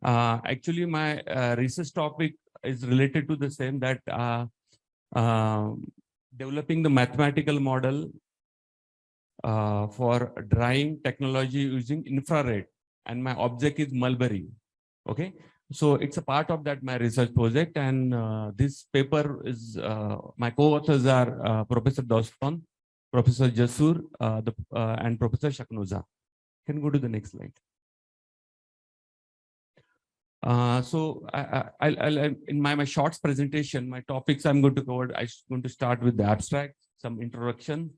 Actually, my research topic is related to the same, that developing the mathematical model for drying technology using infrared, and my object is mulberry. Okay, so it's a part of that my research project, and this paper is my co-authors are Professor Doston, Professor Jasur, and Professor Shaknoza. Can go to the next slide. So I'll in my short presentation, my topics I'm going to cover. I'm going to start with the abstract, some introduction,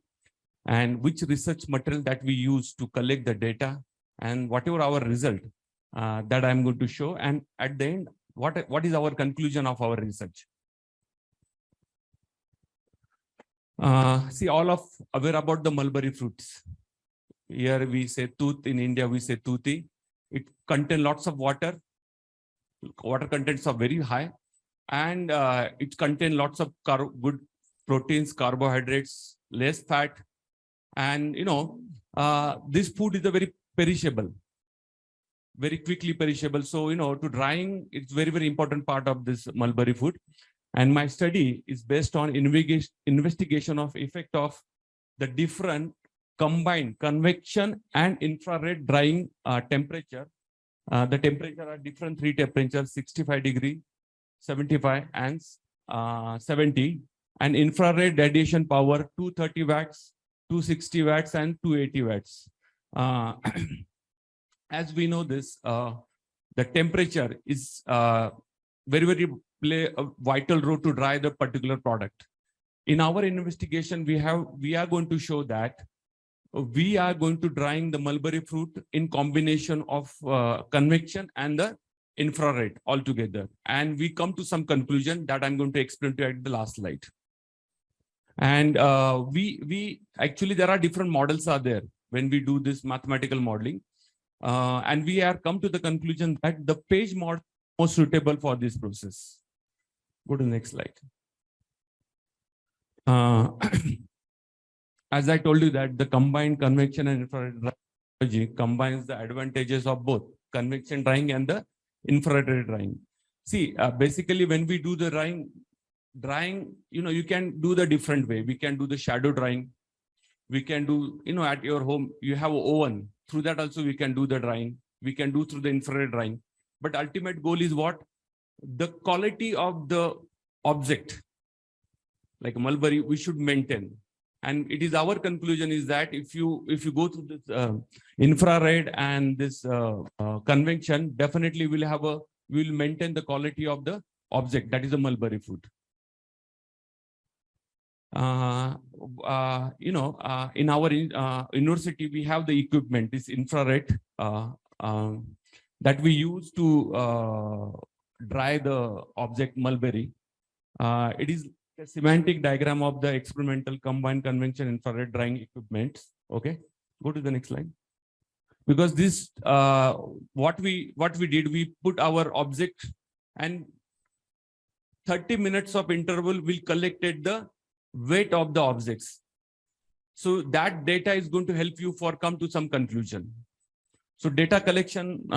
and which research material that we use to collect the data, and whatever our result that I'm going to show, and at the end, what is our conclusion of our research. See, all of aware about the mulberry fruits. Here we say tooth, in India we say toothi. It contains lots of water. Water contents are very high, and it contains lots of good proteins, carbohydrates, less fat, and this food is a very perishable, very quickly perishable. So to drying, it's very important part of this mulberry food. And my study is based on investigation of effect of the different combined convection and infrared drying temperature. The temperature are different three temperatures, 65 degree, 75 and 70, and infrared radiation power 230 watts, 260 watts and 280 watts. As we know this, the temperature is very play a vital role to dry the particular product. In our investigation, we are going to show that we are going to drying the mulberry fruit in combination of convection and the infrared altogether. And we come to some conclusion that I'm going to explain to you at the last slide. And we actually, there are different models are there when we do this mathematical modeling. And we are come to the conclusion that the page model is most suitable for this process. Go to the next slide. As I told you that the combined convection and infrared drying combines the advantages of both convection drying and the infrared drying. See, basically when we do the drying, you can do the different way. We can do the shadow drying. We can do, at your home, you have an oven. Through that also we can do the drying. We can do through the infrared drying. But ultimate goal is what? The quality of the object, like mulberry, we should maintain. And it is our conclusion is that if you go through this infrared and this convection, definitely we'll maintain the quality of the object, that is a mulberry fruit. In our university, we have the equipment, this infrared that we use to dry the object mulberry. It is a semantic diagram of the experimental combined convection infrared drying equipment. Okay, go to the next slide. Because this, what we did, we put our object and 30 minutes of interval will collected the weight of the objects. So that data is going to help you for come to some conclusion. So data collection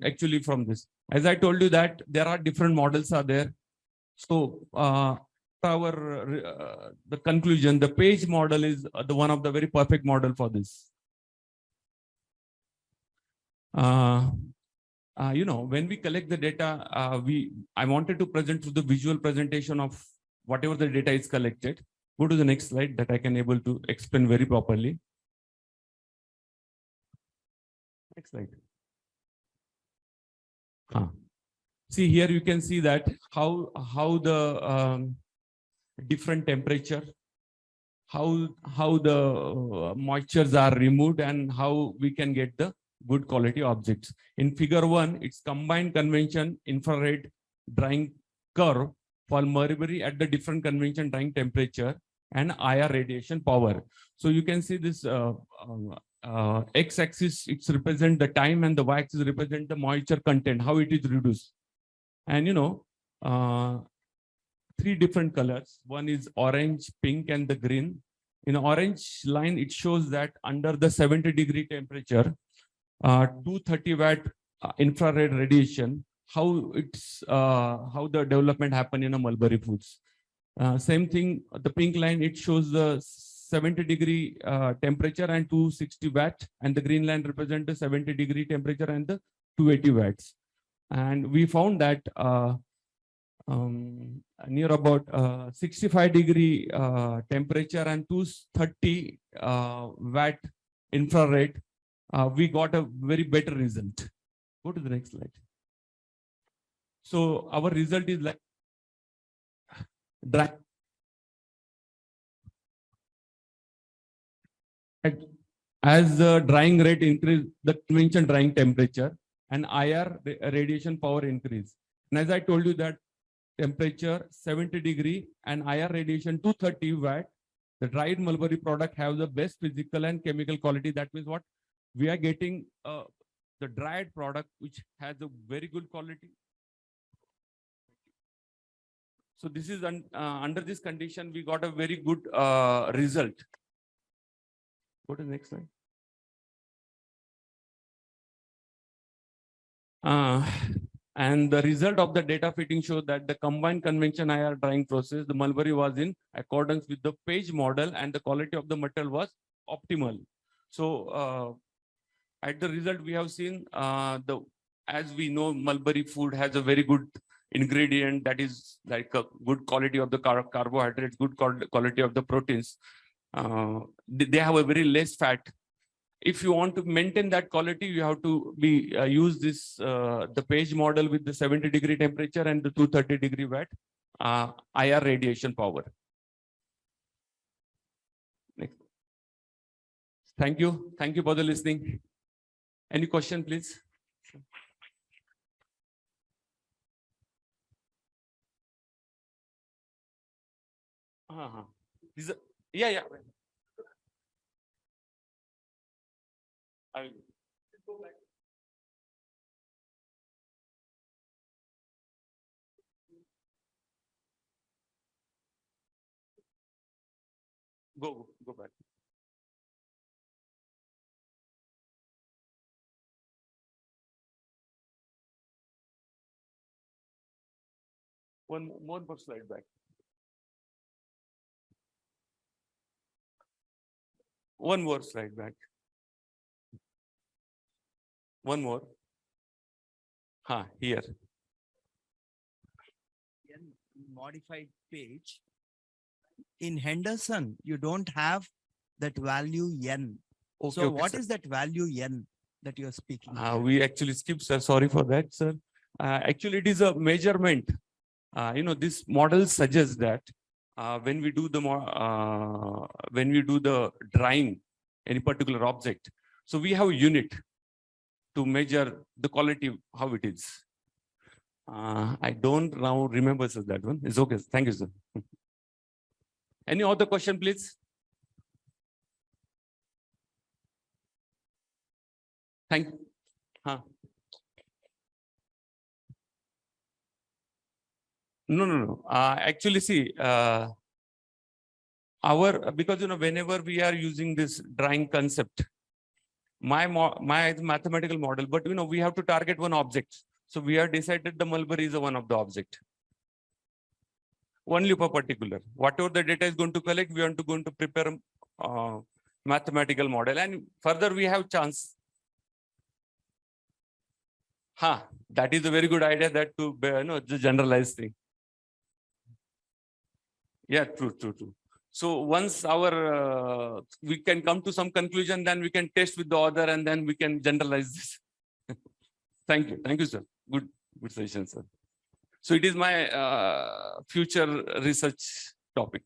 actually from this, as I told you that there are different models are there. So the conclusion, the page model is the one of the very perfect model for this. When we collect the data, I wanted to present through the visual presentation of whatever the data is collected. Go to the next slide that I can able to explain very properly. Next slide. See here you can see that how the different temperature, how the moistures are removed and how we can get the good quality objects. In figure 1, it's combined convection infrared drying curve for mulberry at the different convection drying temperature and IR radiation power. So you can see this x-axis, it's represent the time, and the y-axis represent the moisture content, how it is reduced. And 3 different colors. One is orange, pink, and the green. In orange line, it shows that under the 70-degree temperature, 230 watt infrared radiation, how the development happen in a mulberry fruits. Same thing, the pink line, it shows the 70-degree temperature and 260 watt, and the green line represent the 70-degree temperature and the 280 watts. And we found that near about 65-degree temperature and 230 watt infrared, we got a very better result. Go to the next slide. So our result is like dry. As the drying rate increase, the convention drying temperature and IR radiation power increase. And as I told you that temperature 70-degree and IR radiation 230 watt, the dried mulberry product have the best physical and chemical quality. That means what we are getting, the dried product which has a very good quality. So this is under this condition we got a very good result. Go to the next slide. And the result of the data fitting showed that the combined convection IR drying process, the mulberry was in accordance with the page model and the quality of the material was optimal. So at the result, we have seen as we know, mulberry food has a very good ingredient that is like a good quality of the carbohydrates, good quality of the proteins. They have a very less fat. If you want to maintain that quality, you have to use this the page model with the 70-degree temperature and the 230-degree watt IR radiation power. Next. Thank you for the listening. Any question, please? Yeah. I will go back. Go back. One more slide back. One more slide back. One more. Here. Modified page. In Henderson, you don't have that value n. So what is that value n that you're speaking? We actually skipped, sir. Sorry for that, sir. Actually, it is a measurement. This model suggests that when we do the drying any particular object, so we have a unit to measure the quality, how it is. I don't now remember, sir, that one. It's okay. Thank you, sir. Any other question, please? Thank you. No. Actually, see, because whenever we are using this drawing concept, my mathematical model, but we have to target one object. So we have decided the mulberry is one of the object. Only for particular. Whatever the data is going to collect, we want to going to prepare a mathematical model, and further we have chance. That is a very good idea, that to the generalized thing. Yeah, true. So once we can come to some conclusion, then we can test with the other, and then we can generalize this. Thank you, sir. Good session, sir. So it is my future research topic.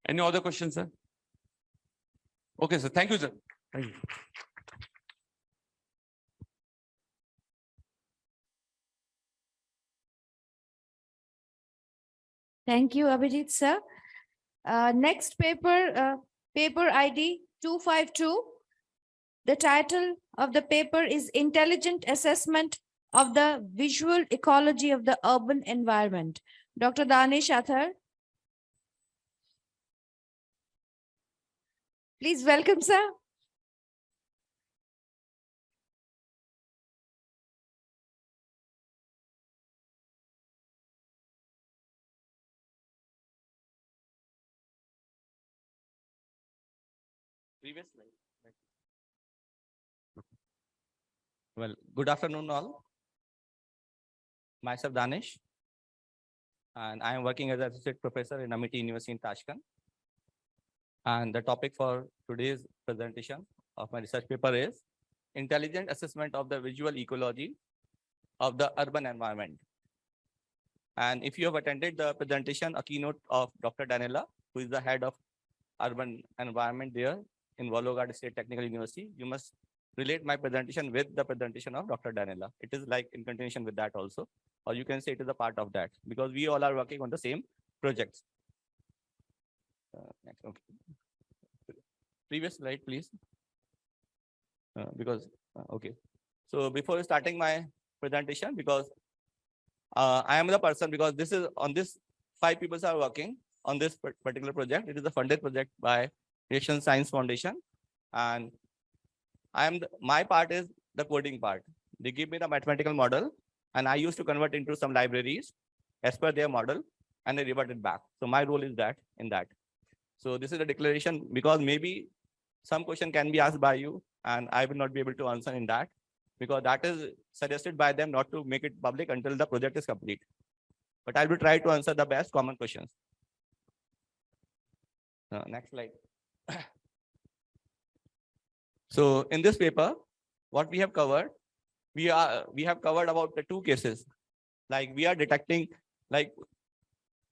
Any other questions, sir? Okay, sir. Thank you, sir. Thank you. Thank you, Abhijit, sir. Next paper, paper ID 252. The title of the paper is Intelligent Assessment of the Visual Ecology of the Urban Environment. Dr. Danish Athar. Please welcome, sir. Previous slide. Well, good afternoon all. Myself Danish, and I am working as an associate professor in Amity University in Tashkent. And the topic for today's presentation of my research paper is Intelligent Assessment of the Visual Ecology of the Urban Environment. And if you have attended the presentation, a keynote of Dr. Danella, who is the head of urban environment there in Vologad State Technical University, you must relate my presentation with the presentation of Dr. Danella. It is like in continuation with that also, or you can say it is a part of that, because we all are working on the same projects. Next, okay. Previous slide, please. Okay. So before starting my presentation, because I am the person, because this is on this 5 people are working on this particular project. It is a funded project by Asian Science Foundation, and my part is the coding part. They give me the mathematical model, And I used to convert into some libraries as per their model, and I reverted back. So my role is that in that. So this is a declaration because maybe some question can be asked by you and I will not be able to answer in that because that is suggested by them not to make it public until the project is complete. But I will try to answer the best common questions. Next slide. So in this paper, what we have covered, we have covered about the two cases. Like we are detecting like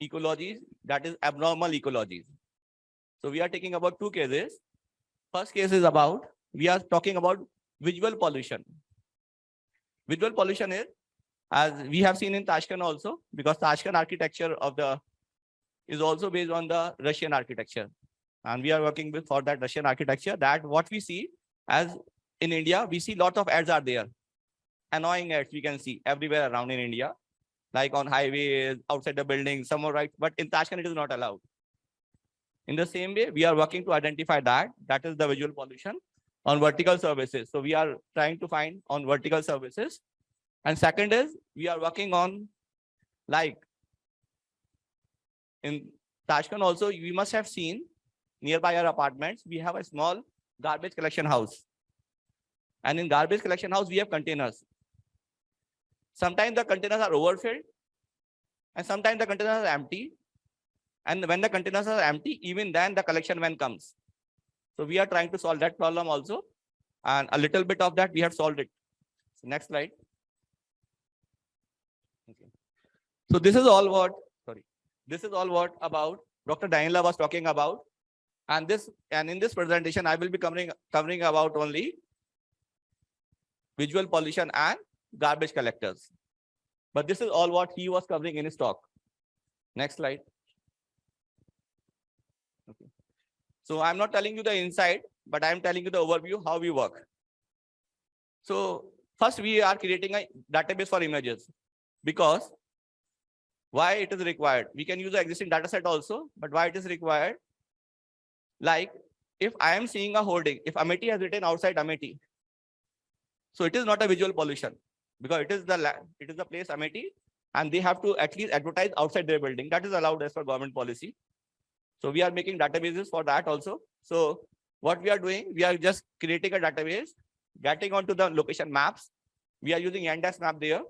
ecologies, that is abnormal ecologies. So we are taking about two cases. First case is about, we are talking about visual pollution. Visual pollution is, as we have seen in Tashkent also, because Tashkent architecture of the is also based on the Russian architecture. And we are working with for that Russian architecture, that what we see as in India, we see lot of ads are there. Annoying ads we can see everywhere around in India, like on highways, outside the building, somewhere, right? But in Tashkent, it is not allowed. In the same way, we are working to identify that. That is the visual pollution on vertical services. So we are trying to find on vertical services. And second is, we are working on, like, in Tashkent also, we must have seen nearby our apartments, we have a small garbage collection house. And in garbage collection house, we have containers. Sometimes the containers are overfilled and sometimes the containers are empty. And when the containers are empty, even then the collection van comes. So we are trying to solve that problem also. And a little bit of that we have solved it. So next slide. Okay. So this is all what, this is all what about Dr. Daniela was talking about. And in this presentation, I will be covering about only visual pollution and garbage collectors. But this is all what he was covering in his talk. Next slide. Okay. So I'm not telling you the inside, but I'm telling you the overview, how we work. So first we are creating a database for images, because why it is required? We can use the existing data set also, but why it is required? Like if I am seeing a hoarding, if Amity has written outside Amity, so it is not a visual pollution because it is the place Amity, and they have to at least advertise outside their building. That is allowed as per government policy. So we are making databases for that also. So what we are doing, we are just creating a database, getting onto the location maps. We are using Yandex map there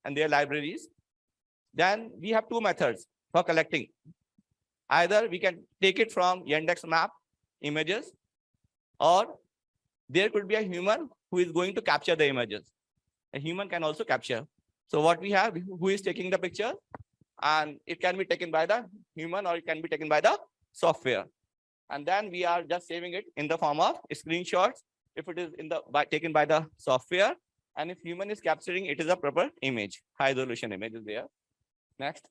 and their libraries. Then we have two methods for collecting. Either we can take it from Yandex map images, or there could be a human who is going to capture the images. A human can also capture. So what we have, who is taking the picture, and it can be taken by the human or it can be taken by the software. And then we are just saving it in the form of screenshots if it is taken by the software. And if human is capturing, it is a proper image, high resolution image is there. Next.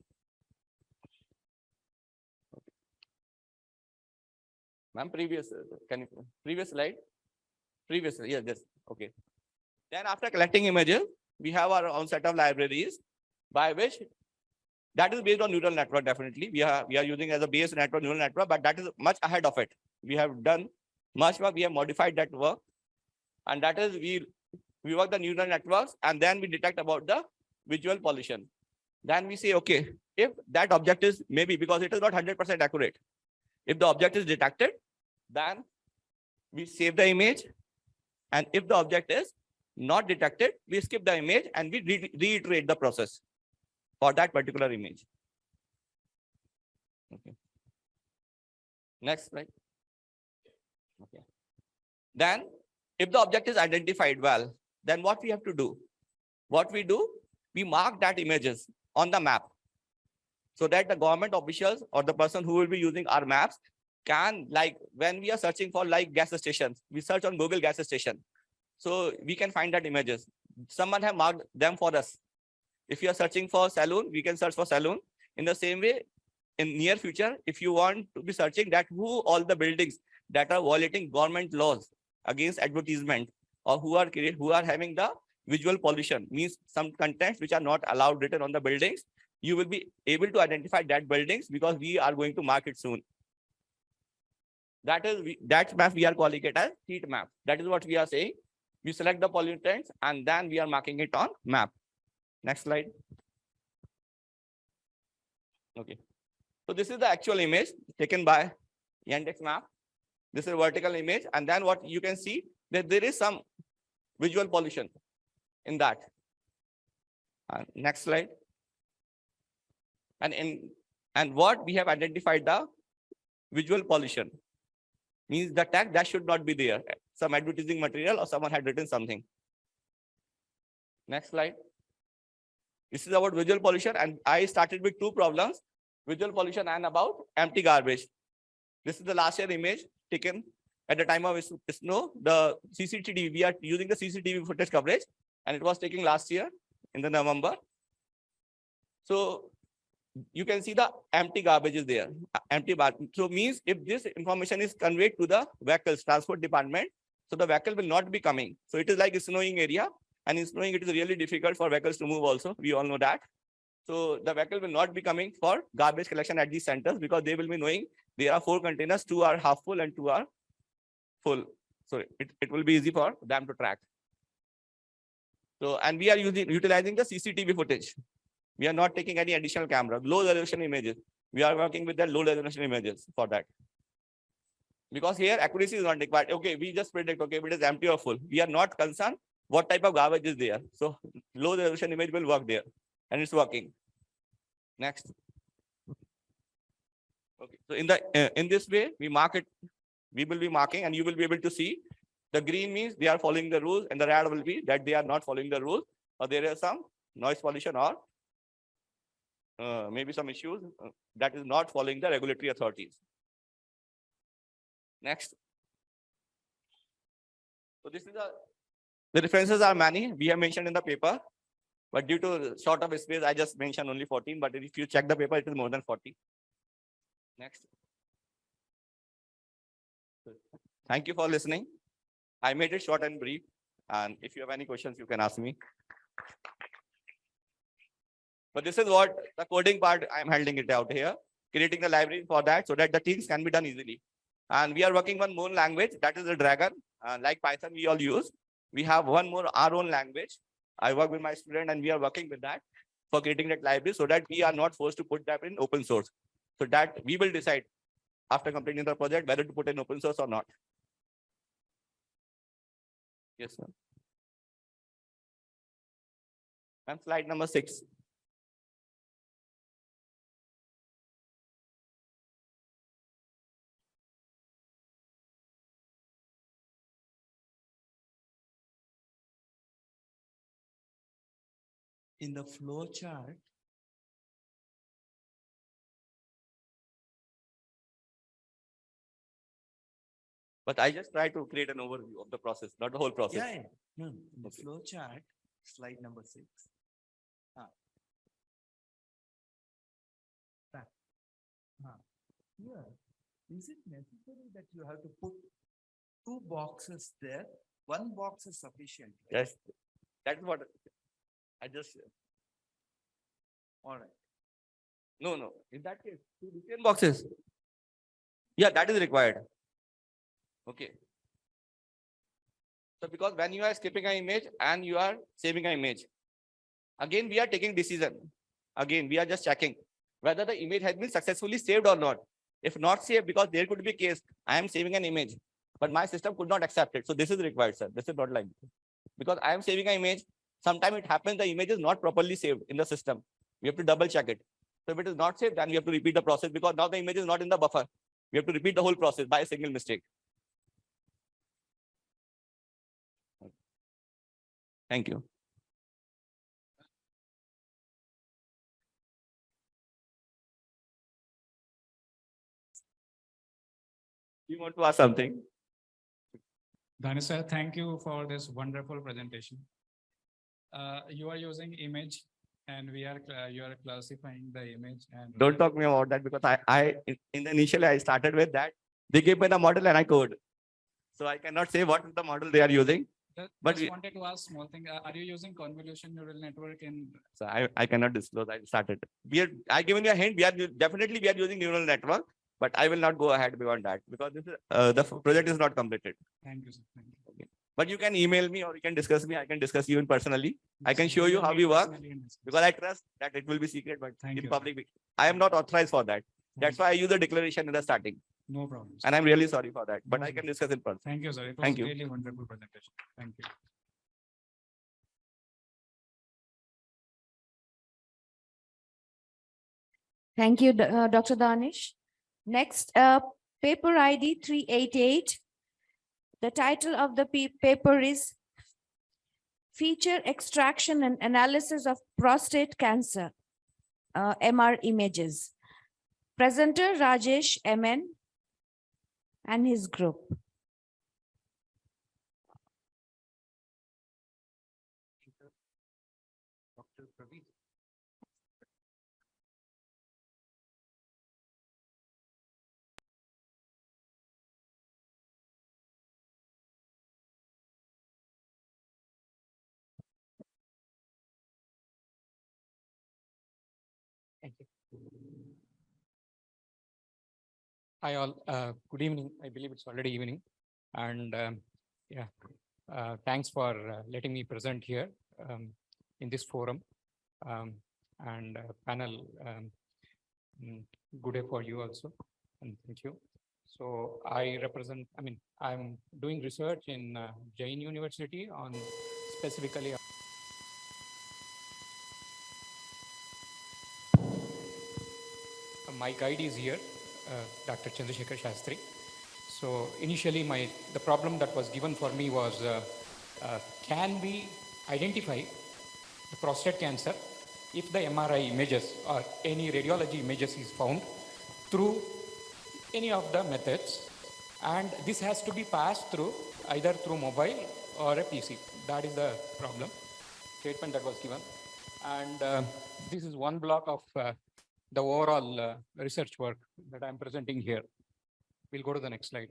Ma'am, previous slide? Previous, yes, yes, okay. Then after collecting images, we have our own set of libraries by which, that is based on neural network, definitely. We are using as a base network, neural network, but that is much ahead of it. We have done much work, we have modified that work. And that is, we work the neural networks and then we detect about the visual pollution. Then we say, okay, if that object is maybe, because it is not 100% accurate. If the object is detected, then we save the image. And if the object is not detected, we skip the image and we reiterate the process for that particular image. Okay. Next slide. Okay. Then, if the object is identified well, then what we have to do? What we do, we mark that images on the map so that the government officials or the person who will be using our maps can, like when we are searching for like gas stations, we search on Google gas station. So we can find that images. Someone have marked them for us. If you are searching for saloon, we can search for saloon. In the same way, in near future, if you want to be searching that who all the buildings that are violating government laws against advertisement, or who are having the visual pollution, means some contents which are not allowed written on the buildings, you will be able to identify that buildings because we are going to mark it soon. That map we are calling it as heat map. That is what we are saying. We select the pollutants and then we are marking it on map. Next slide. Okay. So this is the actual image taken by Yandex map. This is a vertical image. And then what you can see that there is some visual pollution in that. Next slide. And what we have identified the visual pollution means the tag that should not be there. Some advertising material or someone had written something. Next slide. This is about visual pollution, and I started with two problems: visual pollution and about empty garbage. This is the last year image taken at the time of snow. The CCTV, we are using the CCTV footage coverage, and it was taken last year in the November. So you can see the empty garbage is there, empty bar. So means if this information is conveyed to the vehicles transport department, so the vehicle will not be coming. So it is like a snowing area, and in snowing it is really difficult for vehicles to move also. We all know that. So the vehicle will not be coming for garbage collection at these centers because they will be knowing there are 4 containers, 2 are half full and 2 are full. So it will be easy for them to track. So, and we are utilizing the CCTV footage. We are not taking any additional camera, low resolution images. We are working with the low resolution images for that. Because here accuracy is not required. Okay, we just predict, okay, if it is empty or full. We are not concerned what type of garbage is there. So low resolution image will work there, and it's working. Next. Okay, so in this way, we mark it. We will be marking, and you will be able to see. The green means they are following the rules, and the red will be that they are not following the rules, or there is some noise pollution or maybe some issues that is not following the regulatory authorities. Next. So this is the references are many. We have mentioned in the paper, but due to short of space, I just mentioned only 14. But if you check the paper, it is more than 40. Next. Thank you for listening. I made it short and brief. And if you have any questions, you can ask me. But this is what the coding part I'm handling it out here, creating the library for that so that the things can be done easily. And we are working on more language, that is the Dragon. Like Python, we all use. We have one more our own language. I work with my student and we are working with that for creating that library so that we are not forced to put that in open source. So that we will decide after completing the project whether to put in open source or not. Yes, sir. And slide number 6. In the flow chart, but I just try to create an overview of the process, not the whole process. yeah. No, the flow chart, slide number 6. Here, is it necessary that you have to put 2 boxes there? 1 box is sufficient. Yes, that's what I just. All right. No. In that case, 2 different boxes. Yeah, that is required. Okay. So because when you are skipping an image and you are saving an image, again we are taking decision. Again, we are just checking whether the image has been successfully saved or not. If not saved, because there could be a case, I am saving an image, but my system could not accept it. So this is required, sir. This is not like this. Because I am saving an image. Sometimes it happens the image is not properly saved in the system. We have to double check it. So if it is not saved, then we have to repeat the process because now the image is not in the buffer. We have to repeat the whole process by a single mistake. Thank you. You want to ask something? Dhani sir, thank you for this wonderful presentation. You are using image and you are classifying the image. And Don't talk me about that because initially I started with that. They gave me the model and I code. So I cannot say what is the model they are using. But just wanted to ask small thing. Are you using convolution neural network in? So I cannot disclose. I started. I given you a hint. We are using neural network, but I will not go ahead beyond that because this is the project is not completed. Thank you, sir. Thank you. Okay. But you can email me or you can discuss me. I can discuss you in personally. I can show you how we work because I trust that it will be secret, but in public, I am not authorized for that. That's why I use the declaration in the starting. No problem. And I'm really sorry for that, but No I can discuss in person. Thank you, sir. It was Thank you. really wonderful presentation. Thank you. Thank you, Dr. Danish. Next, paper ID 388. The title of the paper is Feature Extraction and Analysis of Prostate Cancer, MR Images. Presenter Rajesh MN and his group. Thank you. Hi all, good evening. I believe it's already evening. And thanks for letting me present here in this forum and panel. Good day for you also, and thank you. So I represent, I'm doing research in Jain University on specifically my guide is here, Dr. Chandrasekhar Shastri. So initially the problem that was given for me was, can we identify the prostate cancer if the MRI images or any radiology images is found through any of the methods, and this has to be passed through either through mobile or a PC. That is the problem statement that was given. And this is one block of the overall research work that I'm presenting here. We'll go to the next slide.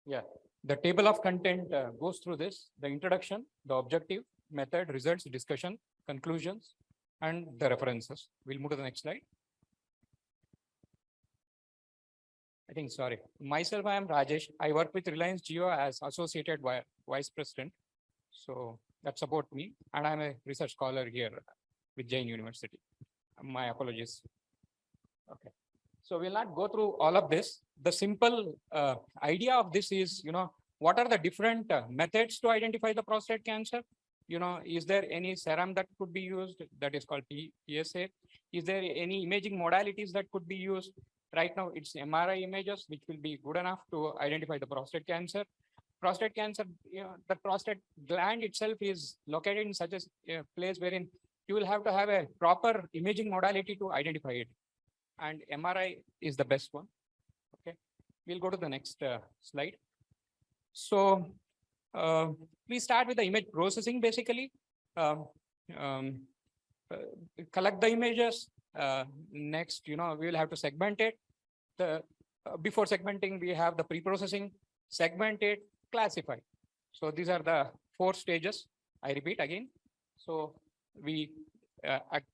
Yeah, the table of content goes through this: the introduction, the objective, method, results, discussion, conclusions, and the references. We'll move to the next slide. Myself, I am Rajesh. I work with Reliance Jio as Associated Vice President. So that's about me. And I'm a research scholar here with Jain University. My apologies. Okay. So we'll not go through all of this. The simple idea of this is, what are the different methods to identify the prostate cancer? Is there any serum that could be used that is called PSA? Is there any imaging modalities that could be used? Right now, it's MRI images, which will be good enough to identify the prostate cancer. Prostate cancer, the prostate gland itself is located in such a place wherein you will have to have a proper imaging modality to identify it. And MRI is the best one. Okay, we'll go to the next slide. So we start with the image processing, basically. Collect the images. Next, we will have to segment it. Before segmenting, we have the pre-processing, segment it, classify. So these are the 4 stages. I repeat again. So we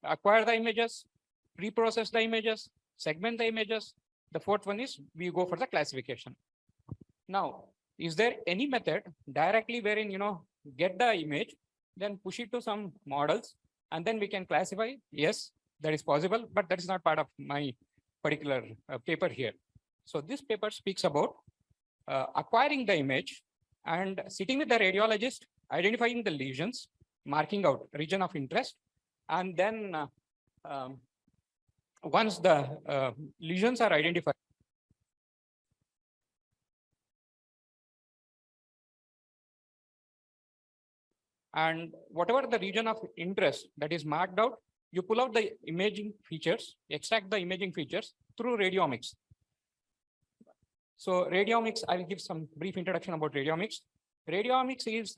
acquire the images, pre-process the images, segment the images. The 4th one is we go for the classification. Now, is there any method directly wherein, get the image, then push it to some models, and then we can classify? Yes, that is possible, but that is not part of my particular paper here. So this paper speaks about acquiring the image and sitting with the radiologist, identifying the lesions, marking out region of interest, and then once the lesions are identified, and whatever the region of interest that is marked out, you pull out the imaging features, extract the imaging features through radiomics. So radiomics, I will give some brief introduction about radiomics. Radiomics is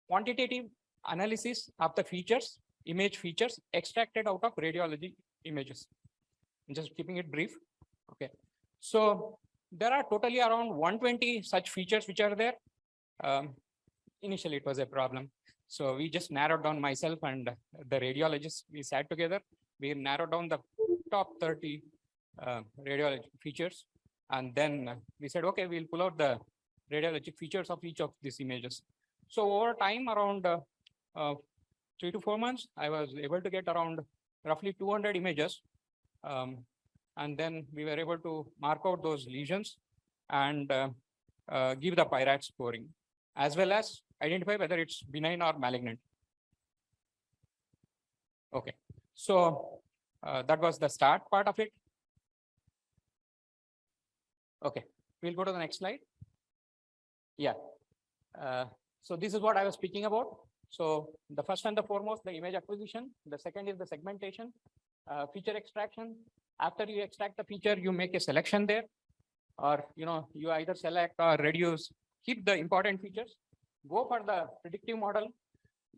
quantitative analysis of the features, image features extracted out of radiology images. I'm just keeping it brief. Okay. So there are totally around 120 such features which are there. Initially, it was a problem. So we just narrowed down, myself and the radiologists, we sat together. We narrowed down the top 30 radiology features. And then we said, okay, we'll pull out the radiologic features of each of these images. So over time, around 3 to 4 months, I was able to get around roughly 200 images. And then we were able to mark out those lesions and give the PIRAT scoring, as well as identify whether it's benign or malignant. Okay, so that was the start part of it. Okay, we'll go to the next slide. Yeah, so this is what I was speaking about. So the first and the foremost, the image acquisition. The second is the segmentation, feature extraction. After you extract the feature, you make a selection there, or you either select or reduce, keep the important features, go for the predictive model.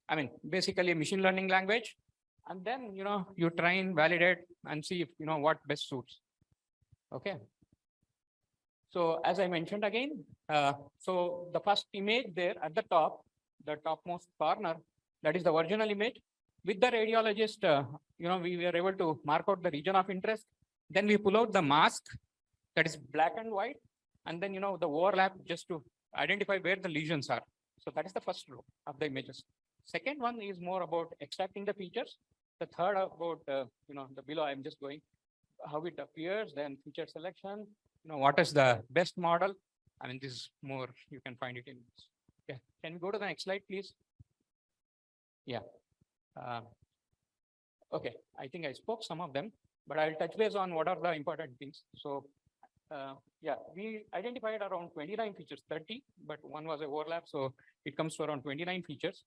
I mean, basically a machine learning language, and then you try and validate and see if what best suits. Okay. So as I mentioned again, so the first image there at the top, the topmost corner, that is the original image. With the radiologist, we were able to mark out the region of interest. Then we pull out the mask that is black and white, and then the overlap just to identify where the lesions are. So that is the first row of the images. Second one is more about extracting the features. The third about the below I'm just going how it appears, then feature selection. What is the best model? I mean, this is more, you can find it in this. Yeah. Can we go to the next slide, please? Yeah. Okay, I think I spoke some of them, but I'll touch base on what are the important things. So yeah, we identified around 29 features, 30, but one was an overlap. So it comes to around 29 features.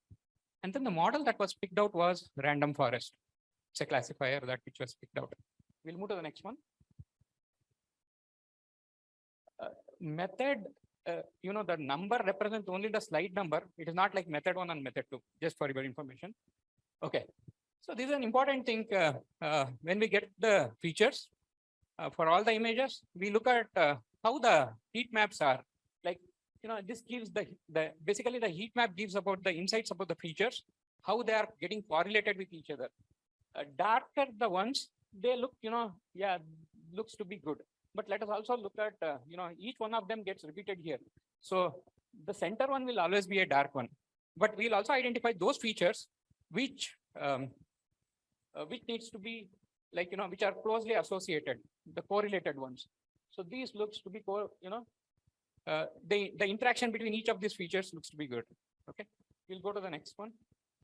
And then the model that was picked out was random forest. It's a classifier that which was picked out. We'll move to the next one. Method, the number represents only the slide number. It is not like method 1 and method 2, just for your information. Okay, so this is an important thing. When we get the features for all the images, we look at how the heat maps are. Like, this gives basically the heat map gives about the insights about the features, how they are getting correlated with each other. Darker the ones, they look, yeah, looks to be good. But let us also look at, each one of them gets repeated here. So the center one will always be a dark one, but we'll also identify those features which needs to be like, which are closely associated, the correlated ones. So these looks to be, the interaction between each of these features looks to be good. Okay, we'll go to the next one,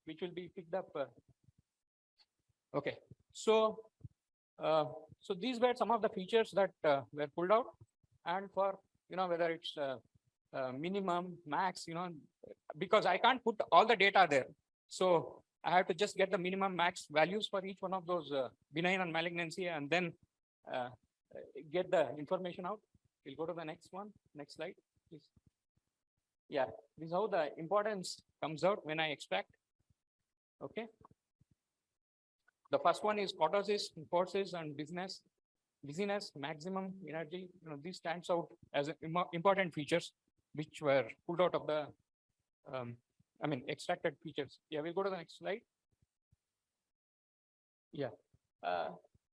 which will be picked up. Okay, so so these were some of the features that were pulled out, and for whether it's minimum, max, because I can't put all the data there, so I have to just get the minimum, max values for each one of those benign and malignancy, and then get the information out. We'll go to the next one. Next slide, please. Yeah, this is how the importance comes out when I extract. Okay. The first one is cortosis, forces, and dizziness, maximum energy. These stands out as important features which were pulled out of the, extracted features. Yeah, we'll go to the next slide. Yeah,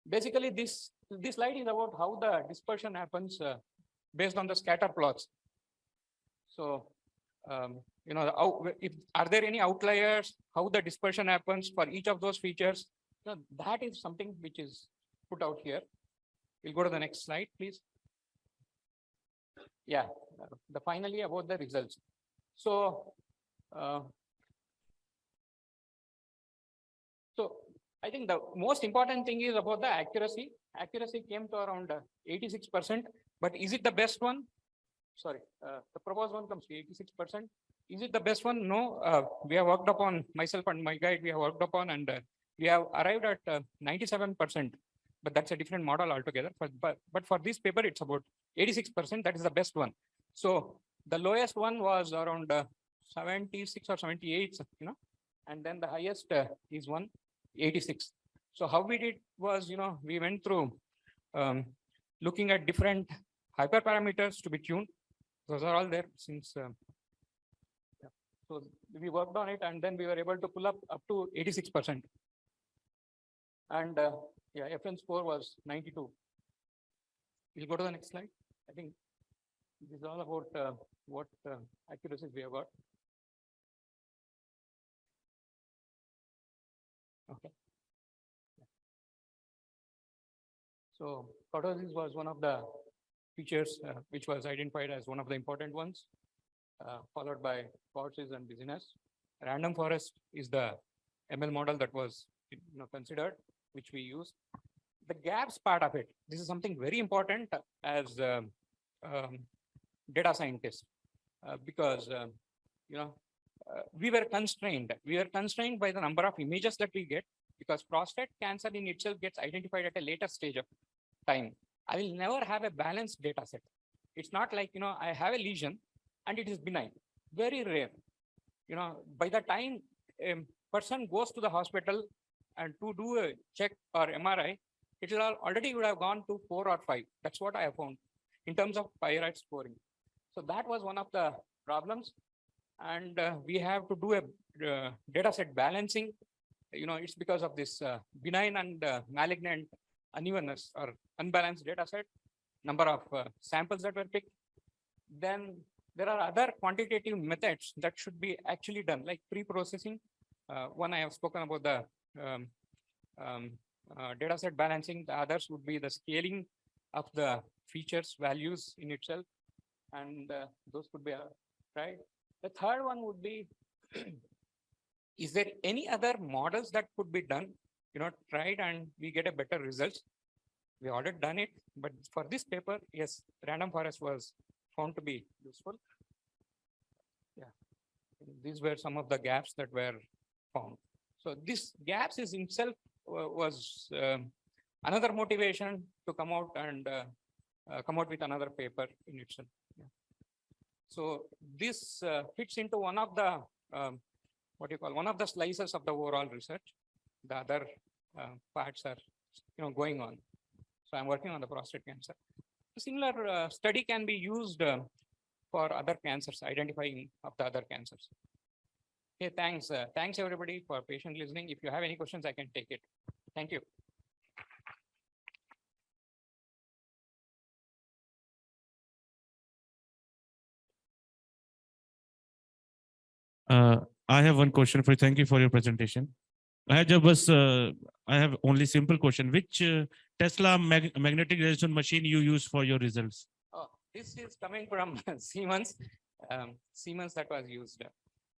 basically this slide is about how the dispersion happens based on the scatter plots. So, are there any outliers? How the dispersion happens for each of those features? That is something which is put out here. We'll go to the next slide, please. Yeah, finally about the results. So, I think the most important thing is about the accuracy. Accuracy came to around 86%, but is it the best one? Sorry, the proposed one comes to 86%. Is it the best one? No, we have worked upon, myself and my guide, we have worked upon, and we have arrived at 97%, but that's a different model altogether. But for this paper, it's about 86%. That is the best one. So the lowest one was around 76 or 78, and then the highest is 186. So how we did was, we went through looking at different hyperparameters to be tuned. Those are all there since. So we worked on it, and then we were able to pull up to 86%. And yeah, FN score was 92. We'll go to the next slide. I think this is all about what accuracies we have got. Okay. So cortosis was one of the features which was identified as one of the important ones, followed by pauses and dizziness. Random forest is the ML model that was considered, which we use. The gaps part of it, this is something very important as data scientists, because we were constrained. We were constrained by the number of images that we get, because prostate cancer in itself gets identified at a later stage of time. I will never have a balanced data set. It's not like, I have a lesion and it is benign, very rare. By the time a person goes to the hospital and to do a check or MRI, it will already would have gone to 4 or 5. That's what I have found in terms of pyrite scoring. So that was one of the problems. And we have to do a data set balancing. It's because of this benign and malignant unevenness or unbalanced data set, number of samples that were picked. Then there are other quantitative methods that should be actually done, like pre-processing. One I have spoken about the data set balancing. The others would be the scaling of the features, values in itself. And those could be right. The third one would be, is there any other models that could be done, tried and we get a better results? We already done it, but for this paper, yes, random forest was found to be useful. Yeah, these were some of the gaps that were found. So this gaps is itself was another motivation to come out and come out with another paper in itself. Yeah. So this fits into one of the one of the slices of the overall research. The other parts are going on. So I'm working on the prostate cancer. A similar study can be used for other cancers, identifying of the other cancers. Okay, thanks. Thanks everybody for patient listening. If you have any questions, I can take it. Thank you. I have one question for you. Thank you for your presentation. I have only simple question. Which Tesla magnetic resonance machine you use for your results? Oh, this is coming from Siemens. Siemens that was used.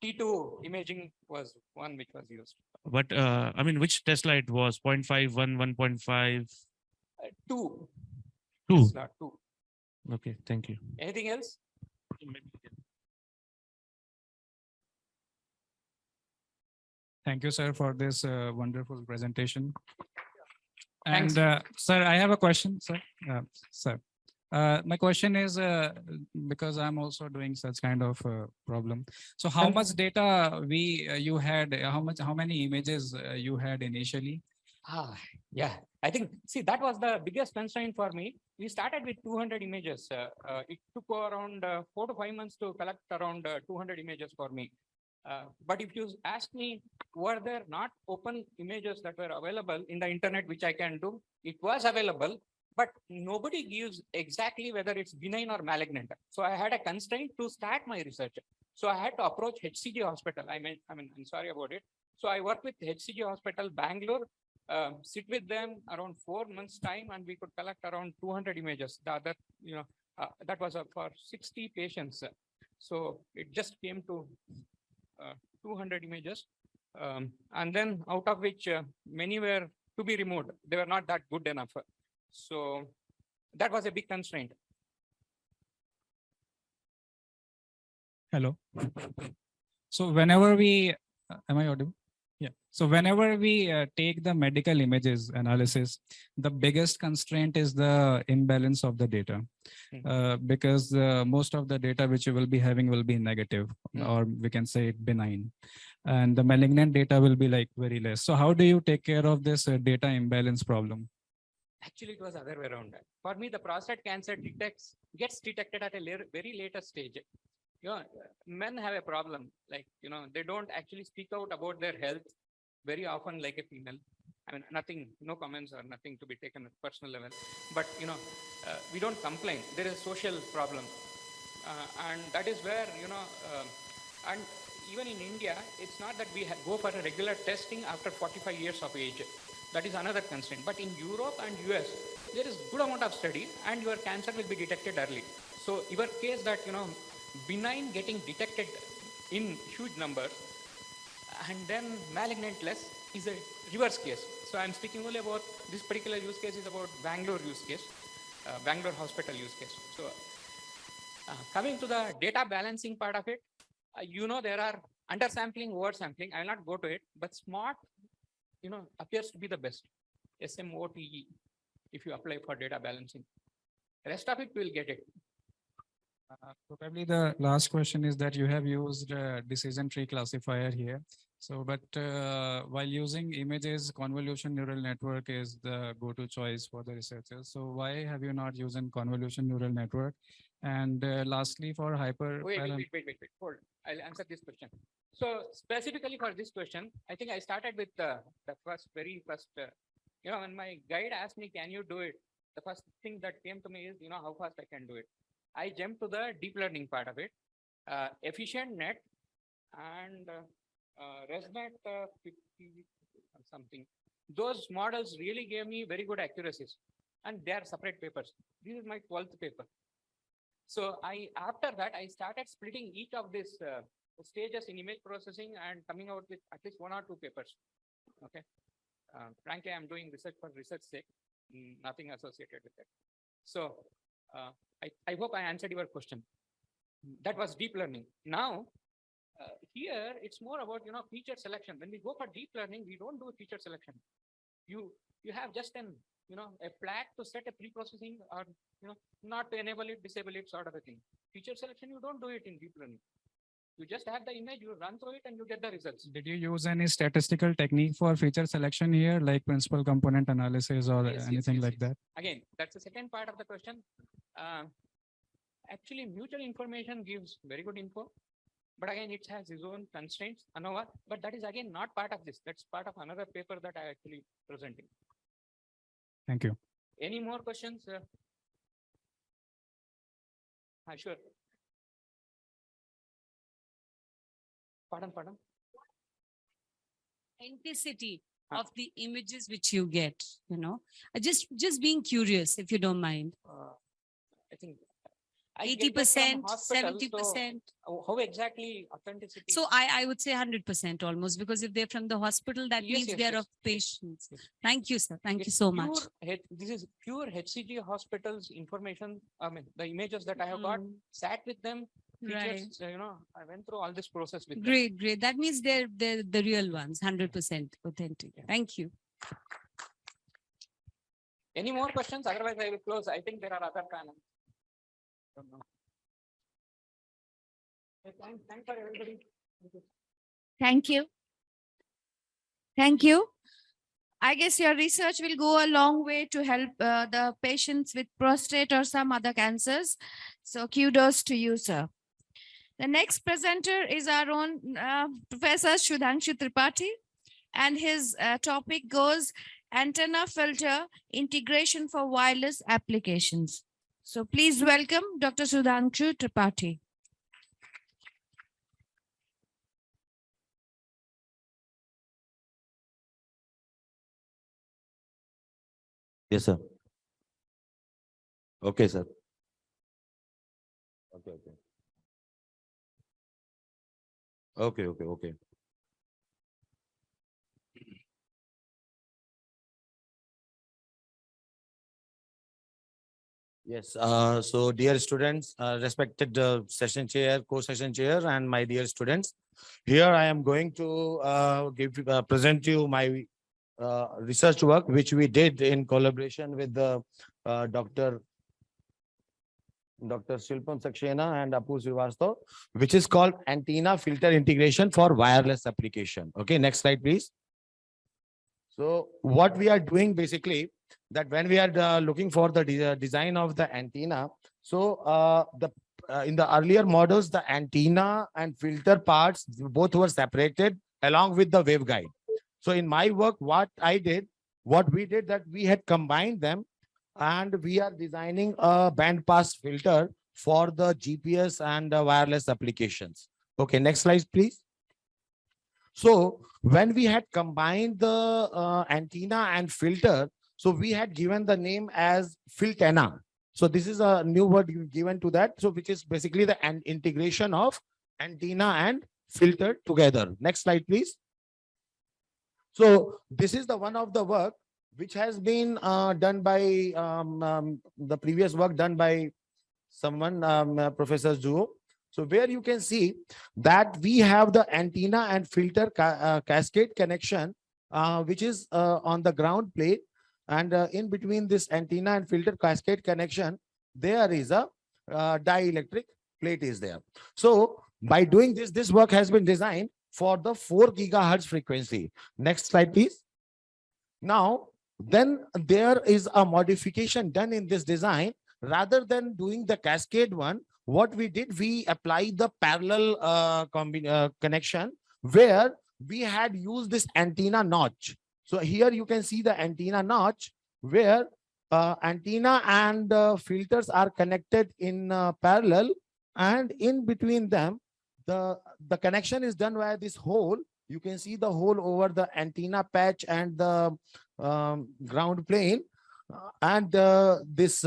T2 imaging was one which was used. But I mean, which Tesla it was? 0.5, 1, 1.5? 2. 2. Tesla 2. Okay, thank you. Anything else? Thank you, sir, for this wonderful presentation. Thanks. And sir, I have a question, sir. Sir, my question is because I'm also doing such kind of problem. So how much data you had? How many images you had initially? Yeah, I think, see, that was the biggest constraint for me. We started with 200 images. It took around 4 to 5 months to collect around 200 images for me. But if you ask me, were there not open images that were available in the internet, which I can do? It was available, but nobody gives exactly whether it's benign or malignant. So I had a constraint to start my research. So I had to approach HCG Hospital. I'm sorry about it. So I worked with HCG Hospital, Bangalore, sit with them around 4 months time, and we could collect around 200 images. The other, that was for 60 patients. So it just came to 200 images. And then out of which many were to be removed. They were not that good enough. So that was a big constraint. Hello. So whenever we, am I audible? Yeah. So whenever we take the medical images analysis, the biggest constraint is the imbalance of the data, because most of the data which you will be having will be negative, or we can say benign, and the malignant data will be like very less. So how do you take care of this data imbalance problem? Actually, it was other way around. For me, the prostate cancer gets detected at a very later stage. Men have a problem, like, they don't actually speak out about their health very often like a female. I mean, nothing, no comments or nothing to be taken at personal level. But, we don't complain. There is a social problem. And that is where, and even in India, it's not that we go for a regular testing after 45 years of age. That is another constraint. But in Europe and US, there is good amount of study and your cancer will be detected early. So your case that, benign getting detected in huge numbers and then malignant less is a reverse case. So I'm speaking only about this particular use case is about Bangalore use case, Bangalore hospital use case. So coming to the data balancing part of it, there are undersampling, oversampling. I will not go to it, but smart, appears to be the best. SMOTE, if you apply for data balancing. Rest of it, we will get it. Probably the last question is that you have used decision tree classifier here. So, but while using images, convolution neural network is the go-to choice for the researchers. So why have you not used a convolution neural network? And lastly, for Wait, hold. I'll answer this question. So specifically for this question, I think I started with the very first, when my guide asked me, can you do it? The first thing that came to me is, how fast I can do it. I jumped to the deep learning part of it, efficient net and ResNet 50 something. Those models really gave me very good accuracies and they are separate papers. This is my 12th paper. So after that, I started splitting each of these stages in image processing and coming out with at least 1 or 2 papers. Okay. Frankly, I'm doing research for research sake, nothing associated with it. So I hope I answered your question. That was deep learning. Now, here it's more about feature selection. When we go for deep learning, we don't do feature selection. You have just an a flag to set a pre-processing or not to enable it, disable it, sort of a thing. Feature selection, you don't do it in deep learning. You just have the image, you run through it, and you get the results. did you use any statistical technique for feature selection here, like principal component analysis or anything like that? Again, that's the second part of the question. Actually, mutual information gives very good info, but again, it has its own constraints, ANOVA, but that is again not part of this. That's part of another paper that I actually presenting. Thank you. Any more questions? Sure. Pardon. Authenticity of the images which you get, just being curious, if you don't mind. I think 80%, 70%. How exactly authenticity? So I would say 100% almost, because if they're from the hospital, that means they're of patients. Thank you, sir. Thank you so much. This is pure HCG hospitals information. I mean, the images that I have got, sat with them. Features, I went through all this process with them. Great. That means they're the real ones, 100% authentic. Thank you. Any more questions? Otherwise, I will close. I think there are other panels. Thanks for everybody. Thank you. Thank you. I guess your research will go a long way to help the patients with prostate or some other cancers. So kudos to you, sir. The next presenter is our own Professor Sudhanshu Tripathi, and his topic goes antenna filter integration for wireless applications. So please welcome Dr. Sudhanshu Tripathi. Yes, sir. Okay, sir. Okay. Yes. So, dear students, respected session chair, co-session chair, and my dear students, here I am going to present you my research work, which we did in collaboration with the Dr. Shilpam Saxena and Apu Srivastava, which is called antenna filter integration for wireless application. Okay, next slide, please. So what we are doing basically, that when we are looking for the design of the antenna, so in the earlier models, the antenna and filter parts both were separated along with the waveguide. So in my work, what I did, what we did that we had combined them and we are designing a band pass filter for the GPS and wireless applications. Okay, next slide, please. So when we had combined the antenna and filter, so we had given the name as filtenna. So this is a new word given to that. So which is basically the integration of antenna and filter together. Next slide, please. So this is the one of the work which has been done by the previous work done by someone, Professor Zuo. So where you can see that we have the antenna and filter cascade connection, which is on the ground plate. And in between this antenna and filter cascade connection, there is a dielectric plate is there. So by doing this, this work has been designed for the 4 gigahertz frequency. Next slide, please. Now, then there is a modification done in this design. Rather than doing the cascade one, what we did, we applied the parallel connection where we had used this antenna notch. So here you can see the antenna notch where antenna and filters are connected in parallel, and in between them, the connection is done via this hole. You can see the hole over the antenna patch and the ground plane, and this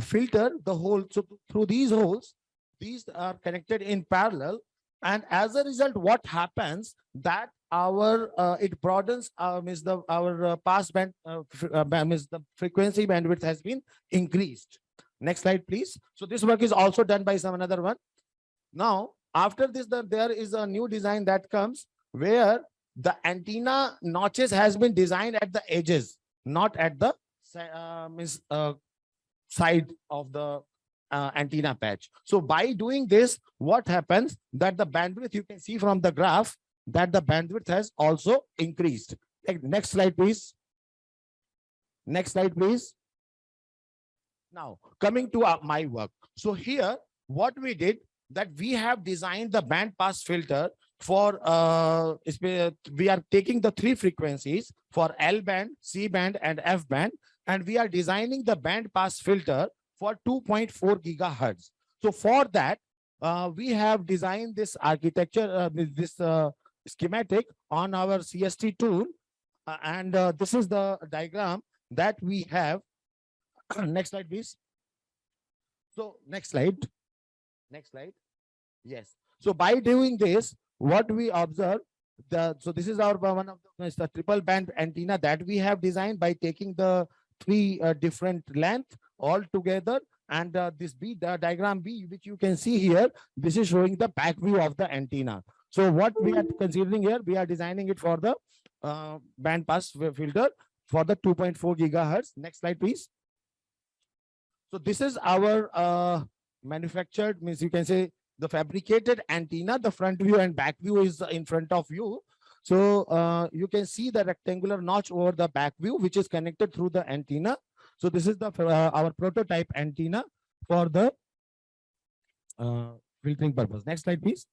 filter, the hole. So through these holes, these are connected in parallel, and as a result, what happens that our it broadens means the our pass band means the frequency bandwidth has been increased. Next slide, please. So this work is also done by some another one. Now, after this, there is a new design that comes where the antenna notches has been designed at the edges, not at the side of the antenna patch. So by doing this, what happens that the bandwidth, you can see from the graph that the bandwidth has also increased. Next slide, please. Next slide, please. Now, coming to my work. So here, what we did that we have designed the band pass filter for, we are taking the 3 frequencies for L band, C band, and F band, and we are designing the band pass filter for 2.4 gigahertz. So for that, we have designed this architecture, this schematic on our CST tool. And this is the diagram that we have. Next slide, please. So next slide. Next slide. Yes. So by doing this, what we observe, so this is our one of the triple band antenna that we have designed by taking the 3 different length all together. And this diagram B, which you can see here, this is showing the back view of the antenna. So what we are considering here, we are designing it for the band pass filter for the 2.4 gigahertz. Next slide, please. So this is our manufactured, means you can say the fabricated antenna. The front view and back view is in front of you. So you can see the rectangular notch over the back view, which is connected through the antenna. So this is the our prototype antenna for the filtering purpose. Next slide, please.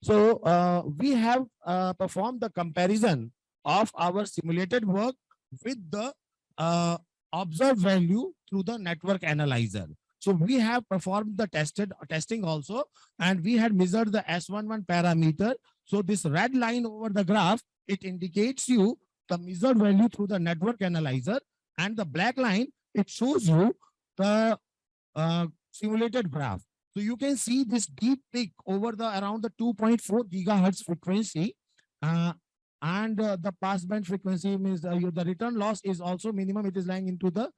So we have performed the comparison of our simulated work with the observed value through the network analyzer. So we have performed the testing also, and we had measured the S11 parameter. So this red line over the graph, it indicates you the measured value through the network analyzer, and the black line, it shows you the simulated graph. So you can see this deep peak over the around the 2.4 gigahertz frequency, and the passband frequency means the return loss is also minimum. It is lying into the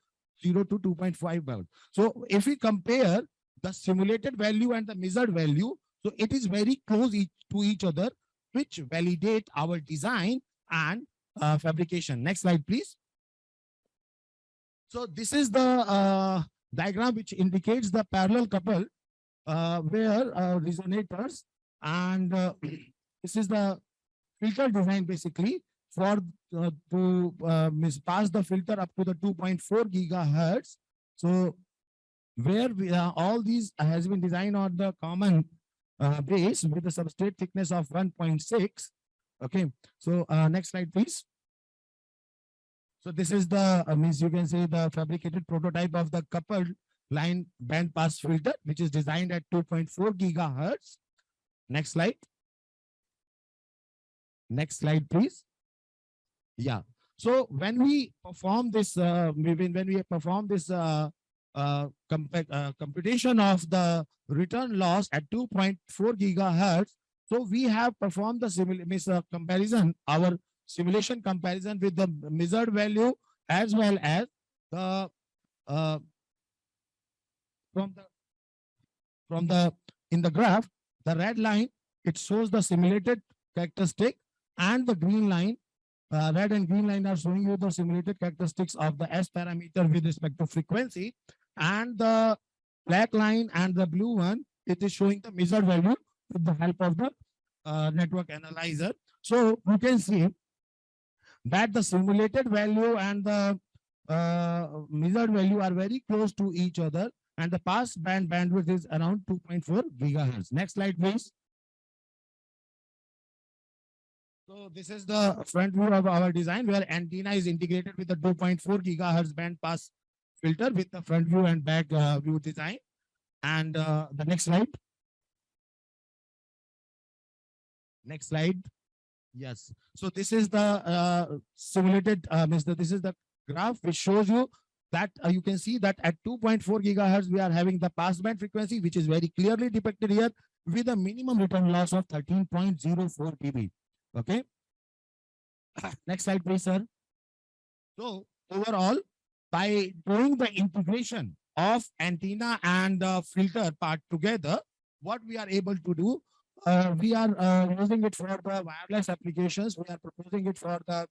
0 to 2.5 band. So if we compare the simulated value and the measured value, so it is very close to each other, which validate our design and fabrication. Next slide, please. So this is the diagram which indicates the parallel couple where resonators, and this is the filter design basically for to pass the filter up to the 2.4 gigahertz. So where we, all these has been designed on the common base with a substrate thickness of 1.6, Okay, so next slide, please. So this is the, means you can say the fabricated prototype of the coupled line band pass filter, which is designed at 2.4 gigahertz. Next slide. Next slide, please. Yeah. So when we perform this, computation of the return loss at 2.4 gigahertz, so we have performed the comparison, our simulation comparison with the measured value as well as the from the in the graph, the red line, it shows the simulated characteristic, and the green line, red and green line are showing you the simulated characteristics of the S parameter with respect to frequency, and the black line and the blue one, it is showing the measured value with the help of the network analyzer. So you can see that the simulated value and the measured value are very close to each other, and the pass band bandwidth is around 2.4 gigahertz. Next slide, please. So this is the front view of our design, where antenna is integrated with the 2.4 gigahertz band pass filter with the front view and back view design. And the next slide. Next slide. Yes. So this is the simulated, this is the graph which shows you that you can see that at 2.4 gigahertz, we are having the passband frequency, which is very clearly depicted here with a minimum return loss of 13.04 dB. Okay. Next slide, please, sir. So overall, by doing the integration of antenna and filter part together, what we are able to do, we are using it for the wireless applications. We are proposing it for the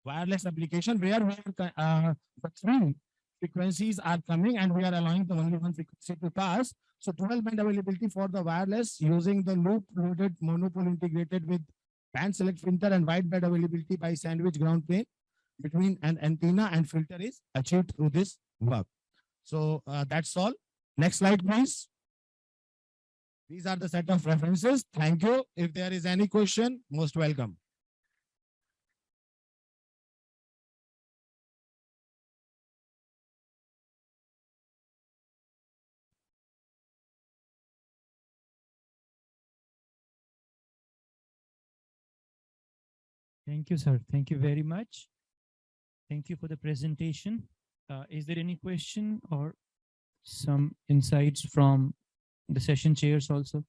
wireless application where we are, the three frequencies are coming and we are allowing the only one frequency to pass. So 12 band availability for the wireless using the loop loaded monopole integrated with band select filter and wide band availability by sandwich ground plane between an antenna and filter is achieved through this work. So that's all. Next slide, please. These are the set of references. Thank you. If there is any question, most welcome. Thank you, sir. Thank you very much. Thank you for the presentation. Is there any question or some insights from the session chairs also?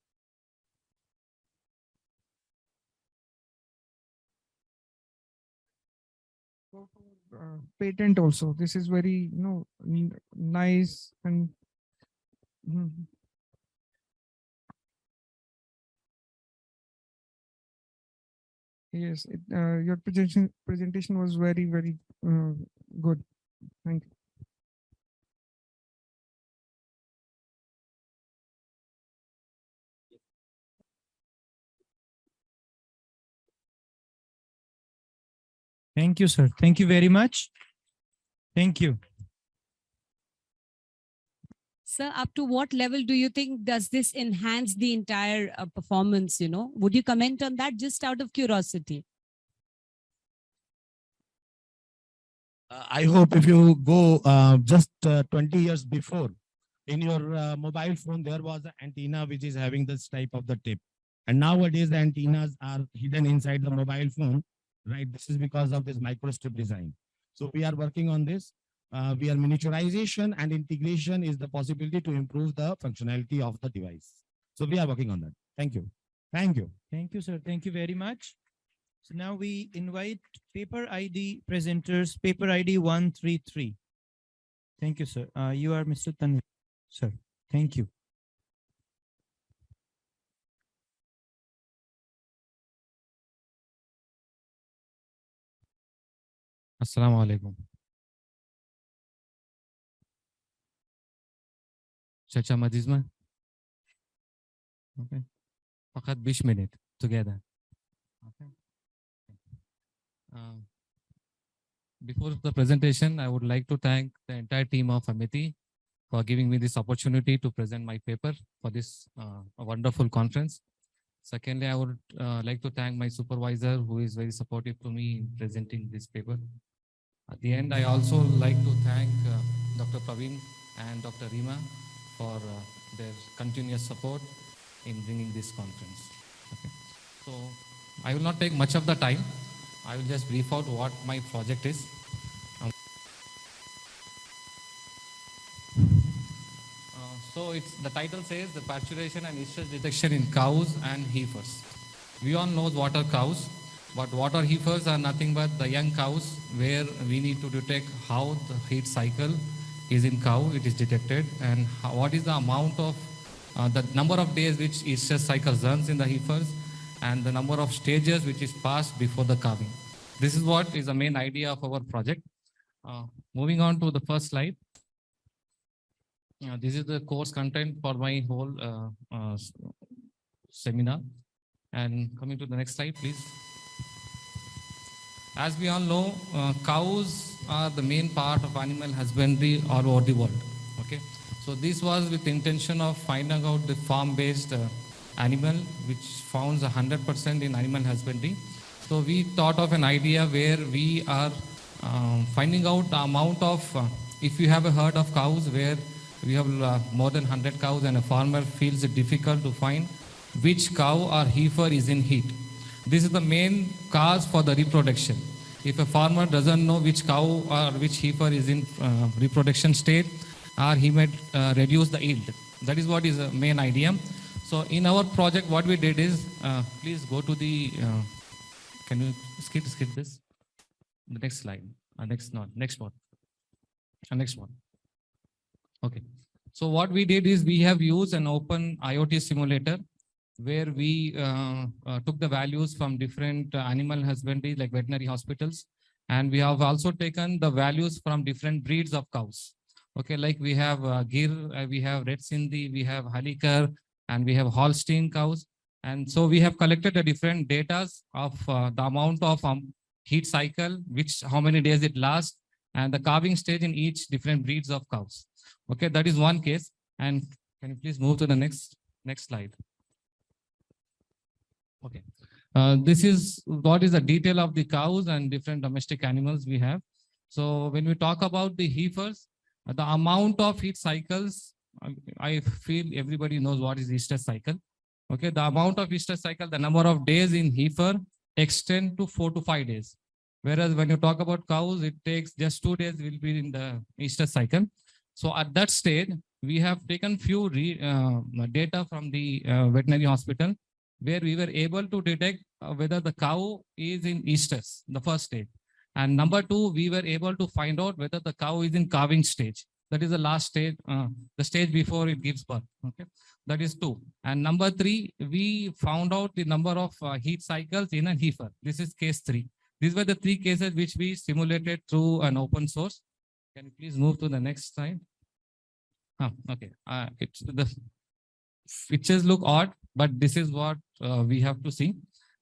Patent also. This is very, nice and yes, your presentation was very, very good. Thank you. Thank you, sir. Thank you very much. Thank you. Sir, up to what level do you think does this enhance the entire performance? Would you comment on that just out of curiosity? I hope if you go just 20 years before, in your mobile phone, there was an antenna which is having this type of the tip. And nowadays, the antennas are hidden inside the mobile phone, right? This is because of this microstrip design. So we are working on this. We are miniaturization and integration is the possibility to improve the functionality of the device. So we are working on that. Thank you. Thank you. Thank you, sir. Thank you very much. So now we invite paper ID presenters, paper ID 133. Thank you, sir. You are Mr. Tanvir, sir. Thank you. Assalamu alaikum. Chacha Madizma. Okay. Fakat 20 minutes together. Okay. Before the presentation, I would like to thank the entire team of Amity for giving me this opportunity to present my paper for this wonderful conference. Secondly, I would like to thank my supervisor who is very supportive to me in presenting this paper. At the end, I also like to thank Dr. Praveen and Dr. Rima for their continuous support in bringing this conference. Okay. So I will not take much of the time. I will just brief out what my project is. So it's the title says the pasteurization and estrus detection in cows and heifers. We all know what are cows, but what are heifers are nothing but the young cows where we need to detect how the heat cycle is in cow, it is detected, and what is the amount of the number of days which estrus cycle runs in the heifers and the number of stages which is passed before the calving. This is what is the main idea of our project. Moving on to the first slide. This is the course content for my whole seminar. And coming to the next slide, please. As we all know, cows are the main part of animal husbandry all over the world. Okay, so this was with the intention of finding out the farm-based animal, which founds 100% in animal husbandry. So we thought of an idea where we are finding out the amount of, if you have a herd of cows where we have more than 100 cows and a farmer feels it difficult to find which cow or heifer is in heat. This is the main cause for the reproduction. If a farmer doesn't know which cow or which heifer is in reproduction state, or he may reduce the yield. That is what is the main idea. So in our project, what we did is, please go to the, can you skip this? The next slide, next one. Next one. Okay. So what we did is we have used an open IoT simulator where we took the values from different animal husbandry like veterinary hospitals. And we have also taken the values from different breeds of cows. Okay, like we have Gir, we have Red Sindhi, we have Halikar, and we have Holstein cows. And so we have collected the different data of the amount of heat cycle, how many days it lasts, and the calving stage in each different breeds of cows. Okay, that is one case. And can you please move to the next slide? Okay. This is what is the detail of the cows and different domestic animals we have. So when we talk about the heifers, the amount of heat cycles, I feel everybody knows what is estrus cycle. Okay, the amount of estrus cycle, the number of days in heifer extend to 4 to 5 days. Whereas when you talk about cows, it takes just 2 days will be in the estrus cycle. So at that stage, we have taken few data from the veterinary hospital where we were able to detect whether the cow is in estrus, the first stage. And number 2, we were able to find out whether the cow is in calving stage. That is the last stage, the stage before it gives birth. Okay, that is 2. And number 3, we found out the number of heat cycles in a heifer. This is case 3. These were the 3 cases which we simulated through an open source. Can you please move to the next slide? Okay, the pictures look odd, but this is what we have to see.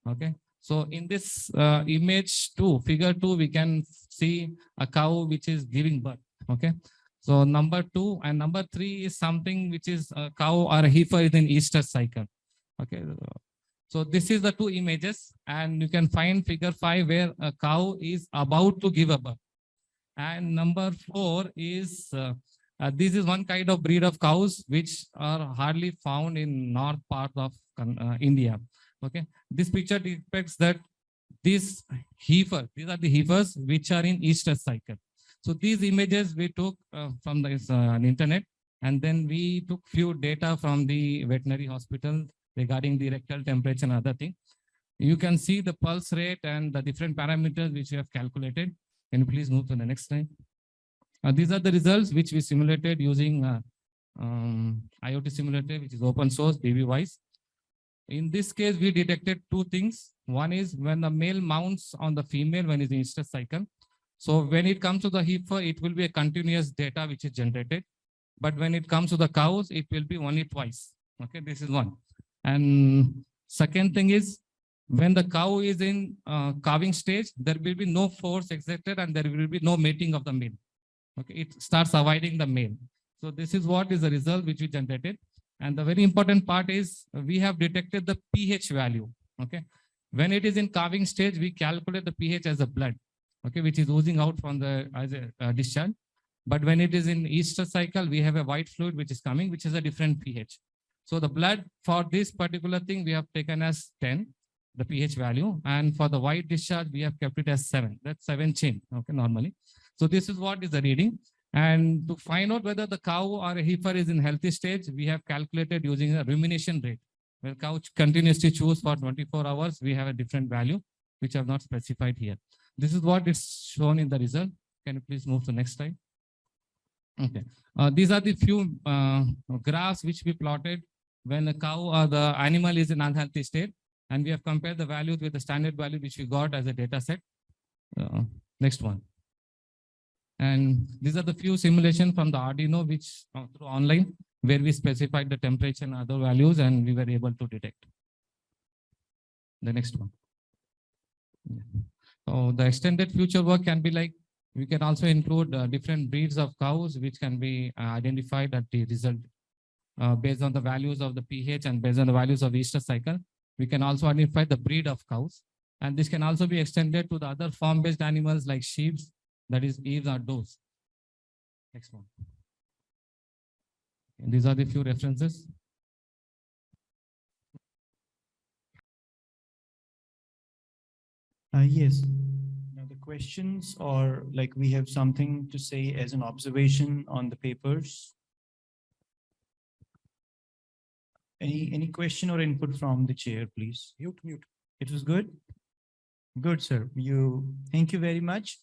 Okay, so in this image 2, figure 2, we can see a cow which is giving birth. Okay, so number 2 and number 3 is something which is a cow or a heifer is in estrus cycle. Okay, so this is the 2 images, and you can find figure 5 where a cow is about to give a birth. And number 4 is this is one kind of breed of cows which are hardly found in north part of India. Okay, this picture depicts that these are the heifers which are in estrus cycle. So these images we took from the internet, and then we took few data from the veterinary hospital regarding the rectal temperature and other thing. You can see the pulse rate and the different parameters which we have calculated. Can you please move to the next slide? These are the results which we simulated using IoT simulator, which is open source, DB-wise. In this case, we detected 2 things. One is when the male mounts on the female when it's in estrus cycle. So when it comes to the heifer, it will be a continuous data which is generated. But when it comes to the cows, it will be only twice. Okay, this is one. And second thing is, when the cow is in calving stage, there will be no force exerted and there will be no mating of the male. Okay, it starts avoiding the male. So this is what is the result which we generated. And the very important part is we have detected the pH value. Okay. When it is in carving stage, we calculate the pH as a blood, okay, which is oozing out from the as a discharge. But when it is in Easter cycle, we have a white fluid which is coming, which is a different pH. So the blood for this particular thing, we have taken as 10, the pH value. And for the white discharge, we have kept it as 7. That's 7 chain, okay, normally. So this is what is the reading. And to find out whether the cow or a heifer is in healthy stage, we have calculated using a rumination rate. When cow continuously chews for 24 hours, we have a different value, which I have not specified here. This is what is shown in the result. Can you please move to the next slide? Okay. These are the few graphs which we plotted when a cow or the animal is in unhealthy state. And we have compared the values with the standard value which we got as a data set. Next one. And these are the few simulations from the Arduino, which through online, where we specified the temperature and other values, and we were able to detect. The next one. Yeah. So the extended future work can be like, we can also include different breeds of cows, which can be identified at the result based on the values of the pH and based on the values of Easter cycle. We can also identify the breed of cows. And this can also be extended to the other farm-based animals like sheep, that is eves or does. Next one. And these are the few references. Yes. Now the questions, or like we have something to say as an observation on the papers. Any question or input from the chair, please? Mute. It was good? Good, sir. Thank you very much.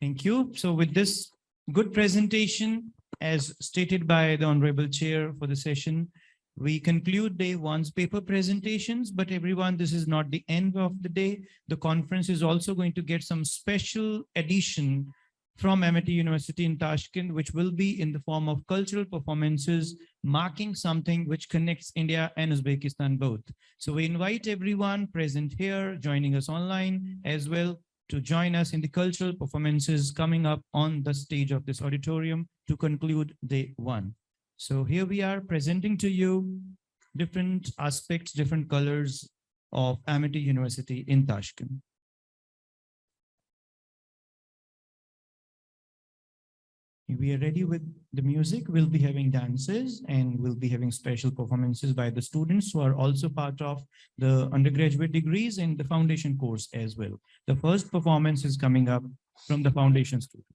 Thank you. So with this good presentation, as stated by the Honorable Chair for the session, we conclude day one's paper presentations, but everyone, this is not the end of the day. The conference is also going to get some special edition from MIT University in Tashkent, which will be in the form of cultural performances, marking something which connects India and Uzbekistan both. So we invite everyone present here, joining us online as well, to join us in the cultural performances coming up on the stage of this auditorium to conclude day one. So here we are presenting to you different aspects, different colors of Amity University in Tashkent. We are ready with the music. We'll be having dances and we'll be having special performances by the students who are also part of the undergraduate degrees and the foundation course as well. The first performance is coming up from the foundation student.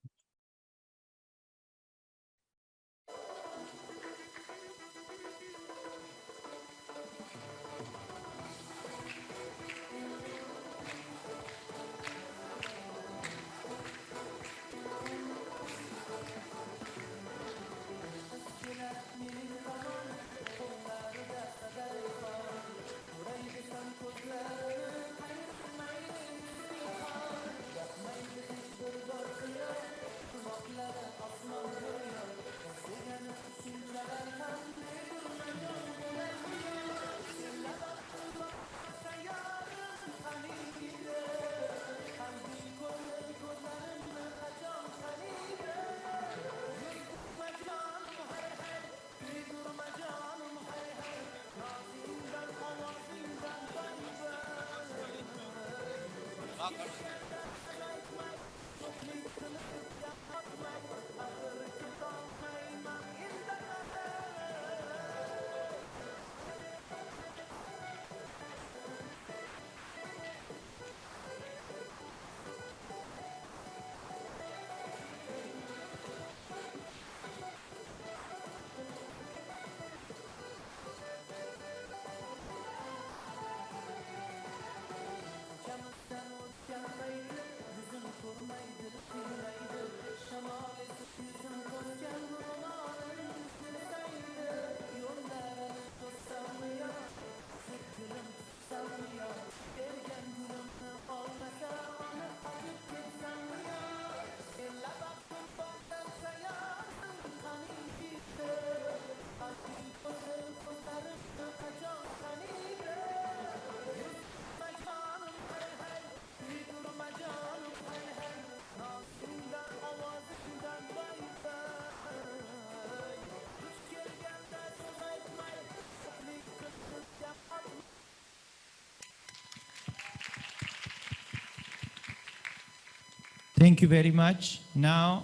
Thank you very much. Now,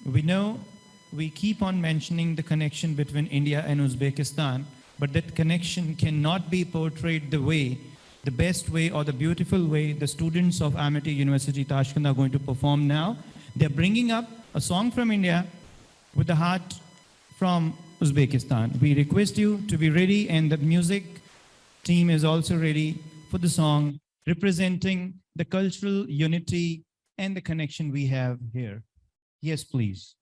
we know we keep on mentioning the connection between India and Uzbekistan, but that connection cannot be portrayed the best way or the beautiful way the students of Amity University Tashkent are going to perform now. They're bringing up a song from India with the heart from Uzbekistan. We request you to be ready, and the music team is also ready for the song representing the cultural unity and the connection we have here. Yes, please.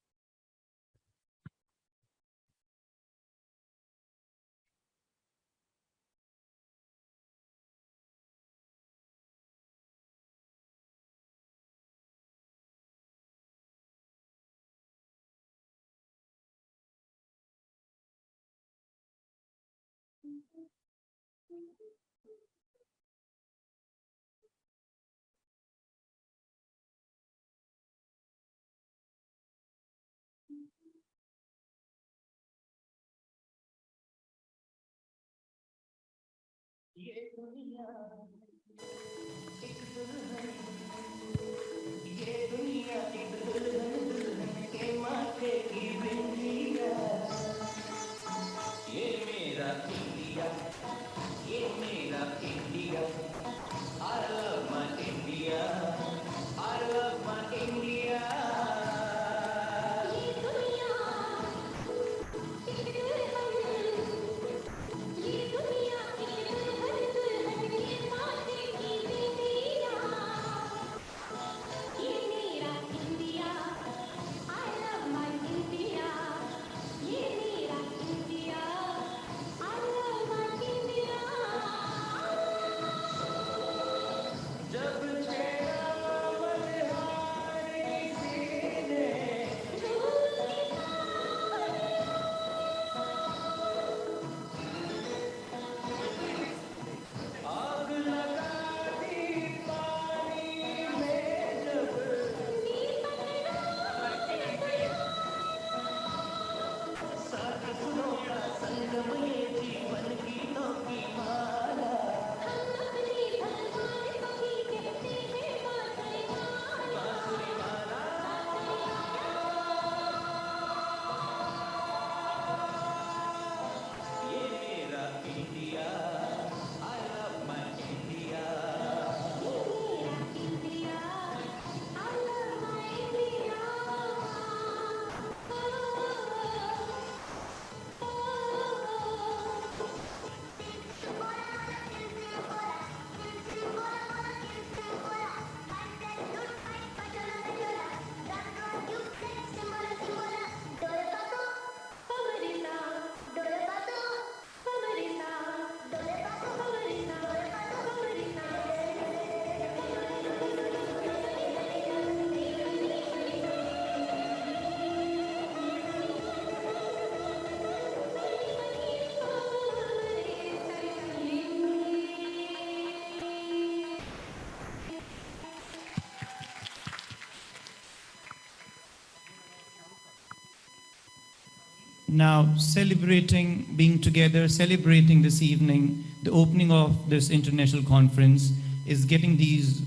Now, celebrating being together, celebrating this evening, the opening of this international conference is getting these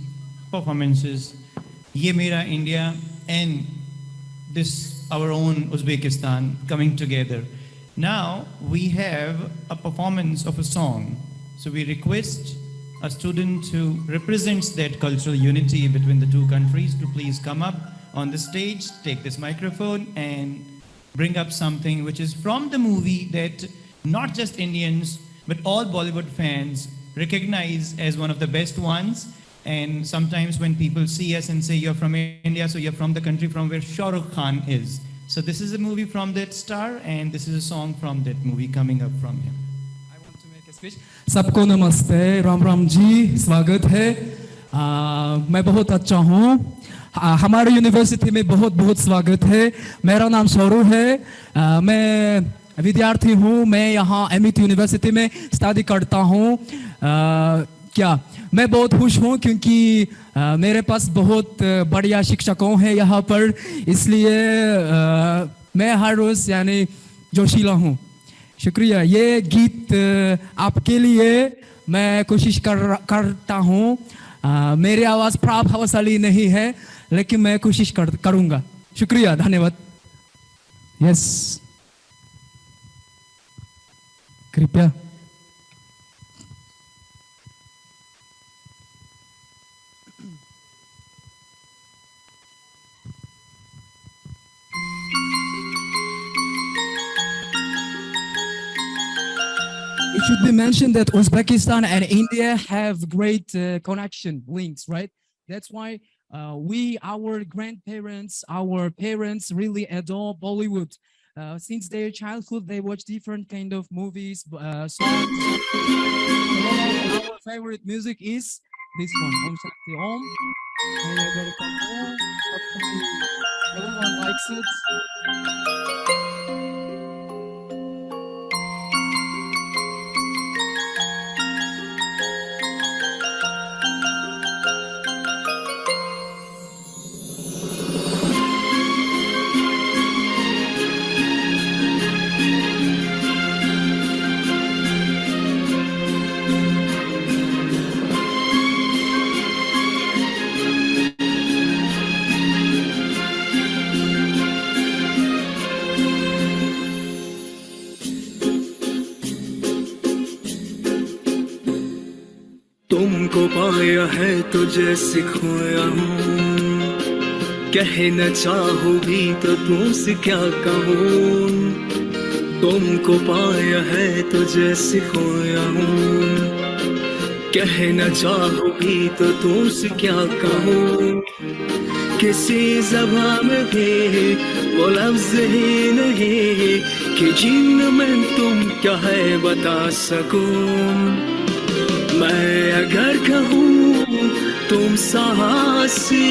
performances, Ye Mera India and this our own Uzbekistan coming together. Now we have a performance of a song. So we request a student who represents that cultural unity between the two countries to please come up on the stage, take this microphone and bring up something which is from the movie that not just Indians, but all Bollywood fans recognize as one of the best ones. And sometimes when people see us and say, you're from India, so you're from the country from where Shah Rukh Khan is. So this is a movie from that star, and this is a song from that movie coming up from him. I want to make a speech. सबको नमस्ते, राम राम जी, स्वागत है। मैं बहुत अच्छा हूँ। हमारे university में बहुत बहुत स्वागत है। मेरा नाम सौरव है। मैं विद्यार्थी हूँ। मैं यहाँ एमिटी यूनिवर्सिटी में स्टडी करता हूँ। मैं बहुत खुश हूँ क्योंकि मेरे पास बहुत बढ़िया शिक्षकों हैं यहाँ पर, इसलिए मैं हर रोज यानी जोशीला हूँ। शुक्रिया। ये गीत आपके लिए मैं कोशिश करता हूँ। मेरी आवाज प्रभावशाली नहीं है, लेकिन मैं कोशिश करूंगा। शुक्रिया, धन्यवाद। यस, कृपया। It should be mentioned that Uzbekistan and India have great connection links, right? That's why our grandparents, our parents really adore Bollywood. Since their childhood, they watch different kind of movies, songs. Our favorite music is this one, Om Shanti Om. Hopefully, everyone likes it. तुमको पाया है तो जैसे खोया हूँ, कहना चाहो भी तो तुमसे क्या कहूँ। तुमको पाया है तो जैसे खोया हूँ, कहना चाहो भी तो तुमसे क्या कहूँ। किसी ज़बान में भी वो लफ्ज़ ही नहीं कि जिनमें तुम क्या है बता सकूं। मैं अगर कहूँ तुम साहसी,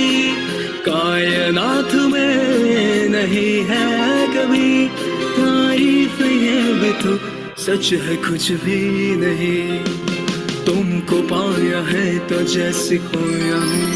कायनात में नहीं है कभी तारीफ, ये भी तो सच है कुछ भी नहीं। तुमको पाया है तो जैसे खोया हूँ।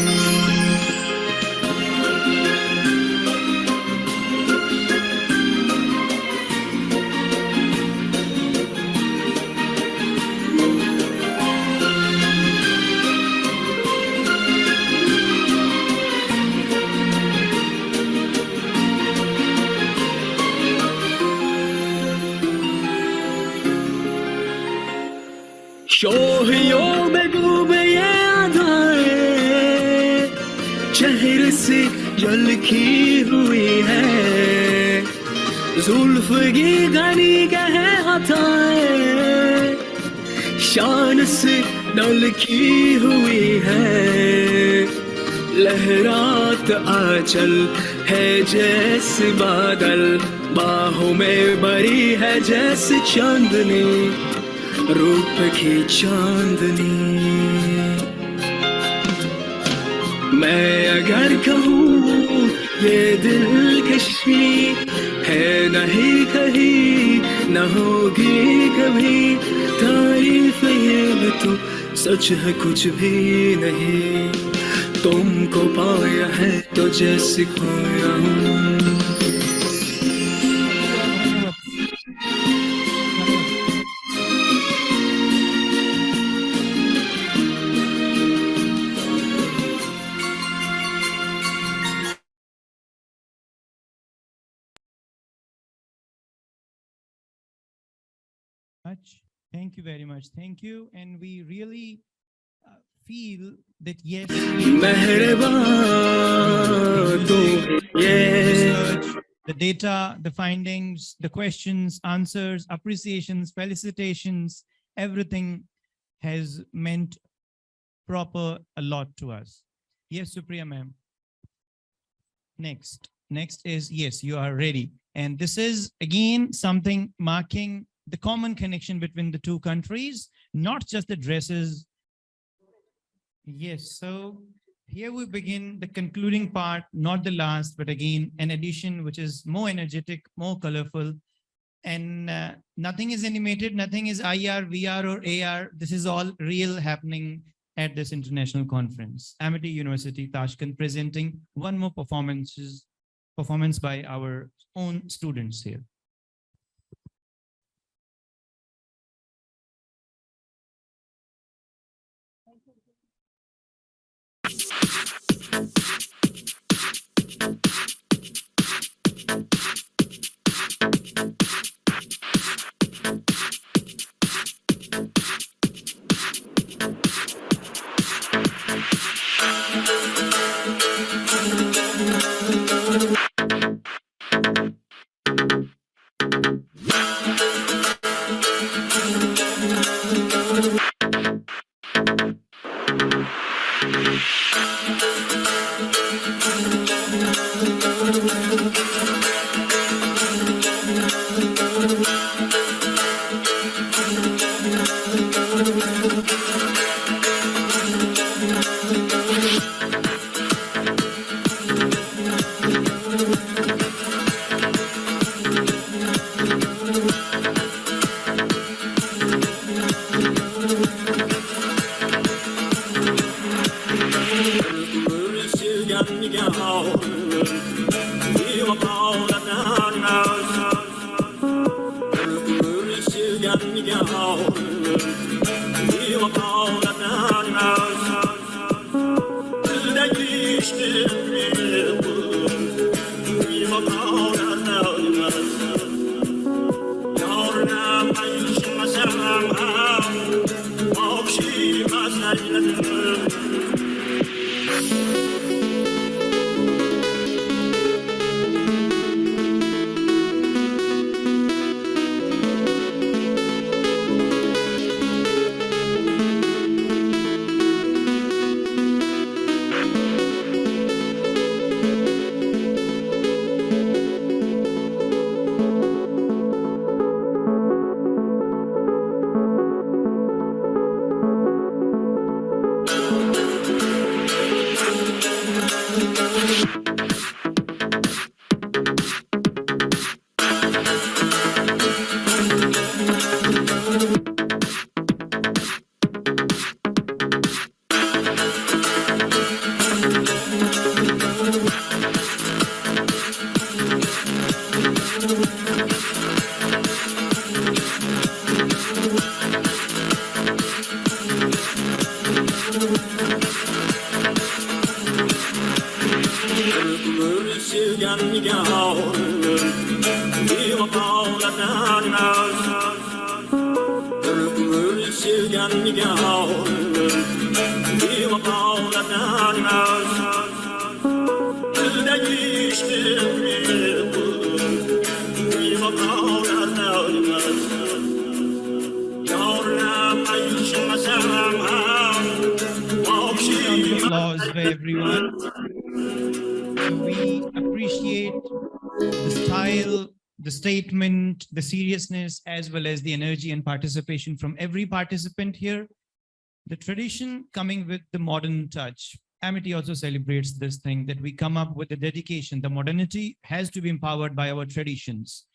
शोहियों में डूबे ये अदाएं, चेहरे से झलकी हुई है, जुल्फ की घनी कहे हथाएं, शान से ढलकी हुई है। लहरात आंचल है जैसे बादल, बाहों में भरी है जैसे चांदनी, रूप की चांदनी। मैं अगर कहूँ ये दिलकशी है नहीं कहीं, न होगी कभी तारीफ, ये भी तो सच है कुछ भी नहीं। तुमको पाया है तो जैसे खोया हूँ। Thank you very much. Thank you. And we really feel that yes, research, the data, the findings, the questions, answers, appreciations, felicitations, everything has meant proper a lot to us. Yes, Supriya ma'am. Next is, yes, you are ready. And this is again something marking the common connection between the two countries, not just the dresses. Yes, so here we begin the concluding part, not the last, but again, an edition which is more energetic, more colorful, and nothing is animated, nothing is IR, VR, or AR. This is all real happening at this international conference. Amity University, Tashkent, presenting one more performance by our own students here. Round of applause for everyone. So we appreciate the style, the statement, the seriousness, as well as the energy and participation from every participant here. The tradition coming with the modern touch. Amity also celebrates this thing that we come up with the dedication. The modernity has to be empowered by our traditions.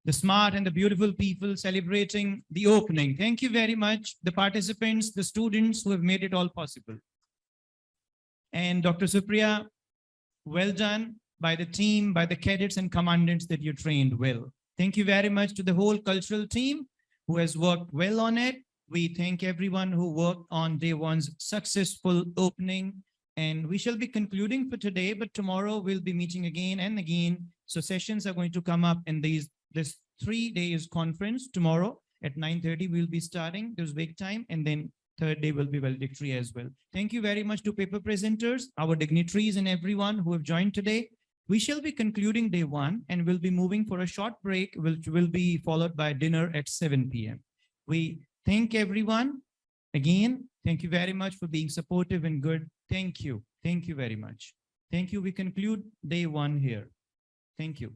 The smart and the beautiful people celebrating the opening. Thank you very much. The participants, the students who have made it all possible. And Dr. Supriya, well done by the team, by the cadets and commandants that you trained well. Thank you very much to the whole cultural team who has worked well on it. We thank everyone who worked on day one's successful opening. And we shall be concluding for today, but tomorrow we'll be meeting again and again. So sessions are going to come up in this 3 days conference. Tomorrow at 9:30, we'll be starting. There's wake time, and then third day will be valedictory as well. Thank you very much to paper presenters, our dignitaries, and everyone who have joined today. We shall be concluding day one, and we'll be moving for a short break, which will be followed by dinner at 7 p.m. We thank everyone. Again, thank you very much for being supportive and good. Thank you. Thank you very much. Thank you. We conclude day one here. Thank you.